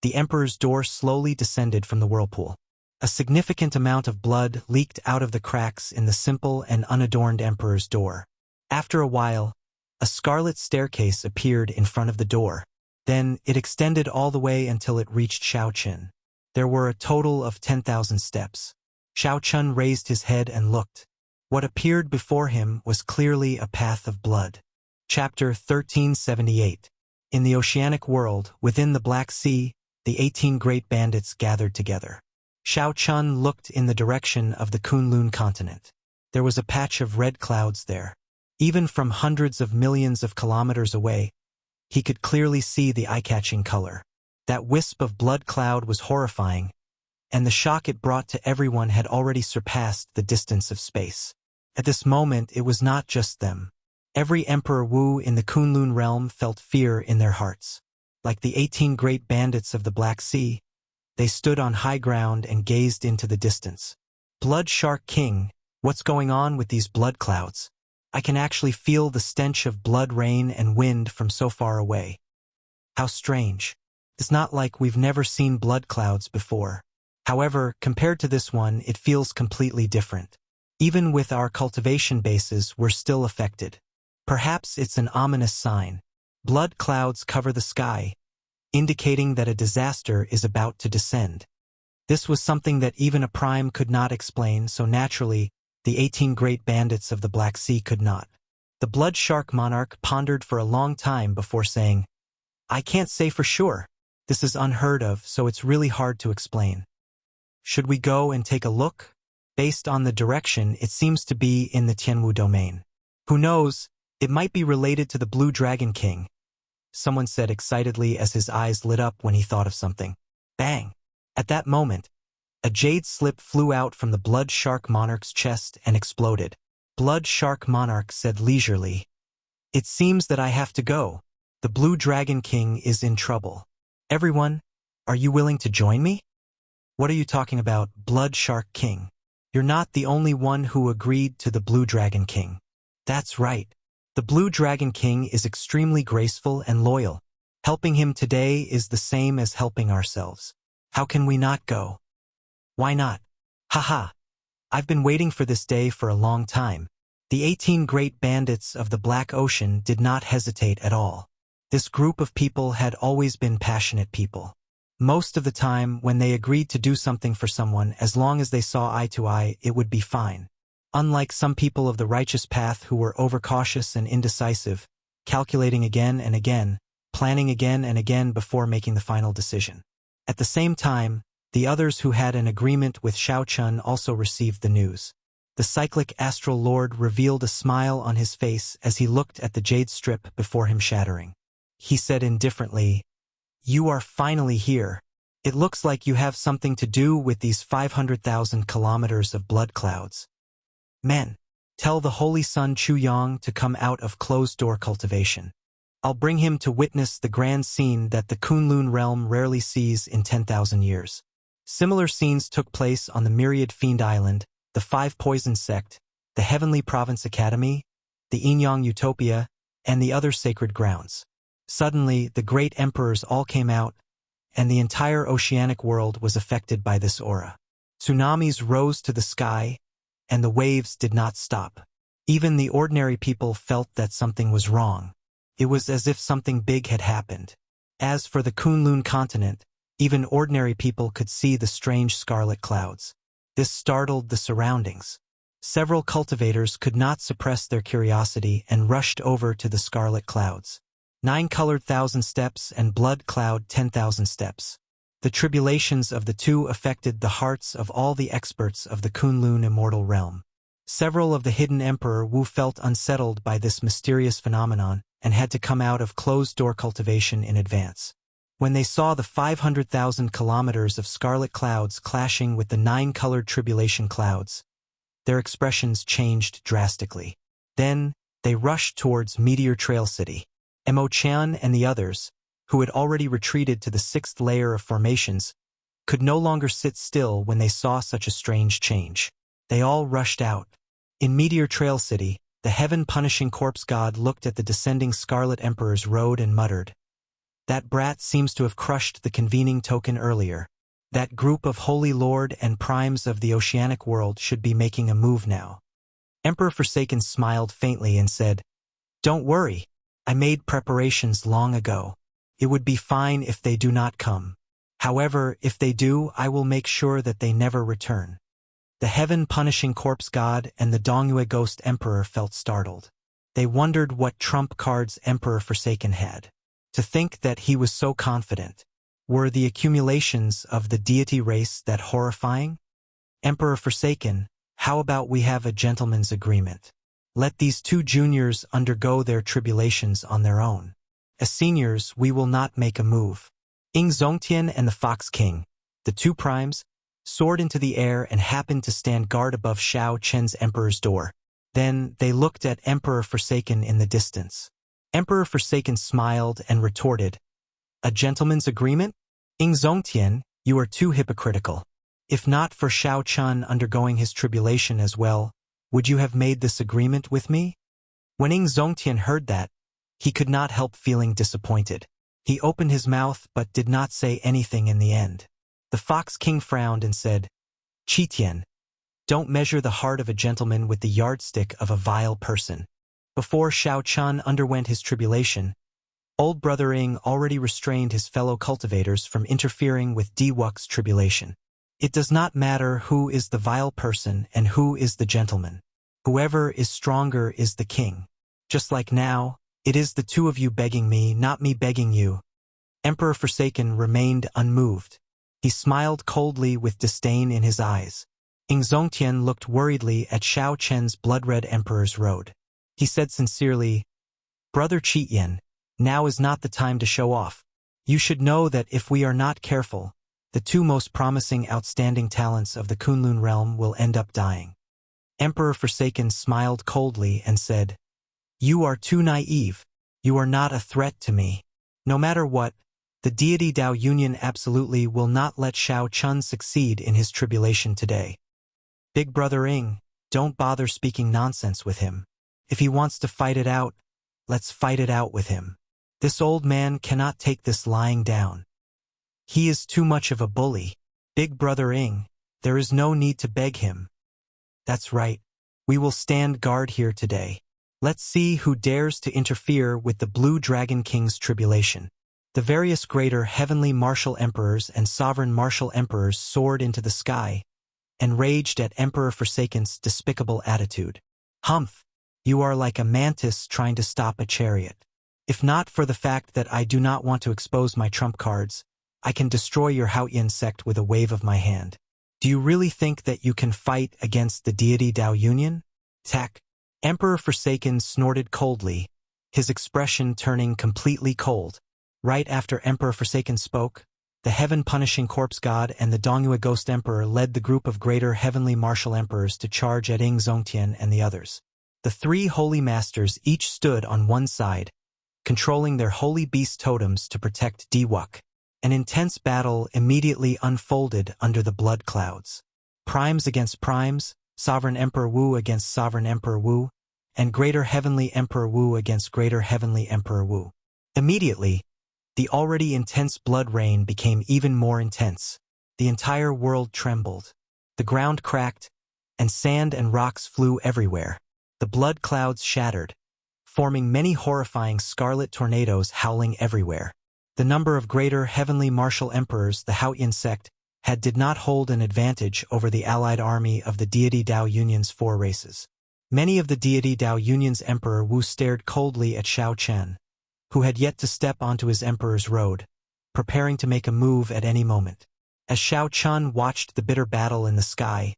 S1: the Emperor's door slowly descended from the whirlpool. A significant amount of blood leaked out of the cracks in the simple and unadorned Emperor's door. After a while, a scarlet staircase appeared in front of the door. Then, it extended all the way until it reached Shao Chun. There were a total of 10,000 steps. Shao Chun raised his head and looked. What appeared before him was clearly a path of blood. Chapter 1378. In the oceanic world, within the Black Sea, the 18 great bandits gathered together. Shao Chun looked in the direction of the Kunlun continent. There was a patch of red clouds there. Even from hundreds of millions of kilometers away, he could clearly see the eye-catching color. That wisp of blood cloud was horrifying, and the shock it brought to everyone had already surpassed the distance of space. At this moment, it was not just them. Every Emperor Wu in the Kunlun realm felt fear in their hearts. Like the 18 great bandits of the Black Sea, they stood on high ground and gazed into the distance. Blood Shark King, what's going on with these blood clouds? I can actually feel the stench of blood rain and wind from so far away. How strange. It's not like we've never seen blood clouds before. However, compared to this one, it feels completely different. Even with our cultivation bases, we're still affected. Perhaps it's an ominous sign. Blood clouds cover the sky, indicating that a disaster is about to descend. This was something that even a prime could not explain, so naturally, the 18 great bandits of the Black Sea could not. The blood shark monarch pondered for a long time before saying, I can't say for sure. This is unheard of, so it's really hard to explain. Should we go and take a look? Based on the direction, it seems to be in the Tianwu domain. Who knows, it might be related to the Blue Dragon King. Someone said excitedly as his eyes lit up when he thought of something. Bang! At that moment, a jade slip flew out from the Blood Shark Monarch's chest and exploded. Blood Shark Monarch said leisurely, It seems that I have to go. The Blue Dragon King is in trouble. Everyone, are you willing to join me? What are you talking about, Blood Shark King? You're not the only one who agreed to the Blue Dragon King. That's right. The Blue Dragon King is extremely graceful and loyal. Helping him today is the same as helping ourselves. How can we not go? Why not? Haha. I've been waiting for this day for a long time. The 18 great bandits of the Black Ocean did not hesitate at all. This group of people had always been passionate people. Most of the time, when they agreed to do something for someone, as long as they saw eye to eye, it would be fine. Unlike some people of the righteous path who were overcautious and indecisive, calculating again and again, planning again and again before making the final decision. At the same time, the others who had an agreement with Shao Chun also received the news. The cyclic astral lord revealed a smile on his face as he looked at the jade strip before him shattering. He said indifferently, You are finally here. It looks like you have something to do with these 500,000 kilometers of blood clouds. Men, tell the holy son Chu Yang to come out of closed-door cultivation. I'll bring him to witness the grand scene that the Kunlun realm rarely sees in 10,000 years. Similar scenes took place on the Myriad Fiend Island, the Five Poison Sect, the Heavenly Province Academy, the Inyang Utopia, and the other sacred grounds. Suddenly, the great emperors all came out, and the entire oceanic world was affected by this aura. Tsunamis rose to the sky, and the waves did not stop. Even the ordinary people felt that something was wrong. It was as if something big had happened. As for the Kunlun continent, even ordinary people could see the strange scarlet clouds. This startled the surroundings. Several cultivators could not suppress their curiosity and rushed over to the scarlet clouds. 9-colored 1,000 steps and blood cloud 10,000 steps. The tribulations of the two affected the hearts of all the experts of the Kunlun immortal realm. Several of the hidden Emperor Wu felt unsettled by this mysterious phenomenon and had to come out of closed-door cultivation in advance. When they saw the 500,000 kilometers of scarlet clouds clashing with the 9-colored tribulation clouds, their expressions changed drastically. Then, they rushed towards Meteor Trail City. Immortal and the others, who had already retreated to the 6th layer of formations, could no longer sit still when they saw such a strange change. They all rushed out. In Meteor Trail City, the heaven-punishing corpse god looked at the descending Scarlet Emperor's road and muttered, That brat seems to have crushed the convening token earlier. That group of Holy Lord and Primes of the oceanic world should be making a move now. Emperor Forsaken smiled faintly and said, Don't worry. I made preparations long ago. It would be fine if they do not come. However, if they do, I will make sure that they never return. The heaven-punishing corpse god and the Dongyue ghost emperor felt startled. They wondered what trump cards Emperor Forsaken had. To think that he was so confident. Were the accumulations of the deity race that horrifying? Emperor Forsaken, how about we have a gentleman's agreement? Let these two juniors undergo their tribulations on their own. As seniors, we will not make a move. Ing Zongtian and the Fox King, the two primes, soared into the air and happened to stand guard above Shao Chen's emperor's door. Then they looked at Emperor Forsaken in the distance. Emperor Forsaken smiled and retorted, A gentleman's agreement? Ing Zongtian, you are too hypocritical. If not for Shao Chun undergoing his tribulation as well, would you have made this agreement with me? When Ing Zongtian heard that, he could not help feeling disappointed. He opened his mouth but did not say anything in the end. The Fox King frowned and said, Qitian, don't measure the heart of a gentleman with the yardstick of a vile person. Before Shao Chun underwent his tribulation, old brother Ing already restrained his fellow cultivators from interfering with Diwuk's tribulation. It does not matter who is the vile person and who is the gentleman. Whoever is stronger is the king. Just like now, it is the two of you begging me, not me begging you. Emperor Forsaken remained unmoved. He smiled coldly with disdain in his eyes. Ing Zongtian looked worriedly at Shao Chen's blood-red Emperor's road. He said sincerely, Brother Qitian, now is not the time to show off. You should know that if we are not careful, the two most promising outstanding talents of the Kunlun realm will end up dying. Emperor Forsaken smiled coldly and said, You are too naive. You are not a threat to me. No matter what, the deity Dao Union absolutely will not let Shao Chun succeed in his tribulation today. Big Brother Ing, don't bother speaking nonsense with him. If he wants to fight it out, let's fight it out with him. This old man cannot take this lying down. He is too much of a bully. Big Brother Ing, there is no need to beg him. That's right. We will stand guard here today. Let's see who dares to interfere with the Blue Dragon King's tribulation. The various greater heavenly martial emperors and sovereign martial emperors soared into the sky and raged at Emperor Forsaken's despicable attitude. Humph! You are like a mantis trying to stop a chariot. If not for the fact that I do not want to expose my trump cards, I can destroy your Haotian sect with a wave of my hand. Do you really think that you can fight against the deity Dao Union? Tack. Emperor Forsaken snorted coldly, his expression turning completely cold. Right after Emperor Forsaken spoke, the heaven-punishing corpse god and the Dongyue Ghost Emperor led the group of greater heavenly martial emperors to charge at Ing Zongtian and the others. The three holy masters each stood on one side, controlling their holy beast totems to protect Diwuk. An intense battle immediately unfolded under the blood clouds. Primes against primes, Sovereign Emperor Wu against Sovereign Emperor Wu, and Greater Heavenly Emperor Wu against Greater Heavenly Emperor Wu. Immediately, the already intense blood rain became even more intense. The entire world trembled. The ground cracked, and sand and rocks flew everywhere. The blood clouds shattered, forming many horrifying scarlet tornadoes howling everywhere. The number of greater heavenly martial emperors the Haotian sect had did not hold an advantage over the allied army of the deity Dao Union's four races. Many of the deity Dao Union's Emperor Wu stared coldly at Shao Chen, who had yet to step onto his emperor's road, preparing to make a move at any moment. As Shao Chun watched the bitter battle in the sky,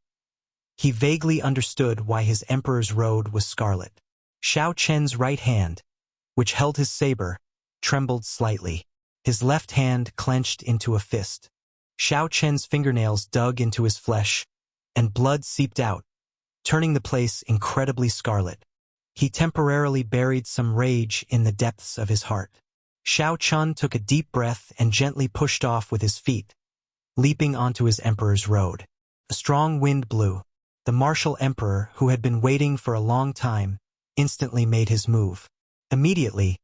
S1: he vaguely understood why his emperor's road was scarlet. Shao Chen's right hand, which held his saber, trembled slightly. His left hand clenched into a fist. Shao Chen's fingernails dug into his flesh, and blood seeped out, turning the place incredibly scarlet. He temporarily buried some rage in the depths of his heart. Shao Chun took a deep breath and gently pushed off with his feet, leaping onto his emperor's road. A strong wind blew. The martial emperor, who had been waiting for a long time, instantly made his move. Immediately,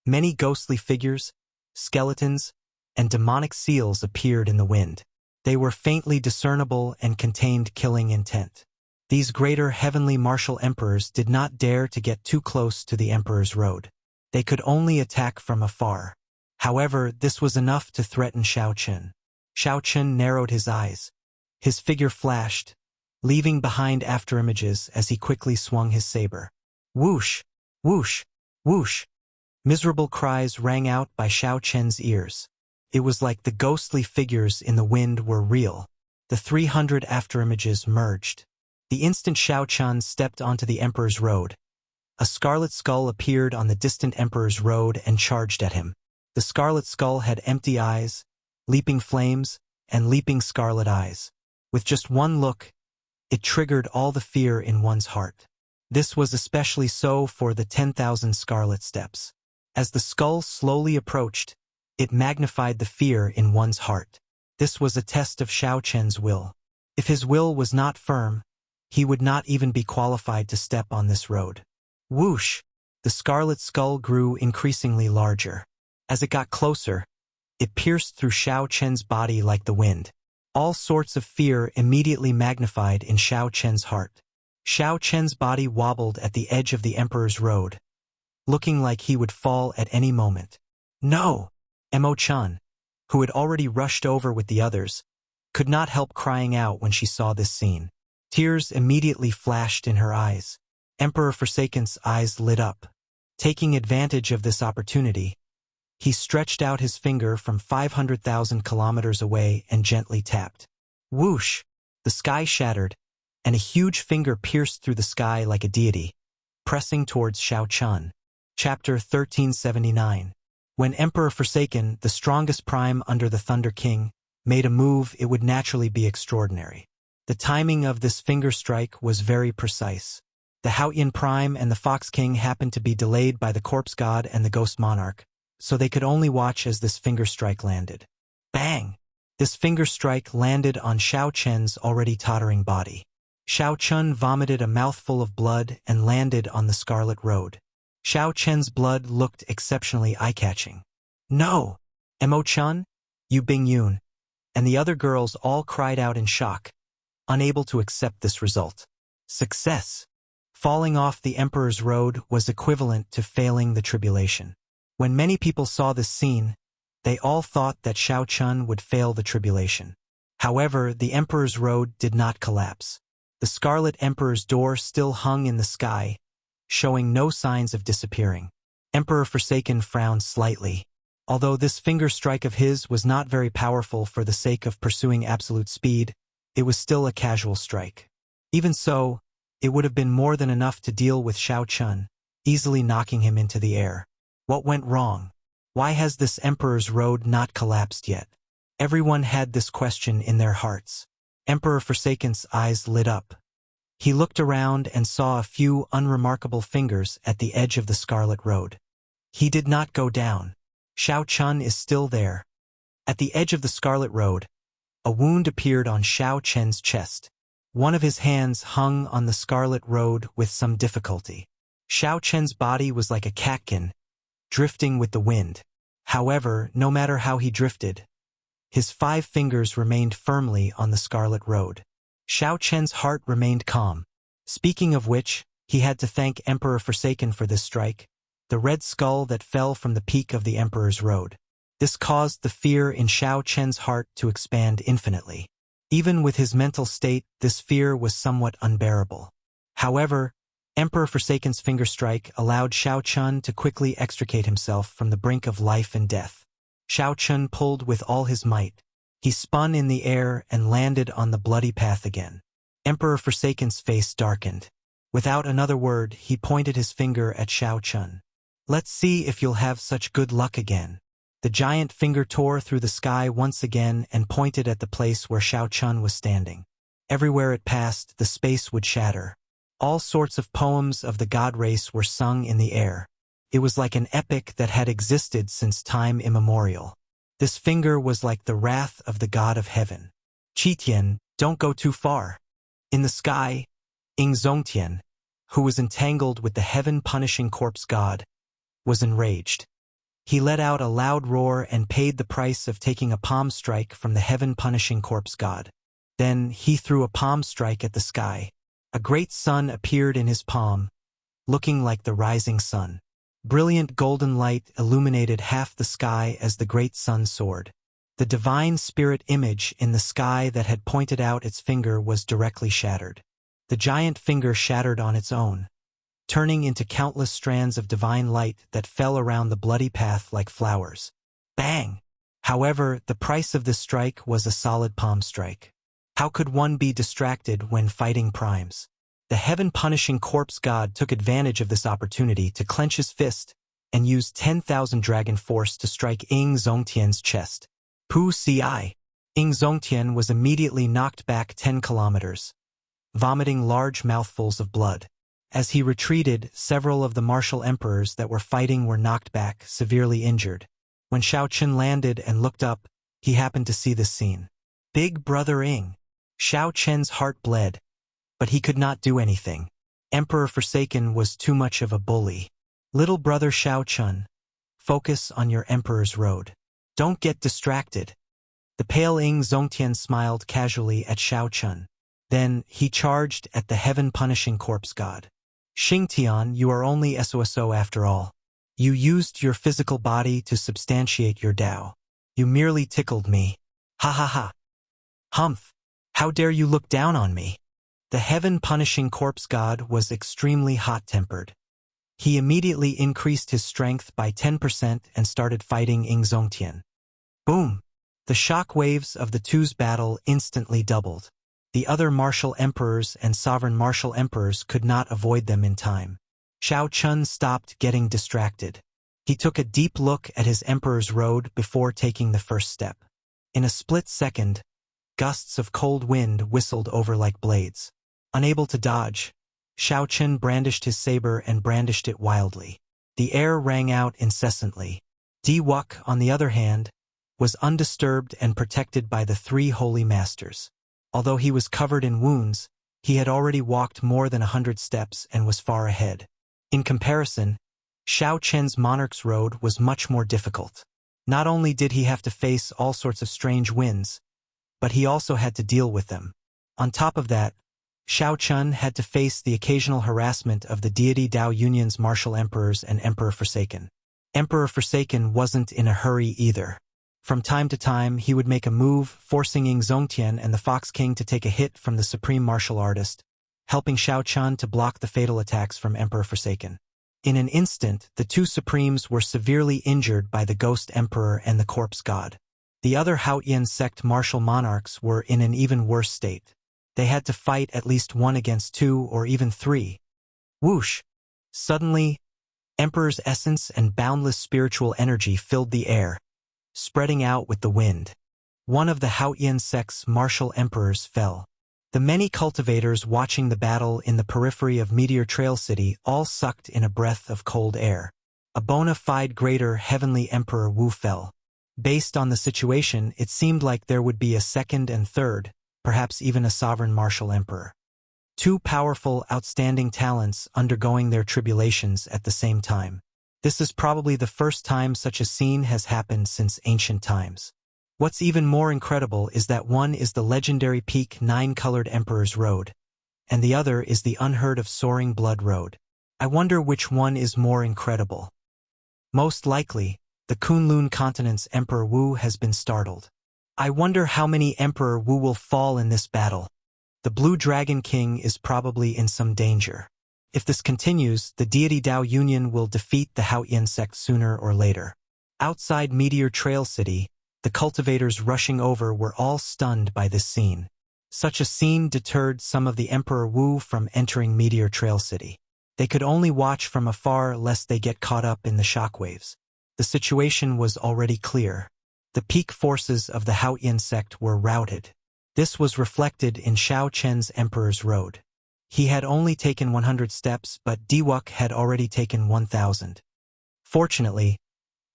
S1: many ghostly figures, skeletons, and demonic seals appeared in the wind. They were faintly discernible and contained killing intent. These greater heavenly martial emperors did not dare to get too close to the emperor's road. They could only attack from afar. However, this was enough to threaten Shao Chen. Shao Chen narrowed his eyes. His figure flashed, leaving behind afterimages as he quickly swung his saber. Whoosh! Whoosh! Whoosh! Miserable cries rang out by Shao Chen's ears. It was like the ghostly figures in the wind were real. The 300 afterimages merged. The instant Shao Chen stepped onto the emperor's road, a scarlet skull appeared on the distant emperor's road and charged at him. The scarlet skull had empty eyes, leaping flames, and leaping scarlet eyes. With just one look, it triggered all the fear in one's heart. This was especially so for the 10,000 scarlet steps. As the skull slowly approached, it magnified the fear in one's heart. This was a test of Shao Chen's will. If his will was not firm, he would not even be qualified to step on this road. Whoosh! The scarlet skull grew increasingly larger. As it got closer, it pierced through Xiao Chen's body like the wind. All sorts of fear immediately magnified in Xiao Chen's heart. Xiao Chen's body wobbled at the edge of the Emperor's road, looking like he would fall at any moment. No! Emo-chan, who had already rushed over with the others, could not help crying out when she saw this scene. Tears immediately flashed in her eyes. Emperor Forsaken's eyes lit up. Taking advantage of this opportunity, he stretched out his finger from 500,000 kilometers away and gently tapped. Whoosh! The sky shattered, and a huge finger pierced through the sky like a deity, pressing towards Xiao Chun. Chapter 1379. When Emperor Forsaken, the strongest prime under the Thunder King, made a move, it would naturally be extraordinary. The timing of this finger strike was very precise. The Haotian Prime and the Fox King happened to be delayed by the Corpse God and the Ghost Monarch, so they could only watch as this finger strike landed. Bang! This finger strike landed on Xiao Chen's already tottering body. Xiao Chun vomited a mouthful of blood and landed on the Scarlet Road. Xiao Chen's blood looked exceptionally eye-catching. No! Emo-chan, Yu Bingyun, and the other girls all cried out in shock, unable to accept this result. Success! Falling off the Emperor's road was equivalent to failing the tribulation. When many people saw this scene, they all thought that Xiao Chun would fail the tribulation. However, the Emperor's road did not collapse. The Scarlet Emperor's door still hung in the sky, showing no signs of disappearing. Emperor Forsaken frowned slightly. Although this finger strike of his was not very powerful for the sake of pursuing absolute speed, it was still a casual strike. Even so, it would have been more than enough to deal with Xiao Chun, easily knocking him into the air. What went wrong? Why has this Emperor's road not collapsed yet? Everyone had this question in their hearts. Emperor Forsaken's eyes lit up. He looked around and saw a few unremarkable fingers at the edge of the Scarlet Road. He did not go down. Xiao Chun is still there. At the edge of the Scarlet Road, a wound appeared on Xiao Chen's chest. One of his hands hung on the Scarlet Road with some difficulty. Xiao Chen's body was like a catkin, drifting with the wind. However, no matter how he drifted, his 5 fingers remained firmly on the Scarlet Road. Xiao Chen's heart remained calm. Speaking of which, he had to thank Emperor Forsaken for this strike, the red skull that fell from the peak of the Emperor's road. This caused the fear in Xiao Chen's heart to expand infinitely. Even with his mental state, this fear was somewhat unbearable. However, Emperor Forsaken's finger strike allowed Xiao Chun to quickly extricate himself from the brink of life and death. Xiao Chun pulled with all his might. He spun in the air and landed on the bloody path again. Emperor Forsaken's face darkened. Without another word, he pointed his finger at Xiao Chun. Let's see if you'll have such good luck again. The giant finger tore through the sky once again and pointed at the place where Xiao Chun was standing. Everywhere it passed, the space would shatter. All sorts of poems of the god race were sung in the air. It was like an epic that had existed since time immemorial. This finger was like the wrath of the god of heaven. Qitian, don't go too far. In the sky, Ingzongtian, who was entangled with the heaven-punishing corpse god, was enraged. He let out a loud roar and paid the price of taking a palm strike from the heaven-punishing corpse god. Then he threw a palm strike at the sky. A great sun appeared in his palm, looking like the rising sun. Brilliant golden light illuminated half the sky as the great sun soared. The divine spirit image in the sky that had pointed out its finger was directly shattered. The giant finger shattered on its own, turning into countless strands of divine light that fell around the bloody path like flowers. Bang! However, the price of this strike was a solid palm strike. How could one be distracted when fighting primes? The heaven-punishing corpse god took advantage of this opportunity to clench his fist and used 10,000 dragon force to strike Ing Zongtian's chest. Pu Ci. Ing Zongtian was immediately knocked back 10 kilometers, vomiting large mouthfuls of blood. As he retreated, several of the martial emperors that were fighting were knocked back, severely injured. When Xiao Chun landed and looked up, he happened to see this scene. Big Brother Ing. Xiao Chen's heart bled, but he could not do anything. Emperor Forsaken was too much of a bully. Little brother Xiao Chun, focus on your emperor's road. Don't get distracted. The pale Ing Zongtian smiled casually at Xiao Chun. Then, he charged at the heaven-punishing corpse god. Xingtian, you are only SOSO after all. You used your physical body to substantiate your Tao. You merely tickled me. Ha ha ha. Humph! How dare you look down on me? The heaven-punishing corpse god was extremely hot-tempered. He immediately increased his strength by 10% and started fighting Ing Zongtian. Boom! The shock waves of the two's battle instantly doubled. The other martial emperors and sovereign martial emperors could not avoid them in time. Xiao Chun stopped getting distracted. He took a deep look at his emperor's road before taking the first step. In a split second, gusts of cold wind whistled over like blades. Unable to dodge, Xiao Chun brandished his saber and brandished it wildly. The air rang out incessantly. Di Wuk, on the other hand, was undisturbed and protected by the three holy masters. Although he was covered in wounds, he had already walked more than 100 steps and was far ahead. In comparison, Xiao Chen's monarch's road was much more difficult. Not only did he have to face all sorts of strange winds, but he also had to deal with them. On top of that, Xiao Chun had to face the occasional harassment of the deity Dao Union's martial emperors and Emperor Forsaken. Emperor Forsaken wasn't in a hurry either. From time to time, he would make a move, forcing Ing Zongtian and the Fox King to take a hit from the supreme martial artist, helping Xiao Chun to block the fatal attacks from Emperor Forsaken. In an instant, the two supremes were severely injured by the Ghost Emperor and the Corpse God. The other Haotian sect martial monarchs were in an even worse state. They had to fight at least 1 against 2 or even 3. Whoosh! Suddenly, Emperor's essence and boundless spiritual energy filled the air, spreading out with the wind. One of the Haotian sect's martial emperors fell. The many cultivators watching the battle in the periphery of Meteor Trail City all sucked in a breath of cold air. A bona fide greater heavenly emperor Wu fell. Based on the situation, it seemed like there would be a second and third, perhaps even a sovereign martial emperor. Two powerful, outstanding talents undergoing their tribulations at the same time. This is probably the first time such a scene has happened since ancient times. What's even more incredible is that one is the legendary peak 9-colored Emperor's Road, and the other is the unheard-of Soaring Blood Road. I wonder which one is more incredible. Most likely, the Kunlun continent's Emperor Wu has been startled. I wonder how many Emperor Wu will fall in this battle. The Blue Dragon King is probably in some danger. If this continues, the deity Dao Union will defeat the Haotian sect sooner or later. Outside Meteor Trail City, the cultivators rushing over were all stunned by this scene. Such a scene deterred some of the Emperor Wu from entering Meteor Trail City. They could only watch from afar lest they get caught up in the shockwaves. The situation was already clear. The peak forces of the Haotian sect were routed. This was reflected in Xiao Chen's Emperor's Road. He had only taken 100 steps, but Di Wuk had already taken 1,000. Fortunately,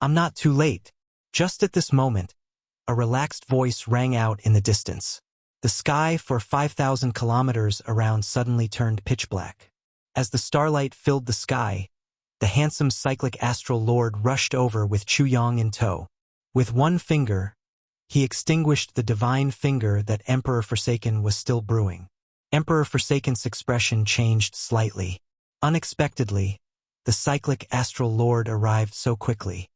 S1: I'm not too late. Just at this moment, a relaxed voice rang out in the distance. The sky for 5,000 kilometers around suddenly turned pitch black. As the starlight filled the sky, the handsome cyclic astral lord rushed over with Chu Yang in tow. With one finger, he extinguished the divine finger that Emperor Forsaken was still brewing. Emperor Forsaken's expression changed slightly. Unexpectedly, the cyclic astral lord arrived so quickly.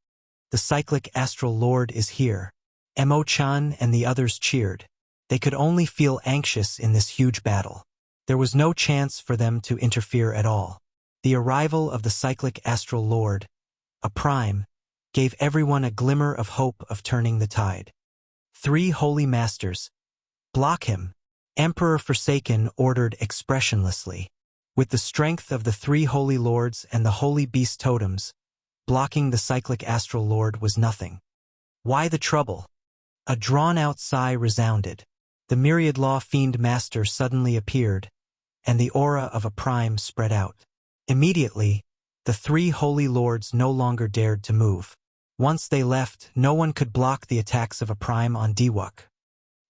S1: The cyclic astral lord is here. Mo-chan and the others cheered. They could only feel anxious in this huge battle. There was no chance for them to interfere at all. The arrival of the cyclic astral lord, a prime, gave everyone a glimmer of hope of turning the tide. 3 holy masters. Block him. Emperor Forsaken ordered expressionlessly. With the strength of the 3 holy lords and the holy beast totems, blocking the cyclic astral lord was nothing. Why the trouble? A drawn-out sigh resounded. The myriad law fiend master suddenly appeared, and the aura of a prime spread out. Immediately, the 3 holy lords no longer dared to move. Once they left, no one could block the attacks of a prime on Di Wuk.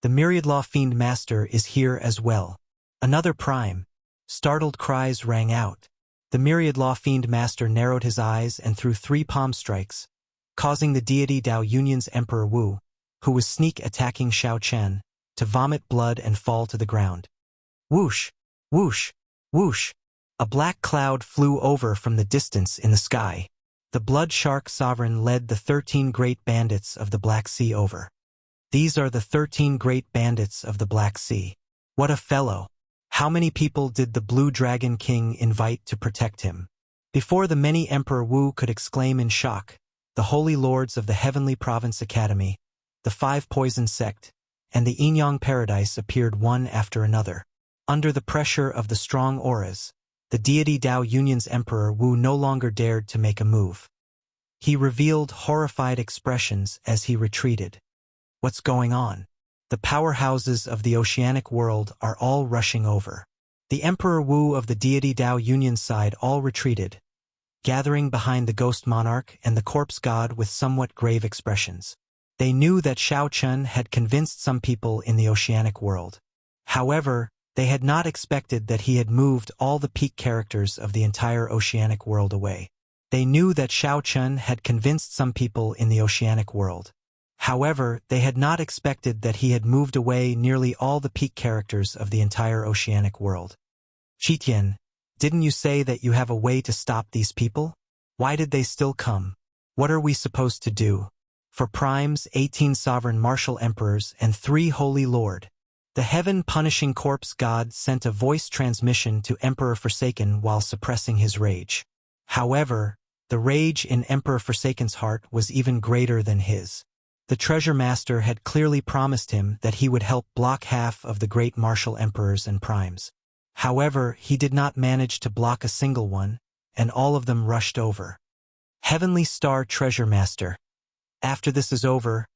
S1: The myriad law fiend master is here as well. Another prime. Startled cries rang out. The myriad law fiend master narrowed his eyes and threw 3 palm strikes, causing the deity Dao Union's Emperor Wu, who was sneak attacking Xiao Chen, to vomit blood and fall to the ground. Whoosh! Whoosh! Whoosh! A black cloud flew over from the distance in the sky. The blood shark sovereign led the 13 great bandits of the Black Sea over. These are the 13 great bandits of the Black Sea. What a fellow! How many people did the Blue Dragon King invite to protect him? Before the many Emperor Wu could exclaim in shock, the holy lords of the Heavenly Province Academy, the 5 Poison Sect, and the Yin-Yang Paradise appeared one after another. Under the pressure of the strong auras, the deity Dao Union's Emperor Wu no longer dared to make a move. He revealed horrified expressions as he retreated. What's going on? The powerhouses of the oceanic world are all rushing over. The Emperor Wu of the deity Dao Union's side all retreated, gathering behind the ghost monarch and the corpse god with somewhat grave expressions. They knew that Xiao Chen had convinced some people in the oceanic world. However, they had not expected that he had moved all the peak characters of the entire oceanic world away. They knew that Xiao Chen had convinced some people in the oceanic world. However, they had not expected that he had moved away nearly all the peak characters of the entire oceanic world. Qitian, didn't you say that you have a way to stop these people? Why did they still come? What are we supposed to do? For primes, 18 sovereign martial emperors, and 3 holy lord, the heaven-punishing corpse god sent a voice transmission to Emperor Forsaken while suppressing his rage. However, the rage in Emperor Forsaken's heart was even greater than his. The treasure master had clearly promised him that he would help block half of the great martial emperors and primes. However, he did not manage to block a single one, and all of them rushed over. Heavenly Star Treasure Master, after this is over,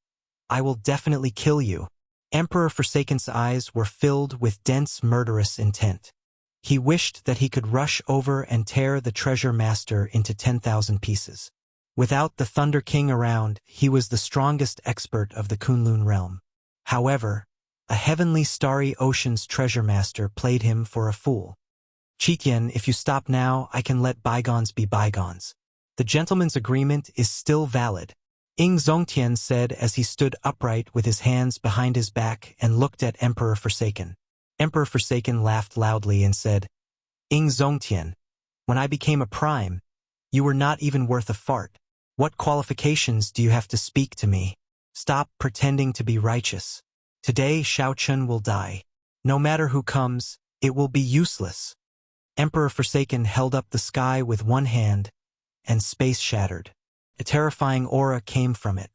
S1: I will definitely kill you. Emperor Forsaken's eyes were filled with dense murderous intent. He wished that he could rush over and tear the treasure master into 10,000 pieces. Without the Thunder King around, he was the strongest expert of the Kunlun realm. However, a heavenly starry ocean's treasure master played him for a fool. Qitian, if you stop now, I can let bygones be bygones. The gentleman's agreement is still valid. Ying Zongtian said as he stood upright with his hands behind his back and looked at Emperor Forsaken. Emperor Forsaken laughed loudly and said, Ying Zongtian, when I became a prime, you were not even worth a fart. What qualifications do you have to speak to me? Stop pretending to be righteous. Today Xiao Chen will die. No matter who comes, it will be useless. Emperor Forsaken held up the sky with one hand, and space shattered. A terrifying aura came from it.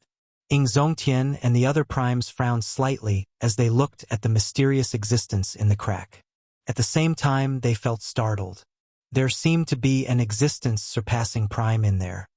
S1: Ying Zongtian and the other primes frowned slightly as they looked at the mysterious existence in the crack. At the same time, they felt startled. There seemed to be an existence surpassing prime in there.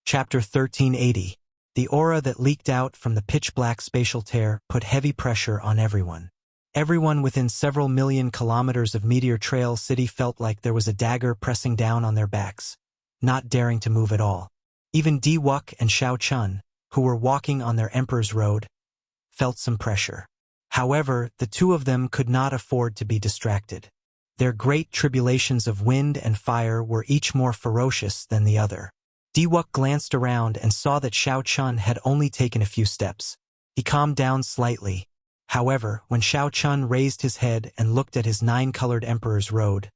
S1: Chapter 1380. The aura that leaked out from the pitch-black spatial tear put heavy pressure on everyone. Everyone within several million kilometers of Meteor Trail City felt like there was a dagger pressing down on their backs, not daring to move at all. Even Di-Wuk and Xiao Chun, who were walking on their Emperor's Road, felt some pressure. However, the two of them could not afford to be distracted. Their great tribulations of wind and fire were each more ferocious than the other. Di-Wuk glanced around and saw that Xiao Chun had only taken a few steps. He calmed down slightly. However, when Xiao Chun raised his head and looked at his 9-colored Emperor's Road,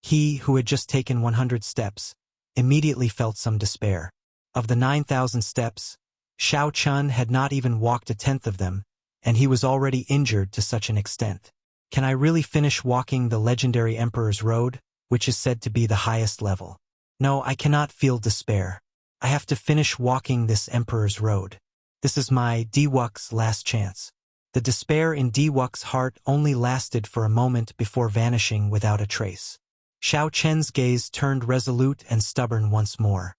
S1: he, who had just taken 100 steps, immediately felt some despair. Of the 9,000 steps, Xiao Chun had not even walked a tenth of them, and he was already injured to such an extent. Can I really finish walking the legendary Emperor's Road, which is said to be the highest level? No, I cannot feel despair. I have to finish walking this Emperor's Road. This is my Di-Wuk's last chance. The despair in Di-Wuk's heart only lasted for a moment before vanishing without a trace. Xiao Chen's gaze turned resolute and stubborn once more.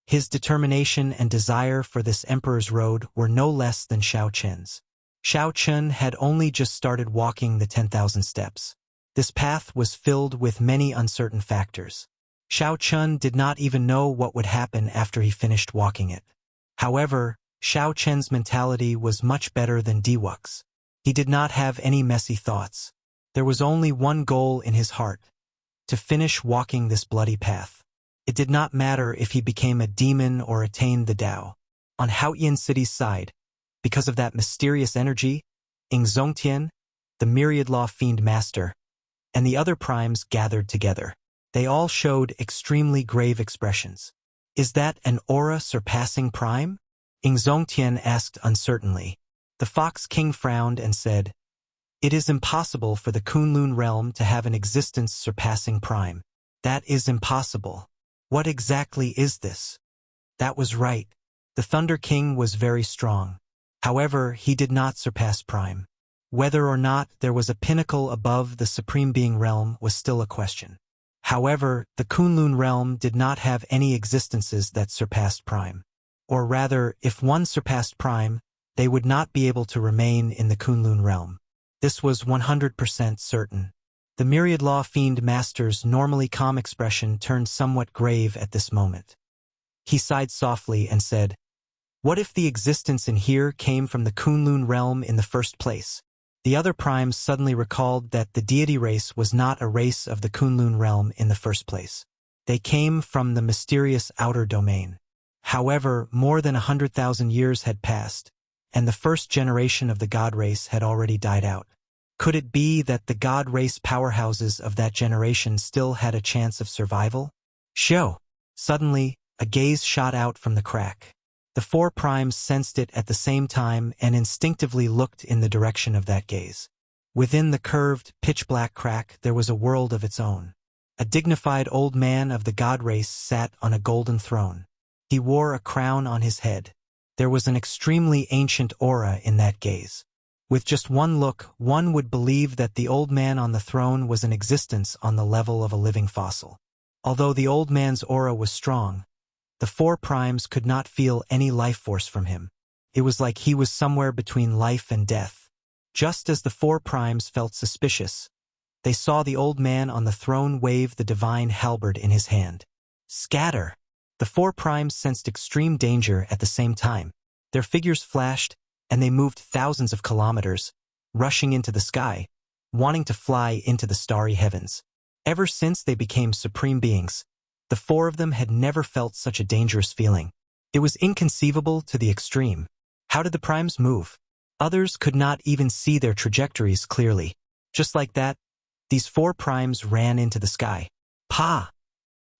S1: His determination and desire for this Emperor's Road were no less than Xiao Chen's. Xiao Chen had only just started walking the 10,000 steps. This path was filled with many uncertain factors. Xiao Chen did not even know what would happen after he finished walking it. However, Xiao Chen's mentality was much better than Di-Wuk's. He did not have any messy thoughts. There was only one goal in his heart: to finish walking this bloody path. It did not matter if he became a demon or attained the Tao. On Haotian City's side, because of that mysterious energy, Ing Zongtian, the myriad law fiend master, and the other primes gathered together. They all showed extremely grave expressions. Is that an aura surpassing prime? Ing Zongtian asked uncertainly. The Fox King frowned and said, "It is impossible for the Kunlun realm to have an existence surpassing prime. That is impossible. What exactly is this?" That was right. The Thunder King was very strong. However, he did not surpass prime. Whether or not there was a pinnacle above the Supreme Being realm was still a question. However, the Kunlun realm did not have any existences that surpassed prime. Or rather, if one surpassed prime, they would not be able to remain in the Kunlun realm. This was 100% certain. The myriad law fiend master's normally calm expression turned somewhat grave at this moment. He sighed softly and said, "What if the existence in here came from the Kunlun realm in the first place?" The other primes suddenly recalled that the deity race was not a race of the Kunlun realm in the first place. They came from the mysterious outer domain. However, more than 100,000 years had passed, and the first generation of the god race had already died out. Could it be that the god race powerhouses of that generation still had a chance of survival? Show! Suddenly, a gaze shot out from the crack. The four primes sensed it at the same time and instinctively looked in the direction of that gaze. Within the curved, pitch-black crack there was a world of its own. A dignified old man of the god race sat on a golden throne. He wore a crown on his head. There was an extremely ancient aura in that gaze. With just one look, one would believe that the old man on the throne was an existence on the level of a living fossil. Although the old man's aura was strong, the four primes could not feel any life force from him. It was like he was somewhere between life and death. Just as the four primes felt suspicious, they saw the old man on the throne wave the divine halberd in his hand. Scatter! The four primes sensed extreme danger at the same time. Their figures flashed, and they moved thousands of kilometers, rushing into the sky, wanting to fly into the starry heavens. Ever since they became supreme beings, the four of them had never felt such a dangerous feeling. It was inconceivable to the extreme. How did the primes move? Others could not even see their trajectories clearly. Just like that, these four primes ran into the sky. Pa!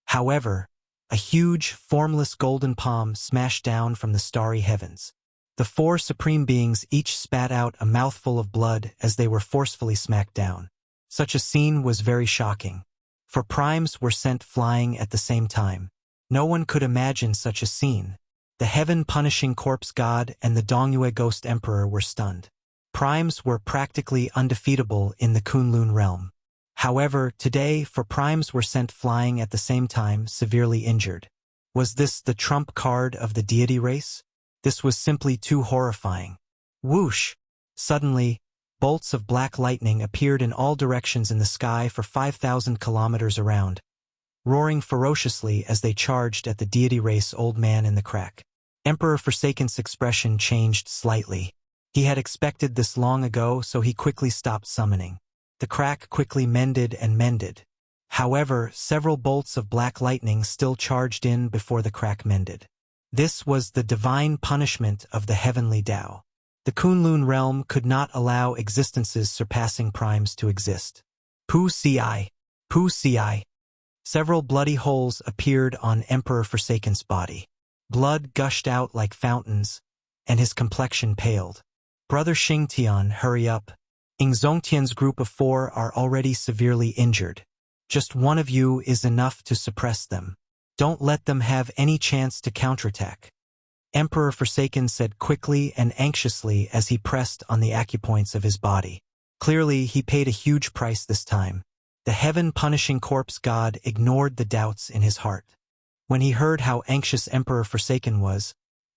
S1: However, a huge, formless golden palm smashed down from the starry heavens. The four supreme beings each spat out a mouthful of blood as they were forcefully smacked down. Such a scene was very shocking. For primes were sent flying at the same time. No one could imagine such a scene. The heaven-punishing corpse god and the Dongyue ghost emperor were stunned. Primes were practically undefeatable in the Kunlun realm. However, today, four primes were sent flying at the same time, severely injured. Was this the trump card of the deity race? This was simply too horrifying. Whoosh! Suddenly, bolts of black lightning appeared in all directions in the sky for 5,000 kilometers around, roaring ferociously as they charged at the deity race old man in the crack. Emperor Forsaken's expression changed slightly. He had expected this long ago, so he quickly stopped summoning. The crack quickly mended and mended. However, several bolts of black lightning still charged in before the crack mended. This was the divine punishment of the heavenly Tao. The Kunlun realm could not allow existences surpassing primes to exist. Pu Ci. Pu Ci. Several bloody holes appeared on Emperor Forsaken's body. Blood gushed out like fountains, and his complexion paled. Brother Xingtian, hurry up. Ing Zongtian's group of four are already severely injured. Just one of you is enough to suppress them. Don't let them have any chance to counterattack. Emperor Forsaken said quickly and anxiously as he pressed on the acupoints of his body. Clearly, he paid a huge price this time. The heaven-punishing corpse god ignored the doubts in his heart. When he heard how anxious Emperor Forsaken was,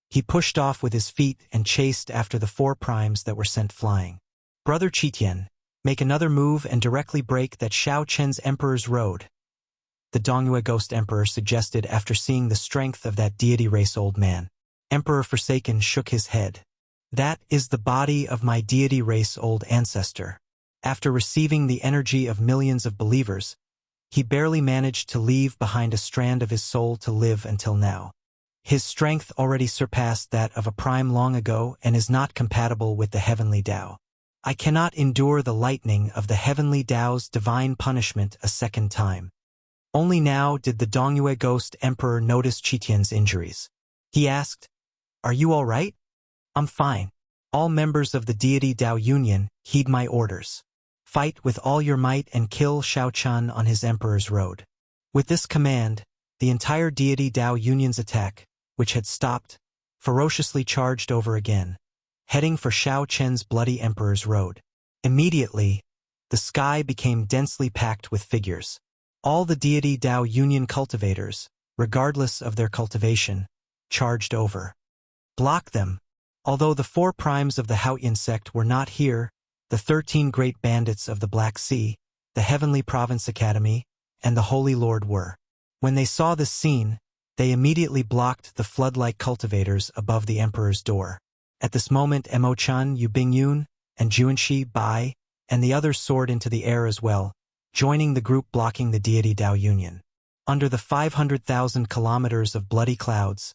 S1: he pushed off with his feet and chased after the four primes that were sent flying. Brother Qitian, make another move and directly break that Xiao Chen's Emperor's road, the Dongyue Ghost Emperor suggested after seeing the strength of that deity race old man. Emperor Forsaken shook his head. That is the body of my deity race-old ancestor. After receiving the energy of millions of believers, he barely managed to leave behind a strand of his soul to live until now. His strength already surpassed that of a prime long ago and is not compatible with the heavenly Tao. I cannot endure the lightning of the heavenly Tao's divine punishment a second time. Only now did the Dongyue Ghost Emperor notice Qitian's injuries. He asked, "Are you all right?" "I'm fine. All members of the deity Tao Union, heed my orders. Fight with all your might and kill Shao Chun on his emperor's road." With this command, the entire deity Tao Union's attack, which had stopped, ferociously charged over again, heading for Shao Chen's bloody emperor's road. Immediately, the sky became densely packed with figures. All the deity Tao Union cultivators, regardless of their cultivation, charged over. Block them. Although the 4 primes of the Haotian sect were not here, the 13 great bandits of the Black Sea, the Heavenly Province Academy, and the Holy Lord were. When they saw this scene, they immediately blocked the flood-like cultivators above the emperor's door. At this moment, Mo-chan, Yu Bingyun, and Juanshi, Bai, and the others soared into the air as well, joining the group blocking the deity Tao Union. Under the 500,000 kilometers of bloody clouds,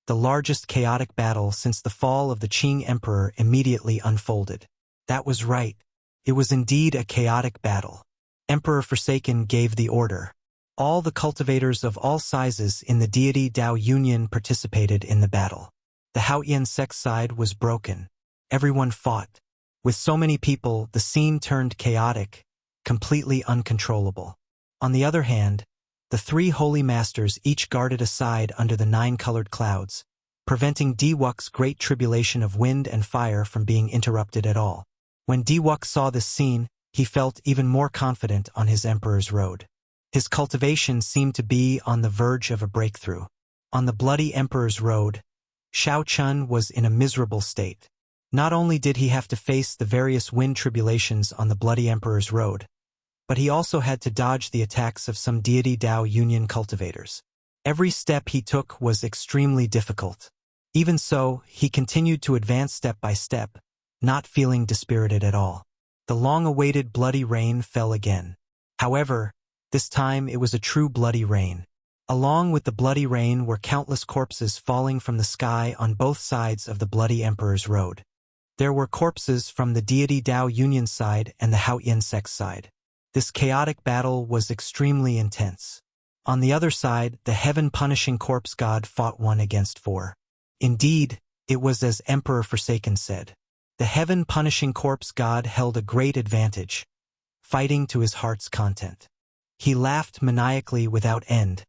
S1: the largest chaotic battle since the fall of the Qing Emperor immediately unfolded. That was right. It was indeed a chaotic battle. Emperor Forsaken gave the order. All the cultivators of all sizes in the deity Tao Union participated in the battle. The Haotian sect side was broken. Everyone fought. With so many people, the scene turned chaotic, completely uncontrollable. On the other hand, the 3 holy masters each guarded a side under the 9-colored clouds, preventing Diwuk's great tribulation of wind and fire from being interrupted at all. When Diwuk saw this scene, he felt even more confident on his emperor's road. His cultivation seemed to be on the verge of a breakthrough. On the bloody emperor's road, Shao Chun was in a miserable state. Not only did he have to face the various wind tribulations on the bloody emperor's road, but he also had to dodge the attacks of some deity Tao Union cultivators. Every step he took was extremely difficult. Even so, he continued to advance step by step, not feeling dispirited at all. The long-awaited bloody rain fell again. However, this time it was a true bloody rain. Along with the bloody rain were countless corpses falling from the sky on both sides of the bloody emperor's road. There were corpses from the deity Tao Union side and the Haotian sect side. This chaotic battle was extremely intense. On the other side, the heaven-punishing corpse god fought 1 against 4. Indeed, it was as Emperor Forsaken said. The heaven-punishing corpse god held a great advantage, fighting to his heart's content. He laughed maniacally without end,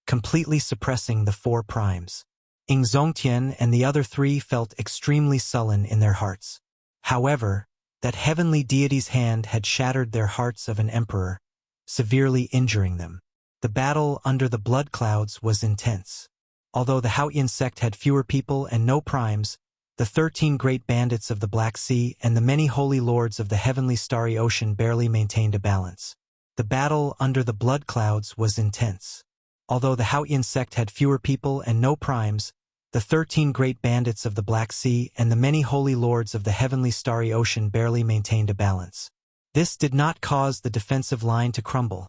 S1: completely suppressing the 4 primes. Ing Zongtian and the other 3 felt extremely sullen in their hearts. However, that heavenly deity's hand had shattered their hearts of an emperor, severely injuring them. The battle under the blood clouds was intense. Although the Haotian sect had fewer people and no primes, the 13 great bandits of the Black Sea and the many holy lords of the heavenly starry ocean barely maintained a balance. The battle under the blood clouds was intense. Although the Haotian sect had fewer people and no primes, the 13 great bandits of the Black Sea and the many holy lords of the heavenly starry ocean barely maintained a balance. This did not cause the defensive line to crumble,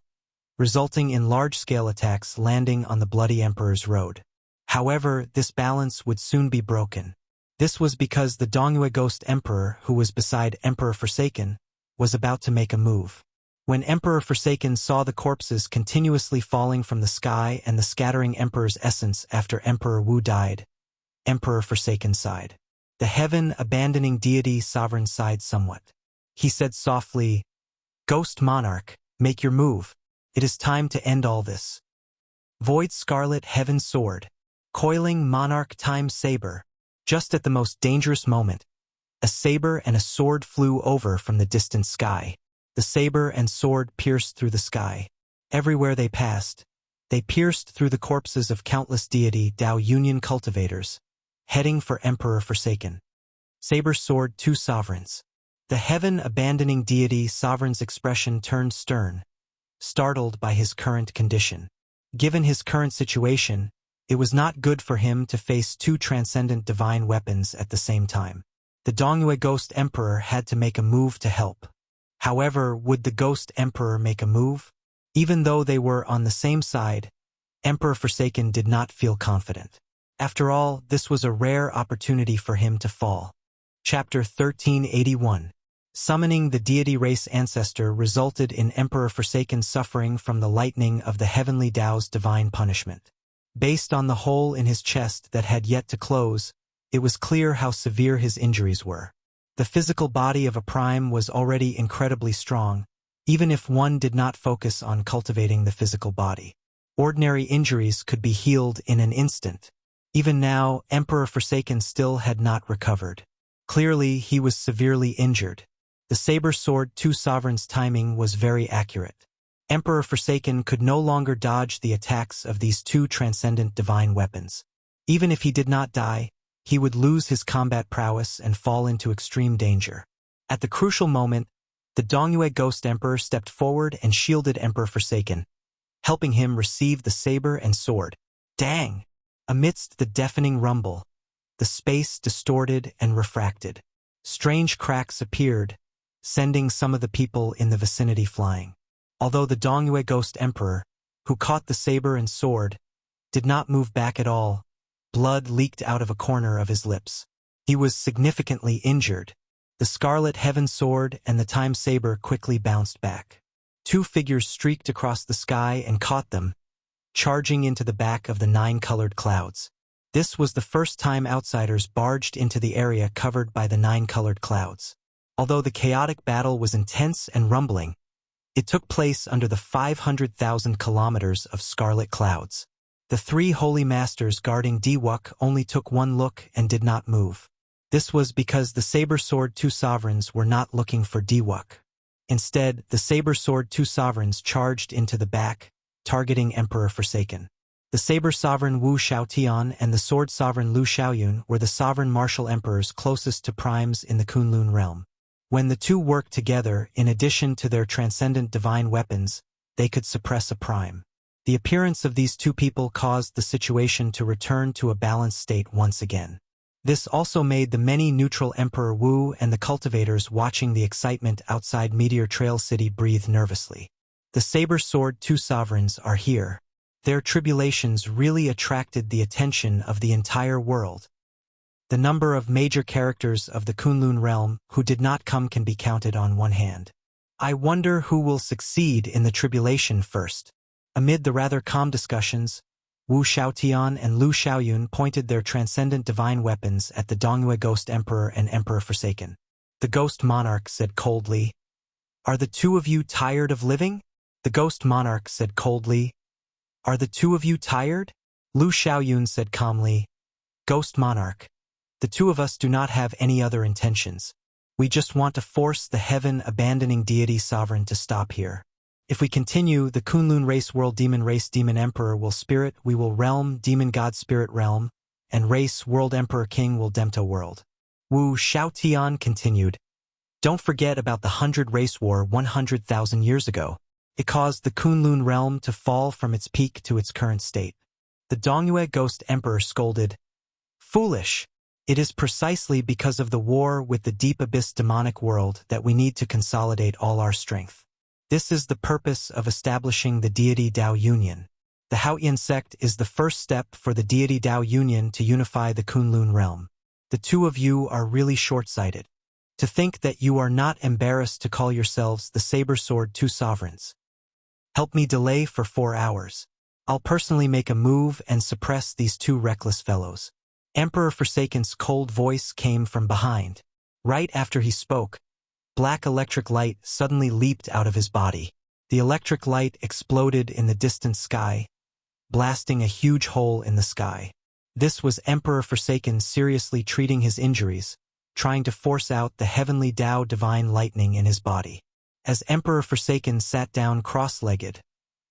S1: resulting in large-scale attacks landing on the bloody emperor's road. However, this balance would soon be broken. This was because the Dongyue Ghost Emperor, who was beside Emperor Forsaken, was about to make a move. When Emperor Forsaken saw the corpses continuously falling from the sky and the scattering Emperor's essence after Emperor Wu died, Emperor Forsaken sighed. The heaven-abandoning deity sovereign sighed somewhat. He said softly, "Ghost Monarch, make your move. It is time to end all this." Void Scarlet Heaven Sword, coiling Monarch Time Saber. Just at the most dangerous moment, a saber and a sword flew over from the distant sky. The saber and sword pierced through the sky. Everywhere they passed, they pierced through the corpses of countless deity Tao Union cultivators, heading for Emperor Forsaken. Saber sword 2 sovereigns. The heaven-abandoning deity sovereign's expression turned stern, startled by his current condition. Given his current situation, it was not good for him to face 2 transcendent divine weapons at the same time. The Dongyue Ghost Emperor had to make a move to help. However, would the Ghost Emperor make a move? Even though they were on the same side, Emperor Forsaken did not feel confident. After all, this was a rare opportunity for him to fall. Chapter 1381. Summoning the deity race ancestor resulted in Emperor Forsaken suffering from the lightning of the heavenly Tao's divine punishment. Based on the hole in his chest that had yet to close, it was clear how severe his injuries were. The physical body of a prime was already incredibly strong, even if one did not focus on cultivating the physical body. Ordinary injuries could be healed in an instant. Even now, Emperor Forsaken still had not recovered. Clearly, he was severely injured. The saber sword Two Sovereigns' timing was very accurate. Emperor Forsaken could no longer dodge the attacks of these two transcendent divine weapons. Even if he did not die, he would lose his combat prowess and fall into extreme danger. At the crucial moment, the Dongyue Ghost Emperor stepped forward and shielded Emperor Forsaken, helping him receive the saber and sword. Dang! Amidst the deafening rumble, the space distorted and refracted. Strange cracks appeared, sending some of the people in the vicinity flying. Although the Dongyue Ghost Emperor, who caught the saber and sword, did not move back at all, blood leaked out of a corner of his lips. He was significantly injured. The Scarlet Heaven Sword and the Time Saber quickly bounced back. Two figures streaked across the sky and caught them, charging into the back of the nine-colored clouds. This was the first time outsiders barged into the area covered by the nine-colored clouds. Although the chaotic battle was intense and rumbling, it took place under the 500,000 kilometers of scarlet clouds. The three holy masters guarding Diwuk only took one look and did not move. This was because the saber sword Two Sovereigns were not looking for Diwuk. Instead, the saber sword Two Sovereigns charged into the back, targeting Emperor Forsaken. The saber sovereign Wu Xiaotian and the sword sovereign Lu Xiaoyun were the sovereign martial emperors closest to primes in the Kunlun realm. When the two worked together, in addition to their transcendent divine weapons, they could suppress a prime. The appearance of these two people caused the situation to return to a balanced state once again. This also made the many neutral Emperor Wu and the cultivators watching the excitement outside Meteor Trail City breathe nervously. The saber sword Two Sovereigns are here. Their tribulations really attracted the attention of the entire world. The number of major characters of the Kunlun realm who did not come can be counted on one hand. I wonder who will succeed in the tribulation first. Amid the rather calm discussions, Wu Xiaotian and Lu Xiaoyun pointed their transcendent divine weapons at the Dongyue Ghost Emperor and Emperor Forsaken. The Ghost Monarch said coldly, "Are the two of you tired of living?" The Ghost Monarch said coldly, "Are the two of you tired?" Lu Xiaoyun said calmly, "Ghost Monarch, the two of us do not have any other intentions. We just want to force the heaven-abandoning deity sovereign to stop here. If we continue, the Kunlun race world demon race demon emperor will spirit, we will realm demon god spirit realm, and race world emperor king will demto world." Wu Xiaotian continued, "Don't forget about the 100 race war 100,000 years ago. It caused the Kunlun realm to fall from its peak to its current state." The Dongyue Ghost Emperor scolded, "Foolish! It is precisely because of the war with the deep abyss demonic world that we need to consolidate all our strength. This is the purpose of establishing the Deity Tao Union. The Haotian sect is the first step for the Deity Tao Union to unify the Kunlun realm. The two of you are really short-sighted. To think that you are not embarrassed to call yourselves the Saber Sword Two Sovereigns. Help me delay for 4 hours. I'll personally make a move and suppress these two reckless fellows." Emperor Forsaken's cold voice came from behind. Right after he spoke, black electric light suddenly leaped out of his body. The electric light exploded in the distant sky, blasting a huge hole in the sky. This was Emperor Forsaken seriously treating his injuries, trying to force out the heavenly Tao divine lightning in his body. As Emperor Forsaken sat down cross-legged,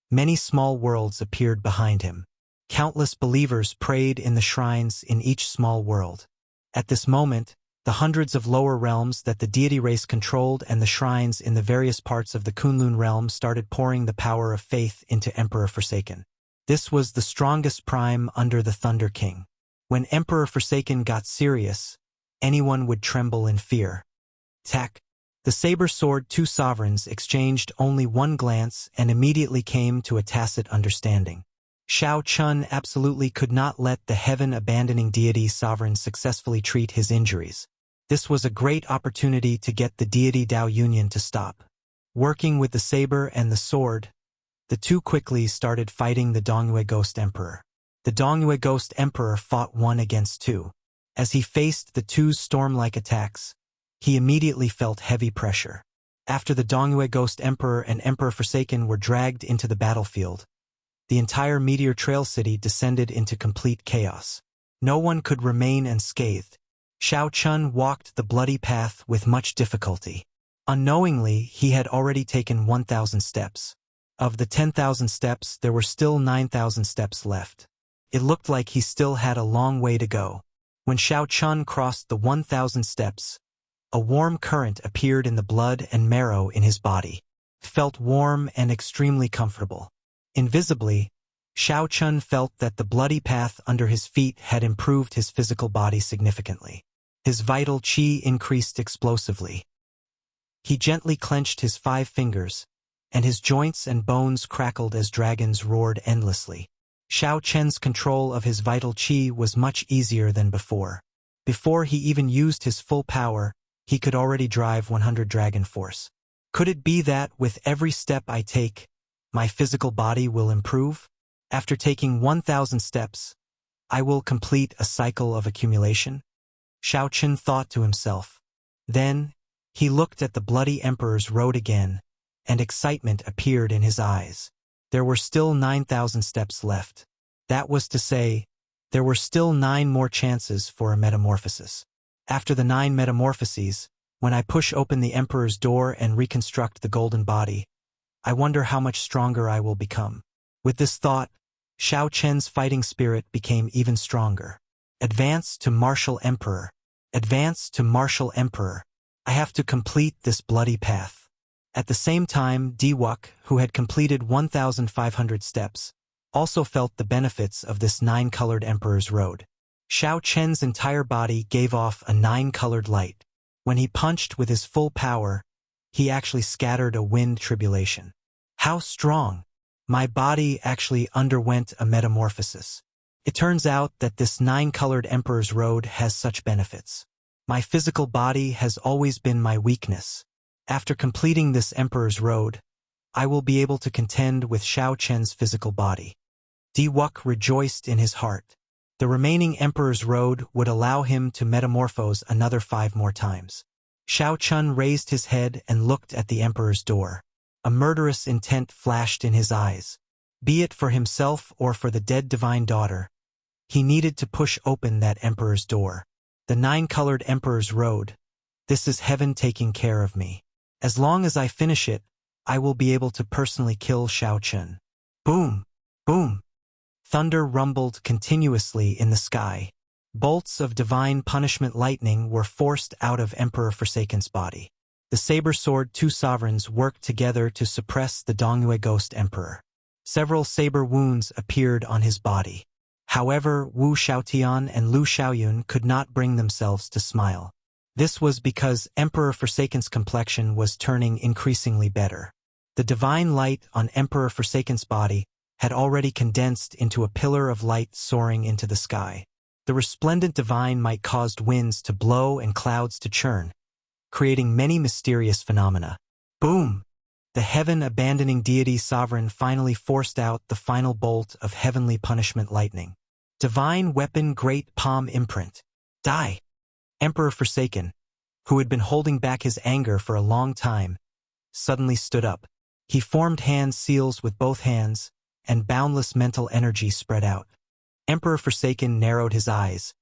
S1: many small worlds appeared behind him. Countless believers prayed in the shrines in each small world. At this moment, the hundreds of lower realms that the deity race controlled and the shrines in the various parts of the Kunlun realm started pouring the power of faith into Emperor Forsaken. This was the strongest prime under the Thunder King. When Emperor Forsaken got serious, anyone would tremble in fear. Tack. The saber-sword two sovereigns exchanged only one glance and immediately came to a tacit understanding. Shao Chun absolutely could not let the heaven-abandoning deity sovereign successfully treat his injuries. This was a great opportunity to get the deity Dao Union to stop. Working with the saber and the sword, the two quickly started fighting the Dongyue Ghost Emperor. The Dongyue Ghost Emperor fought 1 against 2. As he faced the two's storm-like attacks, he immediately felt heavy pressure. After the Dongyue Ghost Emperor and Emperor Forsaken were dragged into the battlefield, the entire Meteor Trail City descended into complete chaos. No one could remain unscathed. Shao Chun walked the bloody path with much difficulty. Unknowingly, he had already taken 1,000 steps. Of the 10,000 steps, there were still 9,000 steps left. It looked like he still had a long way to go. When Shao Chun crossed the 1,000 steps, a warm current appeared in the blood and marrow in his body. It felt warm and extremely comfortable. Invisibly, Shao Chun felt that the bloody path under his feet had improved his physical body significantly. His vital qi increased explosively. He gently clenched his 5 fingers, and his joints and bones crackled as dragons roared endlessly. Shao Chen's control of his vital qi was much easier than before. Before he even used his full power, he could already drive 100 dragon force. Could it be that, with every step I take, my physical body will improve? After taking 1,000 steps, I will complete a cycle of accumulation? Shao Chen thought to himself. Then, he looked at the bloody Emperor's road again, and excitement appeared in his eyes. There were still 9,000 steps left. That was to say, there were still 9 more chances for a metamorphosis. After the 9 metamorphoses, when I push open the Emperor's door and reconstruct the golden body, I wonder how much stronger I will become. With this thought, Shao Chen's fighting spirit became even stronger. Advance to Martial Emperor. Advance to Martial Emperor. I have to complete this bloody path. At the same time, Diwuk, who had completed 1,500 steps, also felt the benefits of this 9-colored Emperor's road. Shao Chen's entire body gave off a 9-colored light. When he punched with his full power, he actually scattered a wind tribulation. How strong! My body actually underwent a metamorphosis. It turns out that this 9-colored Emperor's road has such benefits. My physical body has always been my weakness. After completing this Emperor's road, I will be able to contend with Shao Chen's physical body. Diwuk rejoiced in his heart. The remaining Emperor's road would allow him to metamorphose another 5 more times. Shao Chun raised his head and looked at the Emperor's door. A murderous intent flashed in his eyes. Be it for himself or for the dead divine daughter, he needed to push open that Emperor's door. The 9-colored Emperor's road. This is heaven taking care of me. As long as I finish it, I will be able to personally kill Shao Chun. Boom! Boom! Thunder rumbled continuously in the sky. Bolts of divine punishment lightning were forced out of Emperor Forsaken's body. The saber-sword two sovereigns worked together to suppress the Dongyue Ghost Emperor. Several saber wounds appeared on his body. However, Wu Xiaotian and Lu Xiaoyun could not bring themselves to smile. This was because Emperor Forsaken's complexion was turning increasingly better. The divine light on Emperor Forsaken's body had already condensed into a pillar of light soaring into the sky. The resplendent divine might caused winds to blow and clouds to churn, creating many mysterious phenomena. Boom! The heaven-abandoning deity sovereign finally forced out the final bolt of heavenly punishment lightning. Divine weapon great palm imprint. Die! Emperor Forsaken, who had been holding back his anger for a long time, suddenly stood up. He formed hand seals with both hands, and boundless mental energy spread out. Emperor Forsaken narrowed his eyes,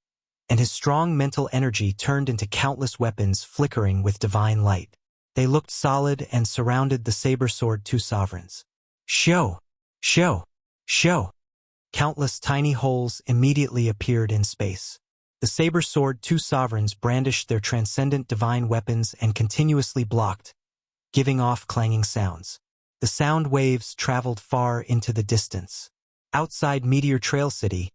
S1: and his strong mental energy turned into countless weapons flickering with divine light. They looked solid and surrounded the saber-sword two sovereigns. Show! Show! Show! Countless tiny holes immediately appeared in space. The saber-sword two sovereigns brandished their transcendent divine weapons and continuously blocked, giving off clanging sounds. The sound waves traveled far into the distance. Outside Meteor Trail City,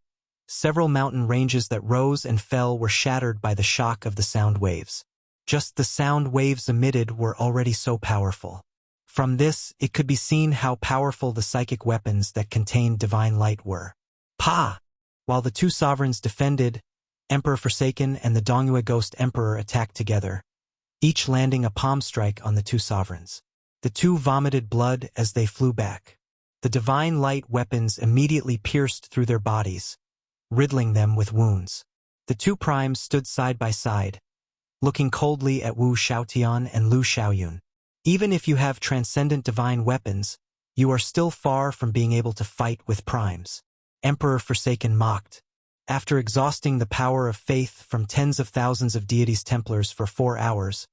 S1: Several mountain ranges that rose and fell were shattered by the shock of the sound waves. Just the sound waves emitted were already so powerful. From this, it could be seen how powerful the psychic weapons that contained divine light were. Pa! While the two sovereigns defended, Emperor Forsaken and the Dongyue Ghost Emperor attacked together, each landing a palm strike on the two sovereigns. The two vomited blood as they flew back. The divine light weapons immediately pierced through their bodies, riddling them with wounds. The two primes stood side by side, looking coldly at Wu Xiaotian and Lu Xiaoyun. Even if you have transcendent divine weapons, you are still far from being able to fight with primes. Emperor Forsaken mocked. After exhausting the power of faith from tens of thousands of deities Templars for 4 hours,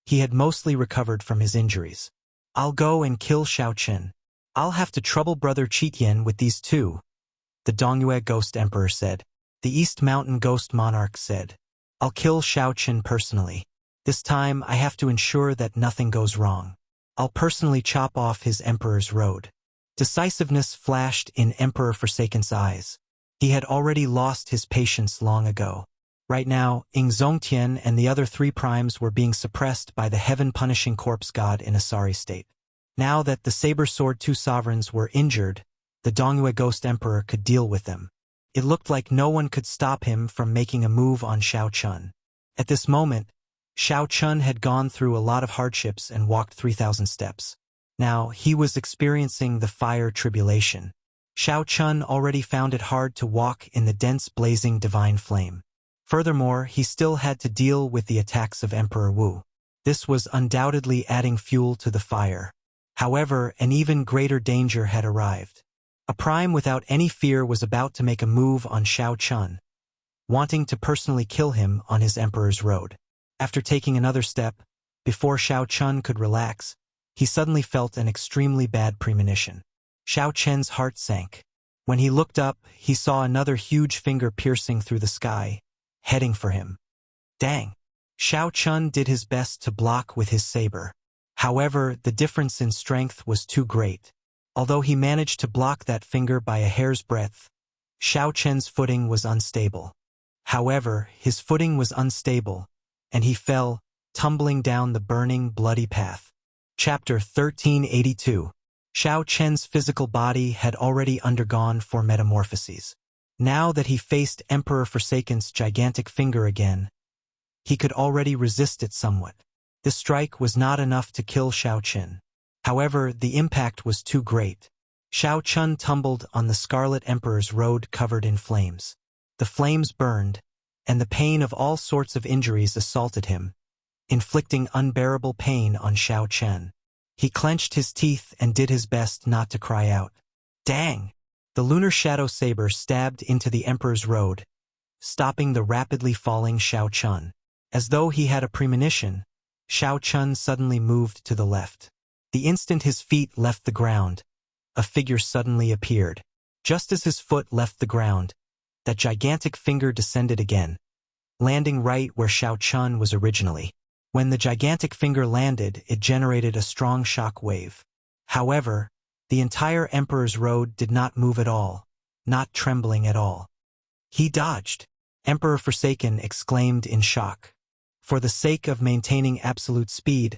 S1: he had mostly recovered from his injuries. I'll go and kill Xiao Chen. I'll have to trouble Brother Qitian with these two, the Dongyue Ghost Emperor said. The East Mountain Ghost Monarch said, I'll kill Xiao Chen personally. This time I have to ensure that nothing goes wrong. I'll personally chop off his Emperor's road. Decisiveness flashed in Emperor Forsaken's eyes. He had already lost his patience long ago. Right now, Ing Zongtian and the other 3 primes were being suppressed by the heaven-punishing corpse god in a sorry state. Now that the saber-sword 2 sovereigns were injured, the Dongyue Ghost Emperor could deal with them. It looked like no one could stop him from making a move on Xiao Chun. At this moment, Xiao Chun had gone through a lot of hardships and walked 3,000 steps. Now, he was experiencing the fire tribulation. Xiao Chun already found it hard to walk in the dense blazing divine flame. Furthermore, he still had to deal with the attacks of Emperor Wu. This was undoubtedly adding fuel to the fire. However, an even greater danger had arrived. A prime without any fear was about to make a move on Xiao Chun, wanting to personally kill him on his Emperor's road. After taking another step, before Xiao Chun could relax, he suddenly felt an extremely bad premonition. Xiao Chen's heart sank. When he looked up, he saw another huge finger piercing through the sky, heading for him. Dang! Xiao Chun did his best to block with his saber. However, the difference in strength was too great. Although he managed to block that finger by a hair's breadth, Xiao Chen's footing was unstable. However, his footing was unstable, and he fell, tumbling down the burning, bloody path. Chapter 1382. Xiao Chen's physical body had already undergone 4 metamorphoses. Now that he faced Emperor Forsaken's gigantic finger again, he could already resist it somewhat. This strike was not enough to kill Xiao Chen. However, the impact was too great. Xiao Chun tumbled on the Scarlet Emperor's road covered in flames. The flames burned, and the pain of all sorts of injuries assaulted him, inflicting unbearable pain on Xiao Chen. He clenched his teeth and did his best not to cry out. Dang! The lunar shadow saber stabbed into the Emperor's road, stopping the rapidly falling Xiao Chun. As though he had a premonition, Xiao Chun suddenly moved to the left. The instant his feet left the ground, a figure suddenly appeared. Just as his foot left the ground, that gigantic finger descended again, landing right where Xiao Chun was originally. When the gigantic finger landed, it generated a strong shock wave. However, the entire Emperor's road did not move at all, not trembling at all. He dodged. Emperor Forsaken exclaimed in shock. For the sake of maintaining absolute speed,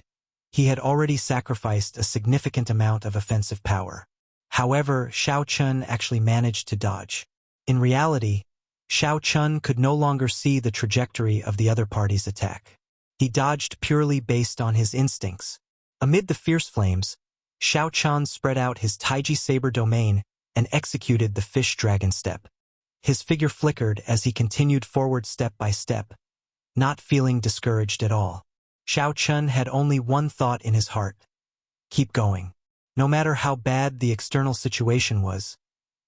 S1: he had already sacrificed a significant amount of offensive power. However, Xiao Chun actually managed to dodge. In reality, Xiao Chun could no longer see the trajectory of the other party's attack. He dodged purely based on his instincts. Amid the fierce flames, Xiao Chun spread out his Taiji Saber domain and executed the Fish Dragon Step. His figure flickered as he continued forward step by step, not feeling discouraged at all. Xiao Chun had only one thought in his heart. Keep going. No matter how bad the external situation was,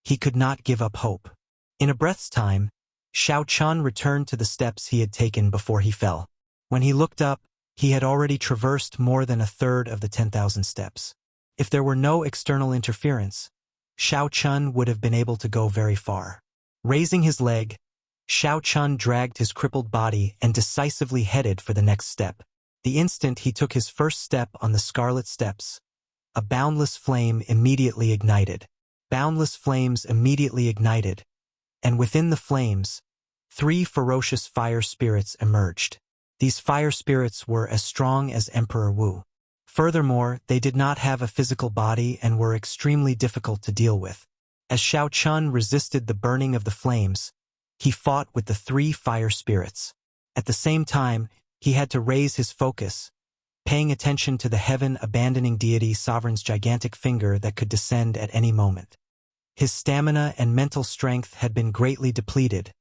S1: he could not give up hope. In a breath's time, Xiao Chun returned to the steps he had taken before he fell. When he looked up, he had already traversed more than 1/3 of the 10,000 steps. If there were no external interference, Xiao Chun would have been able to go very far. Raising his leg, Xiao Chun dragged his crippled body and decisively headed for the next step. The instant he took his first step on the scarlet steps, a boundless flame immediately ignited. Boundless flames immediately ignited, and within the flames, 3 ferocious fire spirits emerged. These fire spirits were as strong as Emperor Wu. Furthermore, they did not have a physical body and were extremely difficult to deal with. As Xiao Chun resisted the burning of the flames, he fought with the 3 fire spirits. At the same time, he had to raise his focus, paying attention to the heaven-abandoning deity sovereign's gigantic finger that could descend at any moment. His stamina and mental strength had been greatly depleted,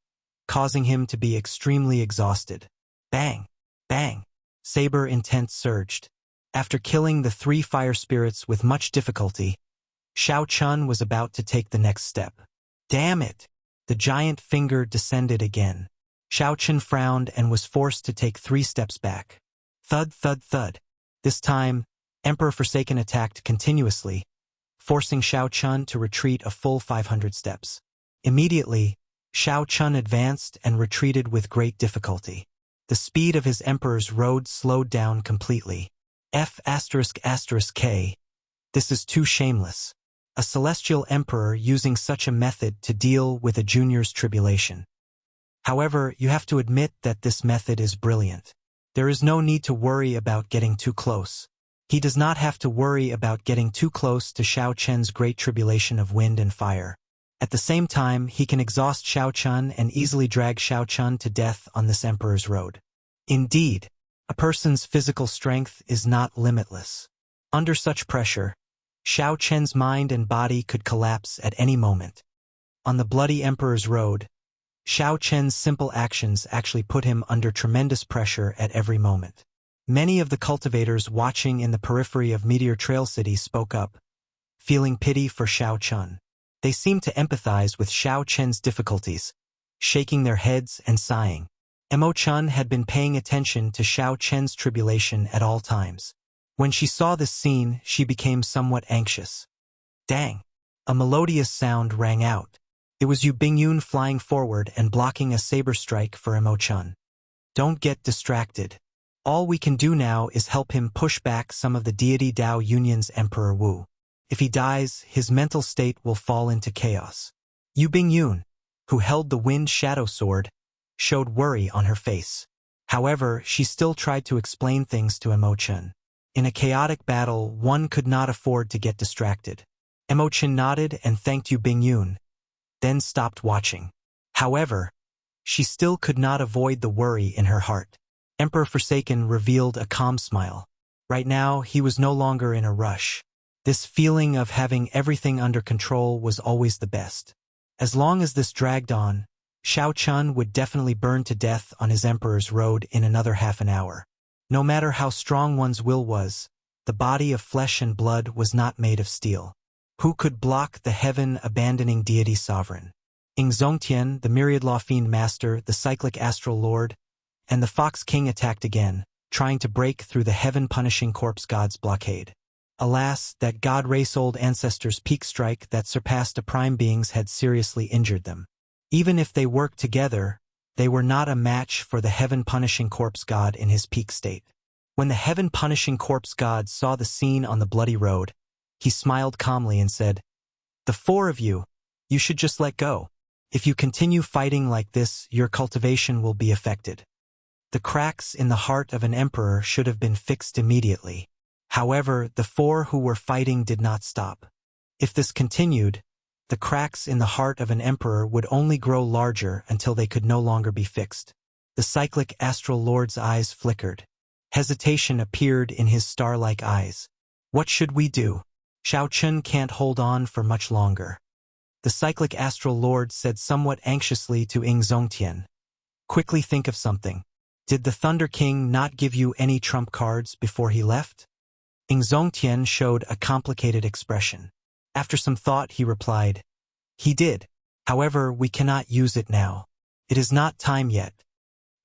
S1: causing him to be extremely exhausted. Bang! Bang! Saber intent surged. After killing the 3 fire spirits with much difficulty, Xiao Chun was about to take the next step. Damn it! The giant finger descended again. Xiao Chun frowned and was forced to take 3 steps back. Thud, thud, thud. This time, Emperor Forsaken attacked continuously, forcing Xiao Chun to retreat a full 500 steps. Immediately, Xiao Chun advanced and retreated with great difficulty. The speed of his emperor's road slowed down completely. F***K. This is too shameless. A celestial emperor using such a method to deal with a junior's tribulation. However, you have to admit that this method is brilliant. There is no need to worry about getting too close. He does not have to worry about getting too close to Xiao Chun's great tribulation of wind and fire. At the same time, he can exhaust Xiao Chun and easily drag Xiao Chun to death on this emperor's road. Indeed, a person's physical strength is not limitless. Under such pressure, Xiao Chun's mind and body could collapse at any moment. On the bloody emperor's road, Xiao Chun's simple actions actually put him under tremendous pressure at every moment. Many of the cultivators watching in the periphery of Meteor Trail City spoke up, feeling pity for Xiao Chun. They seemed to empathize with Xiao Chun's difficulties, shaking their heads and sighing. Emo-chan had been paying attention to Xiao Chun's tribulation at all times. When she saw this scene, she became somewhat anxious. Dang! A melodious sound rang out. It was Yu Bingyun flying forward and blocking a saber strike for Emo-chan. Don't get distracted. All we can do now is help him push back some of the deity Dao Union's Emperor Wu. If he dies, his mental state will fall into chaos. Yu Bingyun, who held the Wind Shadow Sword, showed worry on her face. However, she still tried to explain things to Emo-chan. In a chaotic battle, one could not afford to get distracted. Emo-chan nodded and thanked Yu Bingyun, then stopped watching. However, she still could not avoid the worry in her heart. Emperor Forsaken revealed a calm smile. Right now, he was no longer in a rush. This feeling of having everything under control was always the best. As long as this dragged on, Xiao Chun would definitely burn to death on his emperor's road in another half an hour. No matter how strong one's will was, the body of flesh and blood was not made of steel. Who could block the heaven-abandoning deity sovereign? Ing Zongtian, the Myriad Law Fiend Master, the Cyclic Astral Lord, and the Fox King attacked again, trying to break through the heaven-punishing corpse god's blockade. Alas, that god race-old ancestor's peak strike that surpassed a prime being's had seriously injured them. Even if they worked together, they were not a match for the heaven-punishing corpse god in his peak state. When the heaven-punishing corpse god saw the scene on the bloody road, he smiled calmly and said, "The 4 of you, you should just let go. If you continue fighting like this, your cultivation will be affected." The cracks in the heart of an emperor should have been fixed immediately. However, the 4 who were fighting did not stop. If this continued, the cracks in the heart of an emperor would only grow larger until they could no longer be fixed. The cyclic astral lord's eyes flickered. Hesitation appeared in his star-like eyes. What should we do? Xiao Chun can't hold on for much longer. The cyclic astral lord said somewhat anxiously to Ing Zongtian. Quickly think of something. Did the Thunder King not give you any trump cards before he left? Ing Zongtian showed a complicated expression. After some thought, he replied, "He did. However, we cannot use it now. It is not time yet."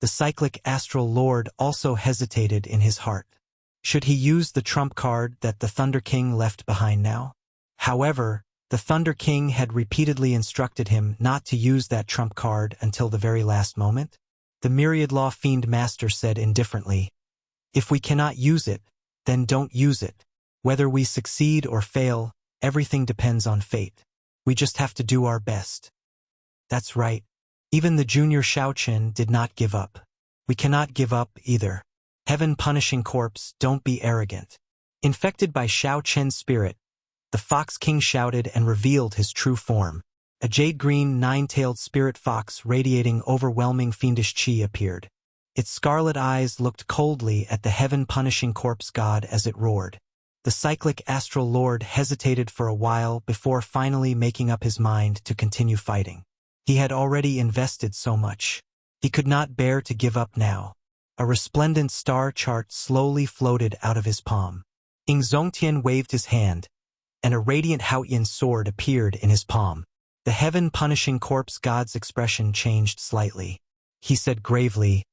S1: The cyclic astral lord also hesitated in his heart. Should he use the trump card that the Thunder King left behind now? However, the Thunder King had repeatedly instructed him not to use that trump card until the very last moment. The Myriad Law Fiend Master said indifferently, "If we cannot use it, then don't use it. Whether we succeed or fail, everything depends on fate. We just have to do our best." That's right. Even the junior Shaoqin did not give up. We cannot give up either. Heaven-punishing corpse, don't be arrogant. Infected by Shaoqin's spirit, the Fox King shouted and revealed his true form. A jade-green, nine-tailed spirit fox radiating overwhelming fiendish chi appeared. Its scarlet eyes looked coldly at the heaven-punishing corpse god as it roared. The cyclic astral lord hesitated for a while before finally making up his mind to continue fighting. He had already invested so much. He could not bear to give up now. A resplendent star chart slowly floated out of his palm. Ing Zongtian waved his hand, and a radiant Haoyan sword appeared in his palm. The heaven-punishing corpse god's expression changed slightly. He said gravely,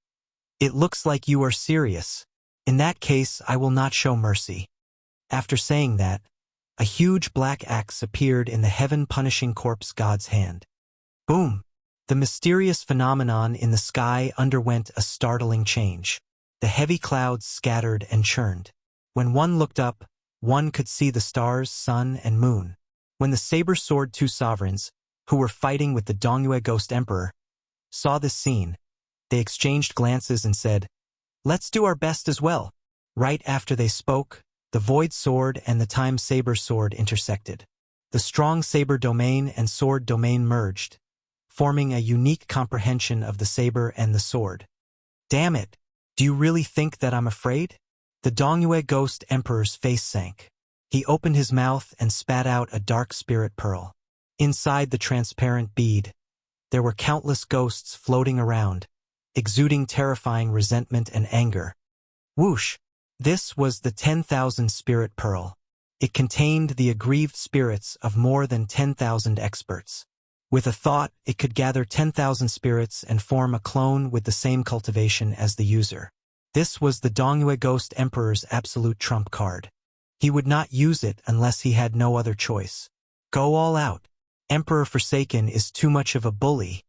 S1: "It looks like you are serious. In that case, I will not show mercy." After saying that, a huge black axe appeared in the heaven-punishing corpse god's hand. Boom! The mysterious phenomenon in the sky underwent a startling change. The heavy clouds scattered and churned. When one looked up, one could see the stars, sun, and moon. When the saber-sword two sovereigns, who were fighting with the Dongyue Ghost Emperor, saw this scene, they exchanged glances and said, "Let's do our best as well." Right after they spoke, the Void Sword and the Time Saber Sword intersected. The strong saber domain and sword domain merged, forming a unique comprehension of the saber and the sword. "Damn it! Do you really think that I'm afraid?" The Dongyue Ghost Emperor's face sank. He opened his mouth and spat out a dark spirit pearl. Inside the transparent bead, there were countless ghosts floating around, exuding terrifying resentment and anger. Whoosh! This was the 10,000 spirit pearl. It contained the aggrieved spirits of more than 10,000 experts. With a thought, it could gather 10,000 spirits and form a clone with the same cultivation as the user. This was the Dongyue Ghost Emperor's absolute trump card. He would not use it unless he had no other choice. Go all out. Emperor Forsaken is too much of a bully.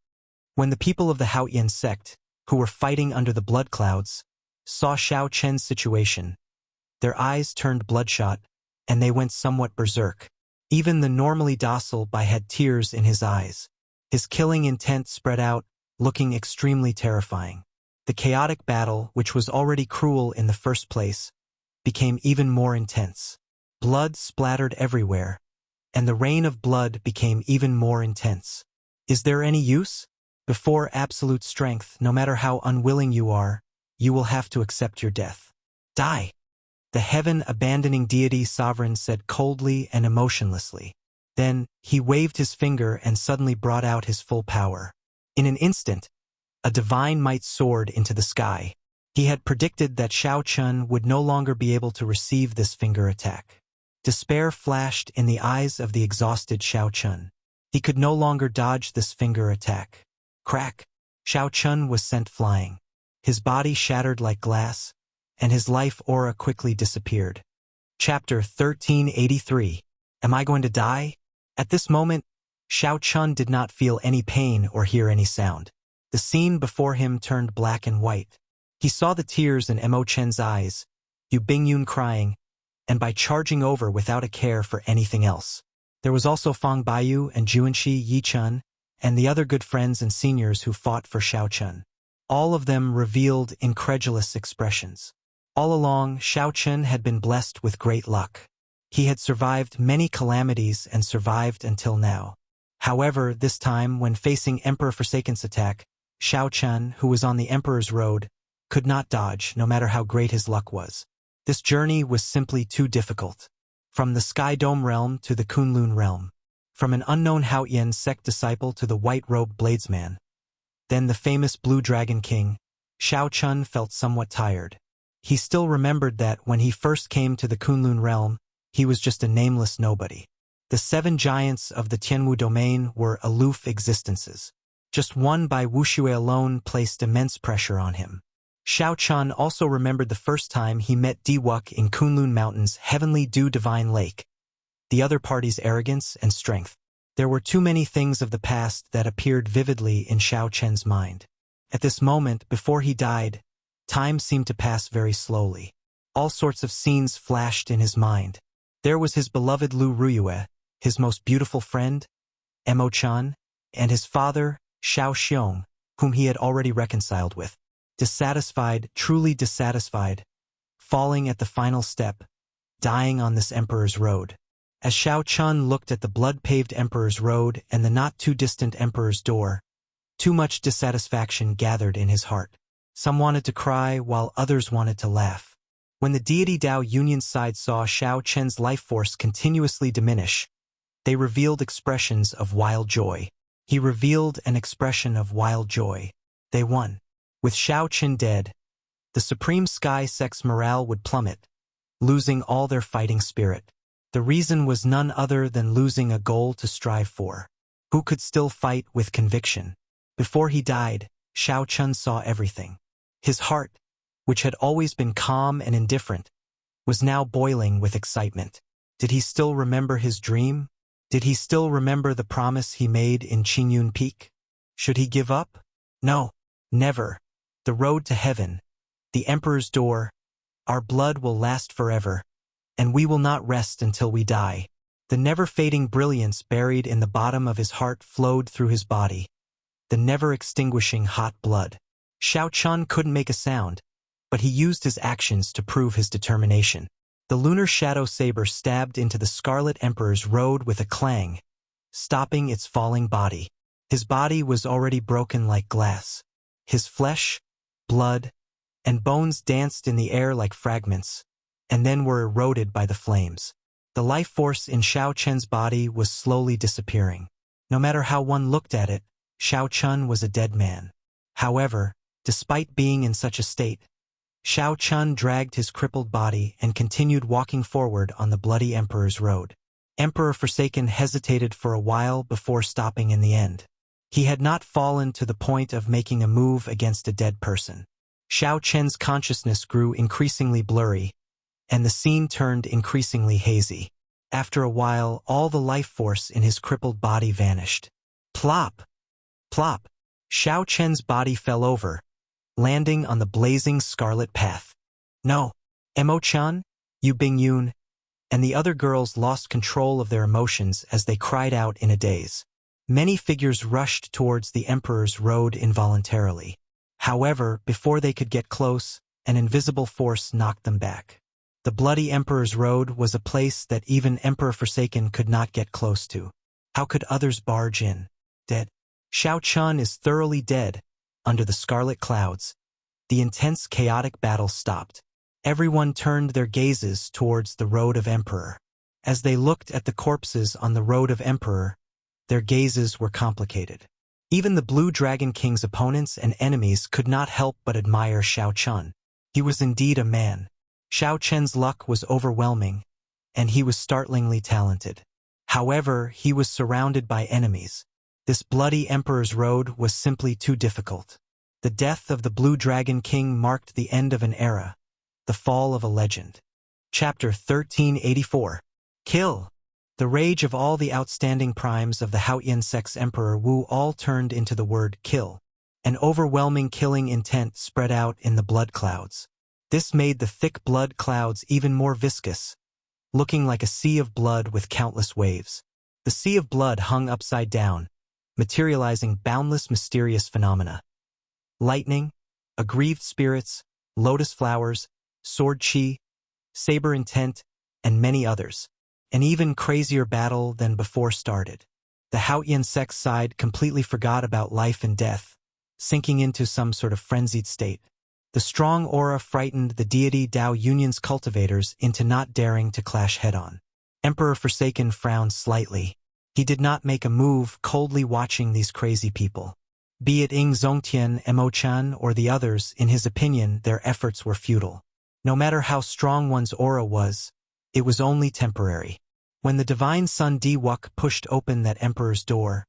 S1: When the people of the Haoyan sect, who were fighting under the blood clouds, saw Xiao Chen's situation, their eyes turned bloodshot, and they went somewhat berserk. Even the normally docile Bai had tears in his eyes. His killing intent spread out, looking extremely terrifying. The chaotic battle, which was already cruel in the first place, became even more intense. Blood splattered everywhere, and the rain of blood became even more intense. Is there any use? Before absolute strength, no matter how unwilling you are, you will have to accept your death. Die! The heaven-abandoning deity sovereign said coldly and emotionlessly. Then, he waved his finger and suddenly brought out his full power. In an instant, a divine might soared into the sky. He had predicted that Xiao Chun would no longer be able to receive this finger attack. Despair flashed in the eyes of the exhausted Xiao Chun. He could no longer dodge this finger attack. Crack! Xiao Chun was sent flying. His body shattered like glass, and his life aura quickly disappeared. Chapter 1383. Am I going to die? At this moment, Xiao Chun did not feel any pain or hear any sound. The scene before him turned black and white. He saw the tears in Mo Chen's eyes, Yu Bingyun crying, and by charging over without a care for anything else. There was also Fang Baiyu and Juanshi Yichun, and the other good friends and seniors who fought for Xiao Chun. All of them revealed incredulous expressions. All along, Xiao Chun had been blessed with great luck. He had survived many calamities and survived until now. However, this time, when facing Emperor Forsaken's attack, Xiao Chun, who was on the Emperor's road, could not dodge, no matter how great his luck was. This journey was simply too difficult. From the Sky Dome realm to the Kunlun realm. From an unknown Haoyan sect disciple to the white-robed bladesman. Then the famous Blue Dragon King, Xiao Chun felt somewhat tired. He still remembered that when he first came to the Kunlun realm, he was just a nameless nobody. The 7 giants of the Tianwu domain were aloof existences. Just one by Wuxia alone placed immense pressure on him. Xiao Chun also remembered the first time he met Diwuk in Kunlun Mountain's Heavenly Dew Divine Lake. The other party's arrogance and strength. There were too many things of the past that appeared vividly in Xiao Chen's mind. At this moment, before he died, time seemed to pass very slowly. All sorts of scenes flashed in his mind. There was his beloved Lu Ruyue, his most beautiful friend, Mo Chan, and his father, Xiao Xiong, whom he had already reconciled with. Dissatisfied, truly dissatisfied, falling at the final step, dying on this emperor's road. As Xiao Chun looked at the blood-paved emperor's road and the not-too-distant emperor's door, too much dissatisfaction gathered in his heart. Some wanted to cry while others wanted to laugh. When the deity Dao Union's side saw Xiao Chen's life force continuously diminish, they revealed expressions of wild joy. He revealed an expression of wild joy. They won. With Xiao Chen dead, the Supreme Sky Sect's morale would plummet, losing all their fighting spirit. The reason was none other than losing a goal to strive for. Who could still fight with conviction? Before he died, Xiao Chun saw everything. His heart, which had always been calm and indifferent, was now boiling with excitement. Did he still remember his dream? Did he still remember the promise he made in Qingyun Peak? Should he give up? No, never. The road to heaven, the Emperor's door, our blood will last forever, and we will not rest until we die. The never-fading brilliance buried in the bottom of his heart flowed through his body, the never-extinguishing hot blood. Xiao Chun couldn't make a sound, but he used his actions to prove his determination. The lunar shadow saber stabbed into the Scarlet Emperor's road with a clang, stopping its falling body. His body was already broken like glass. His flesh, blood, and bones danced in the air like fragments, and then were eroded by the flames. The life force in Xiao Chen's body was slowly disappearing. No matter how one looked at it, Xiao Chun was a dead man. However, despite being in such a state, Xiao Chun dragged his crippled body and continued walking forward on the bloody Emperor's road. Emperor Forsaken hesitated for a while before stopping in the end. He had not fallen to the point of making a move against a dead person. Xiao Chen's consciousness grew increasingly blurry, and the scene turned increasingly hazy. After a while, all the life force in his crippled body vanished. Plop! Plop! Xiao Chen's body fell over, landing on the blazing scarlet path. No! Emo-chan, Yu Bingyun, and the other girls lost control of their emotions as they cried out in a daze. Many figures rushed towards the Emperor's road involuntarily. However, before they could get close, an invisible force knocked them back. The bloody Emperor's road was a place that even Emperor Forsaken could not get close to. How could others barge in? Dead. Xiao Chun is thoroughly dead. Under the scarlet clouds, the intense chaotic battle stopped. Everyone turned their gazes towards the Road of Emperor. As they looked at the corpses on the Road of Emperor, their gazes were complicated. Even the Blue Dragon King's opponents and enemies could not help but admire Xiao Chun. He was indeed a man. Xiao Chen's luck was overwhelming, and he was startlingly talented. However, he was surrounded by enemies. This bloody Emperor's road was simply too difficult. The death of the Blue Dragon King marked the end of an era, the fall of a legend. Chapter 1384. Kill! The rage of all the outstanding primes of the Haotian sect's Emperor Wu all turned into the word kill. An overwhelming killing intent spread out in the blood clouds. This made the thick blood clouds even more viscous, looking like a sea of blood with countless waves. The sea of blood hung upside down, materializing boundless mysterious phenomena. Lightning, aggrieved spirits, lotus flowers, sword chi, saber intent, and many others. An even crazier battle than before started. The Haotian sect's side completely forgot about life and death, sinking into some sort of frenzied state. The strong aura frightened the deity Dao Union's cultivators into not daring to clash head-on. Emperor Forsaken frowned slightly. He did not make a move, coldly watching these crazy people. Be it Ing Zongtian, Emo-chan, or the others, in his opinion, their efforts were futile. No matter how strong one's aura was, it was only temporary. When the divine son Di-Wuk pushed open that emperor's door,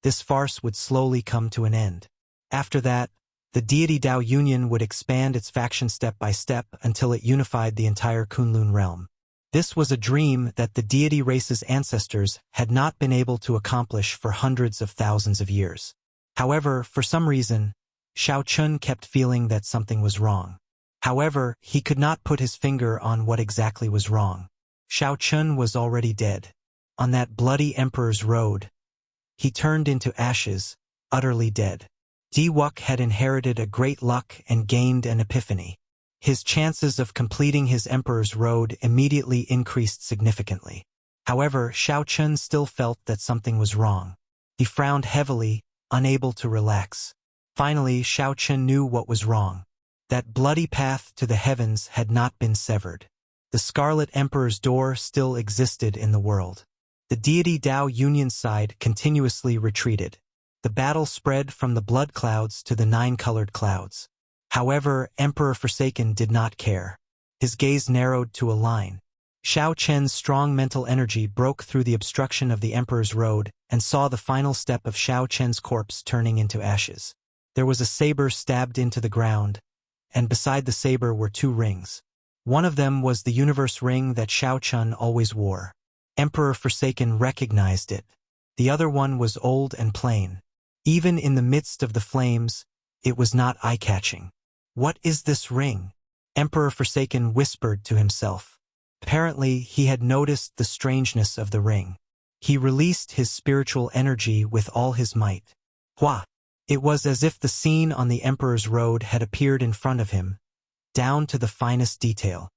S1: this farce would slowly come to an end. After that, the deity Dao Union would expand its faction step by step until it unified the entire Kunlun realm. This was a dream that the deity race's ancestors had not been able to accomplish for hundreds of thousands of years. However, for some reason, Xiao Chun kept feeling that something was wrong. However, he could not put his finger on what exactly was wrong. Xiao Chun was already dead. On that bloody emperor's road, he turned into ashes, utterly dead. Diwuk had inherited a great luck and gained an epiphany. His chances of completing his emperor's road immediately increased significantly. However, Xiao Chun still felt that something was wrong. He frowned heavily, unable to relax. Finally, Xiao Chun knew what was wrong. That bloody path to the heavens had not been severed. The Scarlet Emperor's door still existed in the world. The deity Dao Yunyan's side continuously retreated. The battle spread from the blood clouds to the nine-colored clouds. However, Emperor Forsaken did not care. His gaze narrowed to a line. Xiao Chen's strong mental energy broke through the obstruction of the Emperor's road and saw the final step of Xiao Chen's corpse turning into ashes. There was a saber stabbed into the ground, and beside the saber were two rings. One of them was the universe ring that Xiao Chun always wore. Emperor Forsaken recognized it. The other one was old and plain. Even in the midst of the flames, it was not eye-catching. "What is this ring?" Emperor Forsaken whispered to himself. Apparently, he had noticed the strangeness of the ring. He released his spiritual energy with all his might. Hua! It was as if the scene on the Emperor's road had appeared in front of him, down to the finest detail.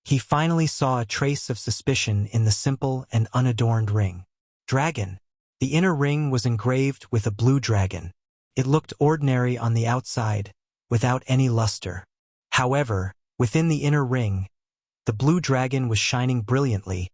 S1: He finally saw a trace of suspicion in the simple and unadorned ring. Dragon. The inner ring was engraved with a blue dragon. It looked ordinary on the outside, without any luster. However, within the inner ring, the blue dragon was shining brilliantly,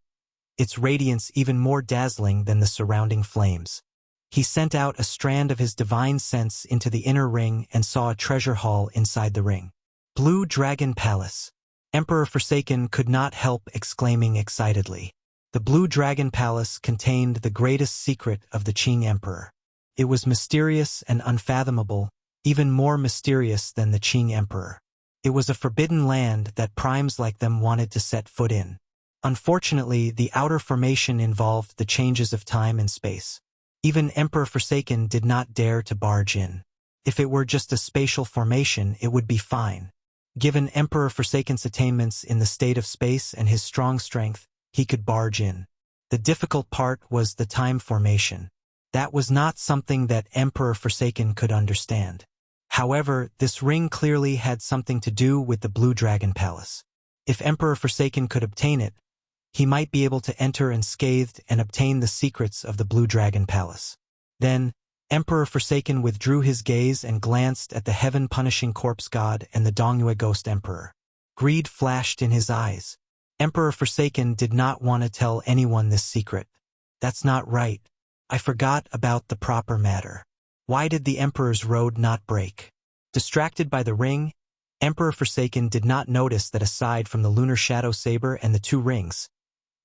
S1: its radiance even more dazzling than the surrounding flames. He sent out a strand of his divine sense into the inner ring and saw a treasure hall inside the ring. Blue Dragon Palace. Emperor Forsaken could not help exclaiming excitedly. The Blue Dragon Palace contained the greatest secret of the Qing Emperor. It was mysterious and unfathomable, even more mysterious than the Qing Emperor. It was a forbidden land that primes like them wanted to set foot in. Unfortunately, the outer formation involved the changes of time and space. Even Emperor Forsaken did not dare to barge in. If it were just a spatial formation, it would be fine. Given Emperor Forsaken's attainments in the state of space and his strong strength, he could barge in. The difficult part was the time formation. That was not something that Emperor Forsaken could understand. However, this ring clearly had something to do with the Blue Dragon Palace. If Emperor Forsaken could obtain it, he might be able to enter unscathed and obtain the secrets of the Blue Dragon Palace. Then, Emperor Forsaken withdrew his gaze and glanced at the heaven-punishing corpse god and the Dongyue Ghost Emperor. Greed flashed in his eyes. Emperor Forsaken did not want to tell anyone this secret. "That's not right. I forgot about the proper matter. Why did the Emperor's road not break?" Distracted by the ring, Emperor Forsaken did not notice that aside from the lunar shadow saber and the two rings,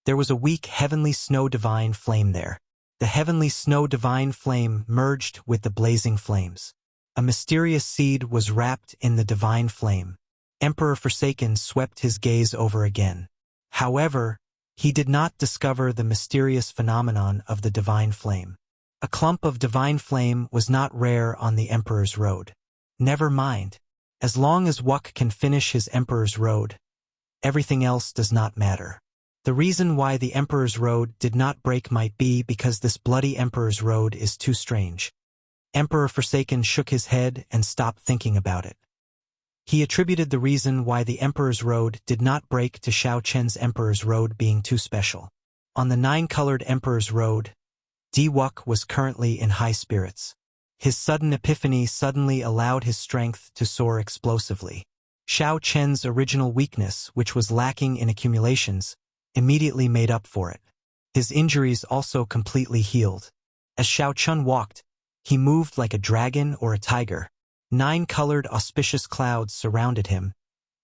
S1: there was a weak heavenly snow divine flame there. The heavenly snow divine flame merged with the blazing flames. A mysterious seed was wrapped in the divine flame. Emperor Forsaken swept his gaze over again. However, he did not discover the mysterious phenomenon of the divine flame. A clump of divine flame was not rare on the Emperor's road. Never mind. As long as Wuk can finish his Emperor's road, everything else does not matter. The reason why the Emperor's road did not break might be because this bloody Emperor's road is too strange. Emperor Forsaken shook his head and stopped thinking about it. He attributed the reason why the Emperor's road did not break to Xiao Chen's Emperor's road being too special. On the nine-colored Emperor's road, Diwuk was currently in high spirits. His sudden epiphany suddenly allowed his strength to soar explosively. Xiao Chen's original weakness, which was lacking in accumulations, immediately made up for it. His injuries also completely healed. As Xiao Chun walked, he moved like a dragon or a tiger. 9-colored auspicious clouds surrounded him,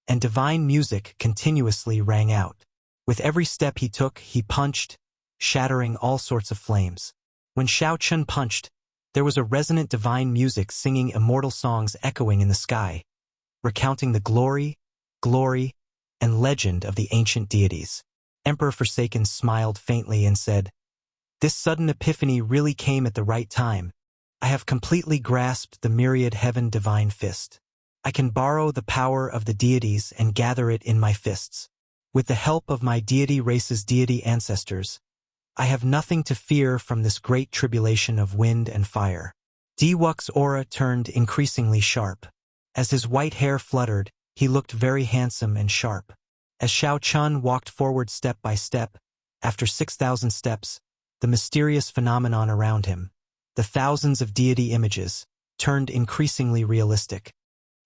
S1: and divine music continuously rang out. With every step he took, he punched, shattering all sorts of flames. When Xiao Chun punched, there was a resonant divine music singing immortal songs echoing in the sky, recounting the glory, and legend of the ancient deities. Emperor Forsaken smiled faintly and said, "This sudden epiphany really came at the right time. I have completely grasped the myriad heaven divine fist. I can borrow the power of the deities and gather it in my fists. With the help of my deity race's deity ancestors, I have nothing to fear from this great tribulation of wind and fire. Diwok's aura turned increasingly sharp. As his white hair fluttered, he looked very handsome and sharp. As Xiao Chun walked forward step by step, after 6,000 steps, the mysterious phenomenon around him, the thousands of deity images, turned increasingly realistic.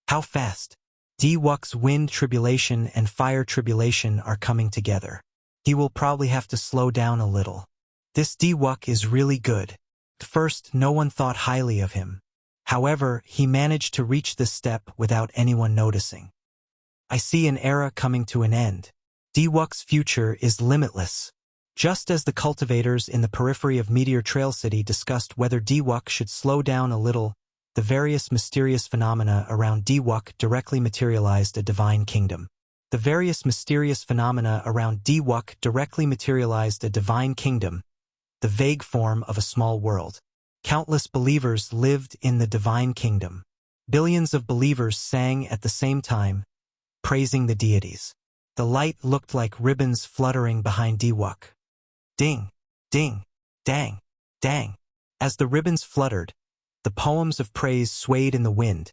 S1: How fast! Diwok's wind tribulation and fire tribulation are coming together. He will probably have to slow down a little. This Diwok is really good. At first, no one thought highly of him. However, he managed to reach this step without anyone noticing. I see an era coming to an end. Diwok's future is limitless. Just as the cultivators in the periphery of Meteor Trail City discussed whether Diwok should slow down a little, the various mysterious phenomena around Diwok directly materialized a divine kingdom. The various mysterious phenomena around Diwok directly materialized a divine kingdom, the vague form of a small world. Countless believers lived in the divine kingdom. Billions of believers sang at the same time, praising the deities. The light looked like ribbons fluttering behind Diwok. Ding, ding, dang, dang. As the ribbons fluttered, the poems of praise swayed in the wind,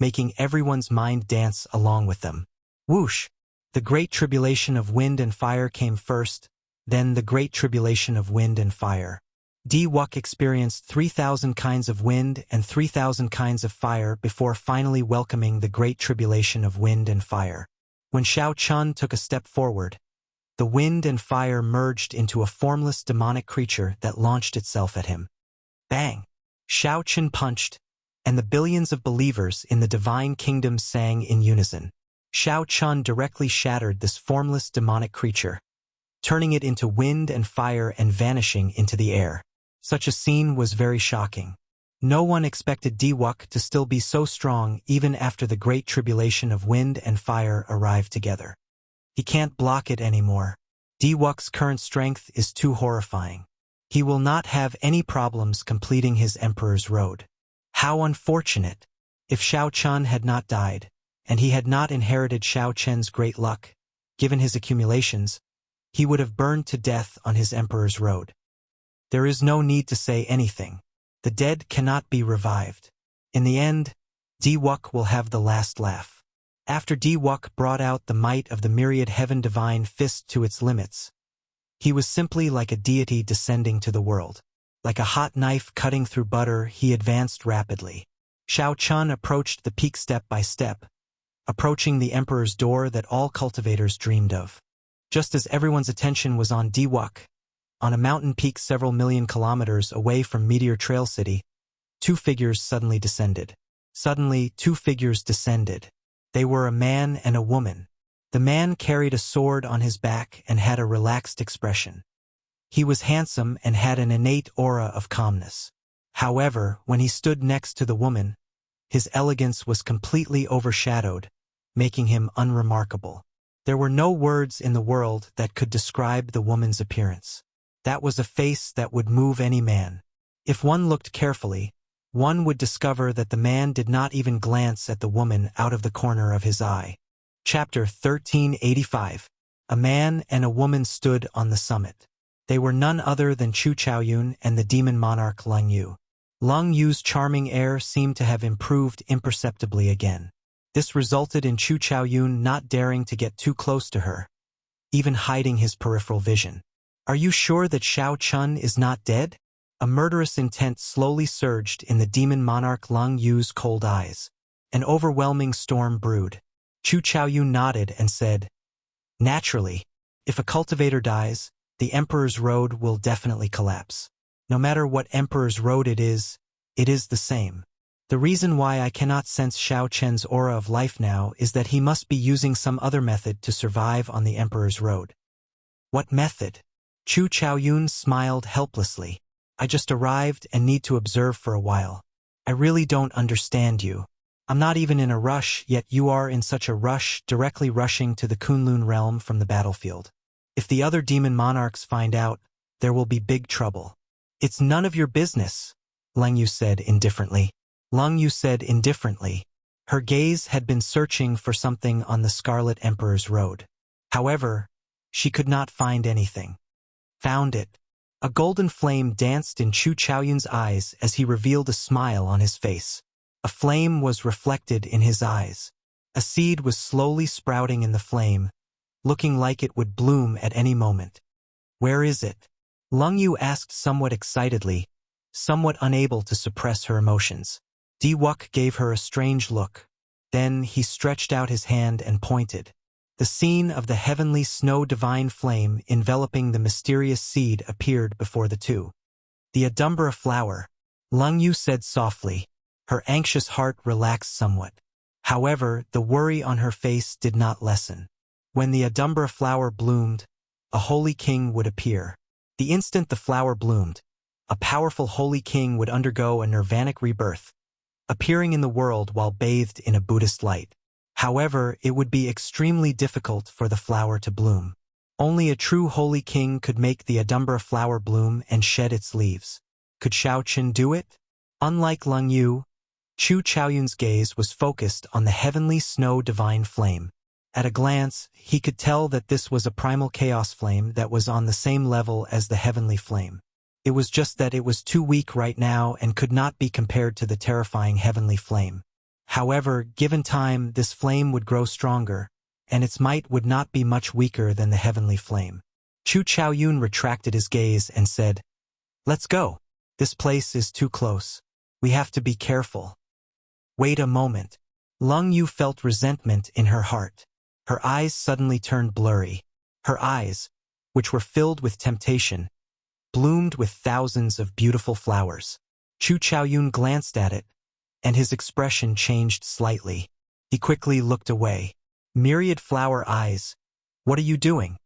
S1: making everyone's mind dance along with them. Whoosh! The great tribulation of wind and fire came first, then the great tribulation of wind and fire. Diwok experienced 3,000 kinds of wind and 3,000 kinds of fire before finally welcoming the great tribulation of wind and fire. When Xiao Chun took a step forward, the wind and fire merged into a formless demonic creature that launched itself at him. Bang! Xiao Chun punched, and the billions of believers in the divine kingdom sang in unison. Xiao Chun directly shattered this formless demonic creature, turning it into wind and fire and vanishing into the air. Such a scene was very shocking. No one expected Diwok to still be so strong even after the great tribulation of wind and fire arrived together. He can't block it anymore. Diwok's current strength is too horrifying. He will not have any problems completing his Emperor's Road. How unfortunate! If Xiao Chun had not died, and he had not inherited Xiao Chen's great luck, given his accumulations, he would have burned to death on his Emperor's Road. There is no need to say anything. The dead cannot be revived. In the end, Diwok will have the last laugh. After Diwok brought out the might of the myriad heaven divine fist to its limits, he was simply like a deity descending to the world. Like a hot knife cutting through butter, he advanced rapidly. Xiao Chun approached the peak step by step, approaching the Emperor's door that all cultivators dreamed of. Just as everyone's attention was on Diwok, on a mountain peak several million kilometers away from Meteor Trail City, two figures suddenly descended. Suddenly, two figures descended. They were a man and a woman. The man carried a sword on his back and had a relaxed expression. He was handsome and had an innate aura of calmness. However, when he stood next to the woman, his elegance was completely overshadowed, making him unremarkable. There were no words in the world that could describe the woman's appearance. That was a face that would move any man. If one looked carefully, one would discover that the man did not even glance at the woman out of the corner of his eye. Chapter 1385. A man and a woman stood on the summit. They were none other than Chu Chaoyun and the demon monarch Lung Yu. Lung Yu's charming air seemed to have improved imperceptibly again. This resulted in Chu Chaoyun not daring to get too close to her, even hiding his peripheral vision. Are you sure that Xiao Chun is not dead? A murderous intent slowly surged in the demon monarch Lung Yu's cold eyes. An overwhelming storm brewed. Chu Chaoyun nodded and said, "Naturally, if a cultivator dies, the Emperor's Road will definitely collapse. No matter what Emperor's Road it is the same. The reason why I cannot sense Xiao Chen's aura of life now is that he must be using some other method to survive on the Emperor's Road." What method? Chu Chaoyun smiled helplessly. "I just arrived and need to observe for a while. I really don't understand you. I'm not even in a rush, yet you are in such a rush, directly rushing to the Kunlun realm from the battlefield. If the other demon monarchs find out, there will be big trouble." "It's none of your business," Lung Yu said indifferently. Her gaze had been searching for something on the Scarlet Emperor's Road. However, she could not find anything. "Found it. A golden flame danced in Chu Chaoyun's eyes as he revealed a smile on his face. A flame was reflected in his eyes. A seed was slowly sprouting in the flame, looking like it would bloom at any moment. "Where is it?" Lung Yu asked somewhat excitedly, somewhat unable to suppress her emotions. Diwuk gave her a strange look. Then he stretched out his hand and pointed. The scene of the heavenly snow divine flame enveloping the mysterious seed appeared before the two. "The Adumbra flower," Lung Yu said softly. Her anxious heart relaxed somewhat. However, the worry on her face did not lessen. When the Adumbra flower bloomed, a holy king would appear. The instant the flower bloomed, a powerful holy king would undergo a nirvanic rebirth, appearing in the world while bathed in a Buddhist light. However, it would be extremely difficult for the flower to bloom. Only a true holy king could make the Adumbra flower bloom and shed its leaves. Could Xiao Qin do it? Unlike Lung Yu, Chu Chaoyun's gaze was focused on the heavenly snow divine flame. At a glance, he could tell that this was a primal chaos flame that was on the same level as the heavenly flame. It was just that it was too weak right now and could not be compared to the terrifying heavenly flame. However, given time, this flame would grow stronger, and its might would not be much weaker than the heavenly flame. Chu Chaoyun retracted his gaze and said, "Let's go. This place is too close. We have to be careful." "Wait a moment." Lung Yu felt resentment in her heart. Her eyes suddenly turned blurry. Her eyes, which were filled with temptation, bloomed with thousands of beautiful flowers. Chu Chaoyun glanced at it, and his expression changed slightly. He quickly looked away. "Myriad flower eyes, what are you doing?"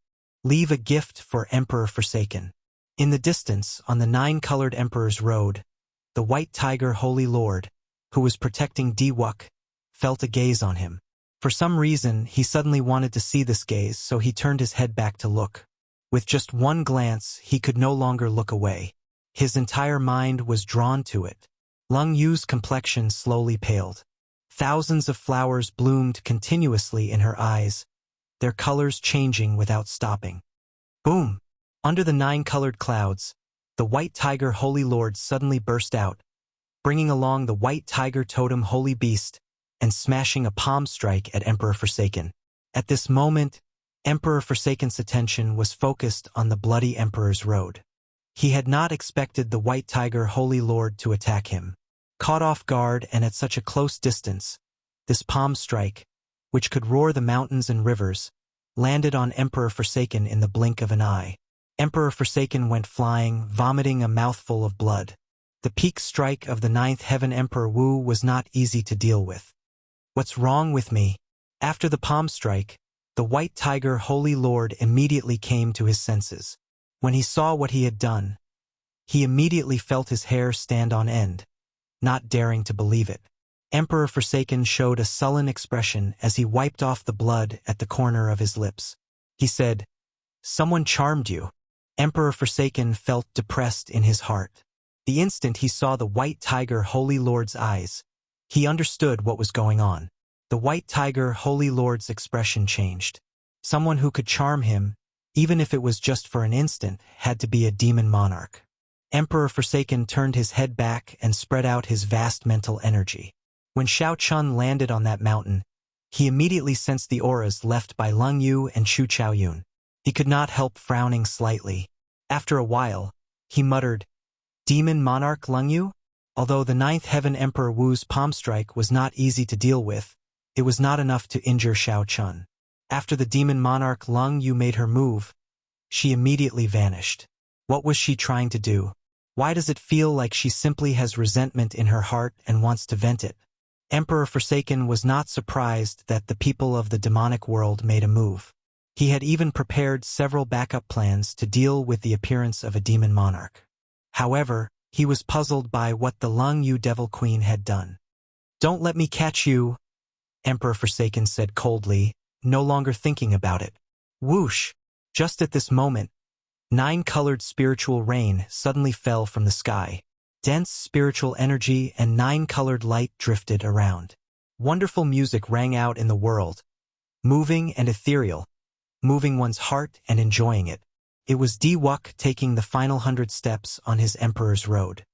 S1: "Leave a gift for Emperor Forsaken." In the distance, on the nine-colored Emperor's road, the white tiger Holy Lord, who was protecting Diwuk, felt a gaze on him. For some reason, he suddenly wanted to see this gaze, so he turned his head back to look. With just one glance, he could no longer look away. His entire mind was drawn to it. Lung Yu's complexion slowly paled. Thousands of flowers bloomed continuously in her eyes, their colors changing without stopping. Boom! Under the nine-colored clouds, the white tiger Holy Lord suddenly burst out, bringing along the white tiger totem Holy Beast and smashing a palm strike at Emperor Forsaken. At this moment, Emperor Forsaken's attention was focused on the bloody Emperor's road. He had not expected the white tiger Holy Lord to attack him. Caught off guard and at such a close distance, this palm strike, which could roar the mountains and rivers, landed on Emperor Forsaken in the blink of an eye. Emperor Forsaken went flying, vomiting a mouthful of blood. The peak strike of the ninth heaven Emperor Wu was not easy to deal with. "What's wrong with me?" After the palm strike, the white tiger Holy Lord immediately came to his senses. When he saw what he had done, he immediately felt his hair stand on end, not daring to believe it. Emperor Forsaken showed a sullen expression as he wiped off the blood at the corner of his lips. He said, "Someone charmed you." Emperor Forsaken felt depressed in his heart. The instant he saw the white tiger Holy Lord's eyes, he understood what was going on. The white tiger Holy Lord's expression changed. Someone who could charm him, even if it was just for an instant, had to be a demon monarch. Emperor Forsaken turned his head back and spread out his vast mental energy. When Xiao Chun landed on that mountain, he immediately sensed the auras left by Lung Yu and Chu Chaoyun. He could not help frowning slightly. After a while, he muttered, "Demon monarch Lung Yu?" Although the ninth heaven Emperor Wu's palm strike was not easy to deal with, it was not enough to injure Xiao Chun. After the demon monarch Lung Yu made her move, she immediately vanished. What was she trying to do? Why does it feel like she simply has resentment in her heart and wants to vent it? Emperor Forsaken was not surprised that the people of the demonic world made a move. He had even prepared several backup plans to deal with the appearance of a demon monarch. However, he was puzzled by what the Lung Yu Devil Queen had done. "Don't let me catch you," Emperor Forsaken said coldly, no longer thinking about it. Whoosh! Just at this moment, nine-colored spiritual rain suddenly fell from the sky. Dense spiritual energy and nine-colored light drifted around. Wonderful music rang out in the world, moving and ethereal, moving one's heart and enjoying it. It was Diwuk taking the final 100 steps on his emperor's road.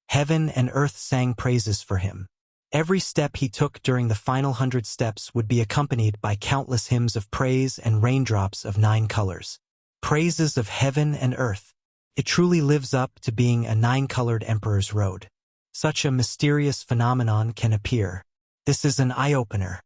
S1: Heaven and earth sang praises for him. Every step he took during the final 100 steps would be accompanied by countless hymns of praise and raindrops of 9 colors. Praises of heaven and earth. It truly lives up to being a 9-colored emperor's road. Such a mysterious phenomenon can appear. This is an eye-opener.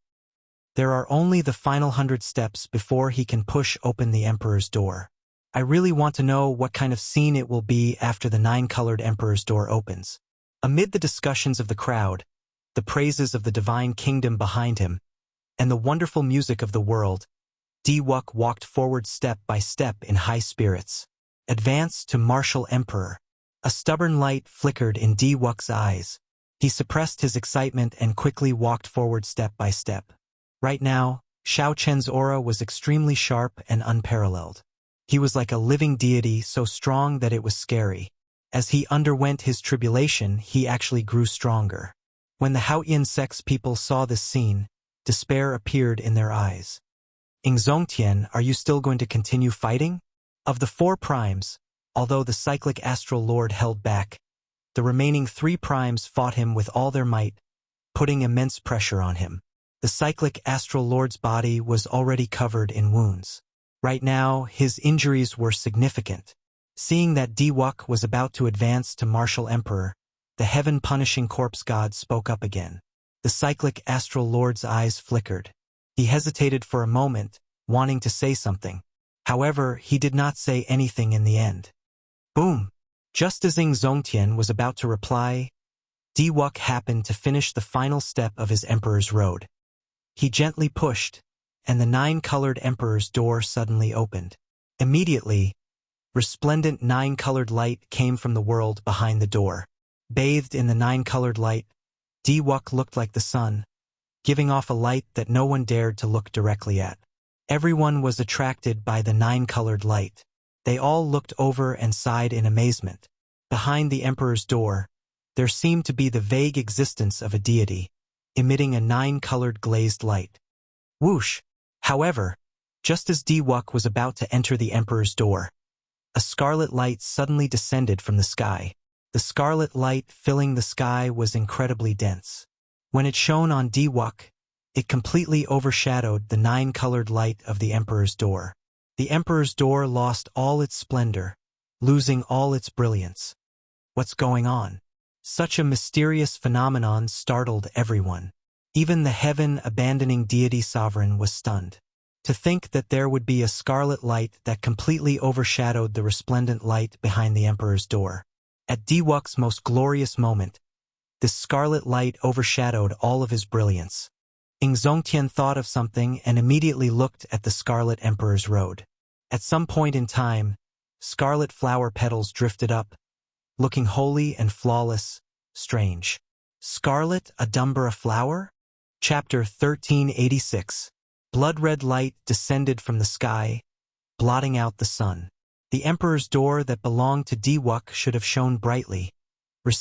S1: There are only the final 100 steps before he can push open the emperor's door. I really want to know what kind of scene it will be after the 9-colored emperor's door opens. Amid the discussions of the crowd, the praises of the divine kingdom behind him, and the wonderful music of the world, Diwuk walked forward step by step in high spirits. Advance to martial emperor. A stubborn light flickered in Diwuk's eyes. He suppressed his excitement and quickly walked forward step by step. Right now, Xiao Chen's aura was extremely sharp and unparalleled. He was like a living deity, so strong that it was scary. As he underwent his tribulation, he actually grew stronger. When the Haoyan sect's people saw this scene, despair appeared in their eyes. Ingzongtian, are you still going to continue fighting? Of the 4 primes, although the cyclic astral lord held back, the remaining 3 primes fought him with all their might, putting immense pressure on him. The cyclic astral lord's body was already covered in wounds. Right now, his injuries were significant. Seeing that Diwuk was about to advance to martial emperor, the heaven-punishing corpse god spoke up again. The cyclic astral lord's eyes flickered. He hesitated for a moment, wanting to say something. However, he did not say anything in the end. Boom! Just as Ingzongtian was about to reply, Diwuk happened to finish the final step of his emperor's road. He gently pushed, and the 9-colored emperor's door suddenly opened. Immediately, resplendent 9-colored light came from the world behind the door. Bathed in the 9-colored light, Diwuk looked like the sun, giving off a light that no one dared to look directly at. Everyone was attracted by the 9-colored light. They all looked over and sighed in amazement. Behind the emperor's door, there seemed to be the vague existence of a deity, emitting a 9-colored glazed light. Whoosh! However, just as Diwuk was about to enter the emperor's door, a scarlet light suddenly descended from the sky. The scarlet light filling the sky was incredibly dense. When it shone on Diwuk, it completely overshadowed the 9-colored light of the emperor's door. The emperor's door lost all its splendor, losing all its brilliance. What's going on? Such a mysterious phenomenon startled everyone. Even the heaven-abandoning deity sovereign was stunned. To think that there would be a scarlet light that completely overshadowed the resplendent light behind the emperor's door. At Diwuk's most glorious moment, this scarlet light overshadowed all of his brilliance. Ingzongtian thought of something and immediately looked at the scarlet emperor's road. At some point in time, scarlet flower petals drifted up, looking holy and flawless, strange. Scarlet, a Dumbura flower? Chapter 1386. Blood-red light descended from the sky, blotting out the sun. The emperor's door that belonged to Diwuk should have shone brightly, receiving